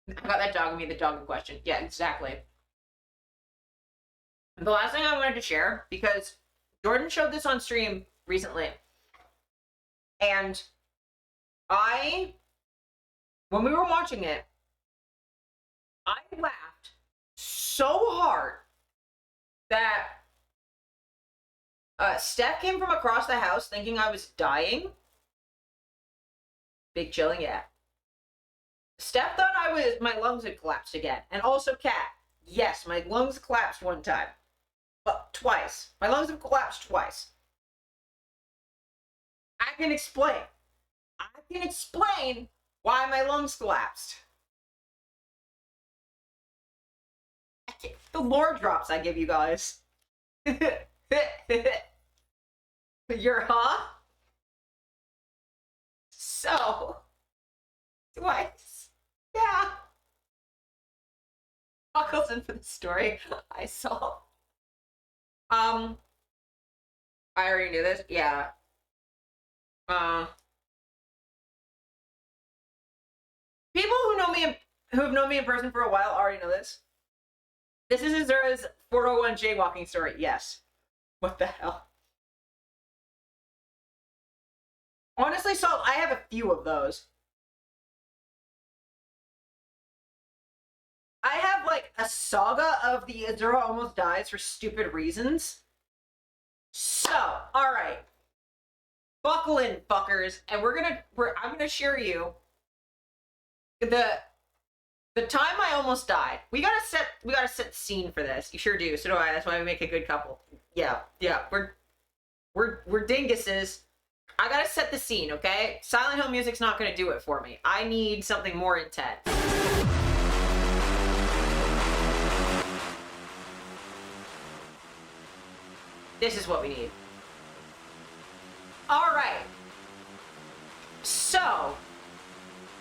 [SPEAKER 4] I got that dog me the dog in question. Yeah, exactly. The last thing I wanted to share, because Jordan showed this on stream recently, and when we were watching it, I laughed so hard that Steph came from across the house thinking I was dying. Big chilling, yeah. Steph thought my lungs had collapsed again. And also Kat. Yes, my lungs collapsed one time. But twice. My lungs have collapsed twice. I can explain. I can explain why my lungs collapsed. The lore drops I give you guys. You're huh? So twice. Yeah. Buckles in for the story I saw. I already knew this. Yeah. People who have known me in person for a while already know this. This is Azura's 401 jaywalking story. Yes. What the hell? Honestly, Salt, I have a few of those. I have like a saga of the Azura almost dies for stupid reasons. So, alright. Buckle in, fuckers, and I'm gonna share you the time I almost died. We gotta set the scene for this. You sure do. So do I. That's why we make a good couple. Yeah. We're dinguses. I gotta set the scene, okay? Silent Hill music's not gonna do it for me. I need something more intense. This is what we need. All right. So,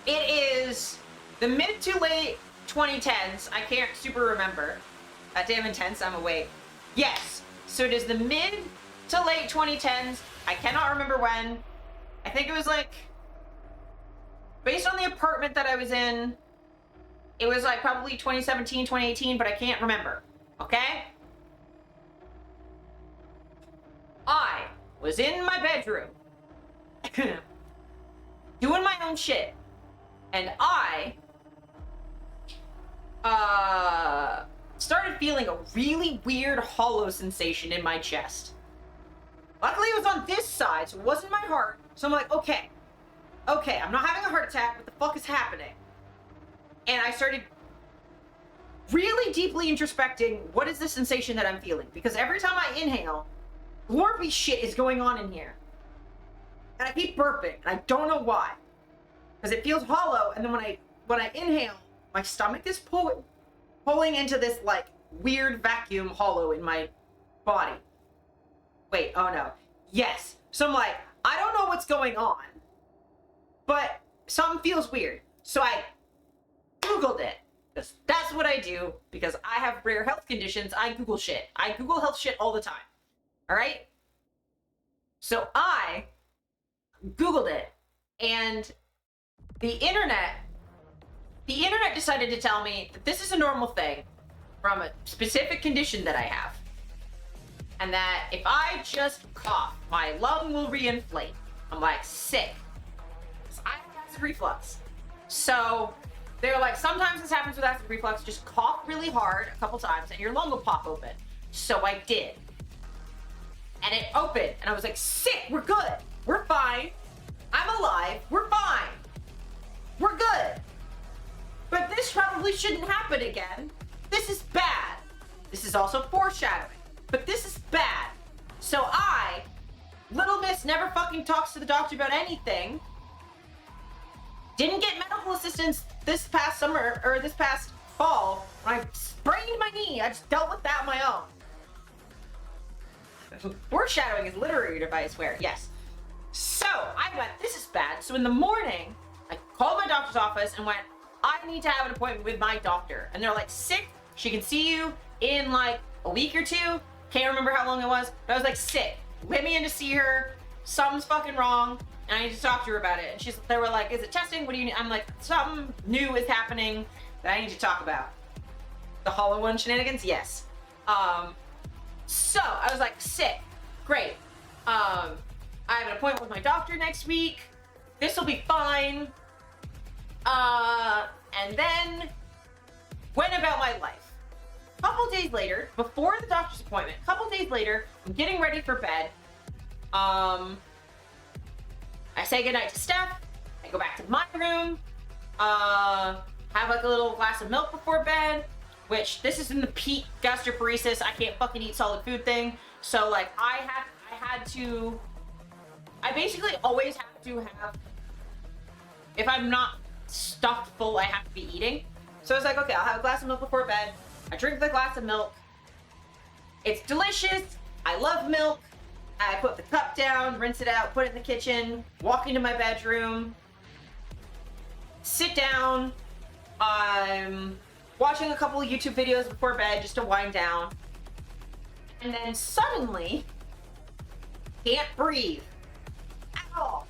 [SPEAKER 4] it is the mid to late 2010s. I can't super remember. That damn intense, I'm awake. Yes. So it is the mid to late 2010s. I cannot remember when. I think it was like, based on the apartment that I was in, it was like probably 2017, 2018, but I can't remember. Okay? I was in my bedroom doing my own shit, and I started feeling a really weird hollow sensation in my chest. Luckily it was on this side, so it wasn't my heart. So I'm like, okay, I'm not having a heart attack. What the fuck is happening? And I started really deeply introspecting, what is the sensation that I'm feeling? Because every time I inhale, glorpy shit is going on in here. And I keep burping, and I don't know why. Because it feels hollow, and then when I inhale, my stomach is pulling into this, like, weird vacuum hollow in my body. Wait, oh no. Yes. So I'm like, I don't know what's going on, but something feels weird. So I Googled it. Because that's what I do, because I have rare health conditions. I Google shit. I Google health shit all the time. All right? So I Googled it, and the internet decided to tell me that this is a normal thing from a specific condition that I have. And that if I just cough, my lung will reinflate. I'm like, sick. I have acid reflux. So they're like, sometimes this happens with acid reflux, just cough really hard a couple times and your lung will pop open. So I did. And it opened, and I was like, sick, we're good. We're fine. I'm alive. We're fine. We're good. But this probably shouldn't happen again. This is bad. This is also foreshadowing. But this is bad. So I, Little Miss never fucking talks to the doctor about anything, didn't get medical assistance this past summer, or this past fall, when I sprained my knee. I just dealt with that on my own. Foreshadowing is literary device where, yes. So I went, this is bad. So in the morning, I called my doctor's office and went, I need to have an appointment with my doctor. And they're like, sick, she can see you in like a week or two. Can't remember how long it was, but I was like, sick. Let me in to see her. Something's fucking wrong, and I need to talk to her about it. And they were like, is it testing? What do you need? I'm like, something new is happening that I need to talk about. The Hollow One shenanigans? Yes. So I was like, sick. Great. I have an appointment with my doctor next week. This will be fine. And then went about my life. Couple days later, before the doctor's appointment, couple days later, I'm getting ready for bed. I say goodnight to Steph. I go back to my room. Have like a little glass of milk before bed, which this is in the peak gastroparesis. I can't fucking eat solid food thing. So like I basically always have to have, if I'm not stuffed full, I have to be eating. So it's like, okay, I'll have a glass of milk before bed. I drink the glass of milk. It's delicious. I love milk. I put the cup down, rinse it out, put it in the kitchen, walk into my bedroom, sit down. I'm watching a couple of YouTube videos before bed just to wind down. And then suddenly, can't breathe at all.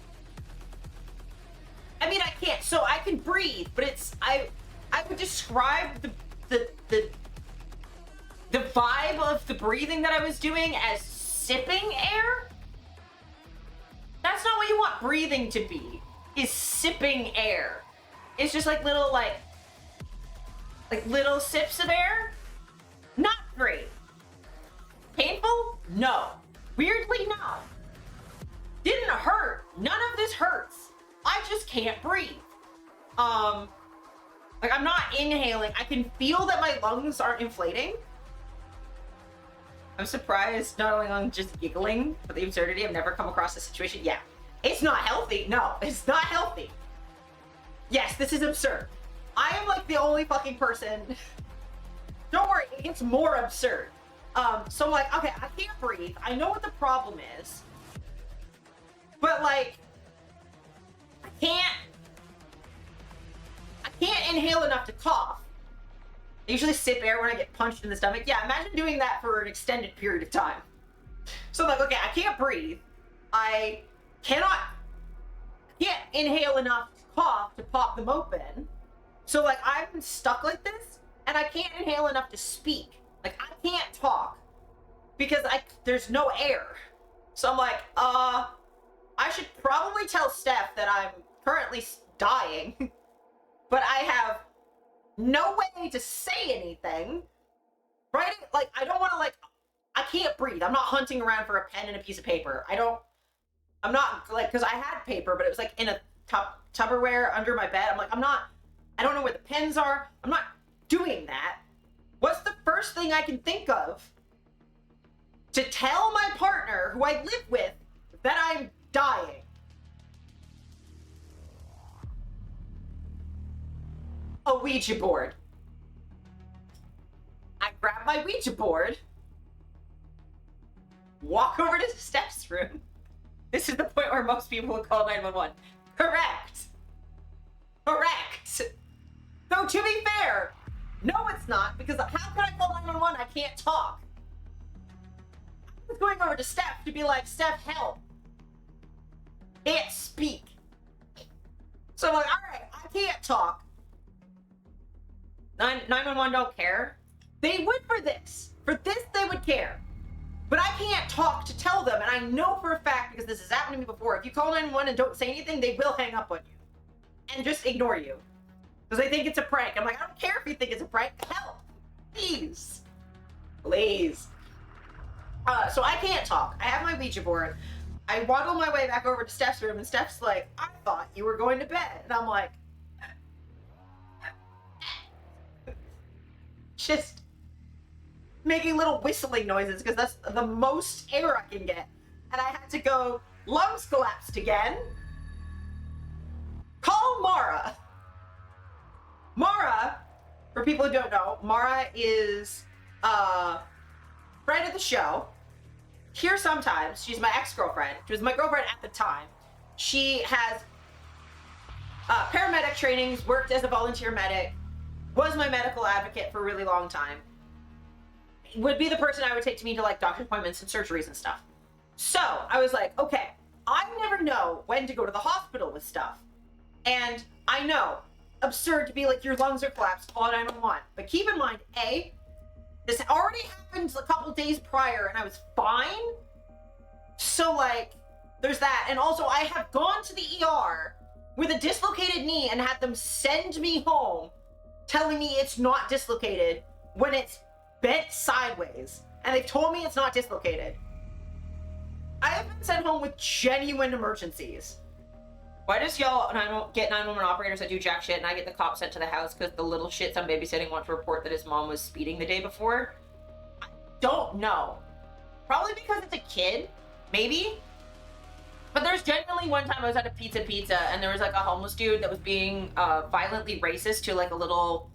[SPEAKER 4] I mean, I can't. So I can breathe, but it's, I would describe the vibe of the breathing that I was doing as sipping air. That's not what you want breathing to be, is sipping air. It's just like little, like little sips of air. Not great. Painful? No. Weirdly, no. Didn't hurt. None of this hurts. I just can't breathe. Like I'm not inhaling. I can feel that my lungs aren't inflating. I'm surprised not only on just giggling, but the absurdity. I've never come across this situation. Yeah. It's not healthy. No, it's not healthy. Yes, this is absurd. I am like the only fucking person. Don't worry, it gets more absurd. So I'm like, okay, I can't breathe. I know what the problem is. But like, I can't inhale enough to cough. I usually sip air when I get punched in the stomach. Yeah, imagine doing that for an extended period of time. So I'm like, okay, I can't breathe. I can't inhale enough to cough to pop them open. So like I'm stuck like this and I can't inhale enough to speak. Like I can't talk because there's no air. So I'm like, I should probably tell Steph that I'm currently dying, but I have no way to say anything, right? Like, I don't want to, like, I can't breathe. I'm not hunting around for a pen and a piece of paper. I'm not, like, because I had paper, but it was, like, in a Tupperware under my bed. I'm like, I don't know where the pens are. I'm not doing that. What's the first thing I can think of to tell my partner, who I live with, that I'm dying? A Ouija board. I grab my Ouija board, walk over to Steph's room. This is the point where most people will call 911. Correct. Though to be fair, no it's not, because how can I call 911? I can't talk. I was going over to Steph to be like, Steph, help. Can't speak. So I'm like, alright, I can't talk. 911 don't care. They would for this. For this, they would care. But I can't talk to tell them, and I know for a fact, because this has happened to me before, if you call 911 and don't say anything, they will hang up on you. And just ignore you. Because they think it's a prank. I'm like, I don't care if you think it's a prank. Help! Please. Please. So I can't talk. I have my Ouija board. I waddle my way back over to Steph's room, and Steph's like, I thought you were going to bed. And I'm like, just making little whistling noises because that's the most air I can get. And I had to go, lungs collapsed again. Call Mara. Mara, for people who don't know, Mara is a friend of the show. Here sometimes. She's my ex-girlfriend. She was my girlfriend at the time. She has paramedic trainings, worked as a volunteer medic, was my medical advocate for a really long time. Would be the person I would take to me to like doctor appointments and surgeries and stuff. So I was like, okay, I never know when to go to the hospital with stuff. And I know, absurd to be like, your lungs are collapsed, call 911. But keep in mind, A, this already happened a couple days prior and I was fine. So like, there's that. And also I have gone to the ER with a dislocated knee and had them send me home telling me it's not dislocated when it's bent sideways. And they've told me it's not dislocated. I have been sent home with genuine emergencies. Why does y'all get 911 operators that do jack shit and I get the cops sent to the house because the little shits I'm babysitting want to report that his mom was speeding the day before? I don't know. Probably because it's a kid, maybe. But there's genuinely one time I was at a pizza and there was like a homeless dude that was being violently racist to like a little,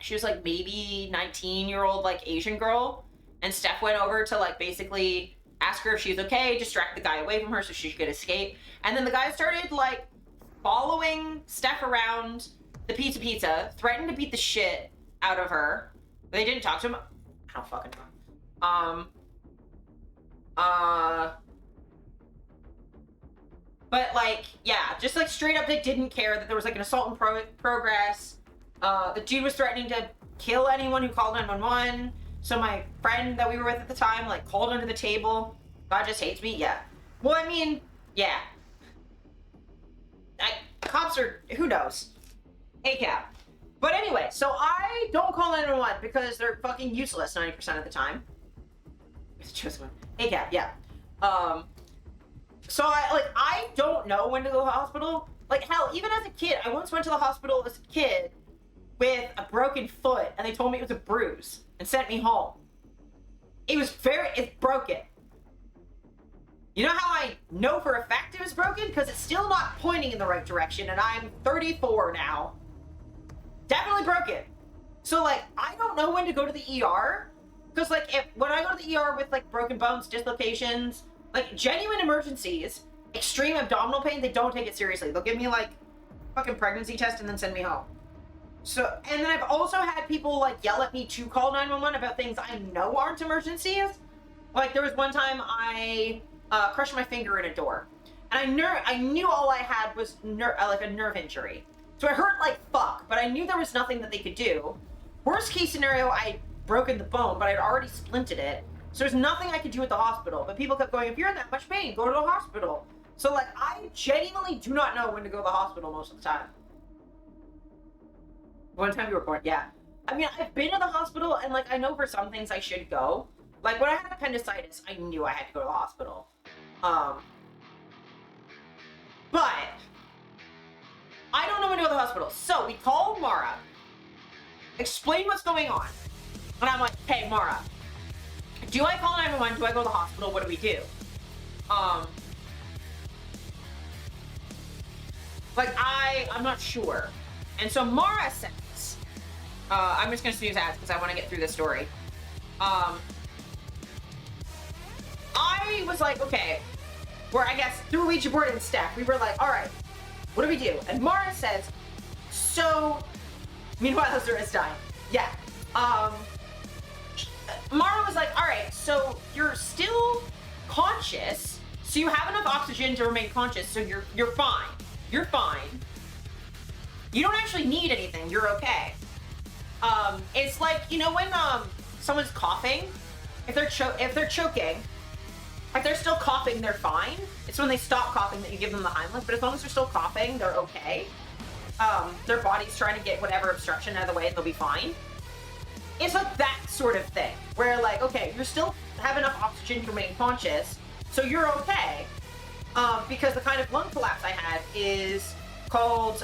[SPEAKER 4] she was like maybe 19-year-old like Asian girl. And Steph went over to like basically ask her if she's okay, distract the guy away from her so she could escape. And then the guy started like following Steph around the pizza, threatened to beat the shit out of her. They didn't talk to him. I don't fucking know. But like, yeah, just like straight up, they didn't care that there was like an assault in progress. The dude was threatening to kill anyone who called 911. So my friend that we were with at the time, like, called under the table. God just hates me? Yeah. Well, I mean, yeah. Cops are, who knows? ACAB. But anyway, so I don't call 911 because they're fucking useless 90% of the time. It's just one. ACAB, yeah. So I don't know when to go to the hospital. Like, hell, even as a kid, I once went to the hospital as a kid with a broken foot, and they told me it was a bruise and sent me home. It's broken. You know how I know for a fact it was broken? Because it's still not pointing in the right direction, and I'm 34 now. Definitely broken. So, like, I don't know when to go to the ER. Because, like, when I go to the ER with, like, broken bones, dislocations, like, genuine emergencies, extreme abdominal pain, they don't take it seriously. They'll give me, like, fucking pregnancy test and then send me home. So, and then I've also had people, like, yell at me to call 911 about things I know aren't emergencies. Like, there was one time I crushed my finger in a door. And I knew all I had was, like, a nerve injury. So it hurt like fuck, but I knew there was nothing that they could do. Worst case scenario, I'd broken the bone, but I'd already splinted it. So there's nothing I could do at the hospital. But people kept going, if you're in that much pain, go to the hospital. So, like, I genuinely do not know when to go to the hospital most of the time. One time you were born, yeah. I mean, I've been to the hospital, and, like, I know for some things I should go. Like, when I had appendicitis, I knew I had to go to the hospital. But I don't know when to go to the hospital. So we call Mara, explain what's going on. And I'm like, hey, Mara, do I call 911? Do I go to the hospital? What do we do? Like, I'm not sure. And so Mara says, I'm just going to snooze ads because I want to get through this story. I was like, okay, where I guess through Ouija board and Steph, we were like, all right, what do we do? And Mara says, so, meanwhile, Azura is dying. Yeah. Mara was like, all right, so you're still conscious, so you have enough oxygen to remain conscious, so you're fine. You're fine. You don't actually need anything. You're okay. It's like, you know, when someone's coughing, if they're choking, if they're still coughing, they're fine. It's when they stop coughing that you give them the Heimlich, but as long as they're still coughing, they're okay. Their body's trying to get whatever obstruction out of the way, they'll be fine. It's like that sort of thing, where like, okay, you still have enough oxygen to remain conscious, so you're okay. Because the kind of lung collapse I had is called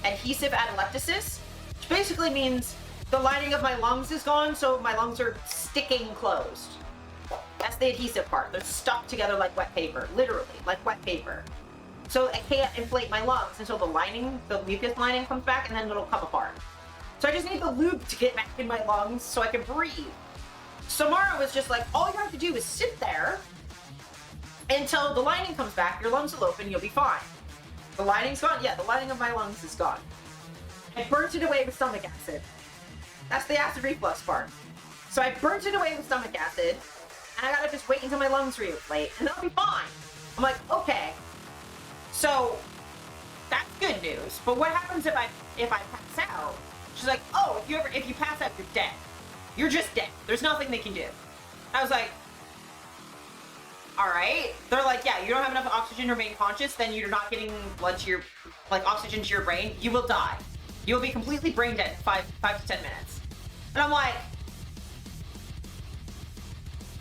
[SPEAKER 4] adhesive atelectasis, which basically means the lining of my lungs is gone, so my lungs are sticking closed. That's the adhesive part. They're stuck together like wet paper, literally, like wet paper. So I can't inflate my lungs until the mucus lining comes back, and then it'll come apart. So I just need the lube to get back in my lungs so I can breathe. So Mara was just like, all you have to do is sit there until the lining comes back, your lungs will open, you'll be fine. The lining's gone? Yeah, the lining of my lungs is gone. I burnt it away with stomach acid. That's the acid reflux part. So I burnt it away with stomach acid, and I gotta just wait until my lungs reinflate, and I'll be fine. I'm like, okay. So that's good news. But what happens if I pass out? She's like, oh, if you pass out, you're dead. You're just dead. There's nothing they can do. I was like, all right. They're like, yeah, you don't have enough oxygen to remain conscious, then you're not getting blood to oxygen to your brain. You will die. You'll be completely brain dead in 5 to 10 minutes. And I'm like,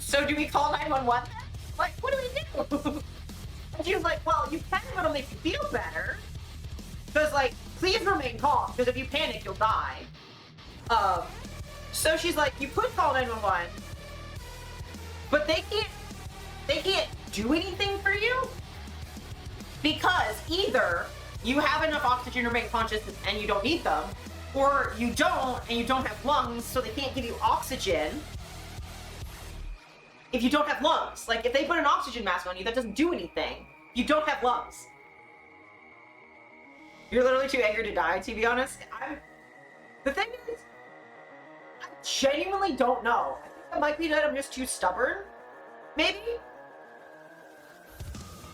[SPEAKER 4] so do we call 911 then? Like, what do we do?
[SPEAKER 3] And she was like, well, you can, but it'll make you feel better. Because, like, please remain calm, because if you panic, you'll die. So she's like, you could call 911, but they can't do anything for you, because either you have enough oxygen to remain conscious and you don't need them, or you don't and you don't have lungs, so they can't give you oxygen if you don't have lungs. Like, if they put an oxygen mask on you, that doesn't do anything. You don't have lungs. You're literally too angry to die, to be honest. The thing is, I genuinely don't know. I think it might be that I'm just too stubborn. Maybe?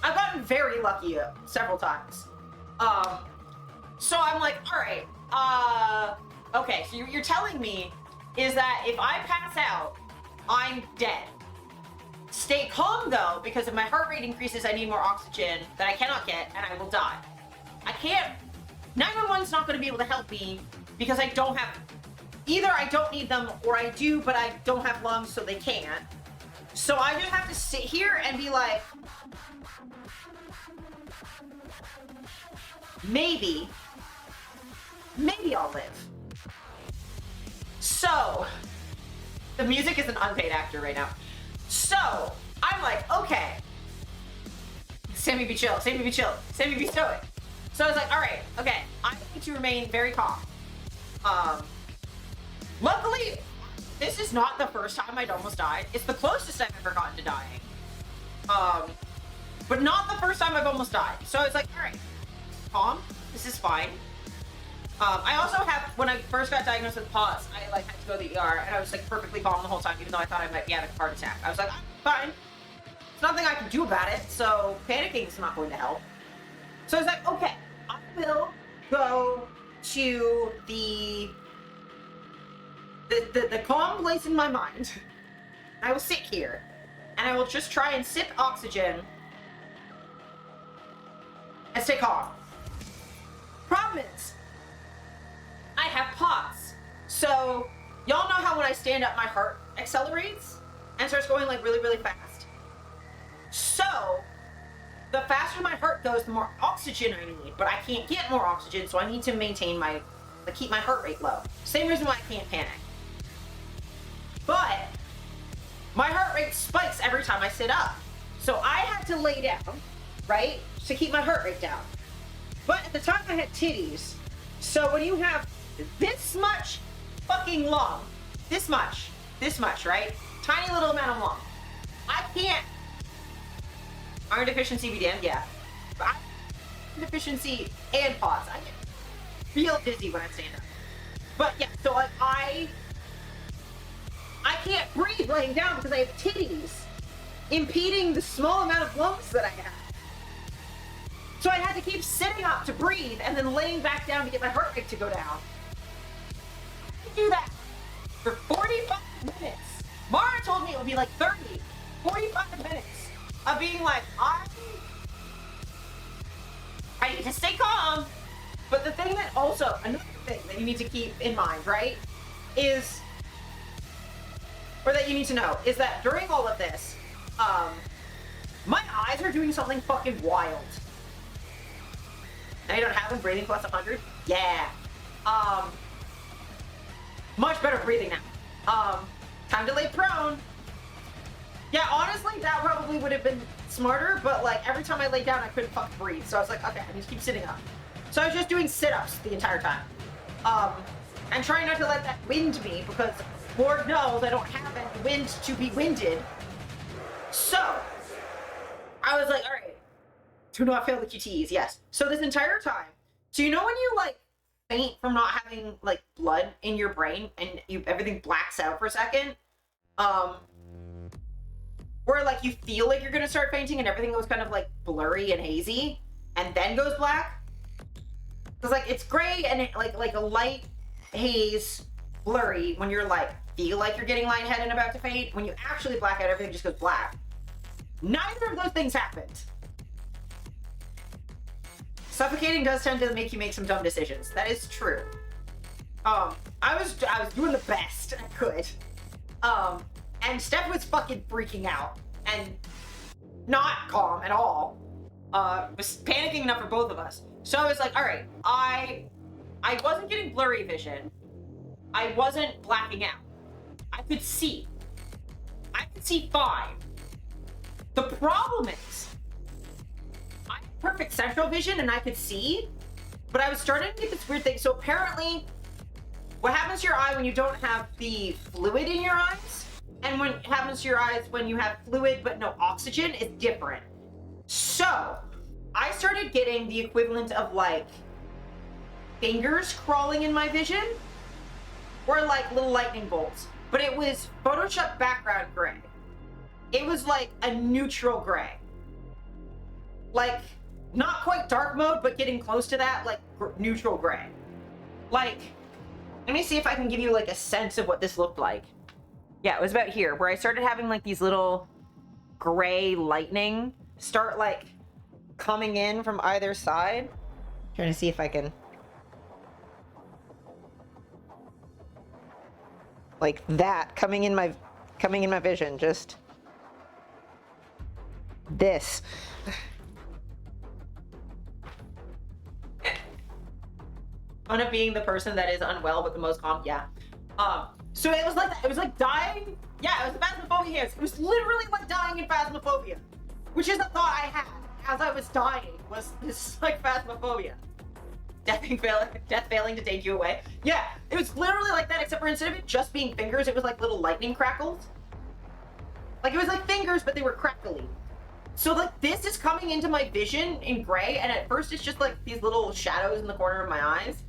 [SPEAKER 3] I've gotten very lucky several times. So I'm like, alright, okay, so you're telling me is that if I pass out, I'm dead. Stay calm though, because if my heart rate increases, I need more oxygen that I cannot get, and I will die. I can't, 911's not gonna be able to help me, because I don't have, either I don't need them, or I do, but I don't have lungs, so they can't. So I just have to sit here and be like, maybe I'll live. So, the music is an unpaid actor right now. So, I'm like, okay. Sammy be chill, Sammy be chill, Sammy be stoic. So I was like, alright, okay, I need to remain very calm. Luckily, this is not the first time I'd almost died. It's the closest I've ever gotten to dying. But not the first time I've almost died. So I was like, alright, calm, this is fine. I also have, when I first got diagnosed with POTS, I like had to go to the ER, and I was like perfectly calm the whole time, even though I thought I might be having a heart attack. I was like, I'm fine. There's nothing I can do about it, so panicking is not going to help. So I was like, okay, I will go to the calm place in my mind. I will sit here, and I will just try and sip oxygen and stay calm. Problem is, I have POTS. So, y'all know how when I stand up, my heart accelerates and starts going like really, really fast. So, the faster my heart goes, the more oxygen I need, but I can't get more oxygen, so I need to maintain keep my heart rate low. Same reason why I can't panic. But, my heart rate spikes every time I sit up. So I had to lay down, right, to keep my heart rate down. But at the time I had titties, so when you have this much fucking lung, this much, right? Tiny little amount of lung. I can't. Iron deficiency be damned, yeah. But iron deficiency and pause. I get real dizzy when I stand up. But yeah, so like I can't breathe laying down because I have titties impeding the small amount of lungs that I have. So I had to keep sitting up to breathe and then laying back down to get my heart rate to go down. I do that for 45 minutes. Mara told me it would be like 30, 45 minutes of being like, I need to stay calm. But the thing that also, another thing that you need to keep in mind, right, is, or that you need to know, is that during all of this, my eyes are doing something fucking wild. Now you don't have them breathing plus 100? Yeah. Much better breathing now. Time to lay prone. Yeah, honestly, that probably would have been smarter, but like every time I lay down, I couldn't fucking breathe. So I was like, okay, I need to keep sitting up. So I was just doing sit-ups the entire time. And trying not to let that wind me, because Lord knows I don't have any wind to be winded. So I was like, all right, do not fail the QTs, yes. So this entire time, so you know when you like faint from not having like blood in your brain and everything blacks out for a second? Where like you feel like you're gonna start fainting and everything goes kind of like blurry and hazy and then goes black? Cause like it's gray and it, like a light haze, blurry when you're like feel like you're getting lightheaded and about to faint. When you actually black out, everything just goes black. Neither of those things happened. Suffocating does tend to make you make some dumb decisions. That is true. I was doing the best I could. And Steph was fucking freaking out and not calm at all.
[SPEAKER 4] was panicking enough for both of us. So I was like, all right, I wasn't getting blurry vision. I wasn't blacking out. I could see. I could see fine. The problem is, I had perfect central vision and I could see, but I was starting to get this weird thing. So apparently, what happens to your eye when you don't have the fluid in your eyes, and what happens to your eyes when you have fluid but no oxygen is different. So, I started getting the equivalent of like fingers crawling in my vision, or like little lightning bolts, but it was Photoshop background gray. It was like a neutral gray. Like, not quite dark mode, but getting close to that, like neutral gray. Like, let me see if I can give you like a sense of what this looked like. Yeah, it was about here, where I started having like these little gray lightning start like coming in from either side. Trying to see if I can, like that coming in my vision, just this. Fun of being the person that is unwell but the most calm. Yeah. So it was like that. It was like dying. Yeah, it was phasmophobia. It was literally like dying in phasmophobia, which is the thought I had as I was dying, was this like phasmophobia. Death failing to take you away. Yeah, it was literally like that, except for instead of it just being fingers, it was like little lightning crackles. Like it was like fingers, but they were crackly. So like this is coming into my vision in gray, and at first it's just like these little shadows in the corner of my eyes.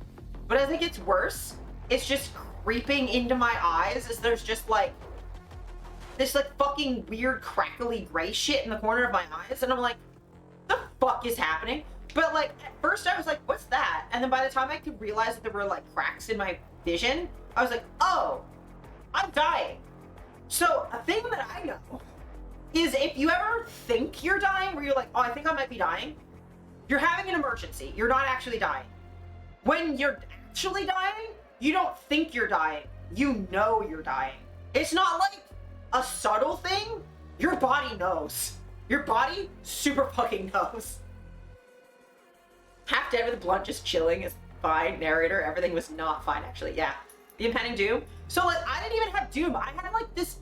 [SPEAKER 4] But as it gets worse, it's just creeping into my eyes as there's just like this like fucking weird crackly gray shit in the corner of my eyes. And I'm like, the fuck is happening? But like at first I was like, what's that? And then by the time I could realize that there were like cracks in my vision, I was like, oh, I'm dying. So a thing that I know is if you ever think you're dying, where you're like, oh, I think I might be dying, you're having an emergency. You're not actually dying. When you're actually dying, you don't think you're dying. You know you're dying. It's not like a subtle thing. Your body knows. Your body super fucking knows. Half dead with a blunt, just chilling is fine. Narrator, everything was not fine actually. Yeah. The impending doom. So like I didn't even have doom. I had like this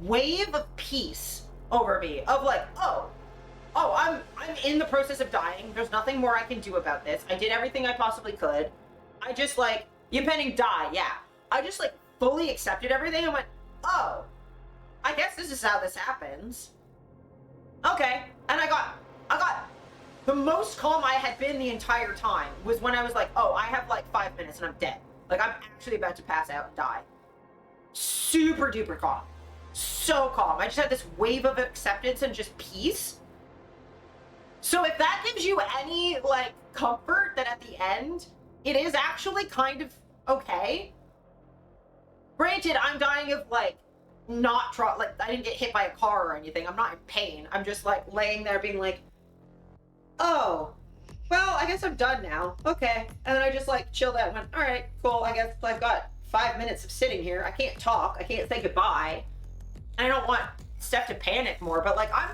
[SPEAKER 4] wave of peace over me of like, oh, I'm in the process of dying. There's nothing more I can do about this. I did everything I possibly could. I just like, the impending die, yeah. I just like fully accepted everything and went, oh, I guess this is how this happens. Okay. And I got the most calm I had been the entire time was when I was like, oh, I have like 5 minutes and I'm dead. Like I'm actually about to pass out and die. Super duper calm. So calm. I just had this wave of acceptance and just peace. So if that gives you any like comfort that at the end it is actually kind of okay. Granted, I'm dying of like not like I didn't get hit by a car or anything. I'm not in pain. I'm just like laying there being like, oh, well, I guess I'm done now. Okay. And then I just like chilled out and went, all right, cool. I guess I've got 5 minutes of sitting here. I can't talk. I can't say goodbye. And I don't want Steph to panic more, but like I'm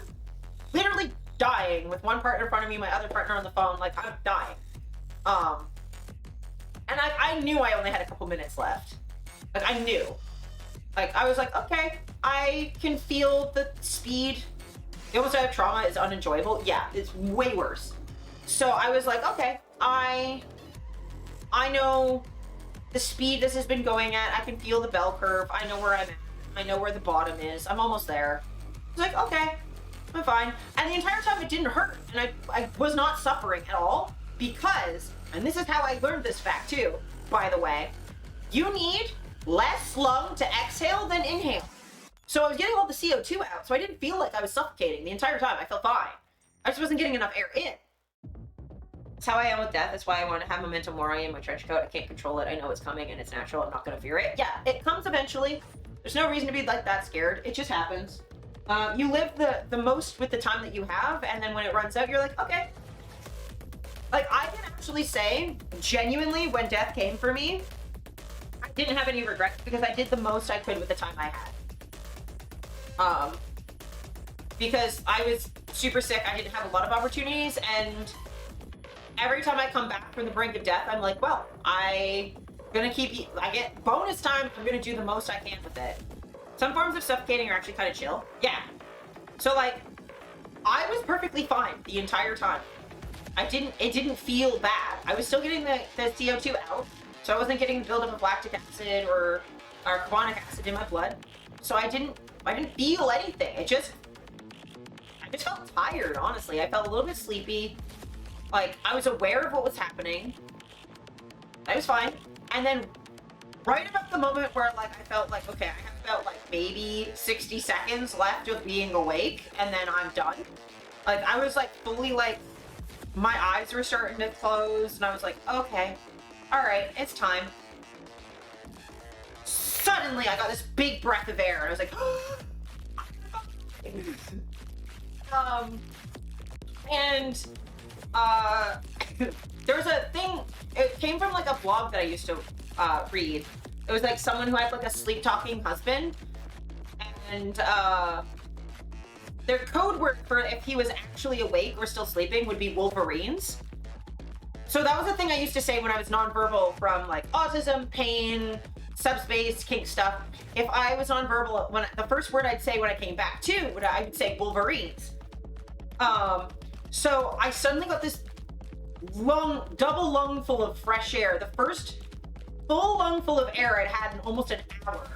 [SPEAKER 4] literally dying with one partner in front of me, my other partner on the phone. Like I'm dying. And I knew I only had a couple minutes left. Like I knew. Like I was like, okay, I can feel the speed. The almost out of trauma is unenjoyable. Yeah, it's way worse. So I was like, okay, I know the speed this has been going at. I can feel the bell curve. I know where I'm at. I know where the bottom is. I'm almost there. I was like, okay, I'm fine. And the entire time it didn't hurt. And I was not suffering at all because, and this is how I learned this fact too, by the way, you need less lung to exhale than inhale. So I was getting all the CO2 out, so I didn't feel like I was suffocating the entire time. I felt fine. I just wasn't getting enough air in. That's how I am with death. That's why I want to have memento mori in my trench coat. I can't control it. I know it's coming and it's natural. I'm not going to fear it. Yeah, it comes eventually. There's no reason to be like that scared. It just happens. You live the most with the time that you have, and then when it runs out, you're like, okay. Like, I can actually say, genuinely, when death came for me, I didn't have any regrets because I did the most I could with the time I had. Because I was super sick. I didn't have a lot of opportunities, and every time I come back from the brink of death, I'm like, well, I get bonus time. I'm gonna do the most I can with it. Some forms of suffocating are actually kind of chill. Yeah. So like, I was perfectly fine the entire time. It didn't feel bad. I was still getting the CO2 out, so I wasn't getting the buildup of lactic acid or carbonic acid in my blood. So I didn't feel anything. I just felt tired, honestly. I felt a little bit sleepy. Like, I was aware of what was happening. I was fine. And then right about the moment where like I felt like, okay, I have about like maybe 60 seconds left of being awake, and then I'm done. Like, I was like fully like, my eyes were starting to close, and I was like, okay, all right, it's time. Suddenly, I got this big breath of air, and I was like, there's a thing, it came from like a blog that I used to read. It was like someone who had like a sleep talking husband, and their code word for if he was actually awake or still sleeping would be Wolverines. So that was the thing I used to say when I was nonverbal from like autism, pain, subspace, kink stuff. If I was nonverbal, the first word I'd say when I came back to, I would say Wolverines. So I suddenly got this double lung full of fresh air. The first full lung full of air I'd had in almost an hour.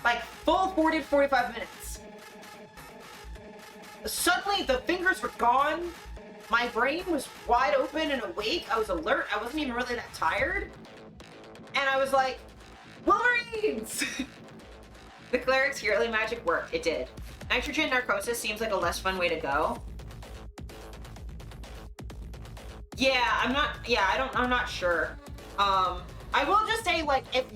[SPEAKER 4] Like full 40 to 45 minutes. Suddenly the fingers were gone. My brain was wide open and awake. I was alert. I wasn't even really that tired. And I was like, Wolverines! The cleric's yearly magic worked. It did. Nitrogen narcosis seems like a less fun way to go. I'm not sure. I will just say, like, if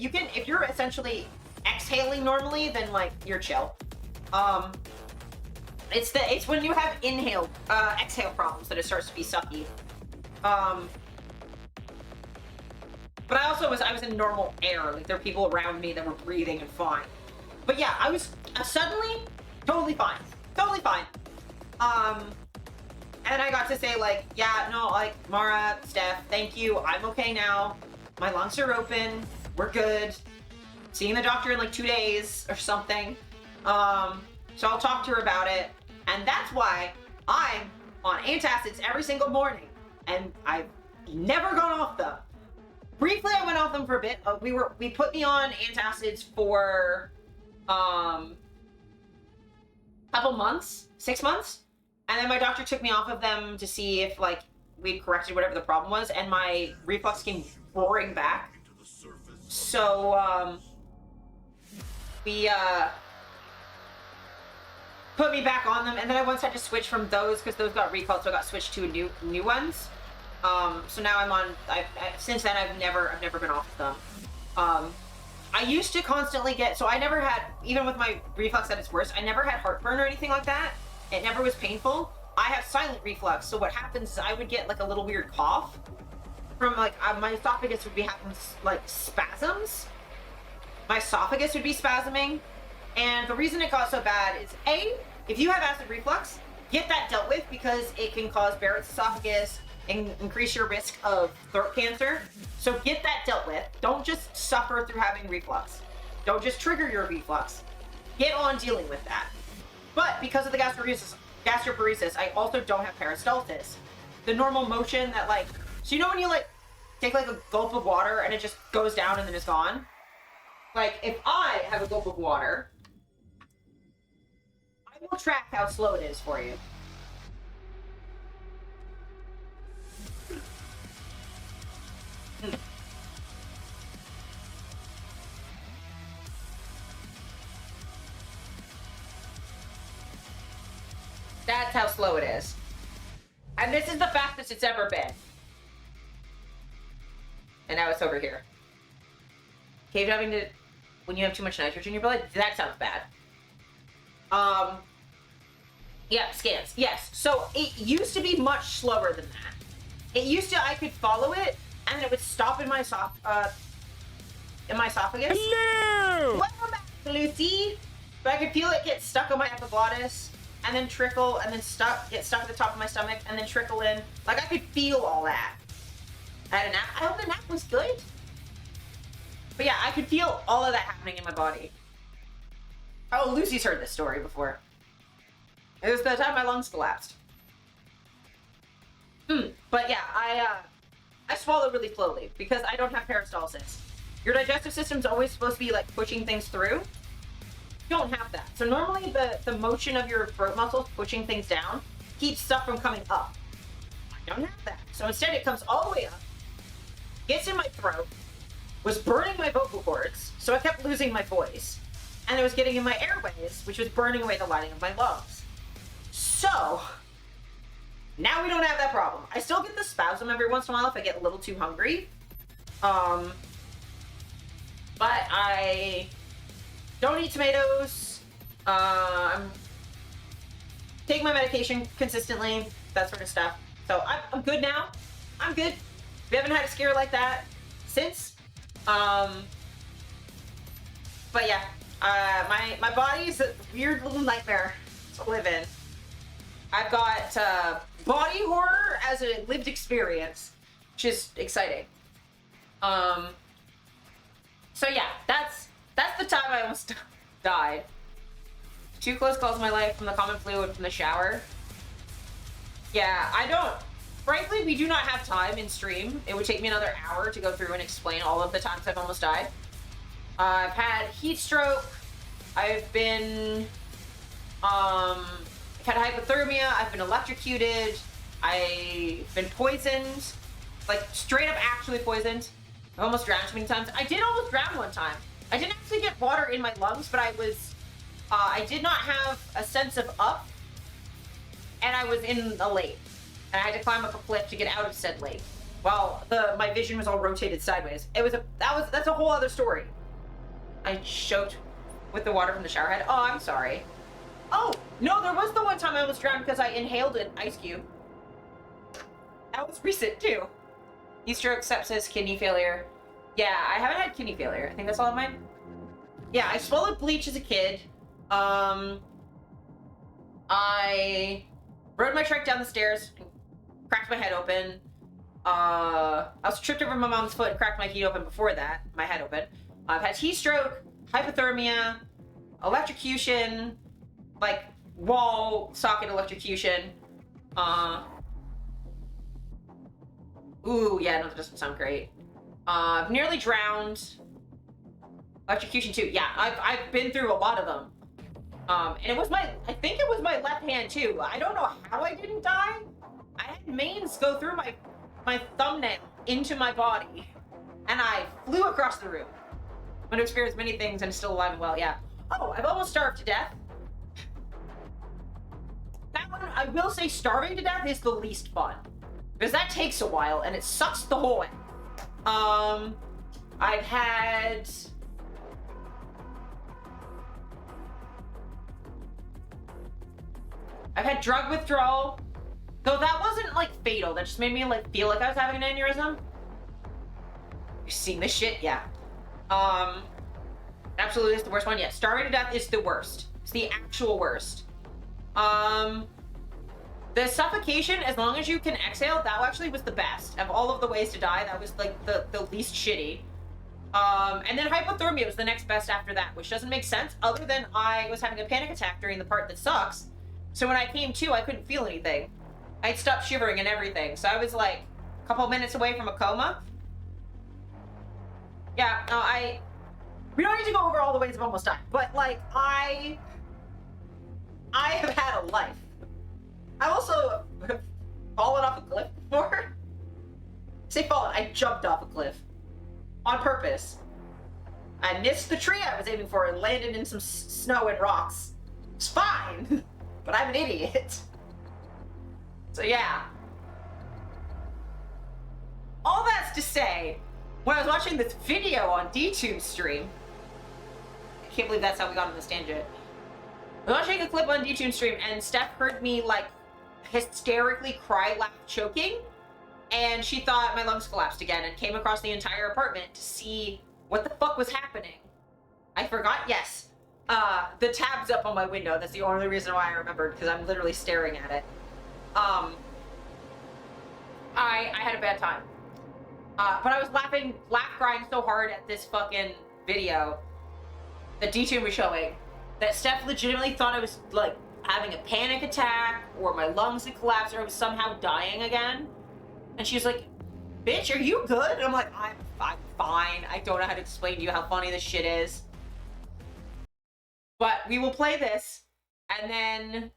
[SPEAKER 4] you're essentially exhaling normally, then like you're chill. It's when you have exhale problems that it starts to be sucky. But I was in normal air. Like, there were people around me that were breathing and fine. But yeah, I was suddenly totally fine. Totally fine. And I got to say, like, yeah, no, like, Mara, Steph, thank you. I'm okay now. My lungs are open. We're good. Seeing the doctor in like 2 days or something. So I'll talk to her about it. And that's why I'm on antacids every single morning. And I've never gone off them. Briefly, I went off them for a bit. We put me on antacids for couple months, 6 months. And then my doctor took me off of them to see if like we'd corrected whatever the problem was, and my reflux came roaring back. So we put me back on them, and then I once had to switch from those because those got recalled, so I got switched to new ones. So now I'm on. Since then I've never been off of them. I used to constantly get, so I never had, even with my reflux at its worst, I never had heartburn or anything like that. It never was painful. I have silent reflux, so what happens is I would get like a little weird cough from like, my esophagus would be having like spasms. My esophagus would be spasming. And the reason it got so bad is if you have acid reflux, get that dealt with because it can cause Barrett's esophagus and increase your risk of throat cancer. So get that dealt with. Don't just suffer through having reflux. Don't just trigger your reflux. Get on dealing with that. But because of the gastroparesis, I also don't have peristalsis. The normal motion that like, so you know when you like take like a gulp of water and it just goes down and then it's gone? Like if I have a gulp of water, I will track how slow it is for you. That's how slow it is. And this is the fastest it's ever been. And now it's over here. Cave diving when you have too much nitrogen in your blood, that sounds bad. Yeah, scans. Yes. So it used to be much slower than that. It used to, I could follow it, and it would stop in my esophagus. Hello! Welcome back, Lucy! But I could feel it get stuck on my epiglottis, and then trickle, and then get stuck at the top of my stomach, and then trickle in. Like, I could feel all that. I had a nap. I hope the nap was good. But yeah, I could feel all of that happening in my body. Oh, Lucy's heard this story before. It was the time my lungs collapsed. But yeah, I swallow really slowly because I don't have peristalsis. Your digestive system's always supposed to be like pushing things through. You don't have that. So normally the motion of your throat muscles pushing things down keeps stuff from coming up. I don't have that. So instead it comes all the way up, gets in my throat, was burning my vocal cords, so I kept losing my voice. And it was getting in my airways, which was burning away the lining of my lungs. So, now we don't have that problem. I still get the spasm every once in a while if I get a little too hungry. But I don't eat tomatoes. I'm taking my medication consistently, that sort of stuff. So I'm good now. I'm good. We haven't had a scare like that since. But yeah, my body's a weird little nightmare to live in. I've got body horror as a lived experience, which is exciting. So yeah, that's the time I almost died. 2 close calls in my life from the common flu and from the shower. Yeah, frankly, we do not have time in stream. It would take me another hour to go through and explain all of the times I've almost died. I've had heat stroke. I've been, had hypothermia. I've been electrocuted. I've been poisoned. Like, straight up actually poisoned. I've almost drowned too many times. I did almost drown one time. I didn't actually get water in my lungs, but I did not have a sense of up, and I was in a lake. And I had to climb up a cliff to get out of said lake. While my vision was all rotated sideways. That's a whole other story. I choked with the water from the shower head. Oh, I'm sorry. Oh, no, there was the one time I almost drowned because I inhaled an ice cube. That was recent, too. Heat stroke, sepsis, kidney failure. Yeah, I haven't had kidney failure. I think that's all of mine. Yeah, I swallowed bleach as a kid. I rode my trike down the stairs, cracked my head open. I was tripped over my mom's foot and cracked my feet open before that, my head open. I've had heat stroke, hypothermia, electrocution, like wall socket electrocution. Ooh, yeah, no, that doesn't sound great. I've nearly drowned. Electrocution too. Yeah, I've been through a lot of them. And I think it was my left hand too. I don't know how I didn't die. I had mains go through my thumbnail into my body, and I flew across the room. I'm going to experience many things and still alive and well, yeah. Oh, I've almost starved to death. That one, I will say starving to death is the least fun. Because that takes a while, and it sucks the whole way. I've had drug withdrawal. Though that wasn't, like, fatal. That just made me, like, feel like I was having an aneurysm. You seen this shit? Yeah. Absolutely is the worst one. Yeah, starving to death is the worst. It's the actual worst. The suffocation, as long as you can exhale, that actually was the best. Of all of the ways to die, that was, like, the least shitty. And then hypothermia was the next best after that, which doesn't make sense, other than I was having a panic attack during the part that sucks. So when I came to, I couldn't feel anything. I'd stopped shivering and everything. So I was, like, a couple minutes away from a coma. Yeah, no, we don't need to go over all the ways I've almost died, but, like, I have had a life. I also have fallen off a cliff before. I say fallen, I jumped off a cliff. On purpose. I missed the tree I was aiming for and landed in some snow and rocks. It's fine, but I'm an idiot. So yeah. All that's to say, when I was watching this video on DTube's stream, I can't believe that's how we got on this tangent. I was watching a clip on DTube's stream, and Steph heard me, like, hysterically cry, laugh, choking, and she thought my lungs collapsed again and came across the entire apartment to see what the fuck was happening. I forgot, yes. The tab's up on my window. That's the only reason why I remembered, because I'm literally staring at it. I had a bad time. But I was crying so hard at this fucking video that D2 was showing that Steph legitimately thought I was like having a panic attack or my lungs had collapsed or I was somehow dying again. And she was like, bitch, are you good? And I'm like, I'm fine. I don't know how to explain to you how funny this shit is. But we will play this and then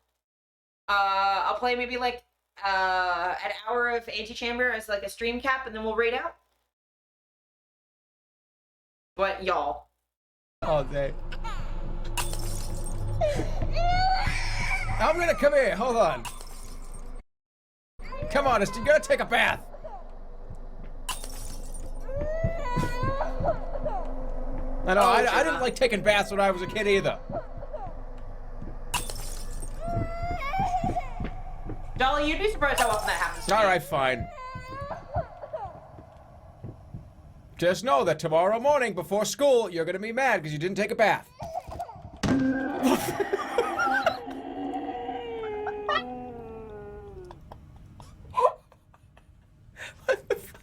[SPEAKER 4] I'll play maybe like an hour of Antichamber as like a stream cap and then we'll raid out. But y'all.
[SPEAKER 6] All day. I'm gonna come here. Hold on. Come on, you gotta take a bath. I know. I didn't like taking baths when I was a kid either.
[SPEAKER 4] Dolly, you'd be surprised how often that happens to me.
[SPEAKER 6] All right, fine. Just know that tomorrow morning before school, you're gonna be mad because you didn't take a bath. What the fuck?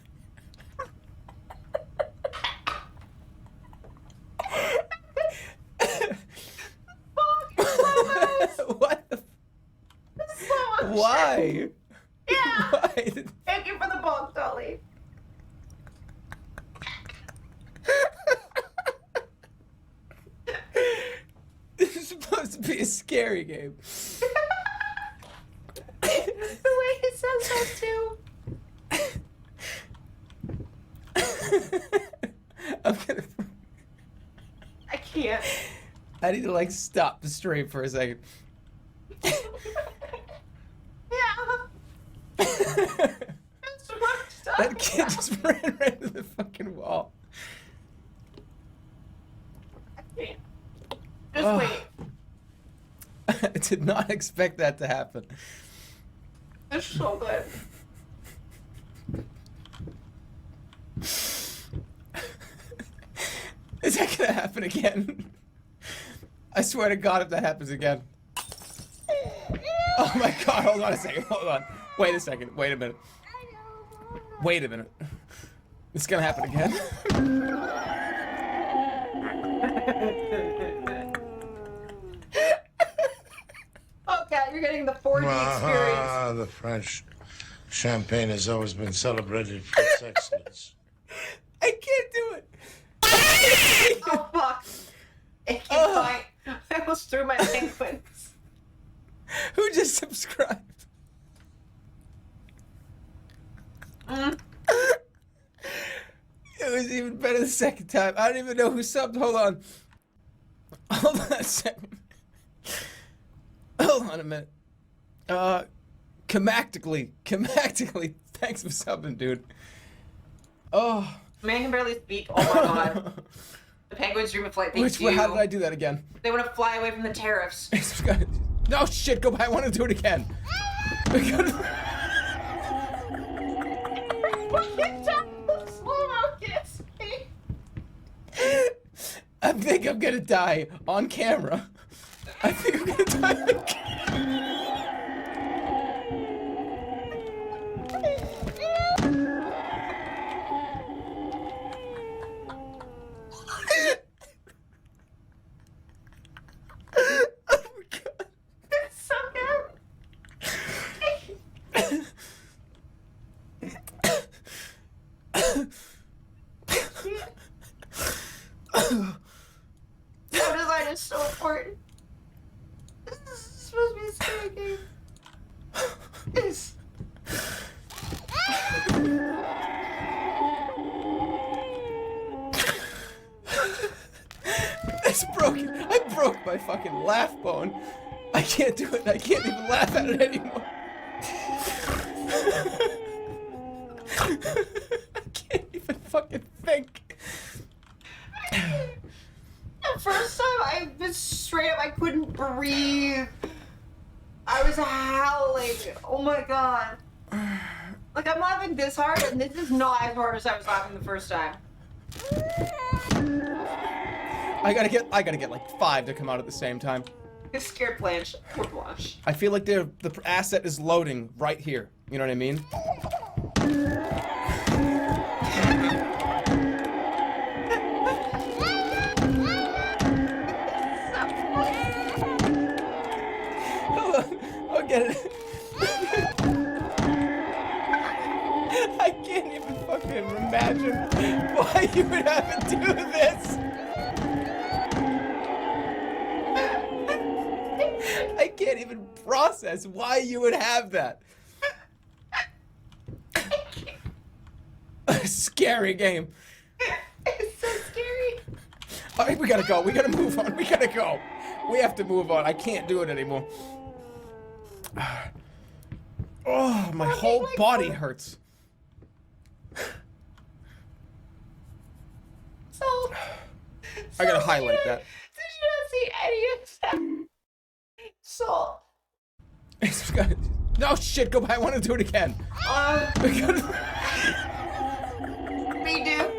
[SPEAKER 6] What the Why?
[SPEAKER 3] Yeah.
[SPEAKER 6] Why?
[SPEAKER 3] Thank you for the book, Dolly.
[SPEAKER 6] This is supposed to be a scary game.
[SPEAKER 3] The way he says that too.
[SPEAKER 6] I'm gonna.
[SPEAKER 3] I can't.
[SPEAKER 6] I need to like stop the stream for a second.
[SPEAKER 3] Yeah.
[SPEAKER 6] That kid just ran right into the fucking wall.
[SPEAKER 3] I can't. Just wait.
[SPEAKER 6] I did not expect that to happen.
[SPEAKER 3] It's so good.
[SPEAKER 6] Is that gonna happen again? I swear to God if that happens again. Oh my God, hold on a second, hold on. Wait a second, wait a minute. Wait a minute. It's gonna happen again.
[SPEAKER 3] Okay, you're getting the 4D experience.
[SPEAKER 7] Ah, the French champagne has always been celebrated for its excellence.
[SPEAKER 6] I can't do it.
[SPEAKER 3] Oh fuck! It can't fight. I almost threw my penguins.
[SPEAKER 6] Who just subscribed? It was even better the second time. I don't even know who subbed. Hold on. Hold on a second. Hold on a minute. Comactically. Thanks for subbing, dude. Oh.
[SPEAKER 4] Man can barely speak. Oh my God. The penguins dream of flight. How
[SPEAKER 6] How did I do that again?
[SPEAKER 4] They want to fly away from the tariffs.
[SPEAKER 6] No shit, go back. I want to do it again. I think I'm gonna die on camera. I think I'm gonna die on camera. Oh my God.
[SPEAKER 3] It's so Sound design is so important. This is supposed to be a scary game. Yes.
[SPEAKER 6] It's broken. I broke my fucking laugh bone. I can't do it. I can't even laugh at it anymore. I can't even fucking think.
[SPEAKER 3] The first time I was straight up, I couldn't breathe. I was howling. Oh my God. Like, I'm laughing this hard, and this is not as hard as I was laughing the first time.
[SPEAKER 6] I gotta get like 5 to come out at the same time.
[SPEAKER 3] I'm scared Blanche. Poor Blanche.
[SPEAKER 6] I feel like the asset is loading right here. You know what I mean? I'll get it. I can't even fucking imagine why you would have to do this. I can't even process why you would have that. A scary game.
[SPEAKER 3] It's so scary.
[SPEAKER 6] All right, we gotta go. We gotta move on. We gotta go. We have to move on. I can't do it anymore. Oh, my whole body hurts.
[SPEAKER 3] So
[SPEAKER 6] I gotta highlight that.
[SPEAKER 3] Did you not see any of that? So,
[SPEAKER 6] No shit, go back. I want to do it again.
[SPEAKER 3] me do.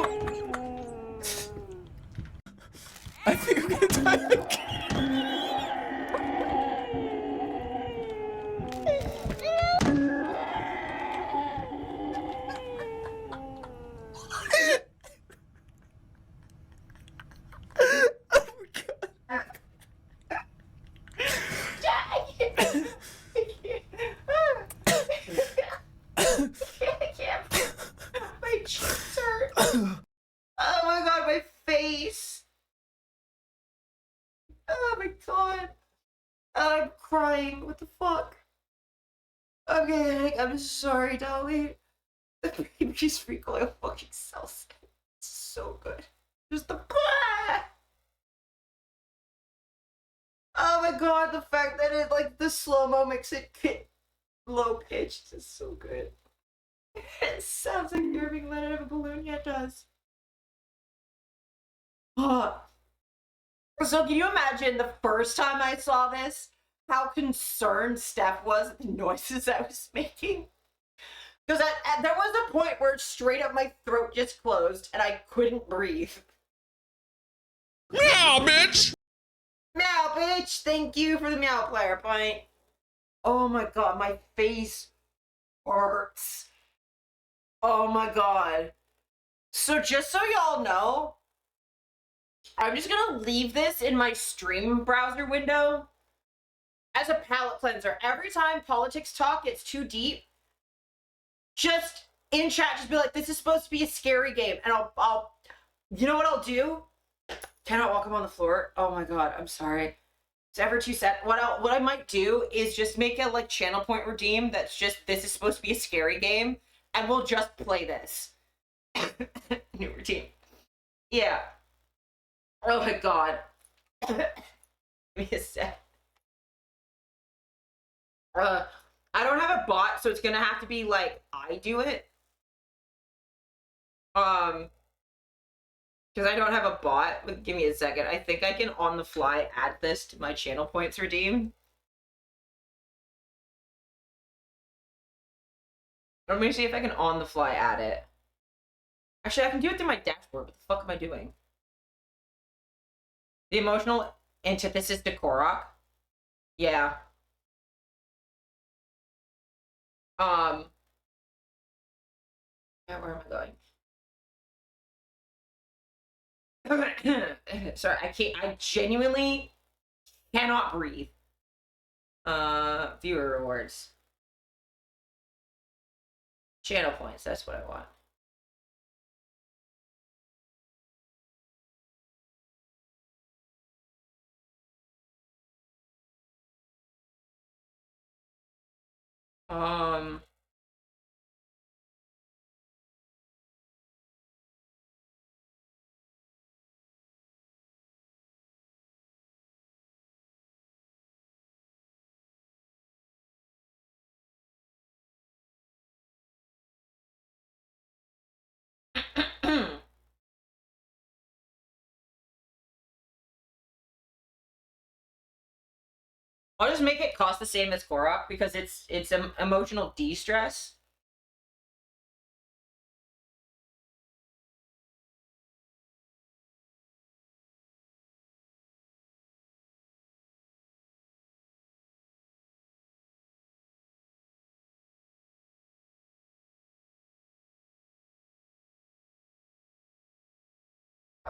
[SPEAKER 6] I think I'm gonna die again.
[SPEAKER 3] I can't. My cheeks hurt. Oh my god, my face. Oh my god. I'm crying. What the fuck? Okay, I'm sorry, Dolly. The baby's recoil fucking sells. It's so good. Just the. Oh my god, the fact that it, like, the slow-mo makes it get low pitched is so good. It sounds like you're being let out of a balloon, yeah, it does. So can you imagine the first time I saw this, how concerned Steph was at the noises I was making? Because there was a point where straight up my throat just closed and I couldn't breathe.
[SPEAKER 8] Meow, bitch!
[SPEAKER 3] Meow, bitch! Thank you for the meow player point. Oh my god, my face hurts. Oh my god. So just so y'all know, I'm just gonna leave this in my stream browser window as a palate cleanser. Every time politics talk gets too deep, just in chat, just be like, this is supposed to be a scary game. And I'll you know what I'll do? Cannot walk him on the floor. Oh my god, I'm sorry. It's ever too sad. What I might do is just make a like channel point redeem that's just, this is supposed to be a scary game, and we'll just play this. New routine. Yeah. Oh my god. Give me a sec. I don't have a bot, so it's gonna have to be like I do it. Because I don't have a bot. But give me a second. I think I can on the fly add this to my channel points redeem. Let me see if I can on the fly add it. Actually, I can do it through my dashboard. What the fuck am I doing? The emotional antithesis to Korok? Yeah. Yeah, where am I going? Sorry, I genuinely cannot breathe. Viewer rewards. Channel points, that's what I want. I'll just make it cost the same as Korok because it's emotional de-stress.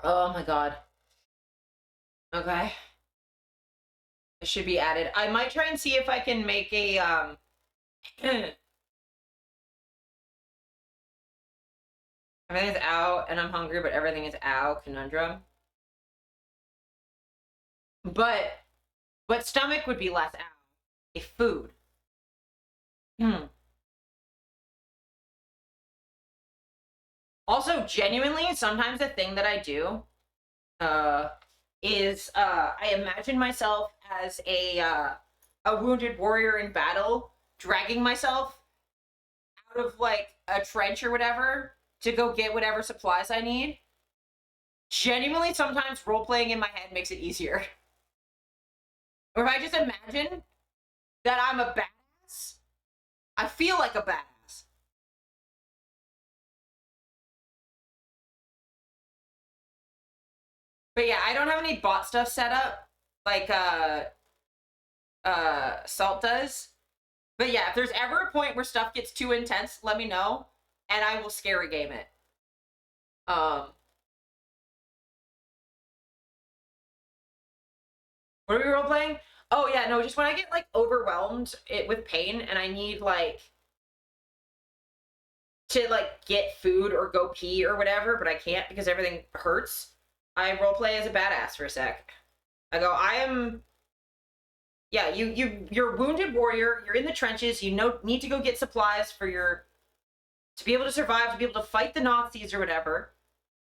[SPEAKER 4] Oh my god. Okay. It should be added. I might try and see if I can make a everything's out and I'm hungry, but everything is out conundrum. But stomach would be less out if food. Also, genuinely, sometimes the thing that I do is I imagine myself as a wounded warrior in battle, dragging myself out of like a trench or whatever to go get whatever supplies I need. Genuinely, sometimes role playing in my head makes it easier. Or if I just imagine that I'm a badass, I feel like a badass. But yeah, I don't have any bot stuff set up like Salt does. But yeah, if there's ever a point where stuff gets too intense, let me know and I will scary game it. What are we role playing? Oh yeah, no, just when I get like overwhelmed with pain and I need like to like get food or go pee or whatever, but I can't because everything hurts. I roleplay as a badass for a sec. I go, I am. Yeah, you're a wounded warrior. You're in the trenches. You need to go get supplies for to be able to survive, to be able to fight the Nazis or whatever.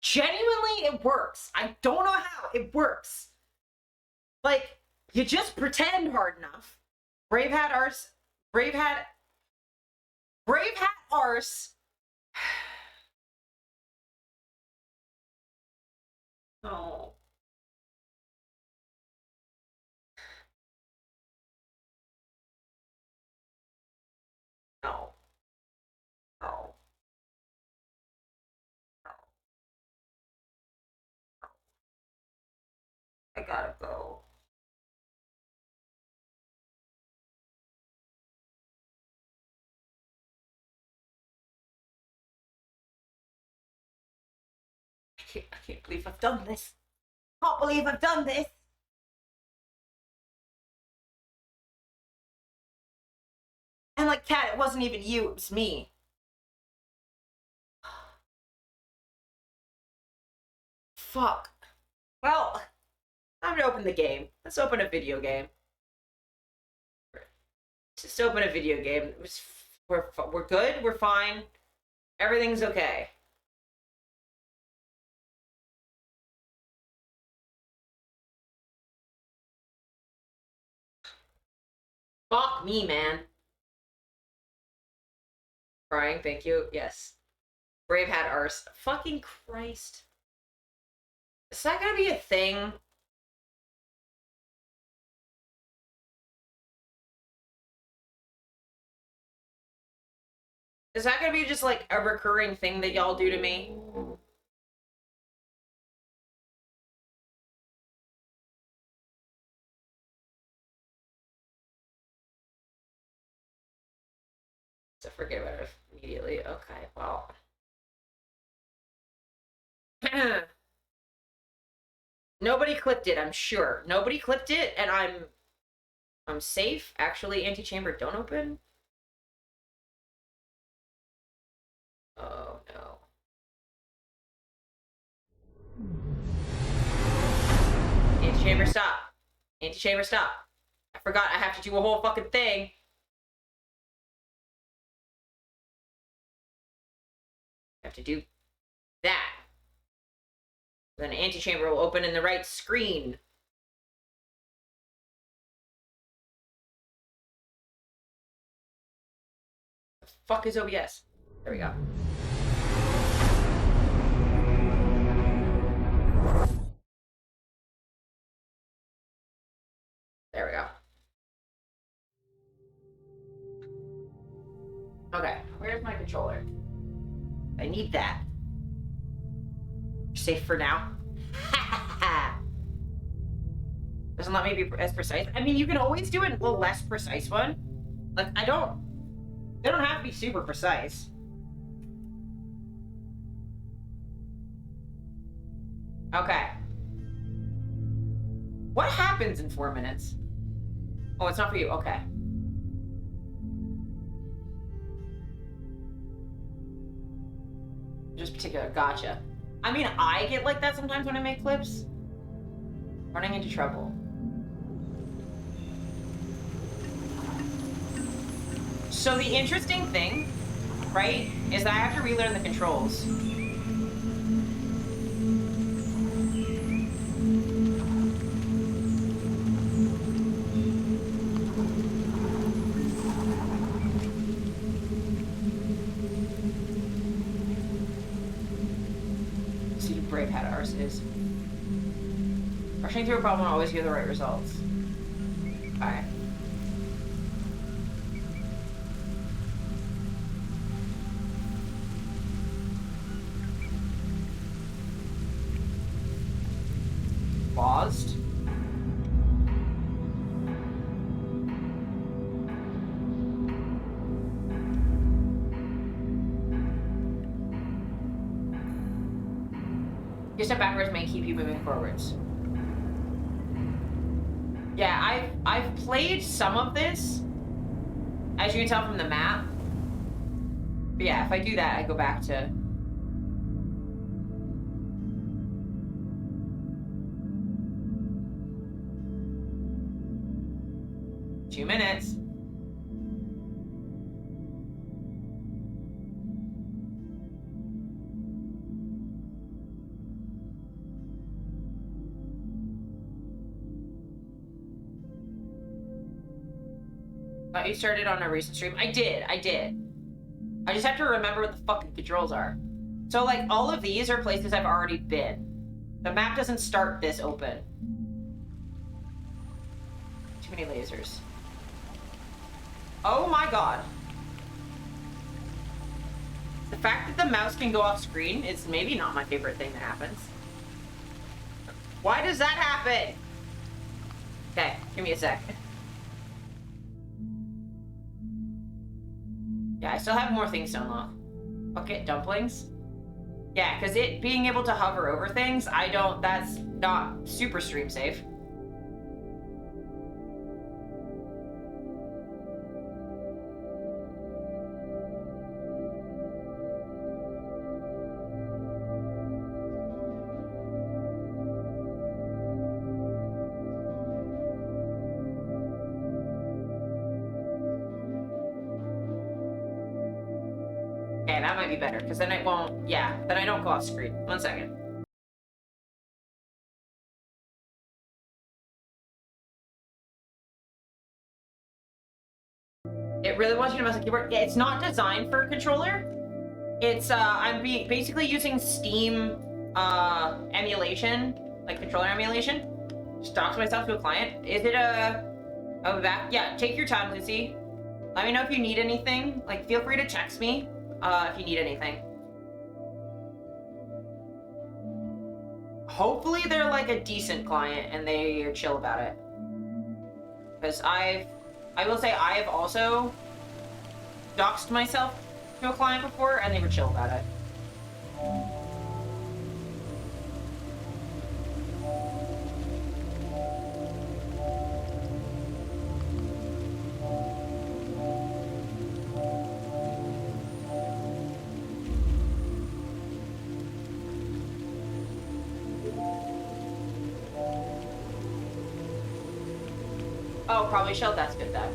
[SPEAKER 4] Genuinely, it works. I don't know how it works. Like, you just pretend hard enough. Brave hat arse. Oh. No. No. No. I gotta go. I can't believe I've done this. I can't believe I've done this. And like, Kat, it wasn't even you, it was me. Fuck. Well, time to open the game. Let's open a video game. Just open a video game. We're good. We're fine. Everything's okay. Fuck me, man. Crying, thank you. Yes. Brave hat arse. Fucking Christ. Is that gonna be a thing? Is that gonna be just like a recurring thing that y'all do to me? So forget about it immediately. Okay, well. Nobody clipped it, I'm sure. Nobody clipped it, and I'm safe. Actually, Antichamber, don't open. Oh no. Antichamber, stop. Antichamber, stop. I forgot I have to do a whole fucking thing. I have to do that. Then Antichamber will open in the right screen. The fuck is OBS? There we go. There we go. Okay, where's my controller? I need that. You're safe for now. Doesn't let me be as precise. I mean, you can always do a little less precise one. Like, they don't have to be super precise. Okay. What happens in 4 minutes? Oh, it's not for you. Okay. Just particular. Gotcha. I mean, I get like that sometimes when I make clips. Running into trouble. So the interesting thing, right, is that I have to relearn the controls. See, brave how ours is. Rushing through a problem will always give the right results. Alright. Paused. Your step backwards may keep you moving forwards. Yeah, I've played some of this, as you can tell from the map. But yeah, if I do that, I go back to... Two minutes. Thought you started on a recent stream. I did. I just have to remember what the fucking controls are. So, like, all of these are places I've already been. The map doesn't start this open. Too many lasers. Oh my god. The fact that the mouse can go off screen is maybe not my favorite thing that happens. Why does that happen? Okay, give me a sec. Yeah, I still have more things to unlock. Bucket dumplings? Yeah, because it being able to hover over things, that's not super stream safe. Okay, that might be better, because then it won't, yeah, then I don't go off screen. 1 second. It really wants you to mouse the keyboard. Yeah, it's not designed for a controller. It's, I'm basically using Steam, emulation, like controller emulation. Just dox myself to a client. Is it I'll be back. Yeah, take your time, Lucy. Let me know if you need anything. Like, feel free to text me. If you need anything. Hopefully they're like a decent client and they are chill about it. Because I will say I have also doxed myself to a client before and they were chill about it. Oh, probably shelled. That's good then.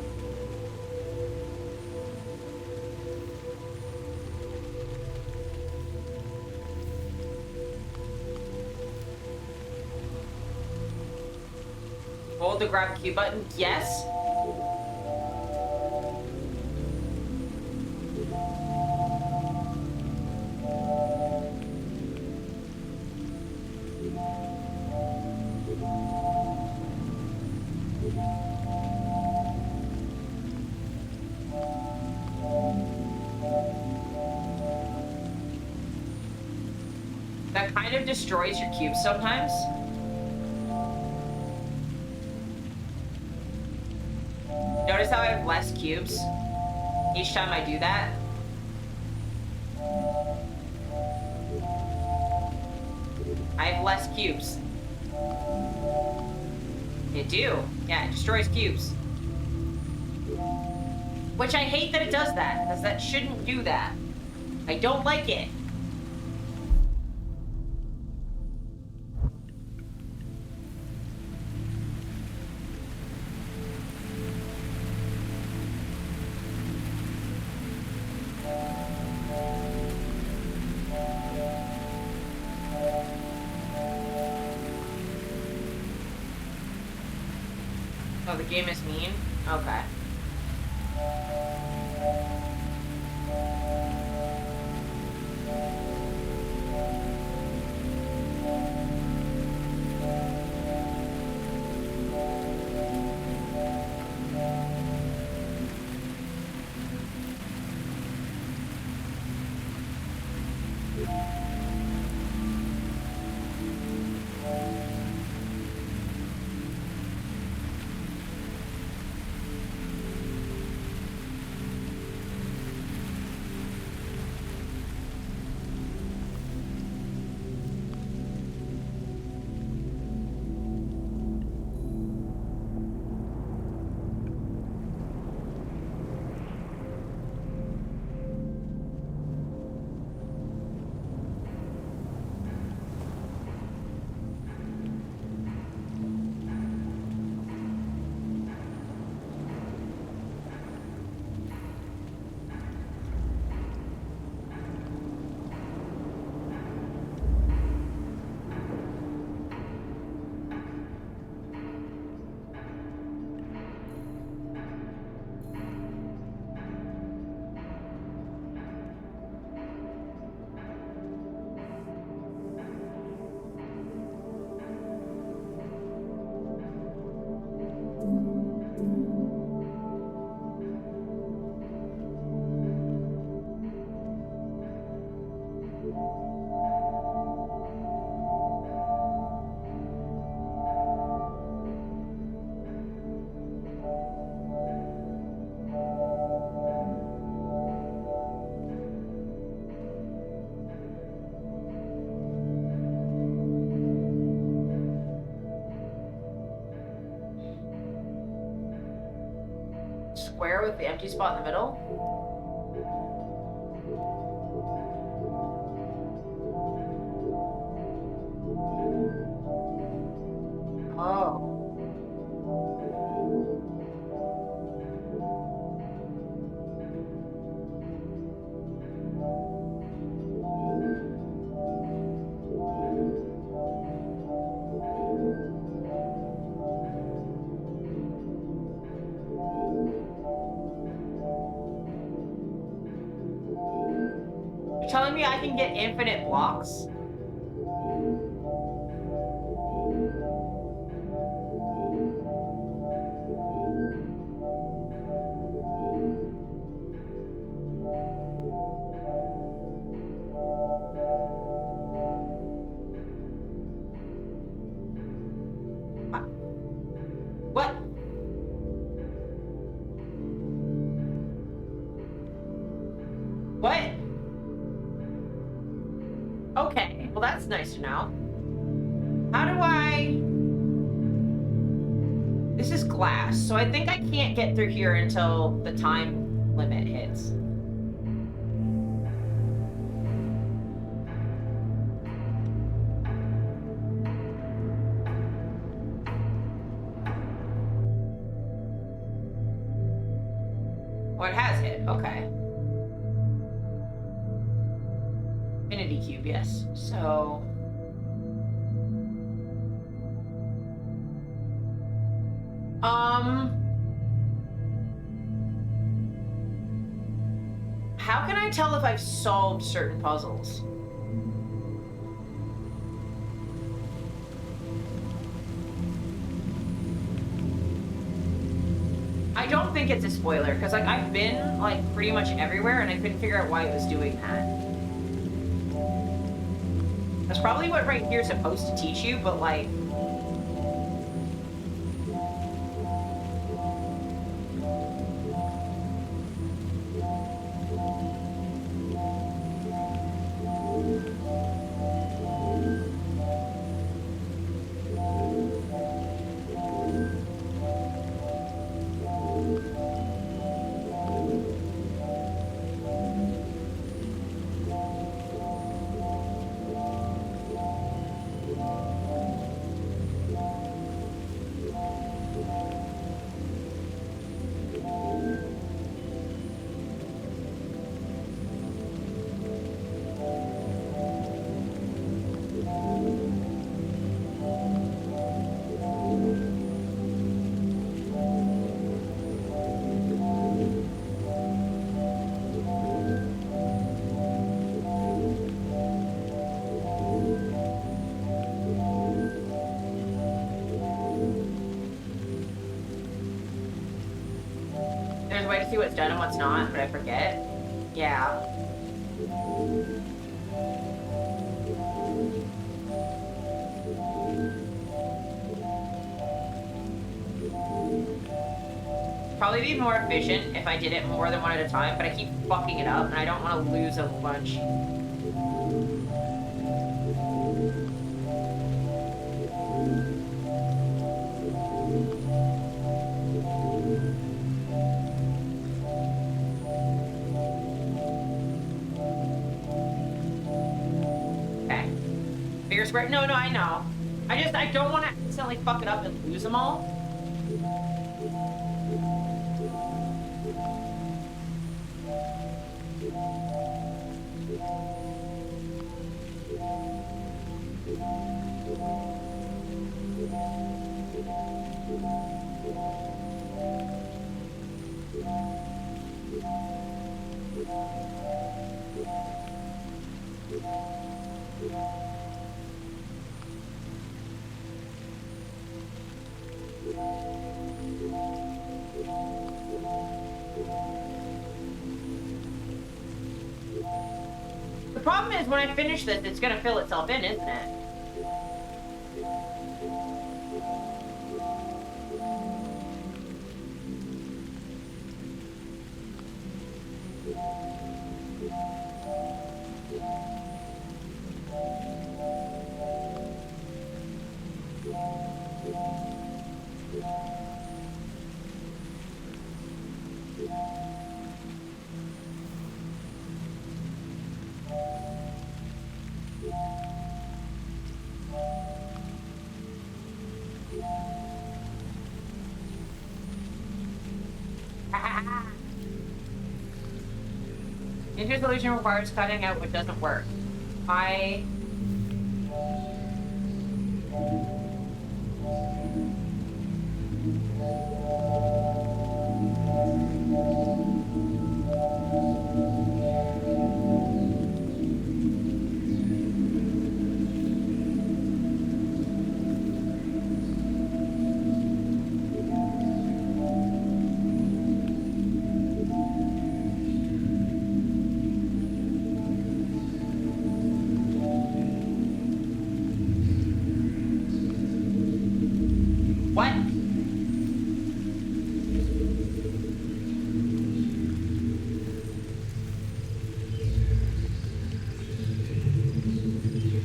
[SPEAKER 4] Hold the grab Q button. Yes. That kind of destroys your cubes sometimes. Notice how I have less cubes each time I do that? I have less cubes. They do. Yeah, it destroys cubes. Which I hate that it does that, because that shouldn't do that. I don't like it. Oh, the game is mean? Okay. Square with the empty spot in the middle? Oh. You're telling me I can get infinite blocks? What? What? Okay, well that's nice to know. How do I... This is glass, so I think I can't get through here until the time limit hits. Oh, it has hit, okay. Infinity cube, yes. So... How can I tell if I've solved certain puzzles? I don't think it's a spoiler, because like I've been like pretty much everywhere and I couldn't figure out why it was doing that. That's probably what right here is supposed to teach you, but like... what's done and what's not, but I forget. Yeah. Probably be more efficient if I did it more than one at a time, but I keep fucking it up, and I don't want to lose a bunch. Okay. Bigger square? No, I know. I don't want to accidentally fuck it up and lose them all. The problem is when I finish this, it's gonna fill itself in, isn't it? Ninja solution requires cutting out what doesn't work. What?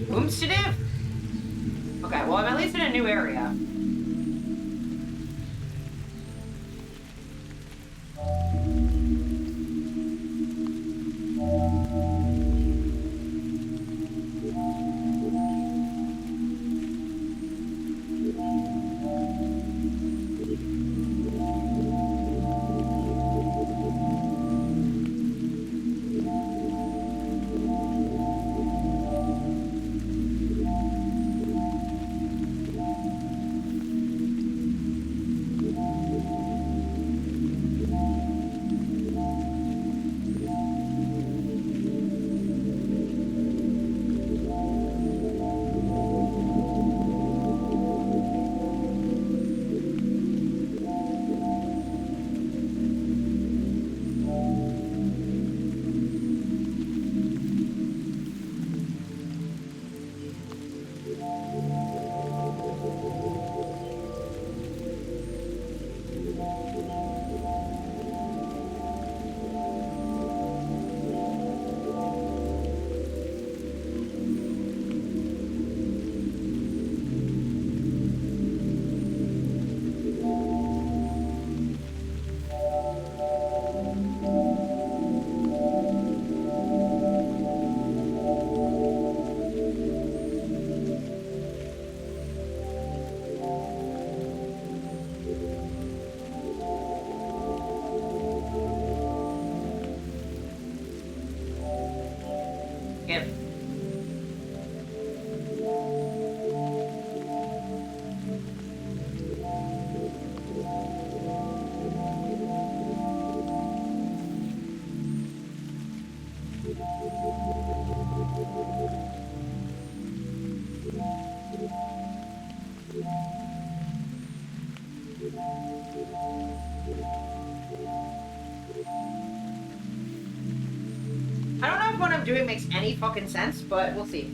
[SPEAKER 4] Whom's to do? Okay, well, I'm at least in a new area. Yep. I'm doing makes any fucking sense, but we'll see.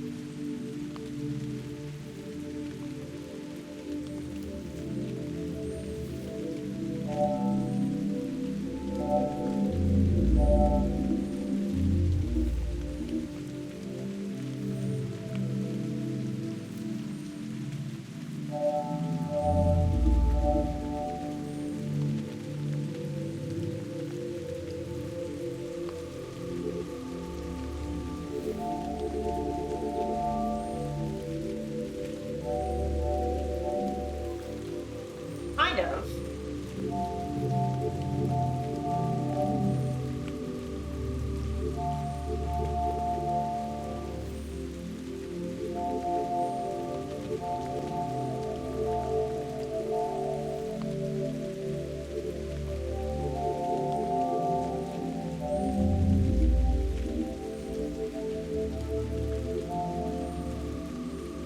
[SPEAKER 4] Kind of.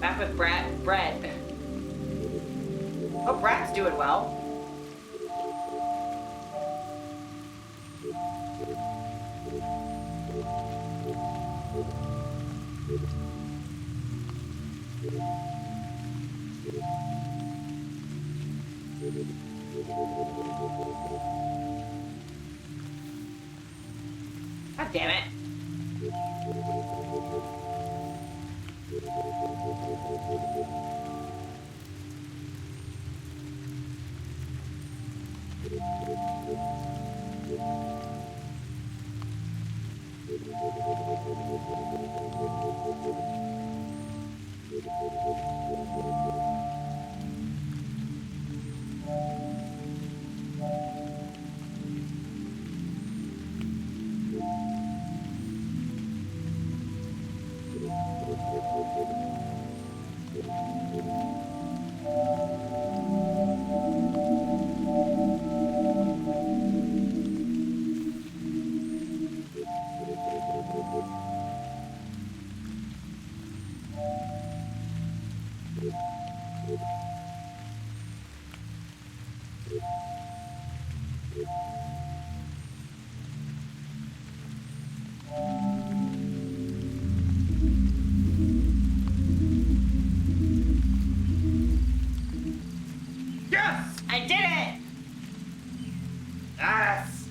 [SPEAKER 4] Back with Brett. Oh, Brad's doing well. God damn it. Yes! I did it! Yes!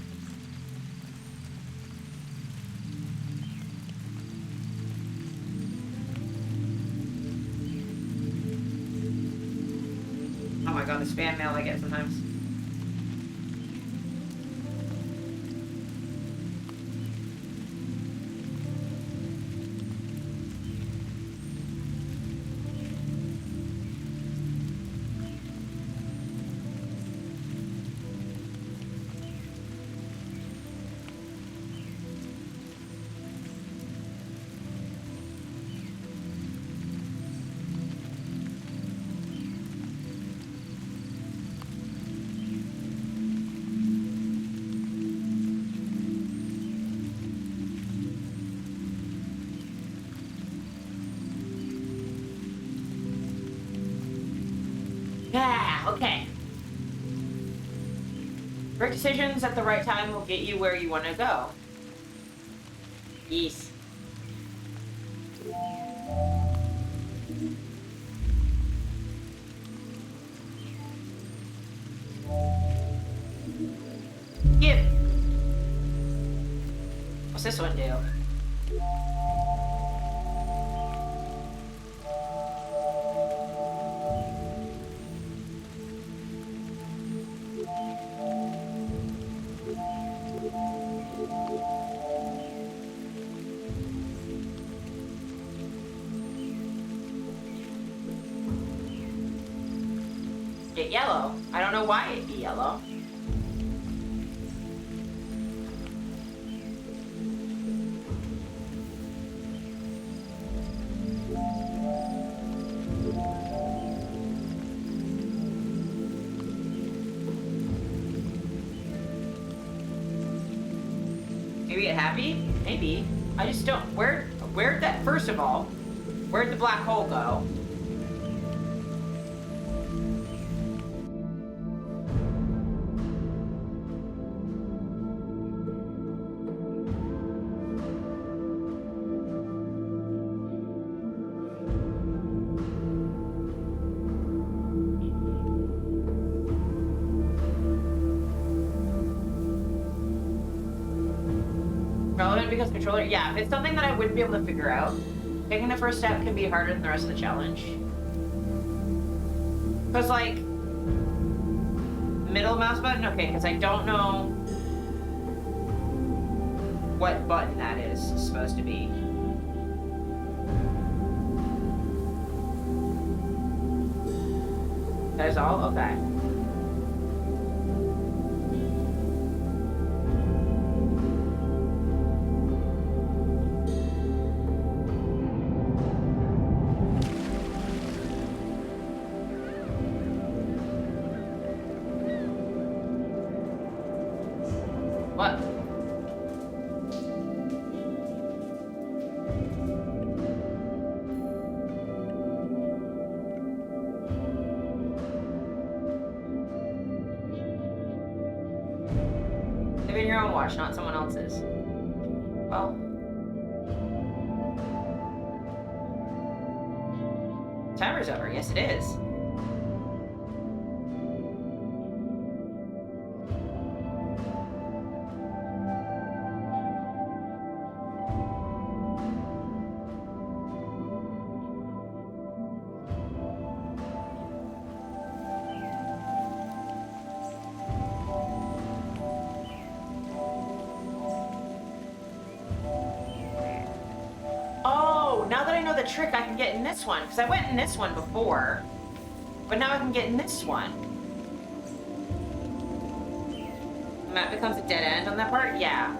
[SPEAKER 4] Oh my god, the spam mail I get sometimes. Yeah, okay. Right decisions at the right time will get you where you want to go. Yes. Give. What's this one do? Get yellow. I don't know why it'd be yellow. Maybe get happy? Maybe. I just don't. Where'd that, first of all, where'd the black hole go? because controller. Yeah, if it's something that I wouldn't be able to figure out, taking the first step can be harder than the rest of the challenge. Because, like, middle mouse button? Okay, because I don't know what button that is supposed to be. That is all? Okay. What? Live in your own watch, not someone else's. Well. Timer's over. Yes, it is. Oh, now that I know the trick, I can get in this one. Because I went in this one before. But now I can get in this one. The map becomes a dead end on that part? Yeah.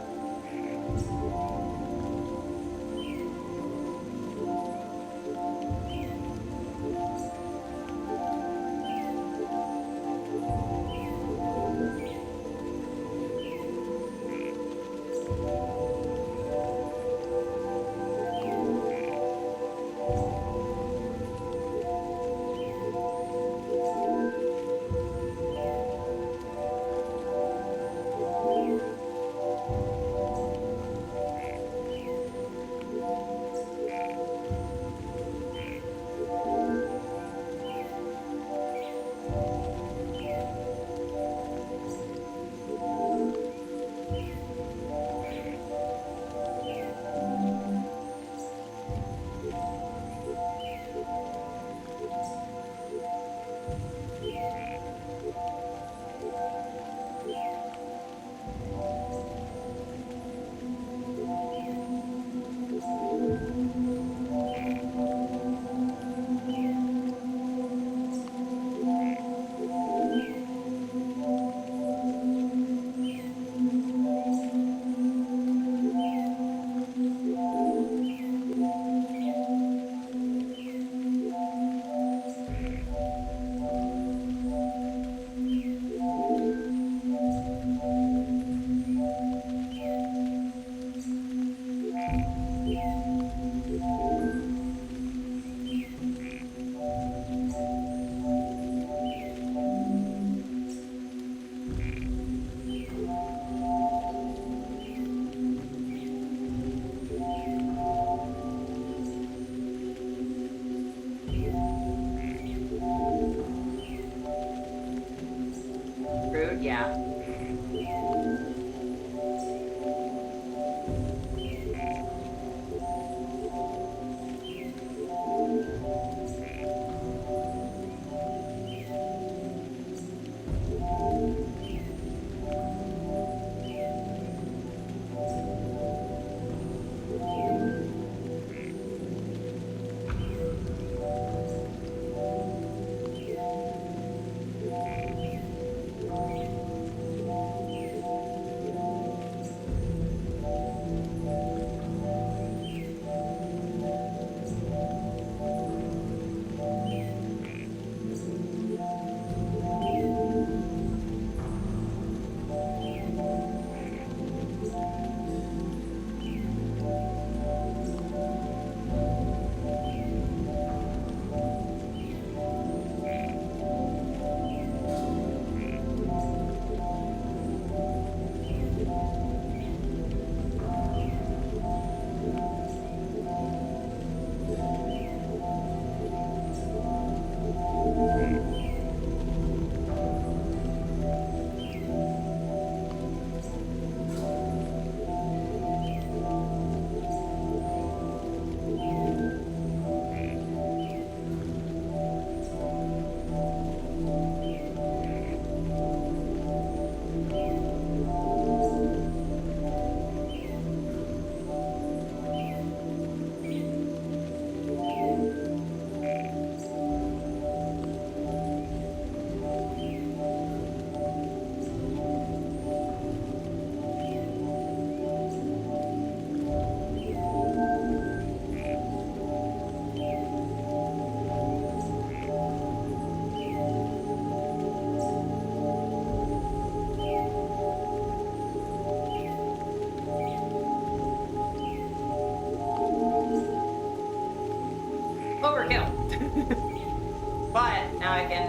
[SPEAKER 4] overkill. But now I can.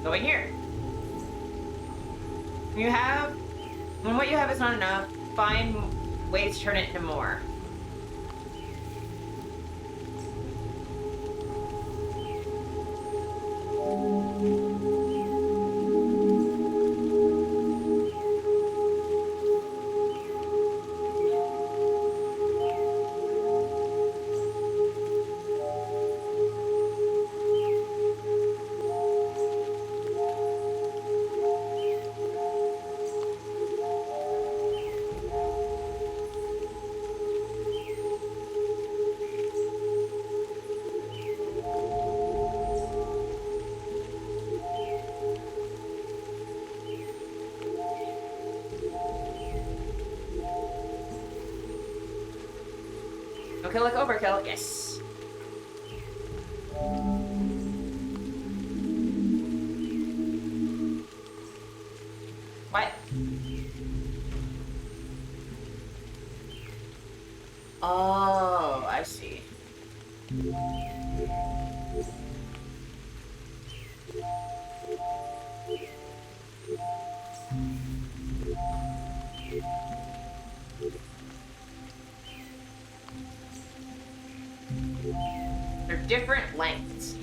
[SPEAKER 4] Go in here. When what you have is not enough, find ways to turn it into more. Okay, like overkill. Yes. What? Oh, I see. They're different lengths.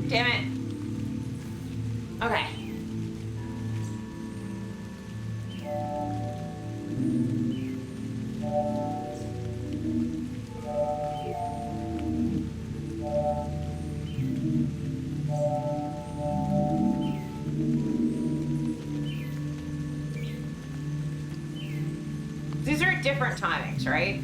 [SPEAKER 4] Damn it. Okay. These are different timings, right?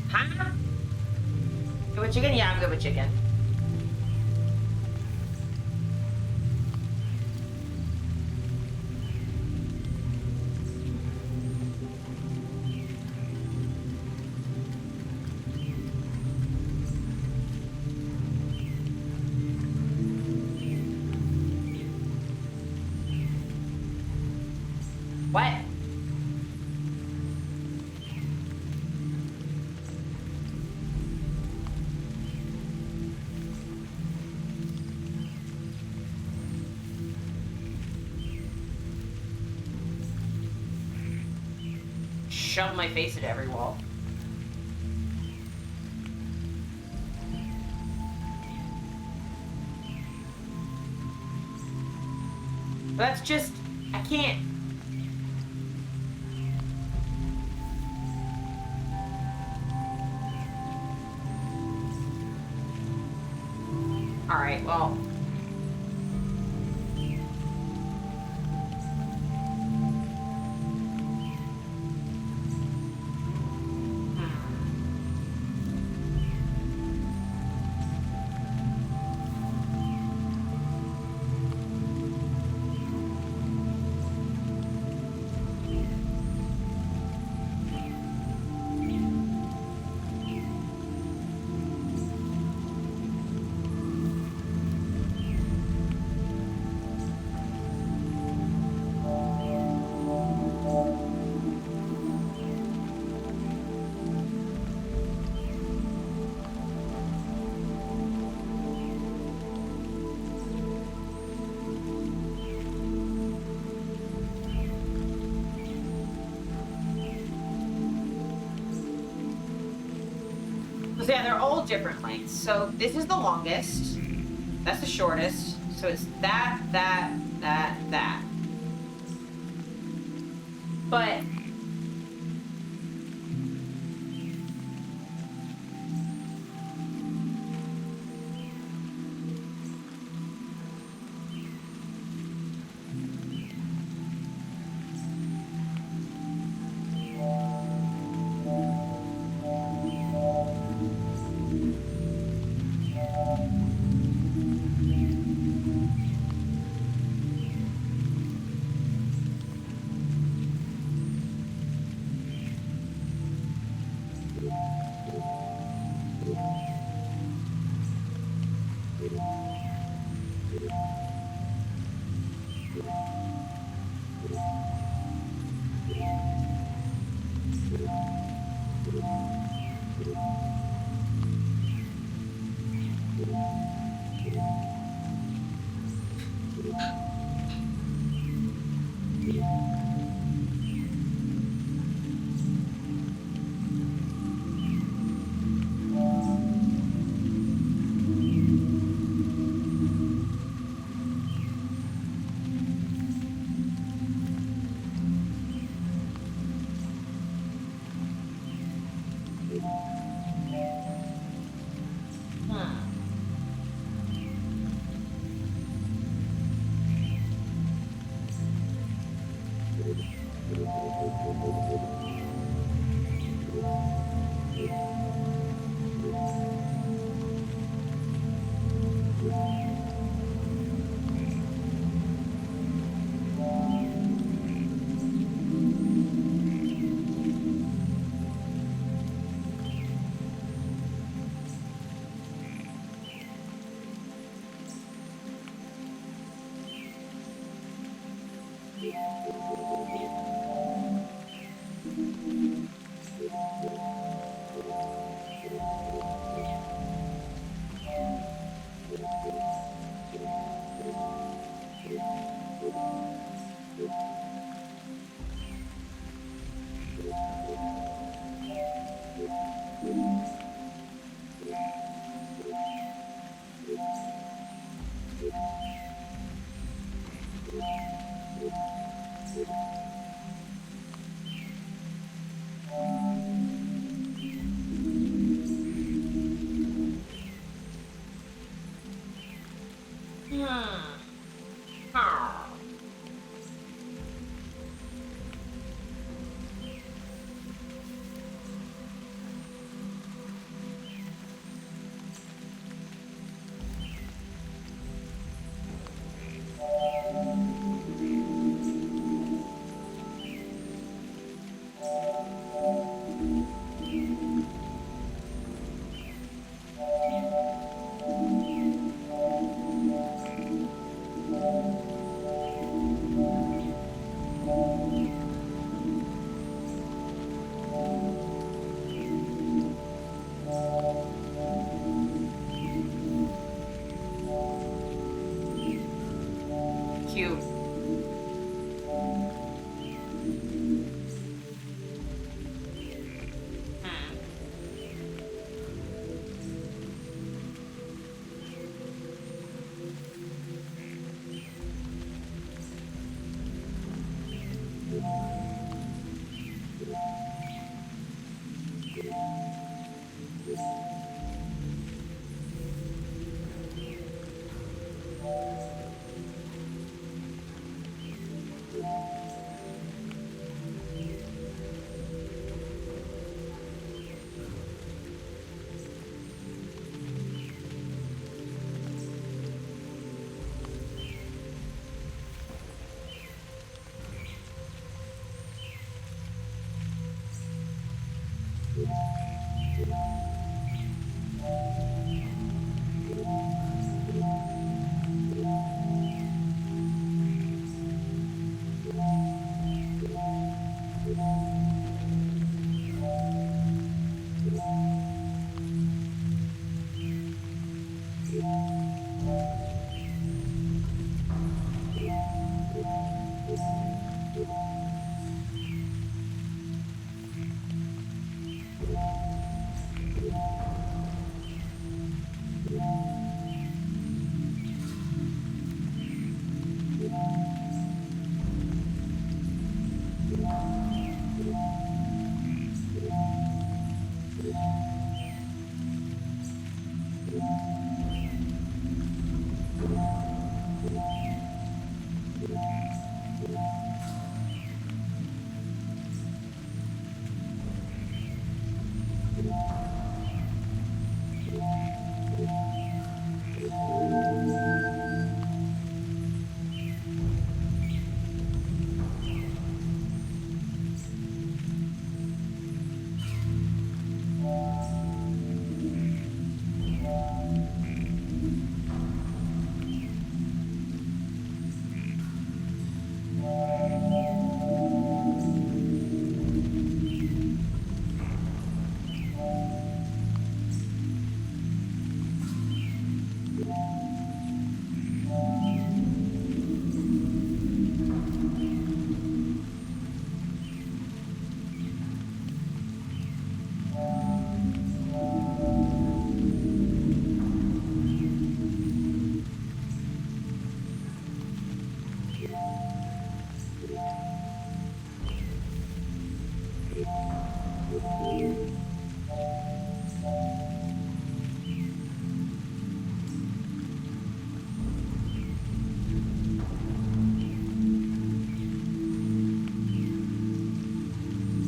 [SPEAKER 4] Huh? Good with chicken? Yeah, I'm good with chicken. What? Shove my face at every wall. That's just... I can't... Alright, well... So yeah, they're all different lengths. So this is the longest. That's the shortest. So it's that. But cute.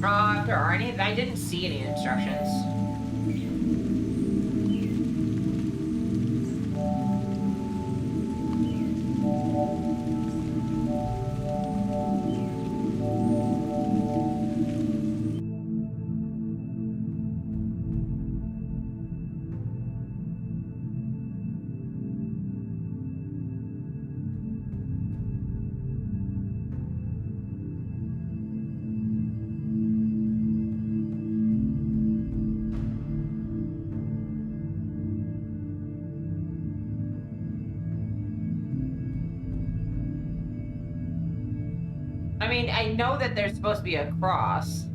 [SPEAKER 4] If there are any, I didn't see any instructions. I mean, I know that there's supposed to be a cross.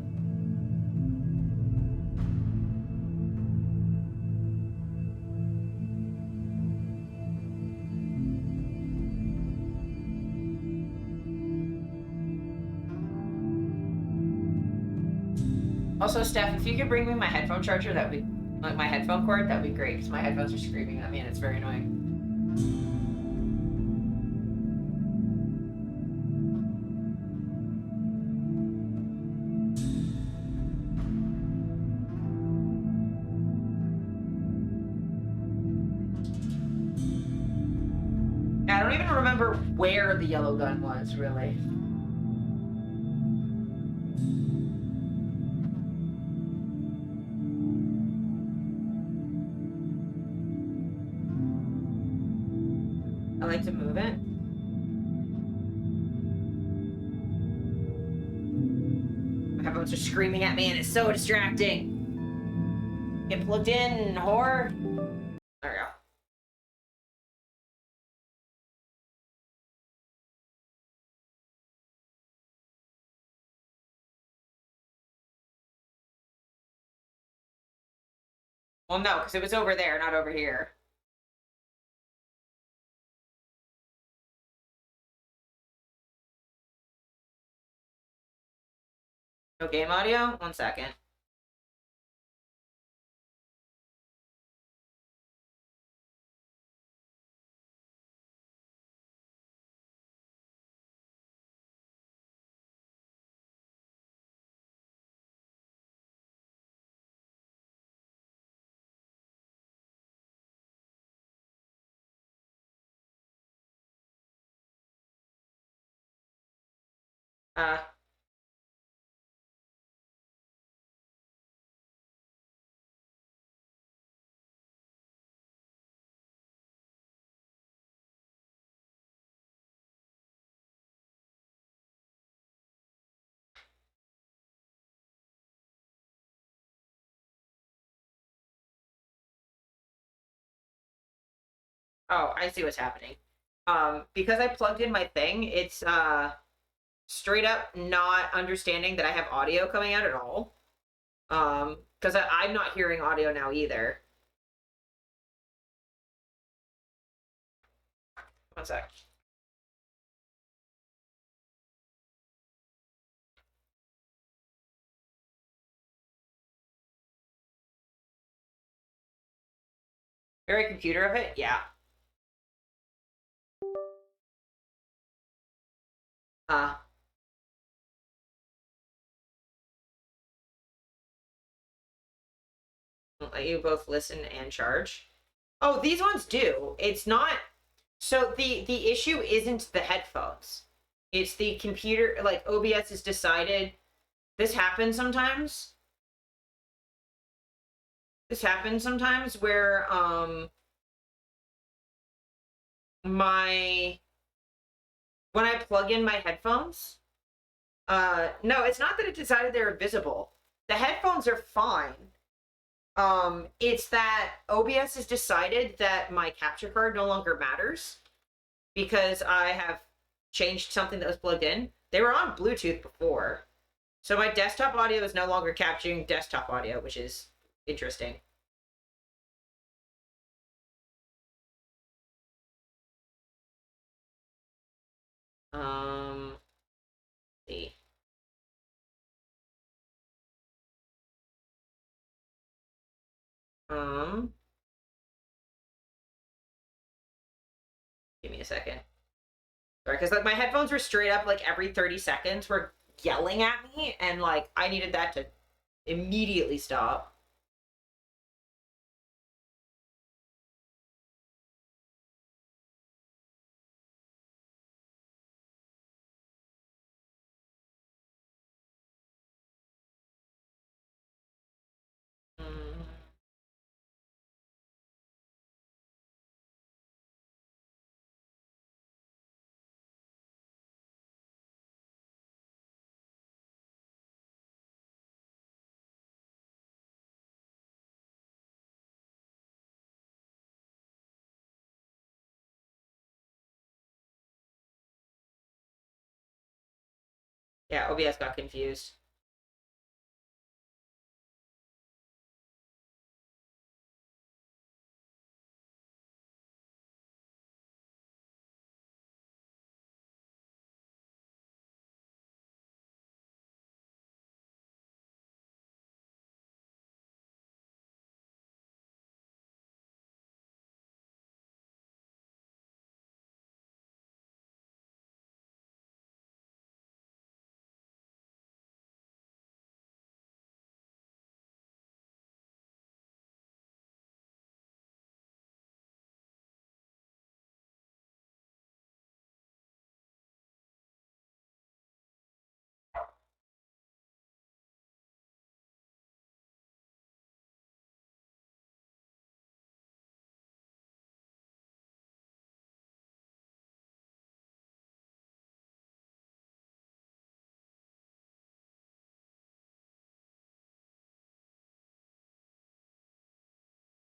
[SPEAKER 4] Also, Steph, if you could bring me my headphone charger, that would be, like, my headphone cord, that would be great, because my headphones are screaming at me and it's very annoying. I don't even remember where the yellow gun was, really. I like to move it. My headphones are screaming at me and it's so distracting. Get plugged in, whore. There we go. Well, no, because it was over there, not over here. No game audio? 1 second. Uh, oh, I see what's happening. Because I plugged in my thing, it's straight up not understanding that I have audio coming out at all. Because I'm not hearing audio now either. 1 sec. Very computer of it? Yeah. Uh, let you both listen and charge. Oh, these ones do. It's not. So the issue isn't the headphones. It's the computer. Like OBS has decided. This happens sometimes. This happens sometimes where my when I plug in my headphones. No, it's not that it decided they're visible. The headphones are fine. It's that OBS has decided that my capture card no longer matters because I have changed something that was plugged in. They were on Bluetooth before. So my desktop audio is no longer capturing desktop audio, which is interesting. Let's see. Give me a second. Sorry, because like my headphones were straight up like every 30 seconds were yelling at me, and like I needed that to immediately stop. Mm. Yeah, OBS got confused.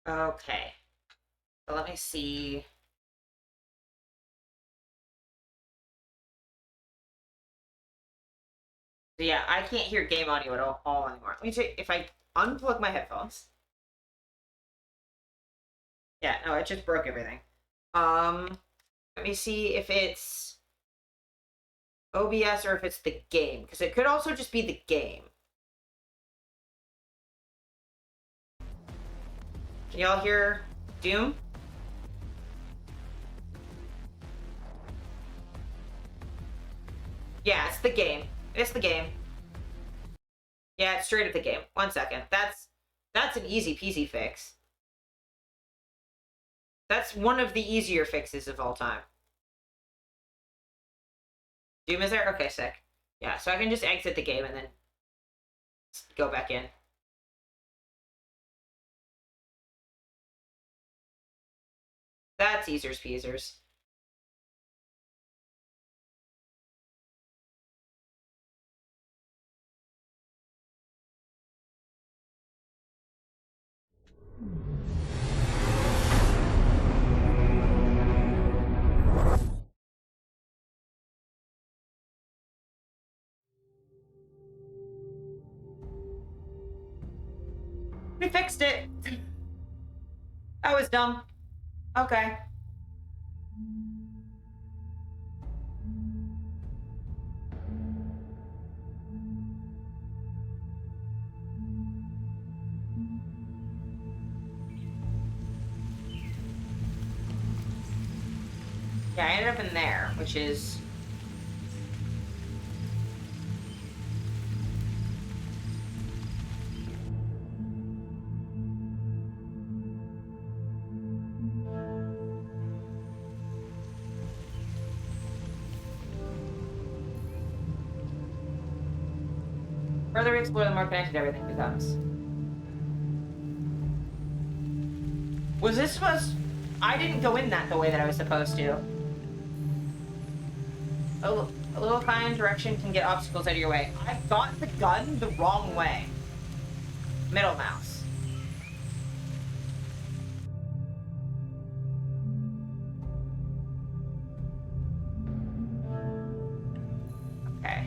[SPEAKER 4] Okay. So let me see. So yeah, I can't hear game audio at all anymore. Let me check if I unplug my headphones. Yeah, no, it just broke everything. Let me see if it's OBS or if it's the game, because it could also just be the game. Can y'all hear Doom? Yeah, it's the game. It's the game. Yeah, it's straight at the game. 1 second. That's an easy peasy fix. That's one of the easier fixes of all time. Doom is there? Okay, sick. Yeah, so I can just exit the game and then go back in. That's easers peasers. We fixed it. That was dumb. Okay. Yeah, I ended up in there, which is... further we explore, the more connected everything becomes. Was this supposed... I didn't go in that the way that I was supposed to. A little kind direction can get obstacles out of your way. I got the gun the wrong way. Middle mouse. Okay.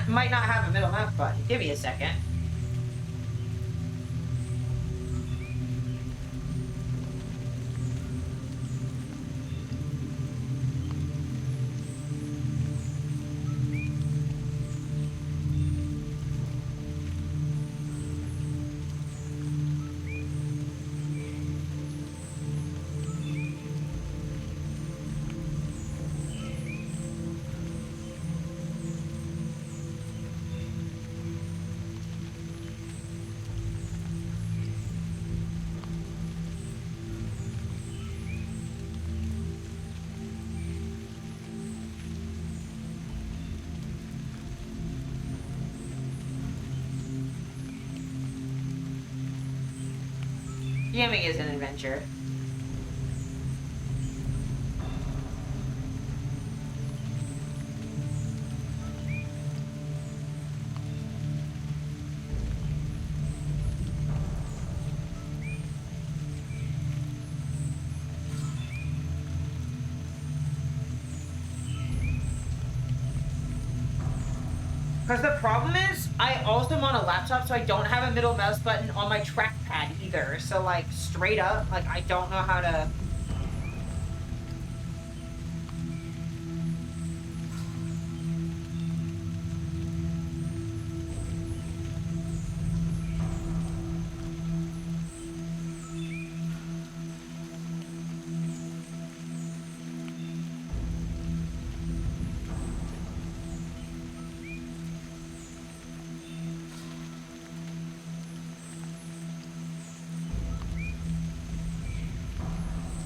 [SPEAKER 4] might not have a middle mouse button. Give me a second. Gaming is an adventure. Because the problem is, I also am on a laptop, so I don't have a middle mouse button on my trackpad either. So, like, straight up, like, I don't know how to...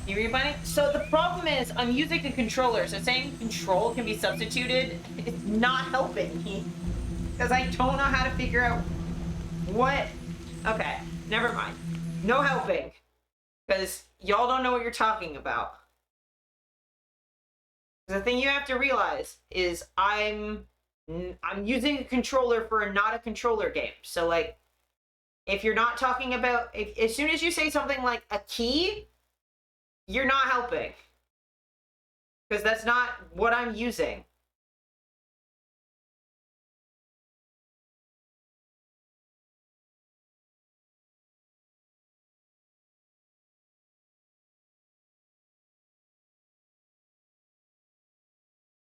[SPEAKER 4] You read bunny? So the problem is, I'm using a controller, so saying control can be substituted, it's not helping me. Because I don't know how to figure out what... Okay, never mind. No helping. Because y'all don't know what you're talking about. The thing you have to realize is I'm using a controller for not a controller game. So, like, if you're not talking about... as soon as you say something like a key... You're not helping. Because that's not what I'm using.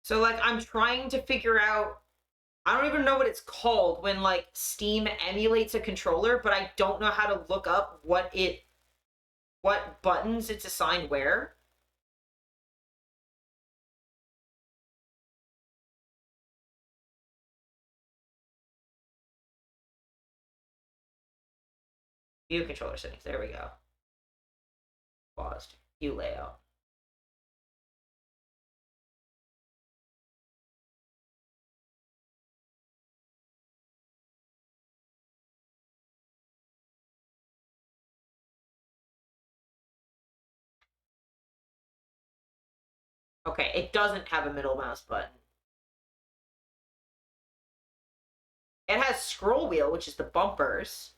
[SPEAKER 4] So, like, I'm trying to figure out... I don't even know what it's called when, like, Steam emulates a controller, but I don't know how to look up what buttons it's assigned where. View controller settings. There we go. Paused. View layout. Okay, it doesn't have a middle mouse button. It has scroll wheel, which is the bumpers.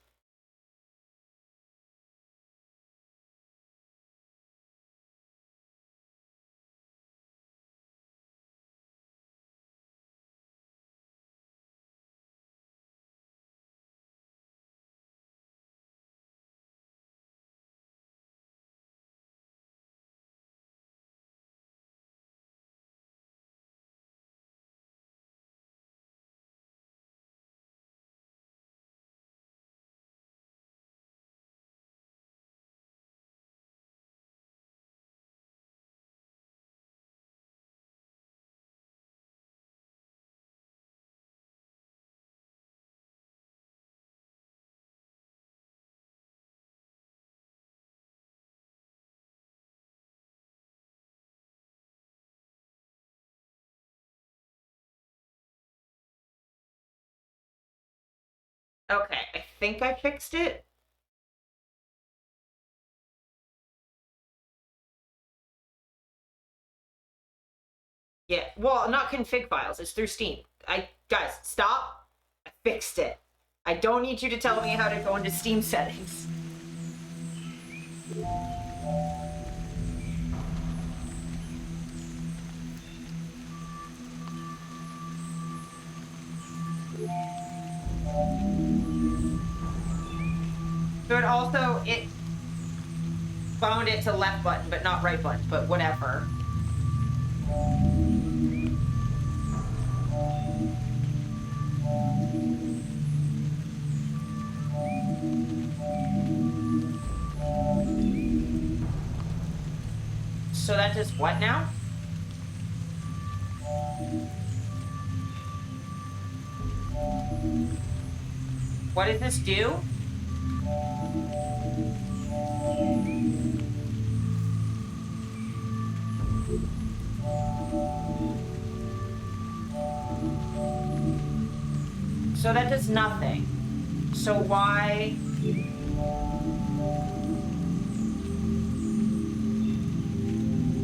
[SPEAKER 4] Okay, I think I fixed it. Yeah, well, not config files. It's through Steam. Guys, stop. I fixed it. I don't need you to tell me how to go into Steam settings. So it found it to left button, but not right button, but whatever. So that does what now? What does this do? So that does nothing. So why?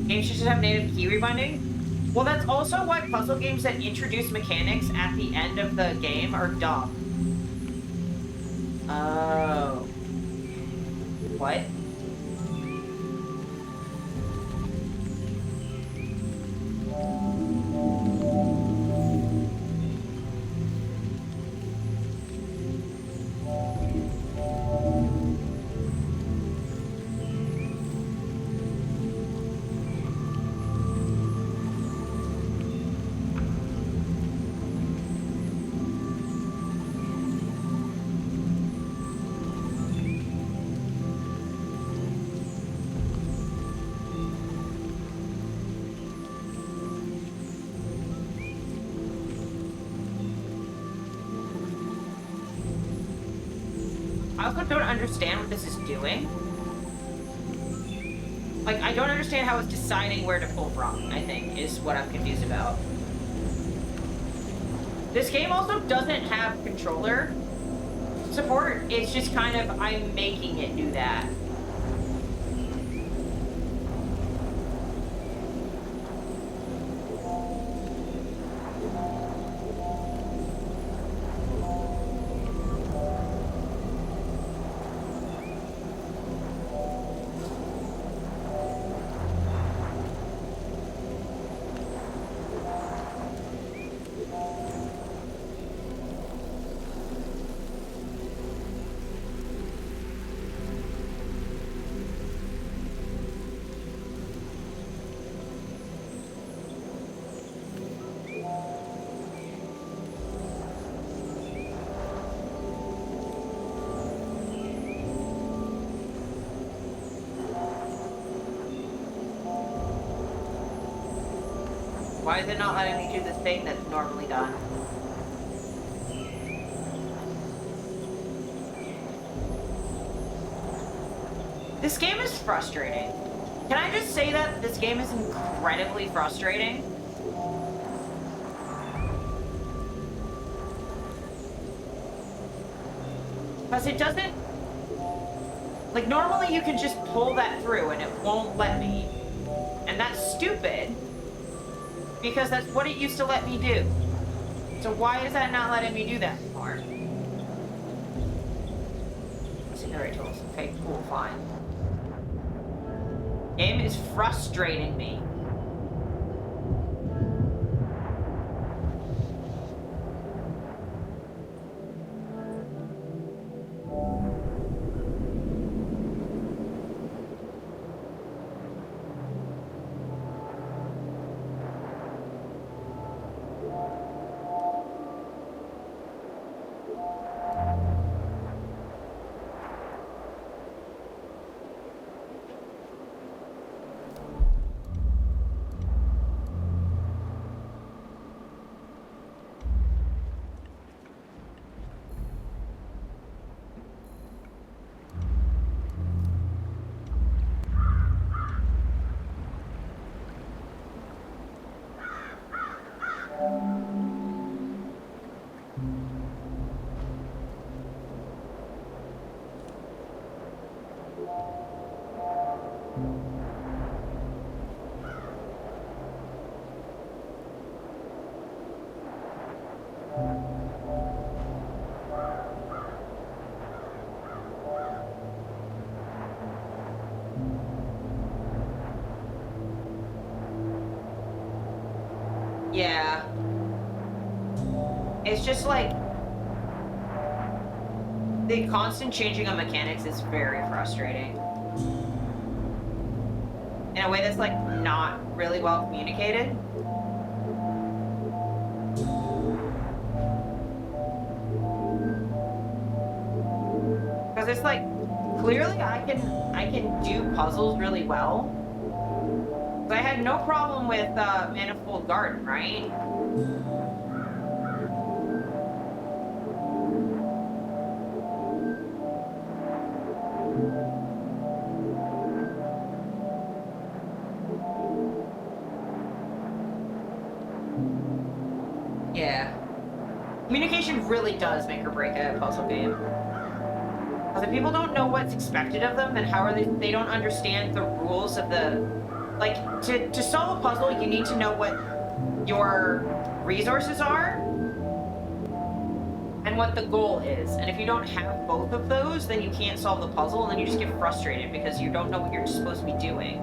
[SPEAKER 4] Games should just have native key rebinding? Well, that's also why puzzle games that introduce mechanics at the end of the game are dumb. Oh. What? I also don't understand what this is doing. Like, I don't understand how it's deciding where to pull from, I think, is what I'm confused about. This game also doesn't have controller support. It's just kind of, I'm making it do that. Why is it not letting me do this thing that's normally done? This game is frustrating. Can I just say that this game is incredibly frustrating? Because it doesn't... Like, normally you can just pull that through and it won't let me. And that's stupid. Because that's what it used to let me do. So why is that not letting me do that anymore? Secondary tools. Okay, cool, fine. Game is frustrating me. Yeah. It's just like, the constant changing of mechanics is very frustrating. In a way that's like not really well communicated. Because it's like, clearly I can do puzzles really well. But I had no problem with Manifold Garden, right? Yeah. Communication really does make or break a puzzle game. Because if people don't know what's expected of them, then how are they don't understand the rules of the... Like, to solve a puzzle, you need to know what your resources are and what the goal is. And if you don't have both of those, then you can't solve the puzzle, and then you just get frustrated because you don't know what you're supposed to be doing.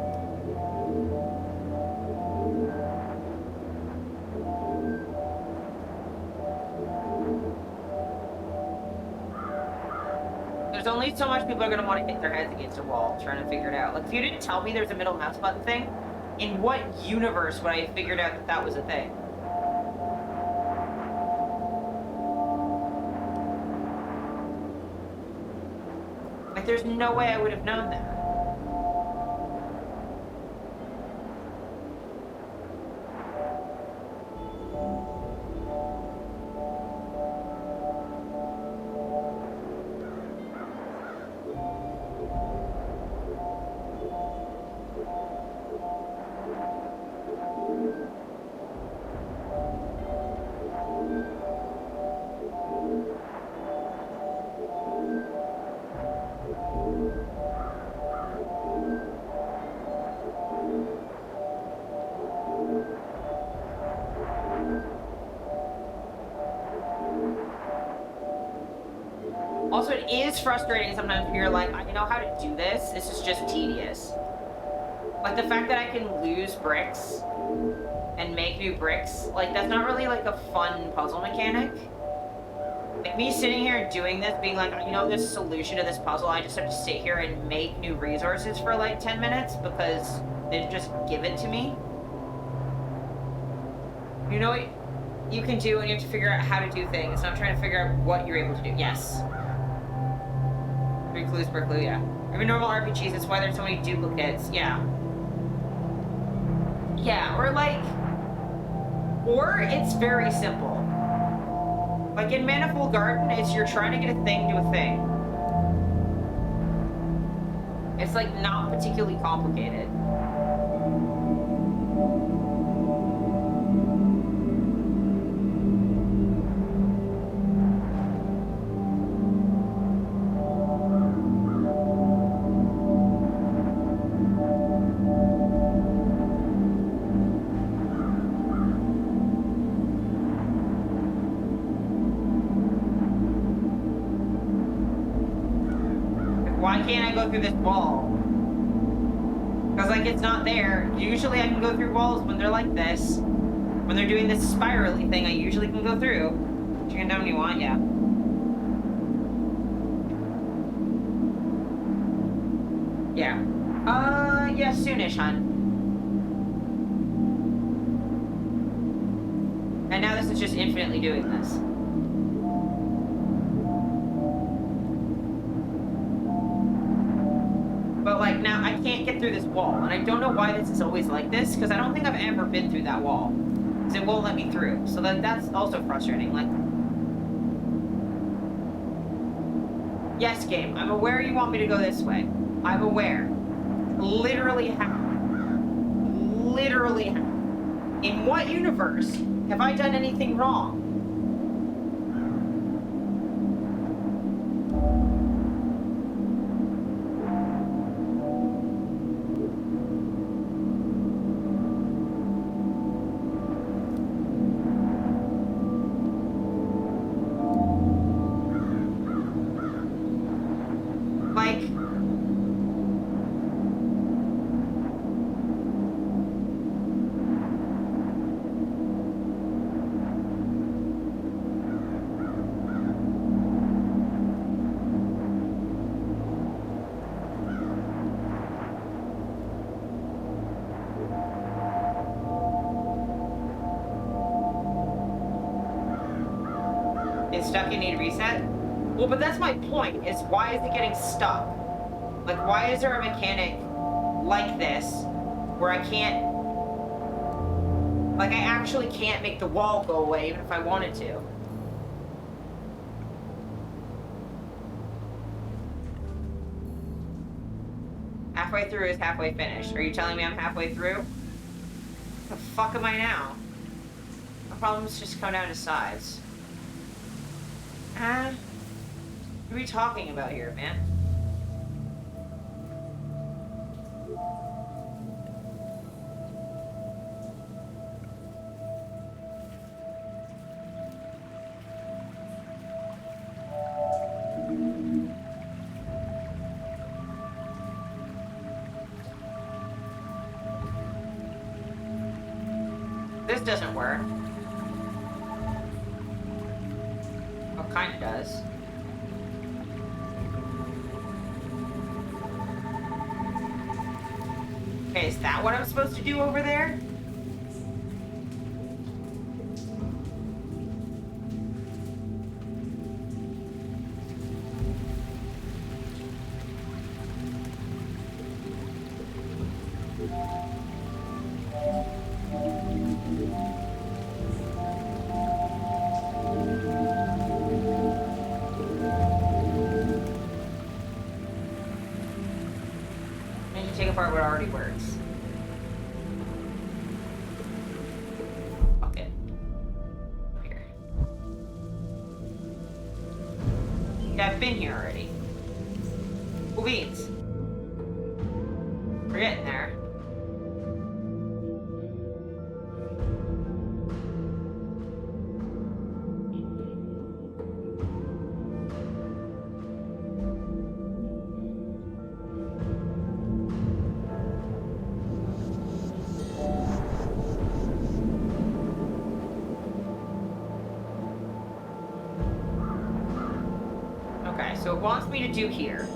[SPEAKER 4] There's only so much people are going to want to hit their heads against a wall trying to figure it out. Like, if you didn't tell me there's a middle mouse button thing, in what universe would I have figured out that that was a thing? Like, there's no way I would have known that. Also, it is frustrating sometimes when you're like, I know how to do this, this is just tedious. Like, the fact that I can lose bricks and make new bricks, like, that's not really, like, a fun puzzle mechanic. Like, me sitting here and doing this, being like, I know this solution to this puzzle, I just have to sit here and make new resources for, like, 10 minutes because they just give it to me. You know what you can do, and you have to figure out how to do things, not trying to figure out what you're able to do. Yes. Clues per clue, yeah. Every normal RPGs, that's why there's so many duplicates, yeah. Yeah, or it's very simple. Like in Manifold Garden, it's you're trying to get a thing to a thing. It's like not particularly complicated. Why can't I go through this wall? Because, like, it's not there. Usually I can go through walls when they're like this. When they're doing this spirally thing, I usually can go through. Chicken down when you want, yeah. Yeah. Yeah, soonish, hun. And now this is just infinitely doing this. But, like, now I can't get through this wall. And I don't know why this is always like this, because I don't think I've ever been through that wall. Because it won't let me through. So that's also frustrating. Like, yes, game, I'm aware you want me to go this way. I'm aware. Literally how? Literally how? In what universe have I done anything wrong? Like, stuck and need a reset? Well, but that's my point, is why is it getting stuck? Like, why is there a mechanic like this where I can't... Like, I actually can't make the wall go away even if I wanted to. Halfway through is halfway finished. Are you telling me I'm halfway through? The fuck am I now? My problems just come down to size. What are we talking about here, man? This doesn't work. Oh, kinda does. Okay, is that what I'm supposed to do over there? I need to take apart what already works. Fuck it. Here. Yeah, I've been here already. Cool beans. We're getting there. Okay, so it wants me to do here.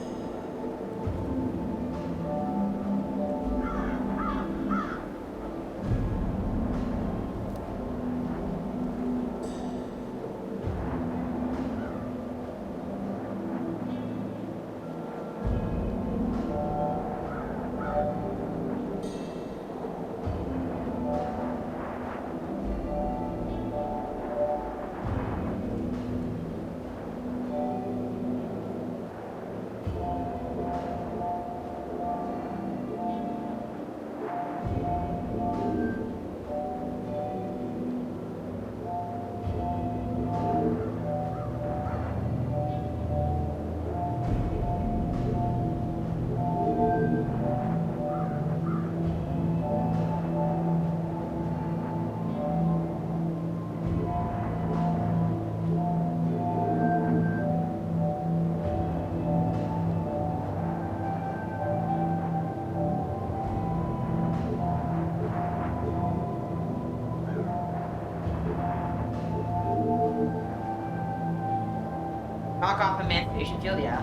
[SPEAKER 4] Knock off Emancipation Field, yeah.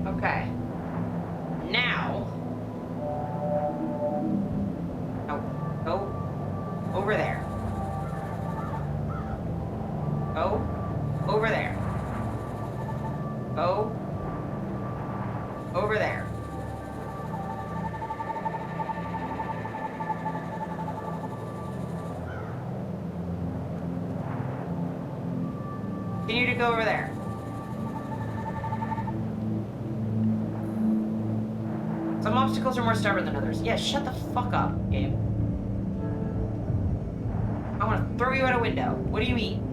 [SPEAKER 4] Okay. Now. Oh, go over there. Go over there. Go over there. Continue to go over there. Some obstacles are more stubborn than others. Yeah, shut the fuck up, game. I want to throw you out a window. What do you mean?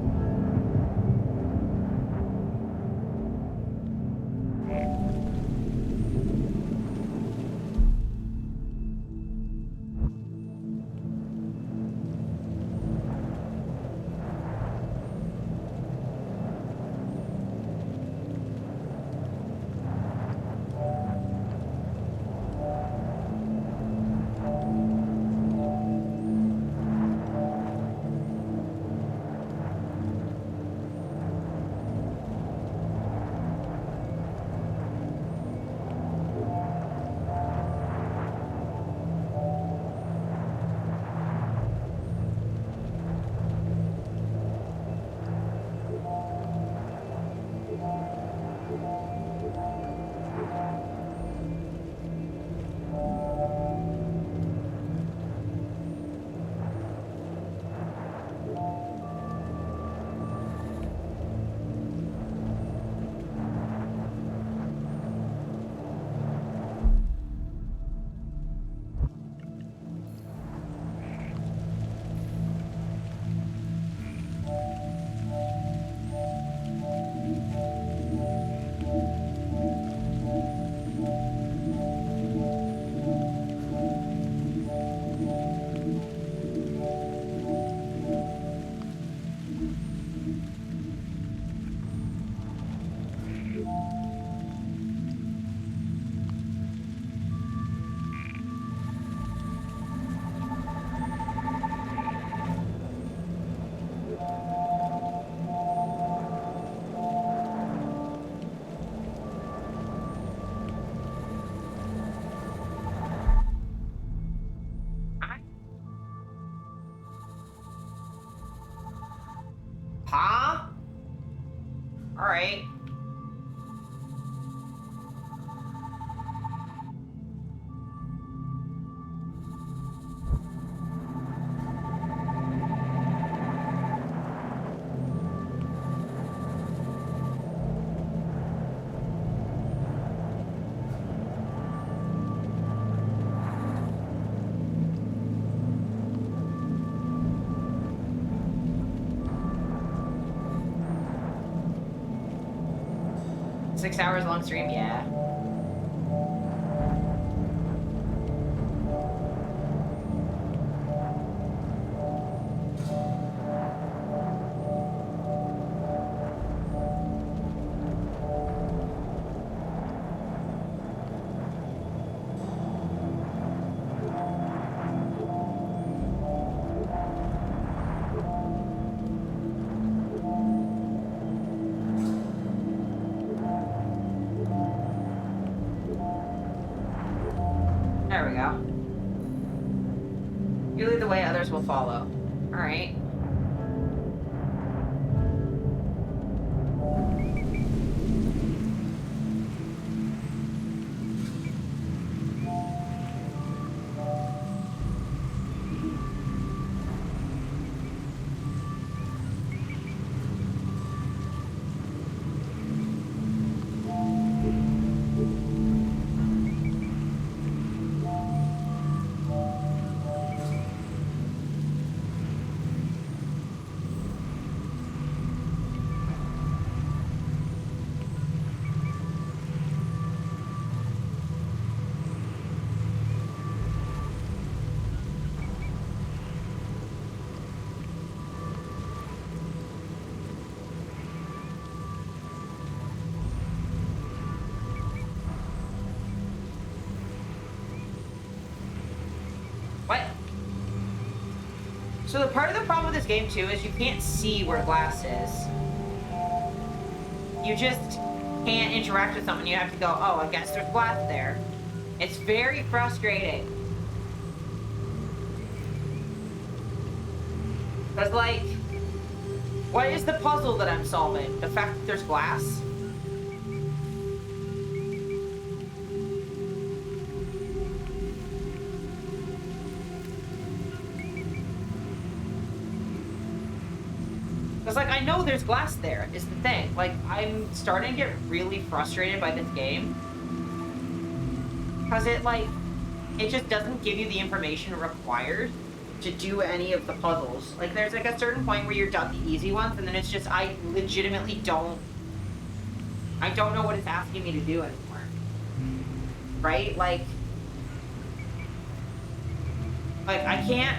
[SPEAKER 4] Huh? Alright. Six hours long stream, yeah. There we go. You lead the way, others will follow. Alright. What? So the part of the problem with this game too is you can't see where glass is. You just can't interact with someone. You have to go, oh, I guess there's glass there. It's very frustrating. Because, like, what is the puzzle that I'm solving? The fact that there's glass? Because, like, I know there's glass there, is the thing. Like, I'm starting to get really frustrated by this game. Because it just doesn't give you the information required to do any of the puzzles. Like, there's, like, a certain point where you're done the easy ones, and then it's just, I legitimately don't know what it's asking me to do anymore. Right? Like, I can't...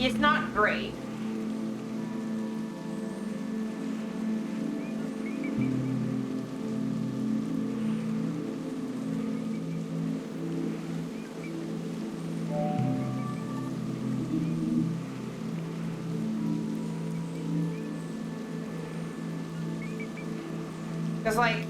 [SPEAKER 4] It's not great. Because, like...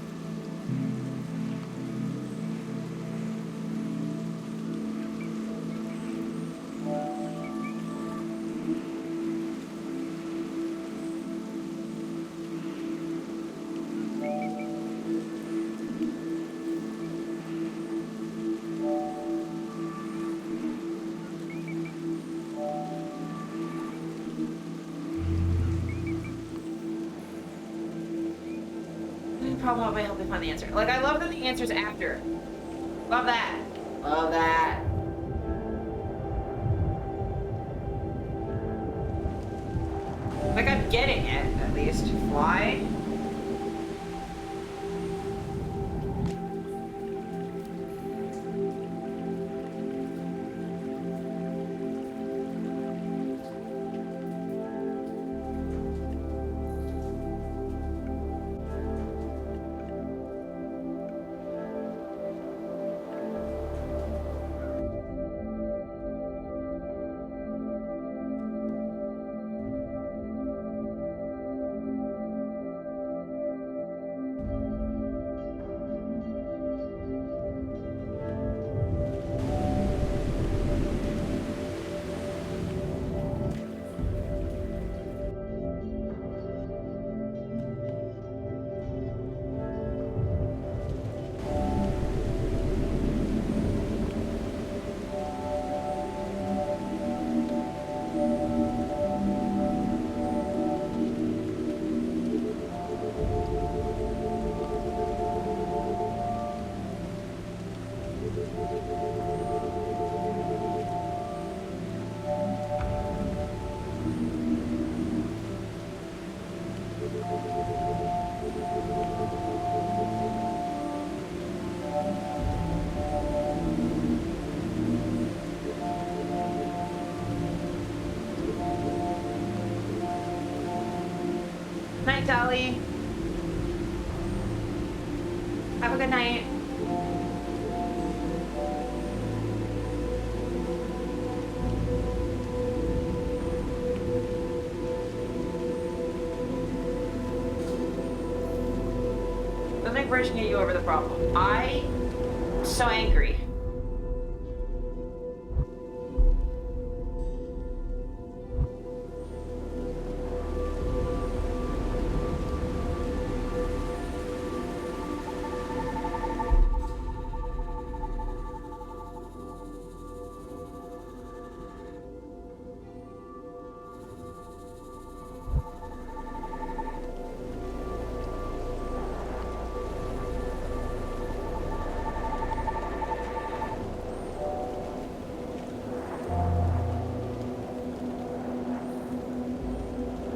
[SPEAKER 4] problem will be helping find the answer. Like, I love that the answer's after. Love that. Love that. Like, I'm getting it, at least. Why? Night, Dolly. Have a good night. Doesn't make Bridge get you over the problem. I'm so angry.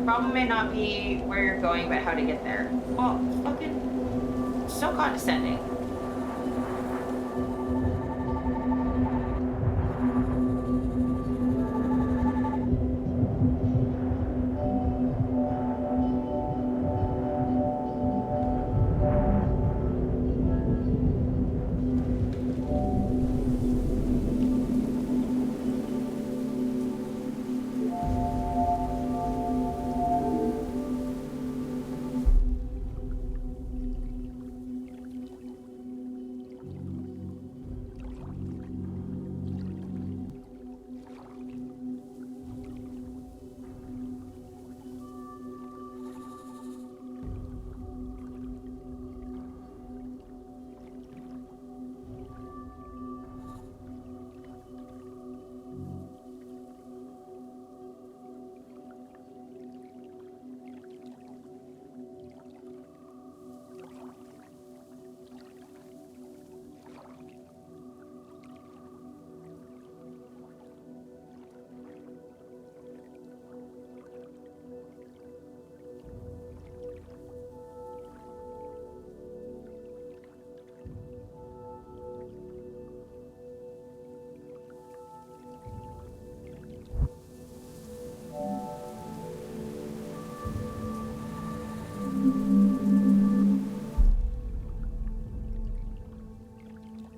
[SPEAKER 4] Problem may not be where you're going, but how to get there. Well, fucking so condescending.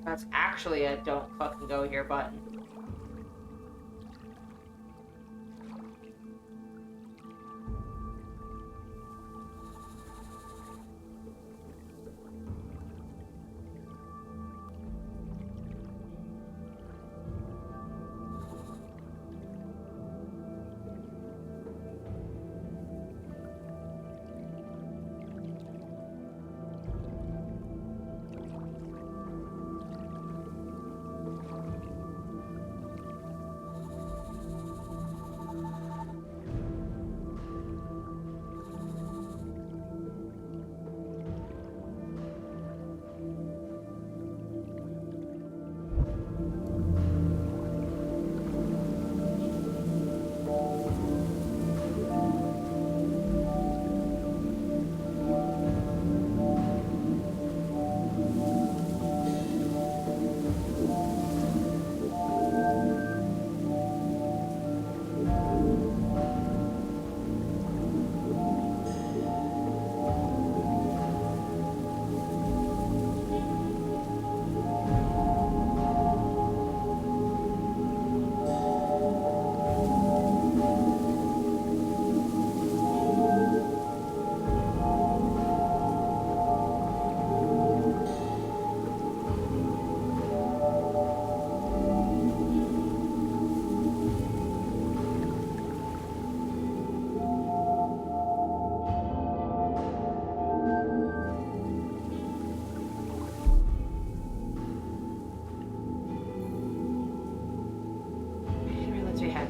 [SPEAKER 4] That's actually a don't fucking go here button.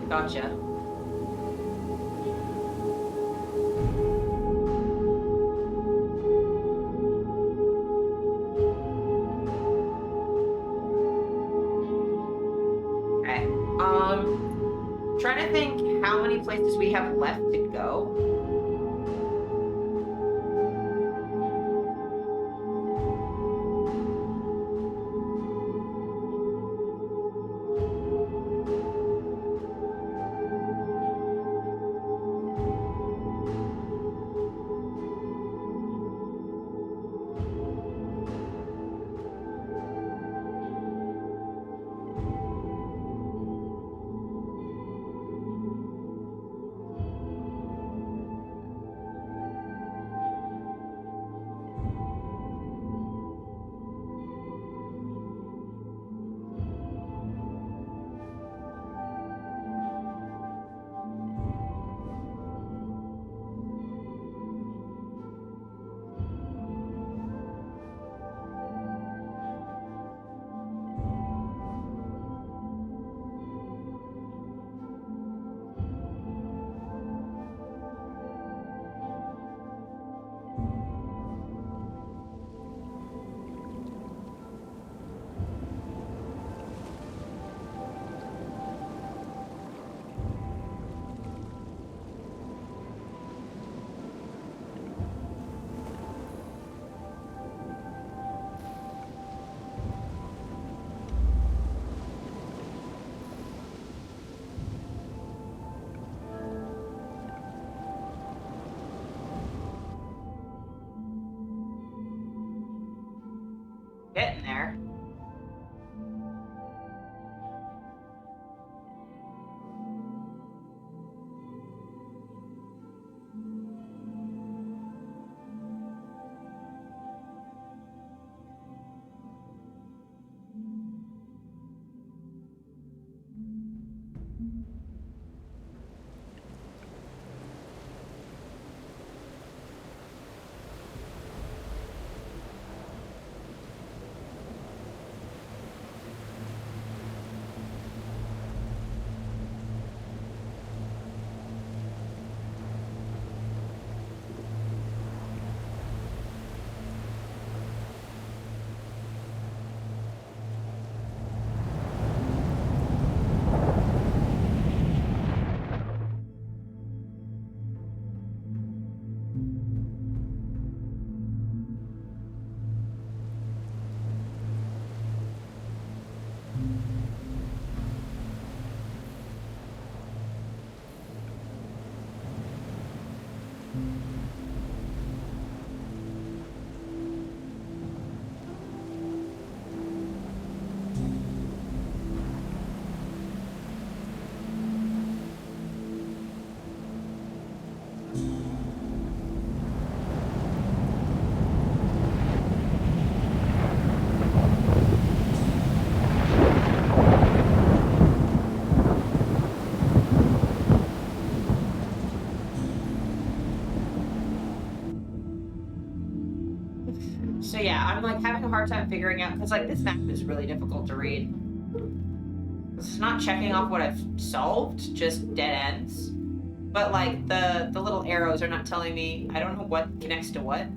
[SPEAKER 4] Gotcha. Okay. Trying to think how many places we have left to go. Getting there. I'm like having a hard time figuring out, because like this map is really difficult to read. It's not checking off what I've solved, just dead ends. But like the little arrows are not telling me, I don't know what connects to what.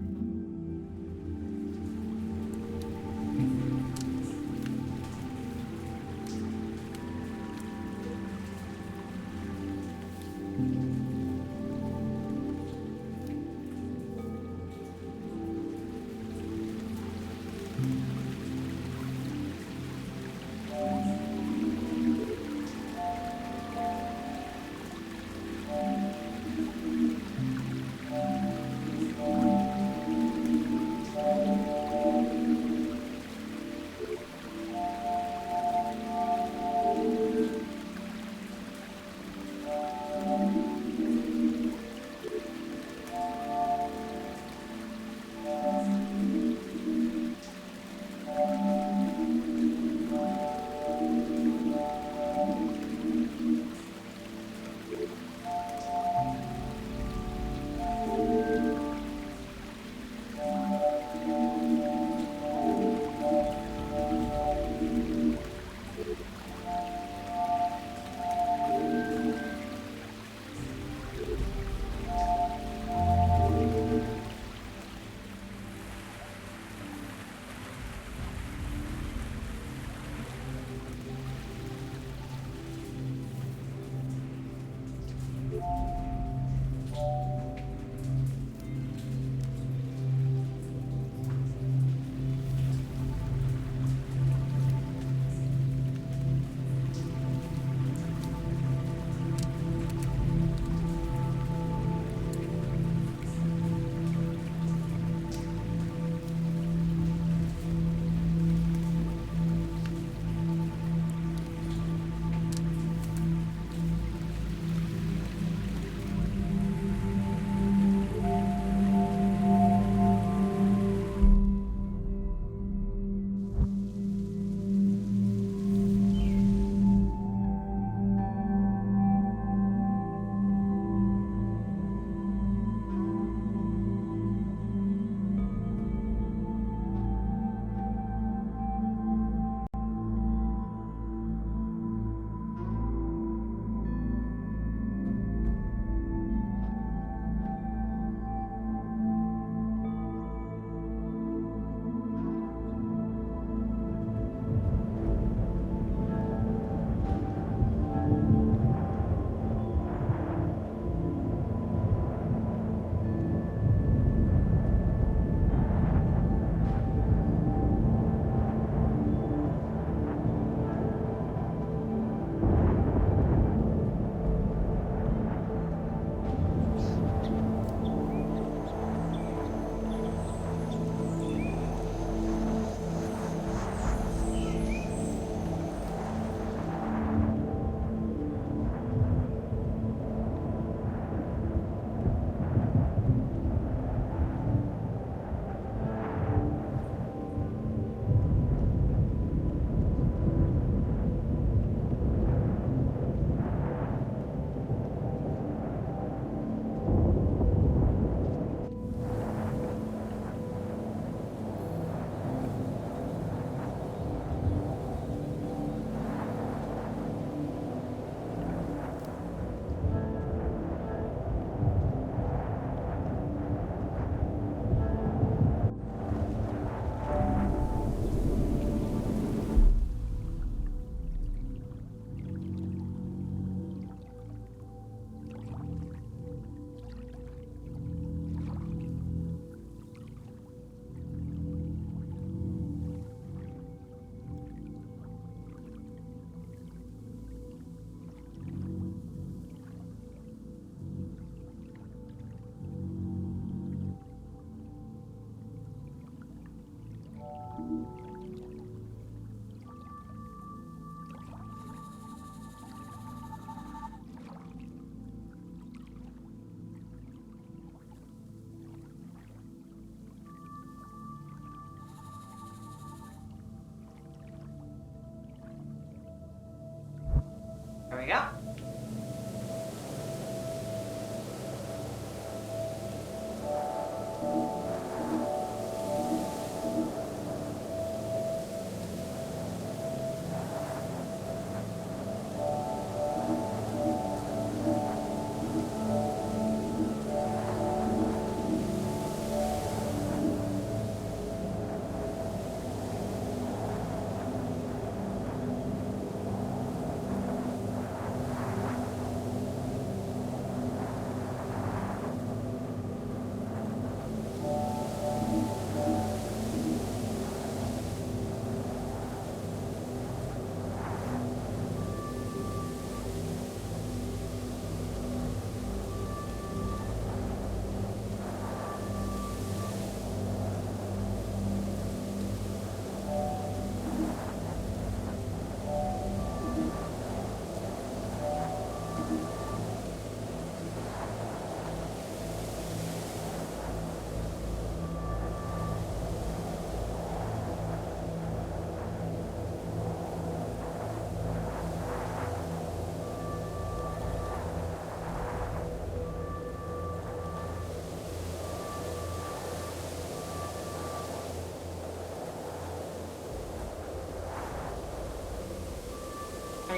[SPEAKER 4] There we go.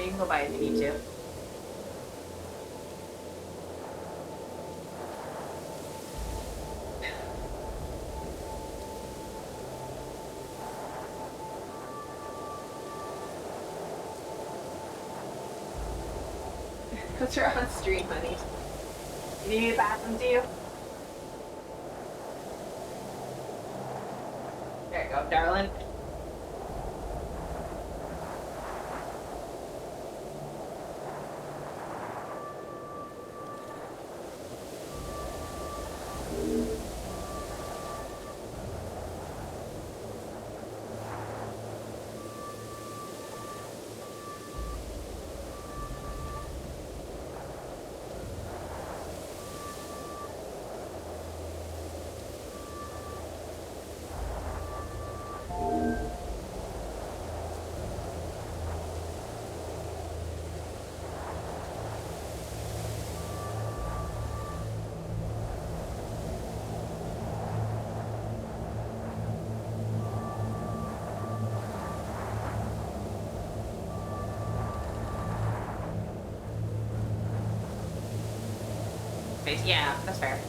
[SPEAKER 4] you can go by if you need to. What's your on stream, honey? Do you need a bathroom too? There you go, darling. Yeah, that's fair.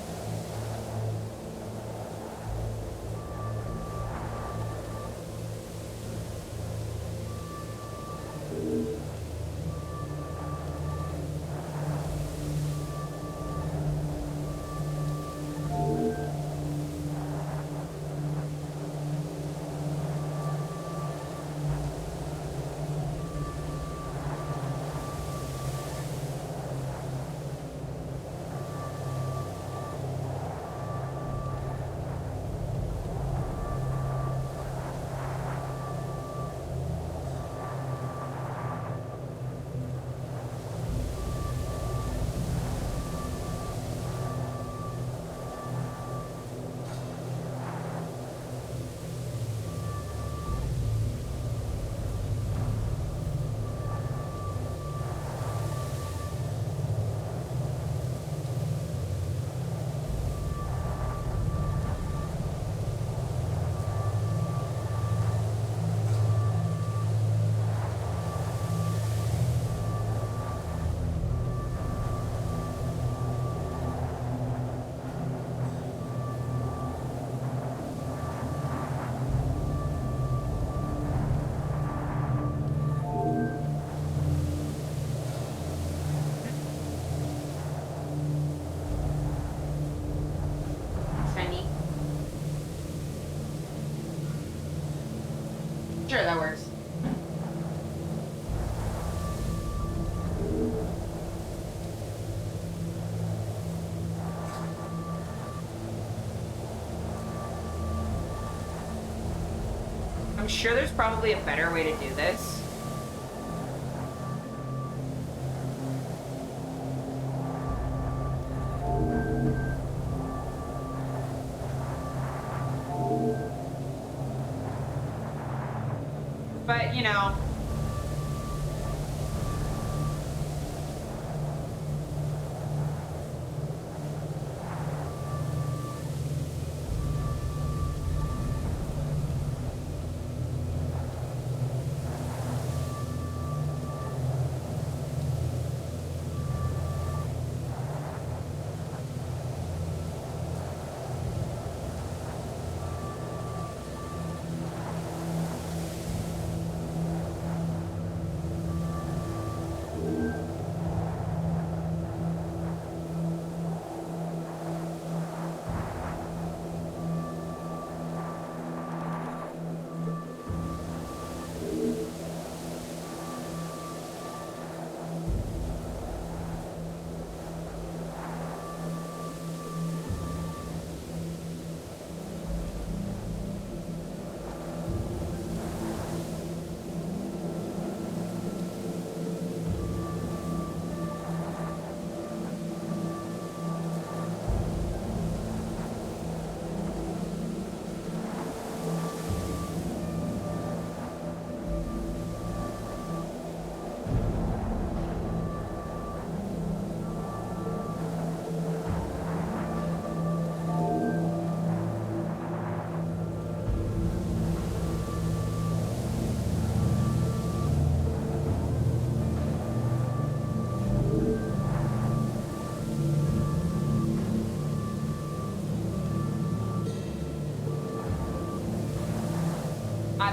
[SPEAKER 4] Sure, that works. I'm sure there's probably a better way to do this. But, you know,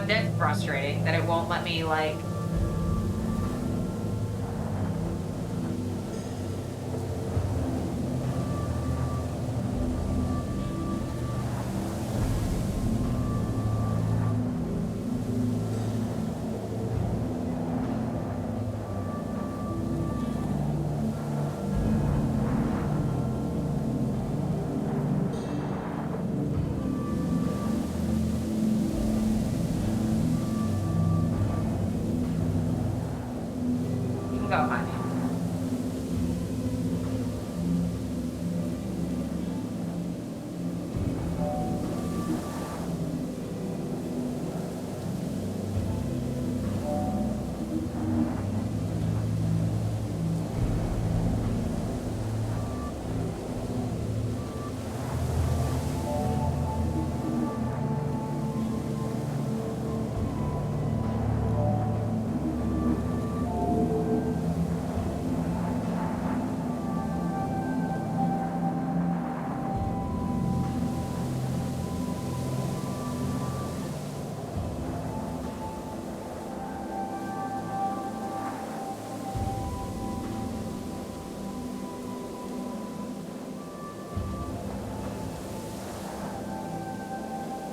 [SPEAKER 4] this frustrating that it won't let me, like... You can go, honey.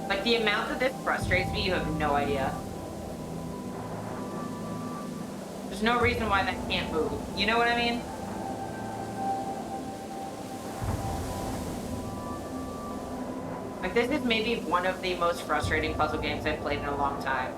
[SPEAKER 4] Like, the amount that this frustrates me, you have no idea. There's no reason why that can't move. You know what I mean? Like, this is maybe one of the most frustrating puzzle games I've played in a long time.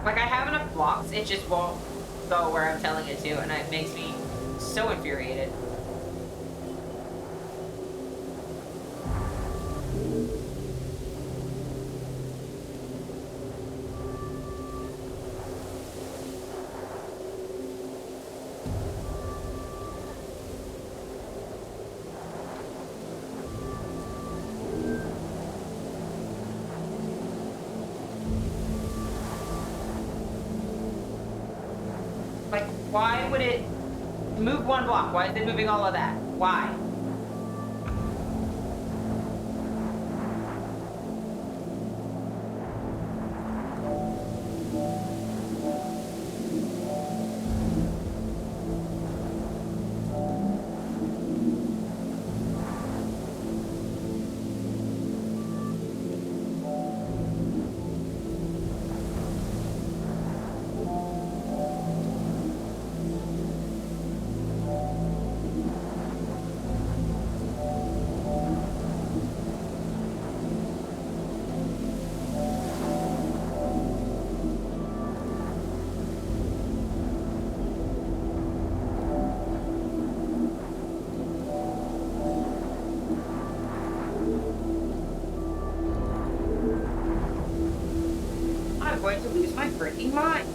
[SPEAKER 4] Like, I have enough blocks, it just won't go where I'm telling it to, and it makes me so infuriated. Like, why would it move one block? Why is it moving all of that? Why? I'm going to lose my freaking mind.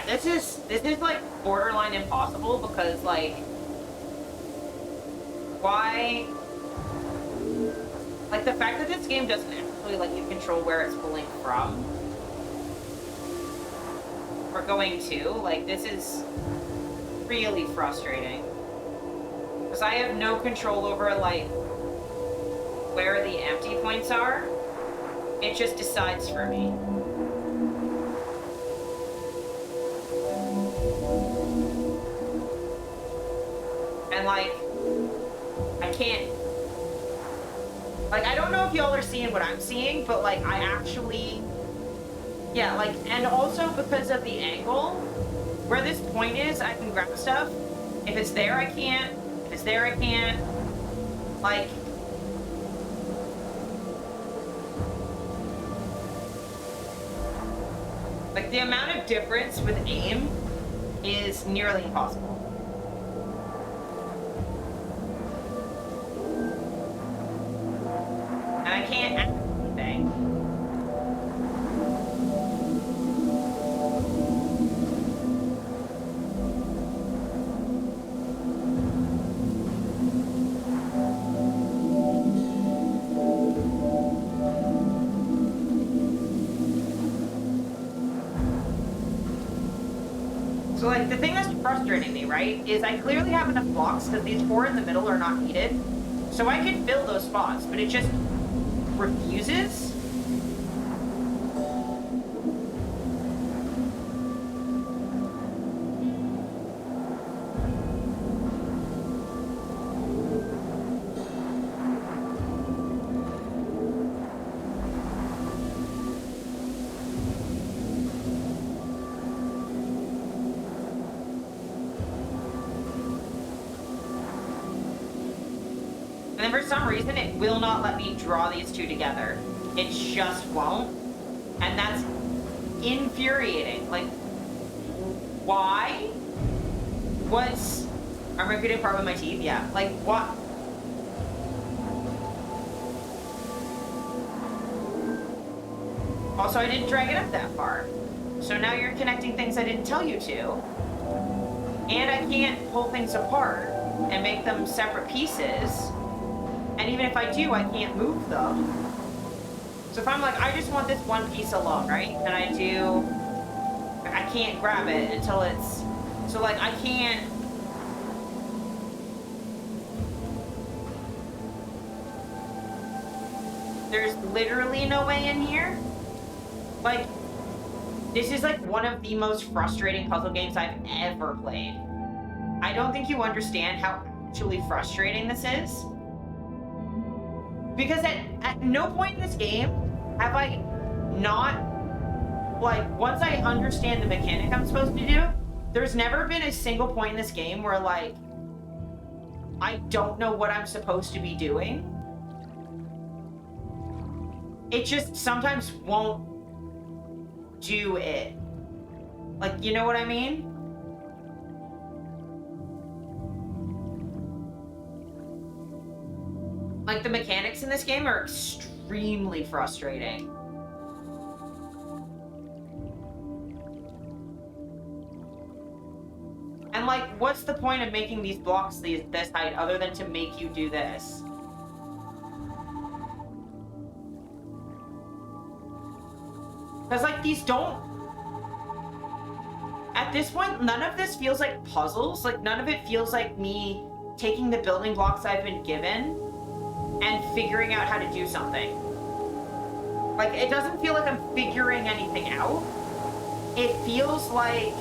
[SPEAKER 4] Yeah, this is like borderline impossible because like why like the fact that this game doesn't actually let you control where it's pulling from or going to, like this is really frustrating. Because I have no control over like where the empty points are. It just decides for me. And like, I can't, like, I don't know if y'all are seeing what I'm seeing, but like, I actually, yeah, like, and also because of the angle, where this point is, I can grab stuff. If it's there, I can't. If it's there, I can't. Like, the amount of difference with aim is nearly impossible. And I can't act anything. So like the thing that's frustrating me, right, is I clearly have enough blocks because these 4 in the middle are not needed. So I can fill those spots, but it just refuses. And then for some reason, it will not let me draw these two together. It just won't. And that's infuriating. Like, why? What's... I'm repeating part with my teeth? Yeah. Like, what? Also, I didn't drag it up that far. So now you're connecting things I didn't tell you to. And I can't pull things apart and make them separate pieces. And even if I do, I can't move them. So if I'm like, I just want this one piece alone, right? And I do, I can't grab it until it's, so like I can't, there's literally no way in here. Like, this is like one of the most frustrating puzzle games I've ever played. I don't think you understand how actually frustrating this is. Because at no point in this game have I not, like, once I understand the mechanic I'm supposed to do, there's never been a single point in this game where, like, I don't know what I'm supposed to be doing. It just sometimes won't do it. Like, you know what I mean? Like, the mechanics in this game are extremely frustrating. And, like, what's the point of making these blocks this height other than to make you do this? Because, like, these don't... At this point, none of this feels like puzzles. Like, none of it feels like me taking the building blocks I've been given and figuring out how to do something. Like, it doesn't feel like I'm figuring anything out. It feels like...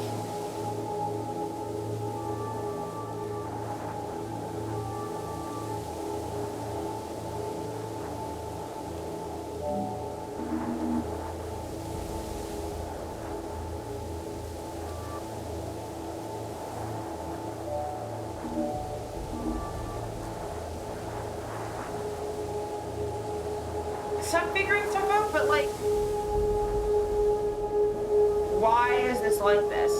[SPEAKER 4] So I'm figuring stuff out, but like, why is this like this?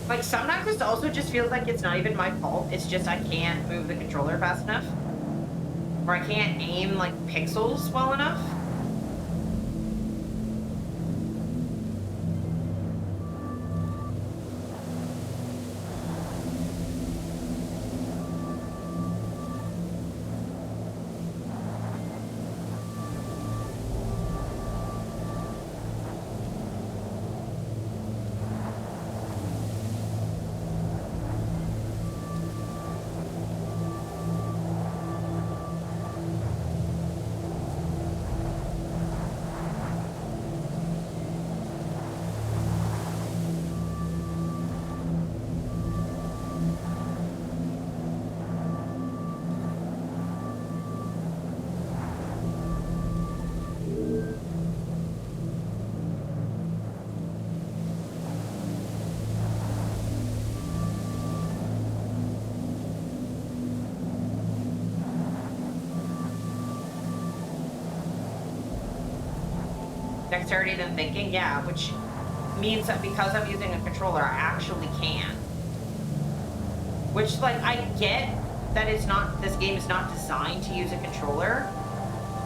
[SPEAKER 4] Like, sometimes this also just feels like it's not even my fault. It's just I can't move the controller fast enough. Or I can't aim, like, pixels well enough. Dexterity than thinking, yeah, which means that because I'm using a controller, I actually can. Which, like, I get that it's not, this game is not designed to use a controller,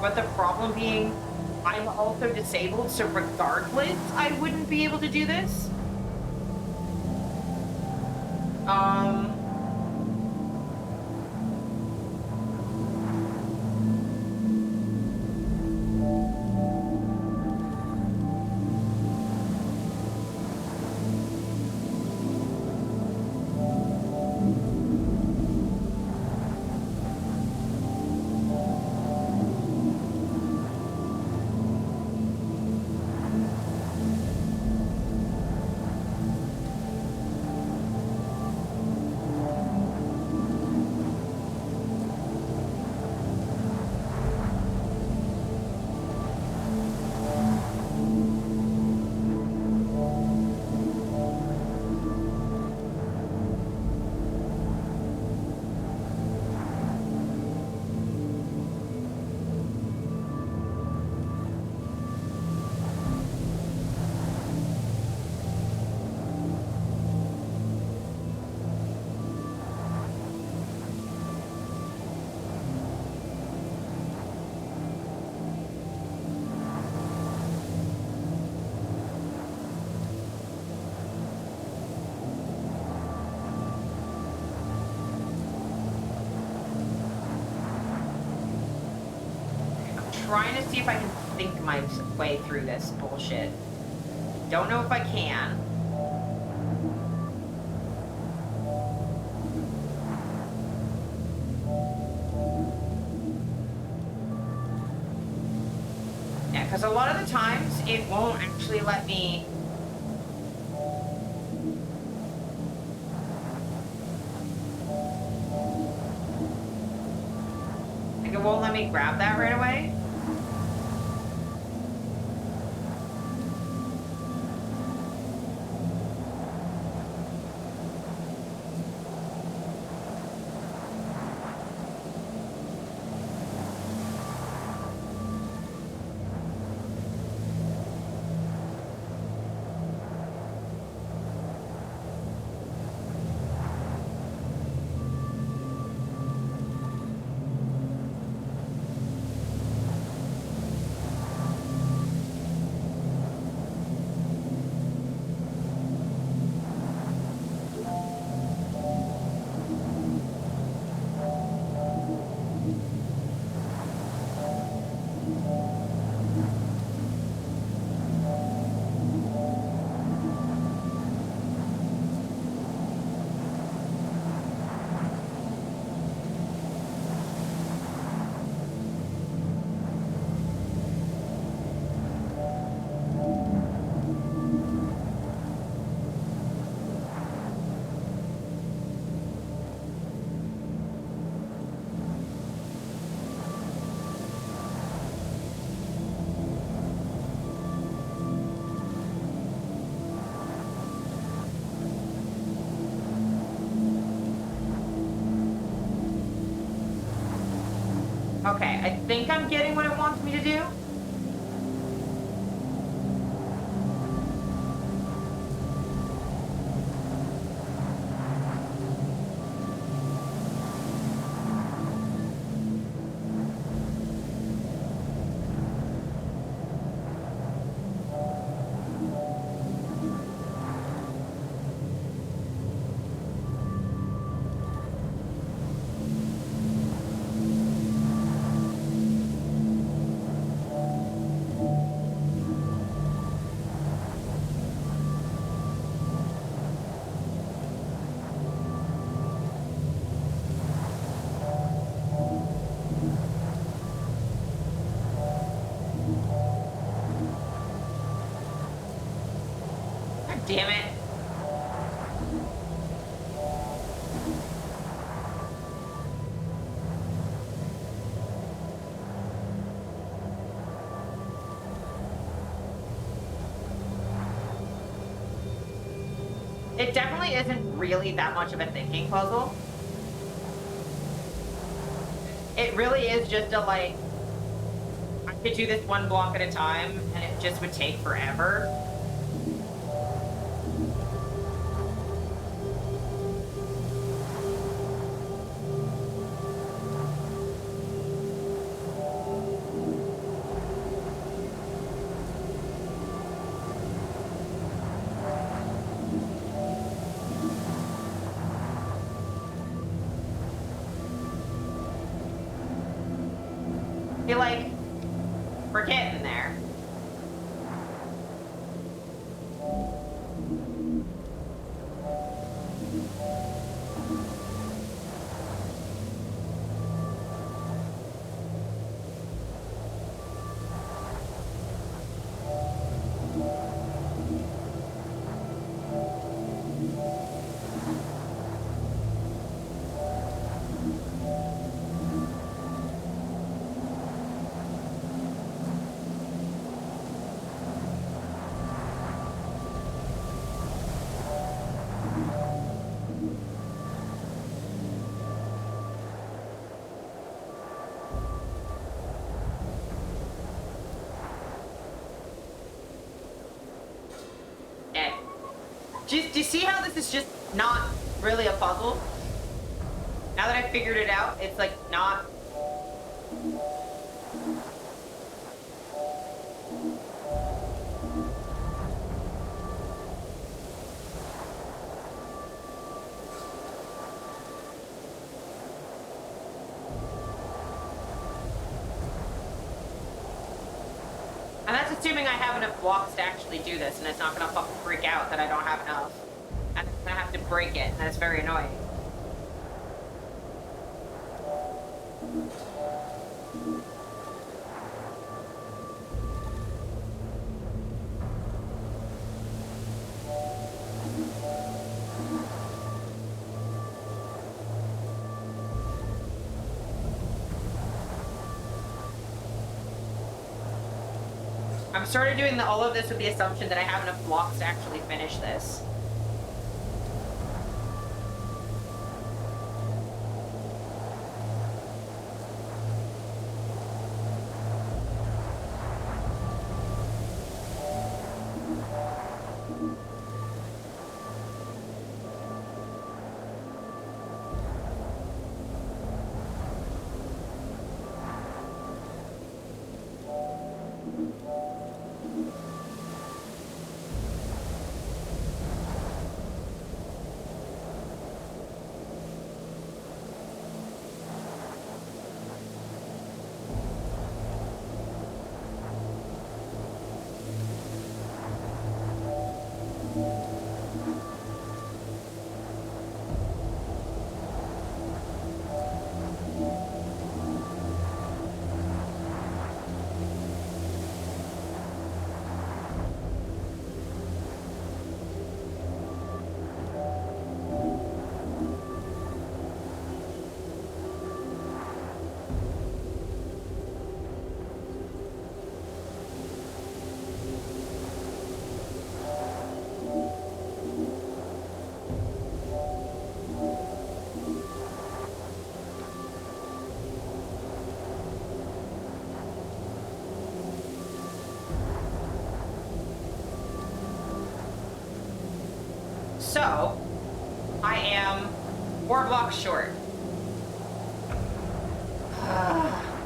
[SPEAKER 4] but the problem being, I'm also disabled, so regardless, I wouldn't be able to do this. Trying to see if I can think my way through this bullshit. Don't know if I can. Yeah, because Because a lot of the times it won't actually let me. Like, it won't let me grab that right away. Okay, I think I'm getting what it wants me to do. God damn it. It definitely isn't really that much of a thinking puzzle. It really is just a, like, I could do this one block at a time, and it just would take forever. I feel like we're getting there. Okay. Do you see how this is just not really a puzzle? Now that I figured it out, it's like not. And that's assuming I have enough blocks to actually do this, and it's not gonna fucking freak out that I don't have enough. And I'm gonna have to break it, and that's very annoying. I'm sort of doing all of this with the assumption that I have enough blocks to actually finish this. So, I am 4 blocks short.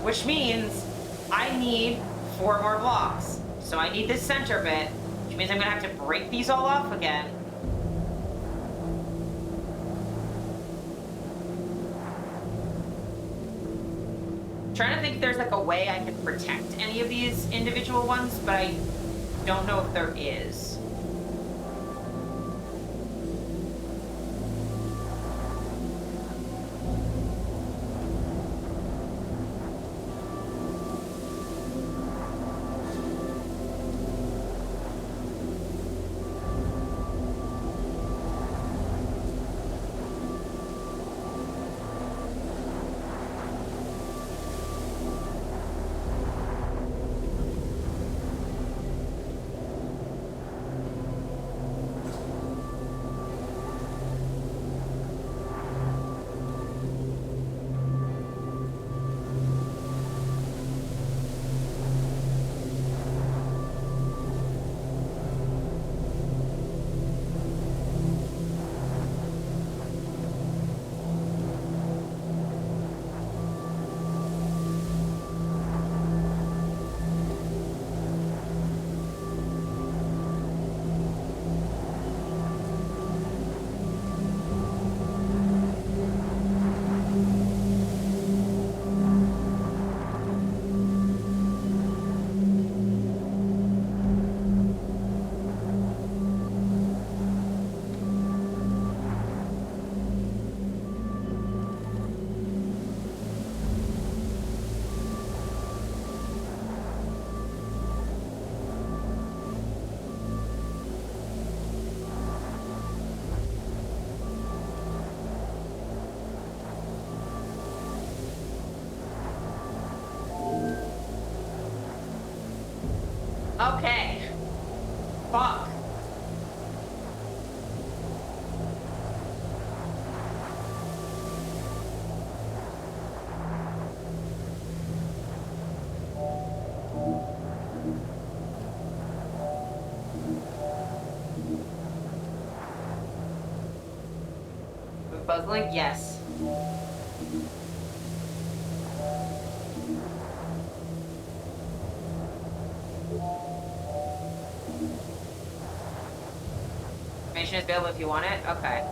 [SPEAKER 4] Which means I need 4 more blocks. So I need this center bit, which means I'm gonna have to break these all off again. I'm trying to think if there's like a way I can protect any of these individual ones, but I don't know if there is. Okay. Fuck. Buzzlink? Yes. Information is available if you want it? Okay.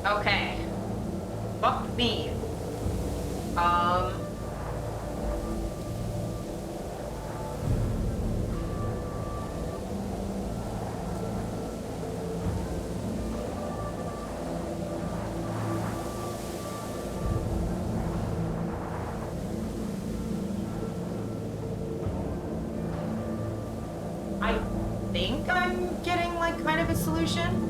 [SPEAKER 4] Okay. Fuck me. I think I'm getting like kind of a solution.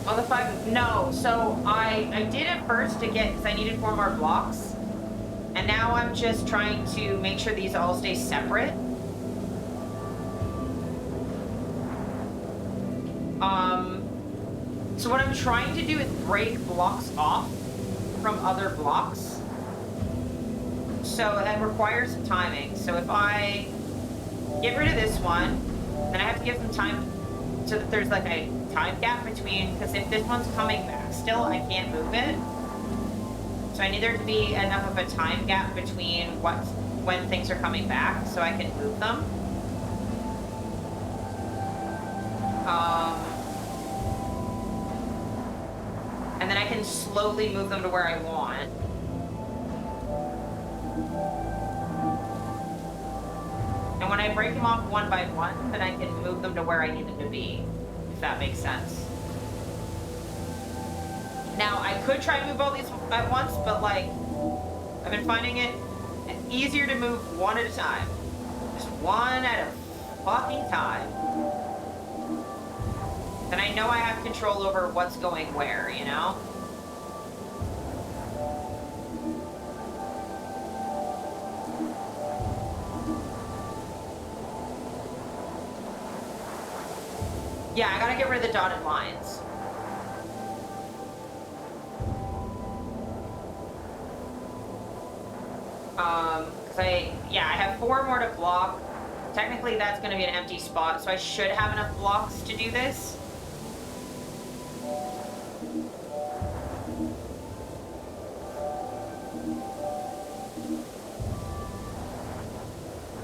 [SPEAKER 4] On the 5, no. So I did it first to get, because I needed 4 more blocks. And now I'm just trying to make sure these all stay separate. So what I'm trying to do is break blocks off from other blocks. So that requires some timing. So if I get rid of this one, then I have to give some time so that there's like a time gap between, because if this one's coming back still, I can't move it. So I need there to be enough of a time gap between when things are coming back so I can move them. And then I can slowly move them to where I want. And when I break them off one by one, then I can move them to where I need them to be, if that makes sense. Now, I could try and move all these at once, but like, I've been finding it easier to move one at a time. Just one at a fucking time. Then I know I have control over what's going where, you know? Yeah, I gotta get rid of the dotted lines. Cause I have 4 more to block. Technically that's gonna be an empty spot, so I should have enough blocks to do this.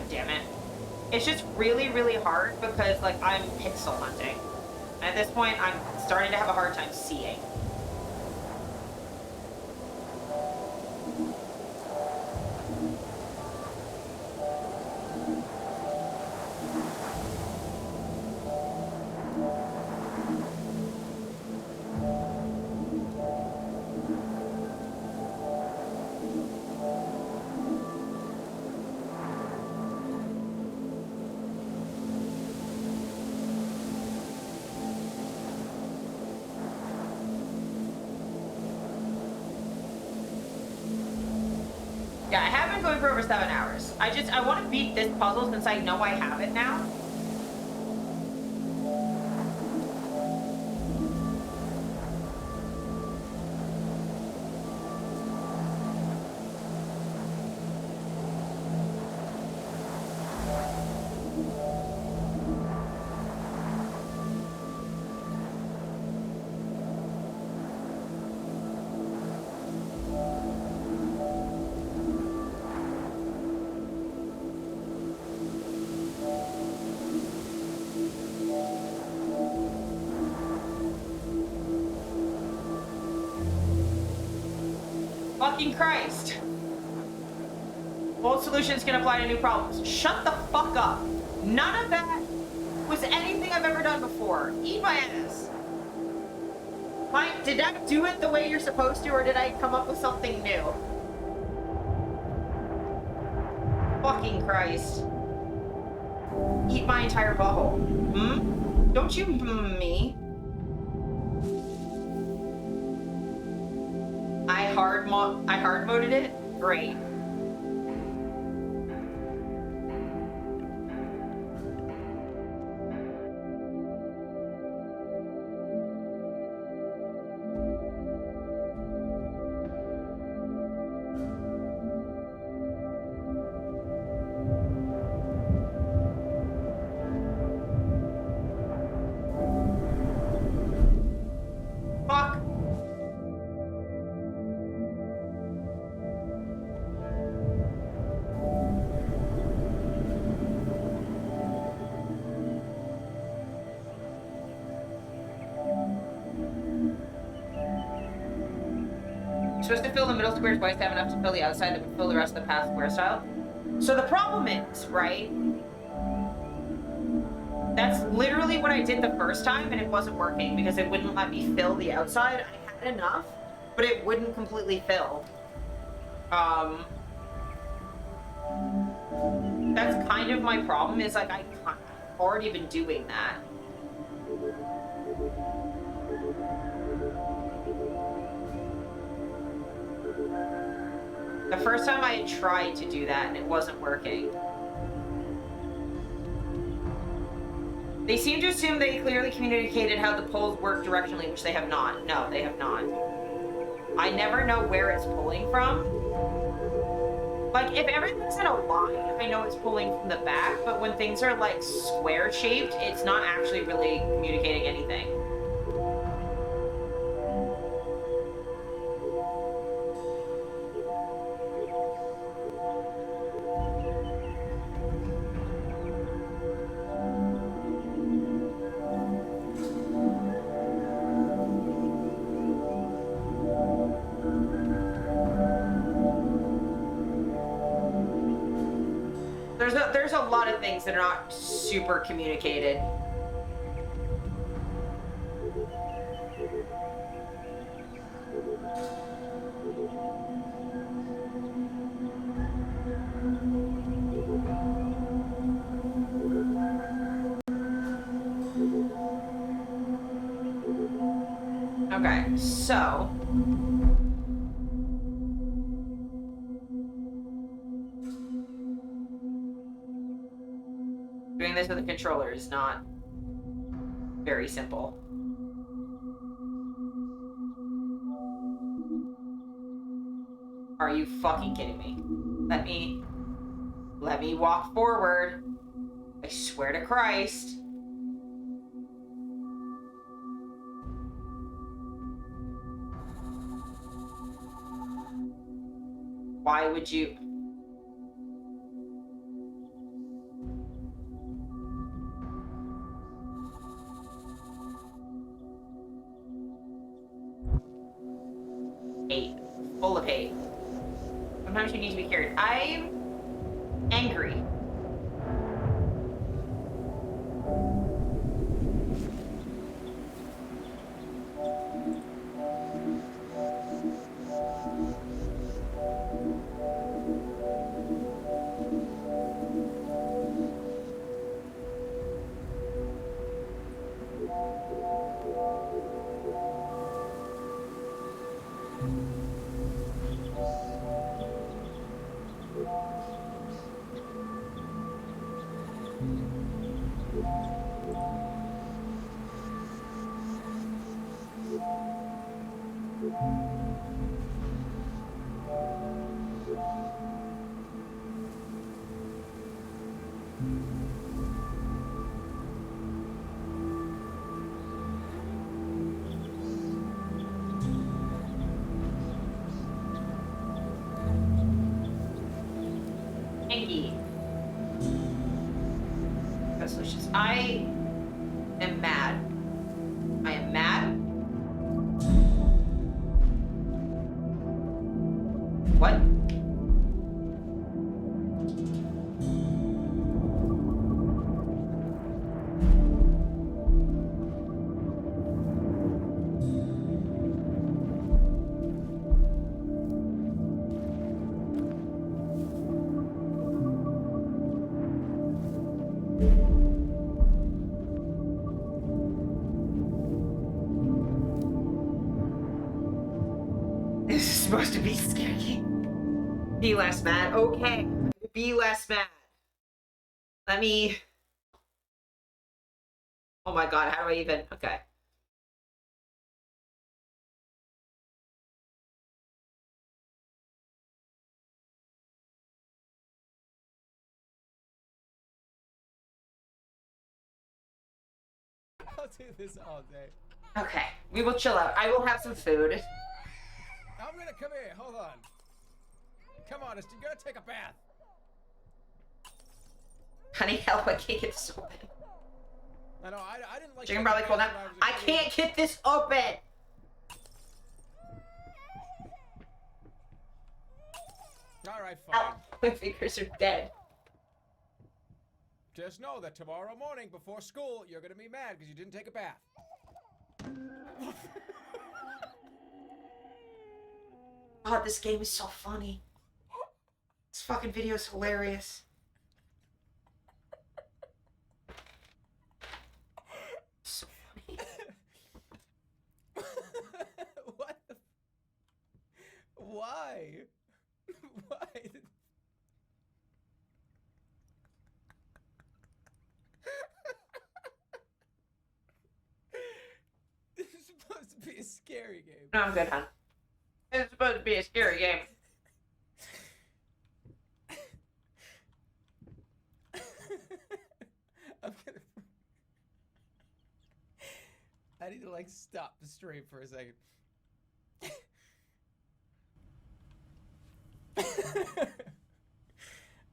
[SPEAKER 4] Damn it. It's just really, really hard because like I'm pixel hunting. And at this point I'm starting to have a hard time seeing. Yeah, I have been going for over 7 hours. I want to beat this puzzle since I know I have it now. Fucking Christ. Old solutions can apply to new problems. Shut the fuck up. None of that was anything I've ever done before. Eat my ass. Did I do it the way you're supposed to, or did I come up with something new? Fucking Christ. Eat my entire butthole. Hmm? Don't you me. I hard moded it? Great. You're supposed to fill the middle square twice to have enough to fill the outside that would fill the rest of the path square style. So the problem is, right? That's literally what I did the first time, and it wasn't working because it wouldn't let me fill the outside. I had enough, but it wouldn't completely fill. That's kind of my problem, is like I've already been doing that. The first time I had tried to do that and it wasn't working. They seem to assume they clearly communicated how the poles work directionally, which they have not. No, they have not. I never know where it's pulling from. Like, if everything's in a line, I know it's pulling from the back, but when things are, like, square-shaped, it's not actually really communicating anything. There's a lot of things that are not super communicated. Okay, so doing this with a controller is not very simple. Are you fucking kidding me? Let me walk forward. I swear to Christ. Why would you? Hate. Full of hate. Sometimes you need to be carried. I'm angry. Solutions. I am mad. I am mad. What? This is supposed to be scary. Be less mad. Okay. Be less mad. Let me... Oh my god, how do I even... Okay.
[SPEAKER 6] I'll do this all day.
[SPEAKER 4] Okay. We will chill out. I will have some food.
[SPEAKER 6] I'm gonna come here. Hold on. Come on, you gotta take a bath.
[SPEAKER 4] Honey, help, I can't get this open.
[SPEAKER 6] I know, I didn't like...
[SPEAKER 4] Chicken probably cold now. I can't get this open!
[SPEAKER 6] Alright, fine.
[SPEAKER 3] My fingers are dead.
[SPEAKER 6] Just know that tomorrow morning before school, you're gonna be mad because you didn't take a bath.
[SPEAKER 3] God, this game is so funny. This fucking video is hilarious. So funny.
[SPEAKER 6] What the... Why? Why? This is supposed to be a scary game.
[SPEAKER 3] No, I'm good, hon. It's supposed to be a scary game.
[SPEAKER 6] I'm gonna... I need to, like, stop the stream for a second.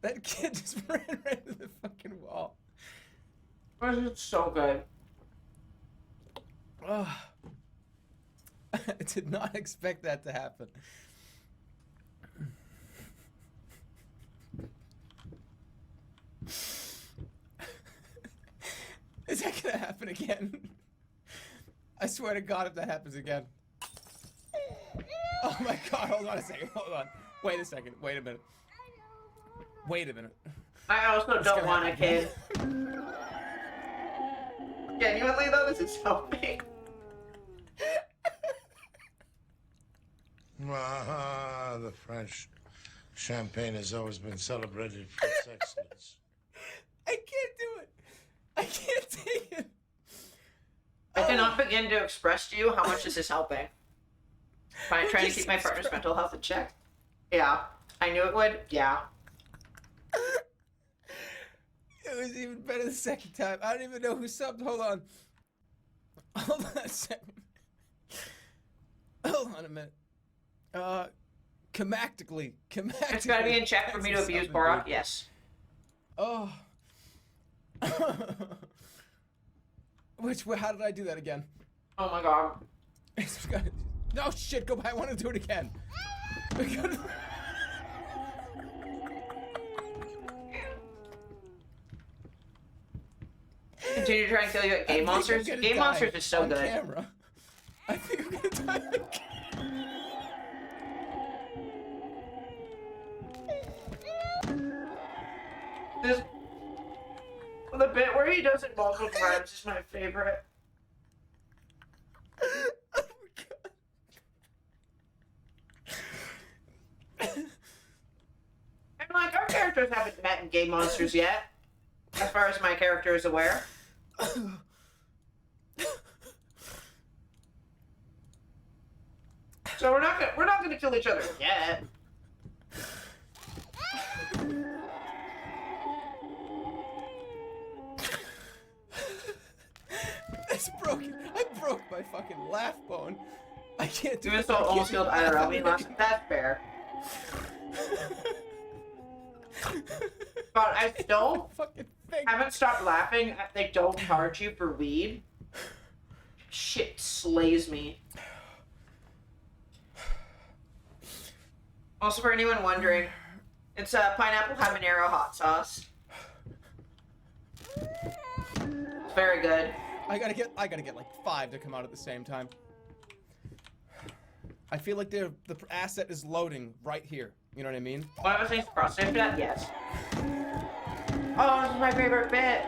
[SPEAKER 6] That kid just ran right into the fucking wall.
[SPEAKER 3] It's so good.
[SPEAKER 6] Oh. I did not expect that to happen. Is that gonna happen again? I swear to God if that happens again. Oh my God, hold on a second, hold on. Wait a second, wait a minute. Wait a minute.
[SPEAKER 3] I also don't want a kid. Genuinely though, this is so big.
[SPEAKER 7] Ah, the French. Champagne has always been celebrated for its excellence.
[SPEAKER 6] I can't do it. I can't take it.
[SPEAKER 3] I cannot begin to express to you how much this is helping. By trying to keep my partner's mental health in check. Yeah. I knew it would. Yeah.
[SPEAKER 6] It was even better the second time. I don't even know who subbed. Hold on. Hold on a second. Hold on a minute. Climactically.
[SPEAKER 3] It's gotta be in check for me to abuse Borat. Yes.
[SPEAKER 6] Oh. How did I do that again?
[SPEAKER 3] Oh my God.
[SPEAKER 6] No shit, go back. I want to do it again.
[SPEAKER 3] Continue to try and kill you at Game Monsters. Game Monsters is so
[SPEAKER 6] on
[SPEAKER 3] good.
[SPEAKER 6] Camera. I think I'm gonna die again.
[SPEAKER 3] This, the bit where he does it multiple times is my favorite.
[SPEAKER 6] Oh my God.
[SPEAKER 3] And like, our characters haven't met in Game Monsters yet, as far as my character is aware. So we're not gonna kill each other yet.
[SPEAKER 6] It's broken. I broke my fucking laugh bone. I can't do
[SPEAKER 3] You
[SPEAKER 6] it.
[SPEAKER 3] so almost killed IRL me last. That's fair. But I still
[SPEAKER 6] Fucking thing.
[SPEAKER 3] haven't stopped laughing at they don't charge you for weed. Shit slays me. Also, for anyone wondering, it's a pineapple habanero hot sauce. It's very good.
[SPEAKER 6] I gotta get like 5 to come out at the same time. I feel like the asset is loading right here. You know what I mean?
[SPEAKER 3] One of us needs to process for that? Yes. Oh, this is my favorite bit.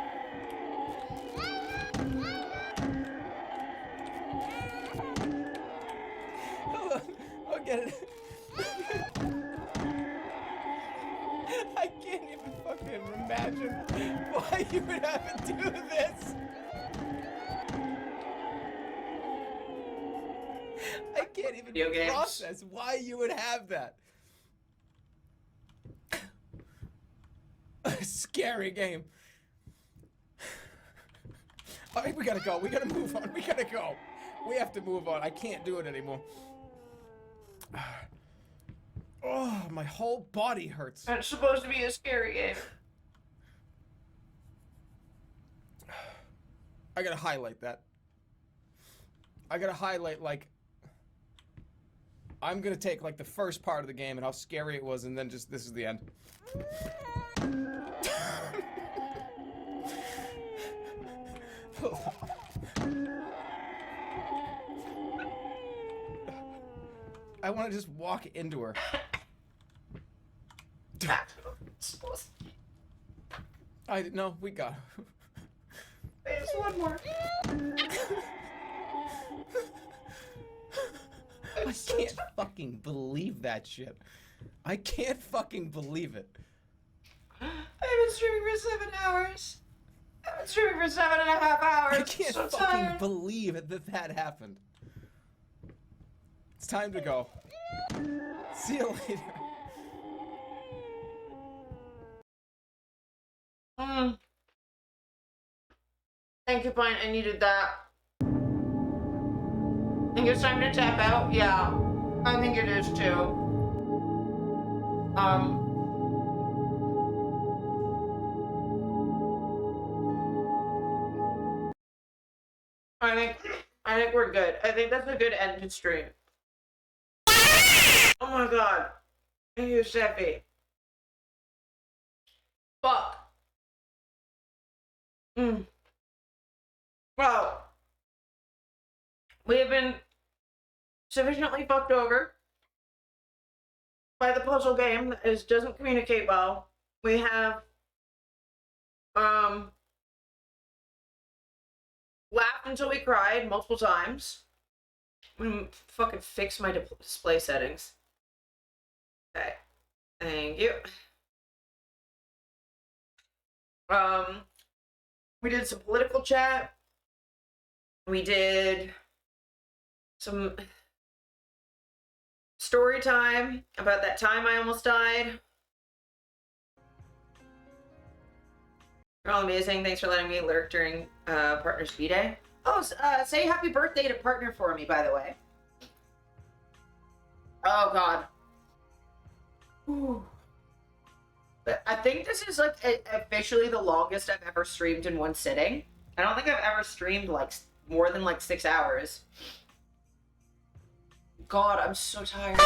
[SPEAKER 6] Hold on. I'll get it. I can't even fucking imagine why you would have to do this. I can't even
[SPEAKER 3] Video games.
[SPEAKER 6] process why you would have that. A scary game. All right, we gotta go. We gotta move on. We gotta go. We have to move on. I can't do it anymore. Oh, my whole body hurts.
[SPEAKER 3] It's supposed to be a scary game.
[SPEAKER 6] I gotta highlight that. I gotta highlight, like, I'm gonna take like the first part of the game and how scary it was, and then just this is the end. I want to just walk into her. No, we got her.
[SPEAKER 3] There's one more.
[SPEAKER 6] I can't fucking believe that shit. I can't fucking believe it.
[SPEAKER 3] I've been streaming for 7 hours. I've been streaming for 7.5 hours.
[SPEAKER 6] I can't
[SPEAKER 3] so
[SPEAKER 6] fucking
[SPEAKER 3] tired.
[SPEAKER 6] believe that happened. It's time to go. See you later.
[SPEAKER 3] Thank you, Pine. I needed that. Think it's time to tap out? Yeah, I think it is too. I think we're good. I think that's a good end to stream. Oh my god. Thank you, Steffi. Fuck. Well, we have been sufficiently fucked over by the puzzle game that doesn't communicate well. We have laughed until we cried multiple times. I'm gonna fucking fix my display settings. Okay. Thank you. We did some political chat. We did some story time about that time I almost died. You're all amazing. Thanks for letting me lurk during Partner's B-Day. Oh, say happy birthday to Partner for me, by the way. Oh, God. Ooh. But I think this is, like, officially the longest I've ever streamed in one sitting. I don't think I've ever streamed, like, more than, like, 6 hours. God, I'm so tired.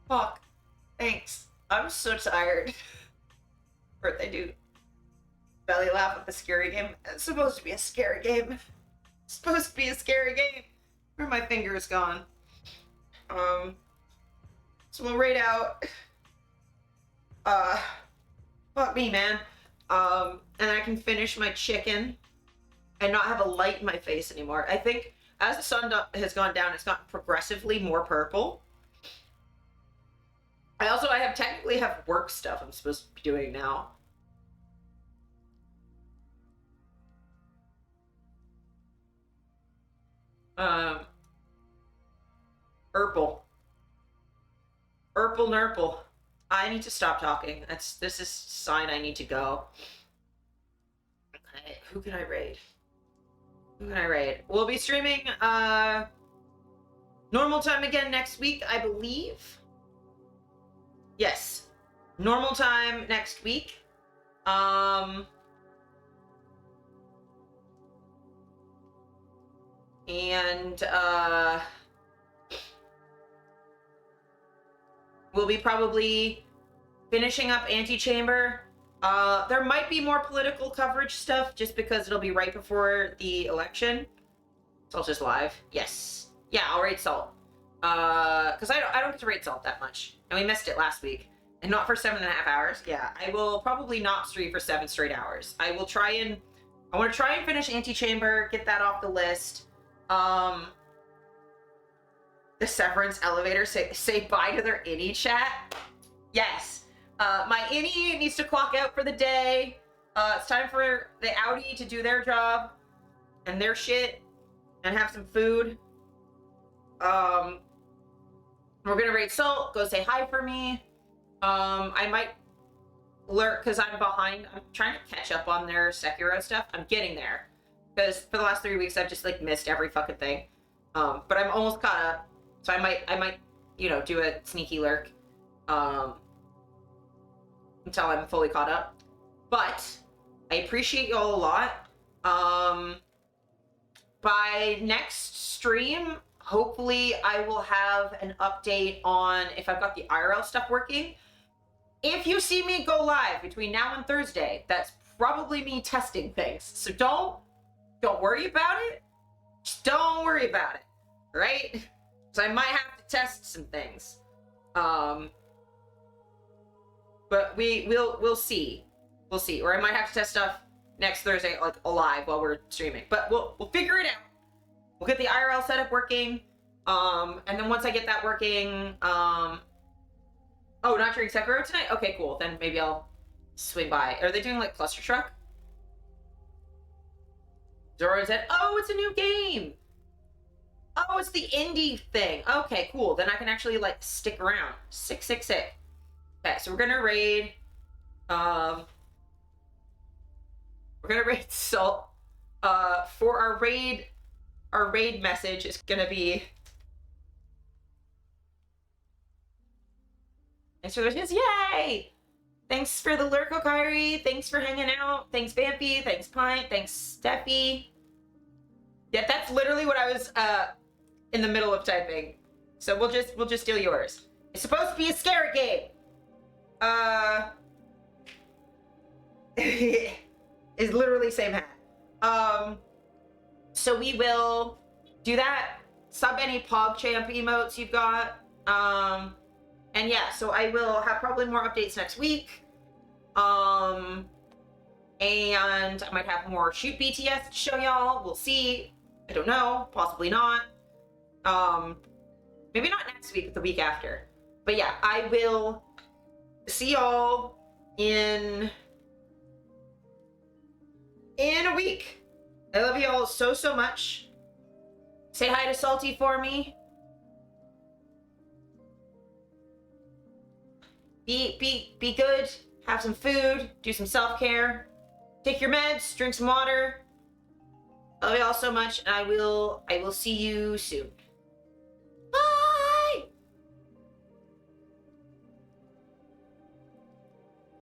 [SPEAKER 3] Fuck. Thanks. I'm so tired. Birthday dude. Belly laugh at the scary game. It's supposed to be a scary game. It's supposed to be a scary game. Where are my fingers gone? So we'll rate out. Fuck me, man. And I can finish my chicken and not have a light in my face anymore. I think as the sun has gone down, it's gotten progressively more purple. I technically have work stuff I'm supposed to be doing now. Urple nurple. I need to stop talking. This is a sign I need to go. Okay, who can I raid? Who can I raid? We'll be streaming normal time again next week, I believe. Yes. Normal time next week. And we'll be probably finishing up Antichamber. There might be more political coverage stuff just because it'll be right before the election. Salt is live. Yes. Yeah, I'll rate Salt. Because I don't get to rate Salt that much. And we missed it last week. And not for 7.5 hours. Yeah, I will probably not stream for 7 straight hours. I want to try and finish Antichamber, get that off the list. The Severance elevator say bye to their innie chat. Yes. My innie needs to clock out for the day. It's time for the outie to do their job and their shit and have some food. We're gonna rate Salt. Go say hi for me. I might lurk because I'm behind. I'm trying to catch up on their Sekiro stuff. I'm getting there because for the last 3 weeks I've just like missed every fucking thing. But I'm almost caught up. So I might, you know, do a sneaky lurk, until I'm fully caught up. But I appreciate y'all a lot. By next stream,
[SPEAKER 4] hopefully I will have an update on if I've got the IRL stuff working. If you see me go live between now and Thursday, that's probably me testing things. So don't worry about it. Just don't worry about it, right? So I might have to test some things. But we'll see. We'll see. Or I might have to test stuff next Thursday, like live while we're streaming. But we'll figure it out. We'll get the IRL setup working. And then once I get that working, oh, not during Sekiro tonight? Okay, cool. Then maybe I'll swing by. Are they doing like Cluster Truck? Zoro said, oh, it's a new game. Oh, it's the indie thing. Okay, cool. Then I can actually like stick around. Sick. Okay, so we're gonna raid. We're gonna raid Salt. For our raid message is gonna be. Thanks for the wishes. Yay! Thanks for the Lurko Kyrie. Thanks for hanging out. Thanks Vampy. Thanks Pint. Thanks Steffi. Yeah, that's literally what I was in the middle of typing. So we'll just steal yours. It's supposed to be a scary game. Is literally same hat. So we will do that. Sub any PogChamp emotes you've got. And yeah, so I will have probably more updates next week. And I might have more Shoot BTS to show y'all. We'll see. I don't know. Possibly not. Maybe not next week, but the week after. But yeah, I will see y'all in a week. I love y'all so much. Say hi to Salty for me. Be good. Have some food. Do some self-care. Take your meds. Drink some water. I love y'all so much, and I will see you soon.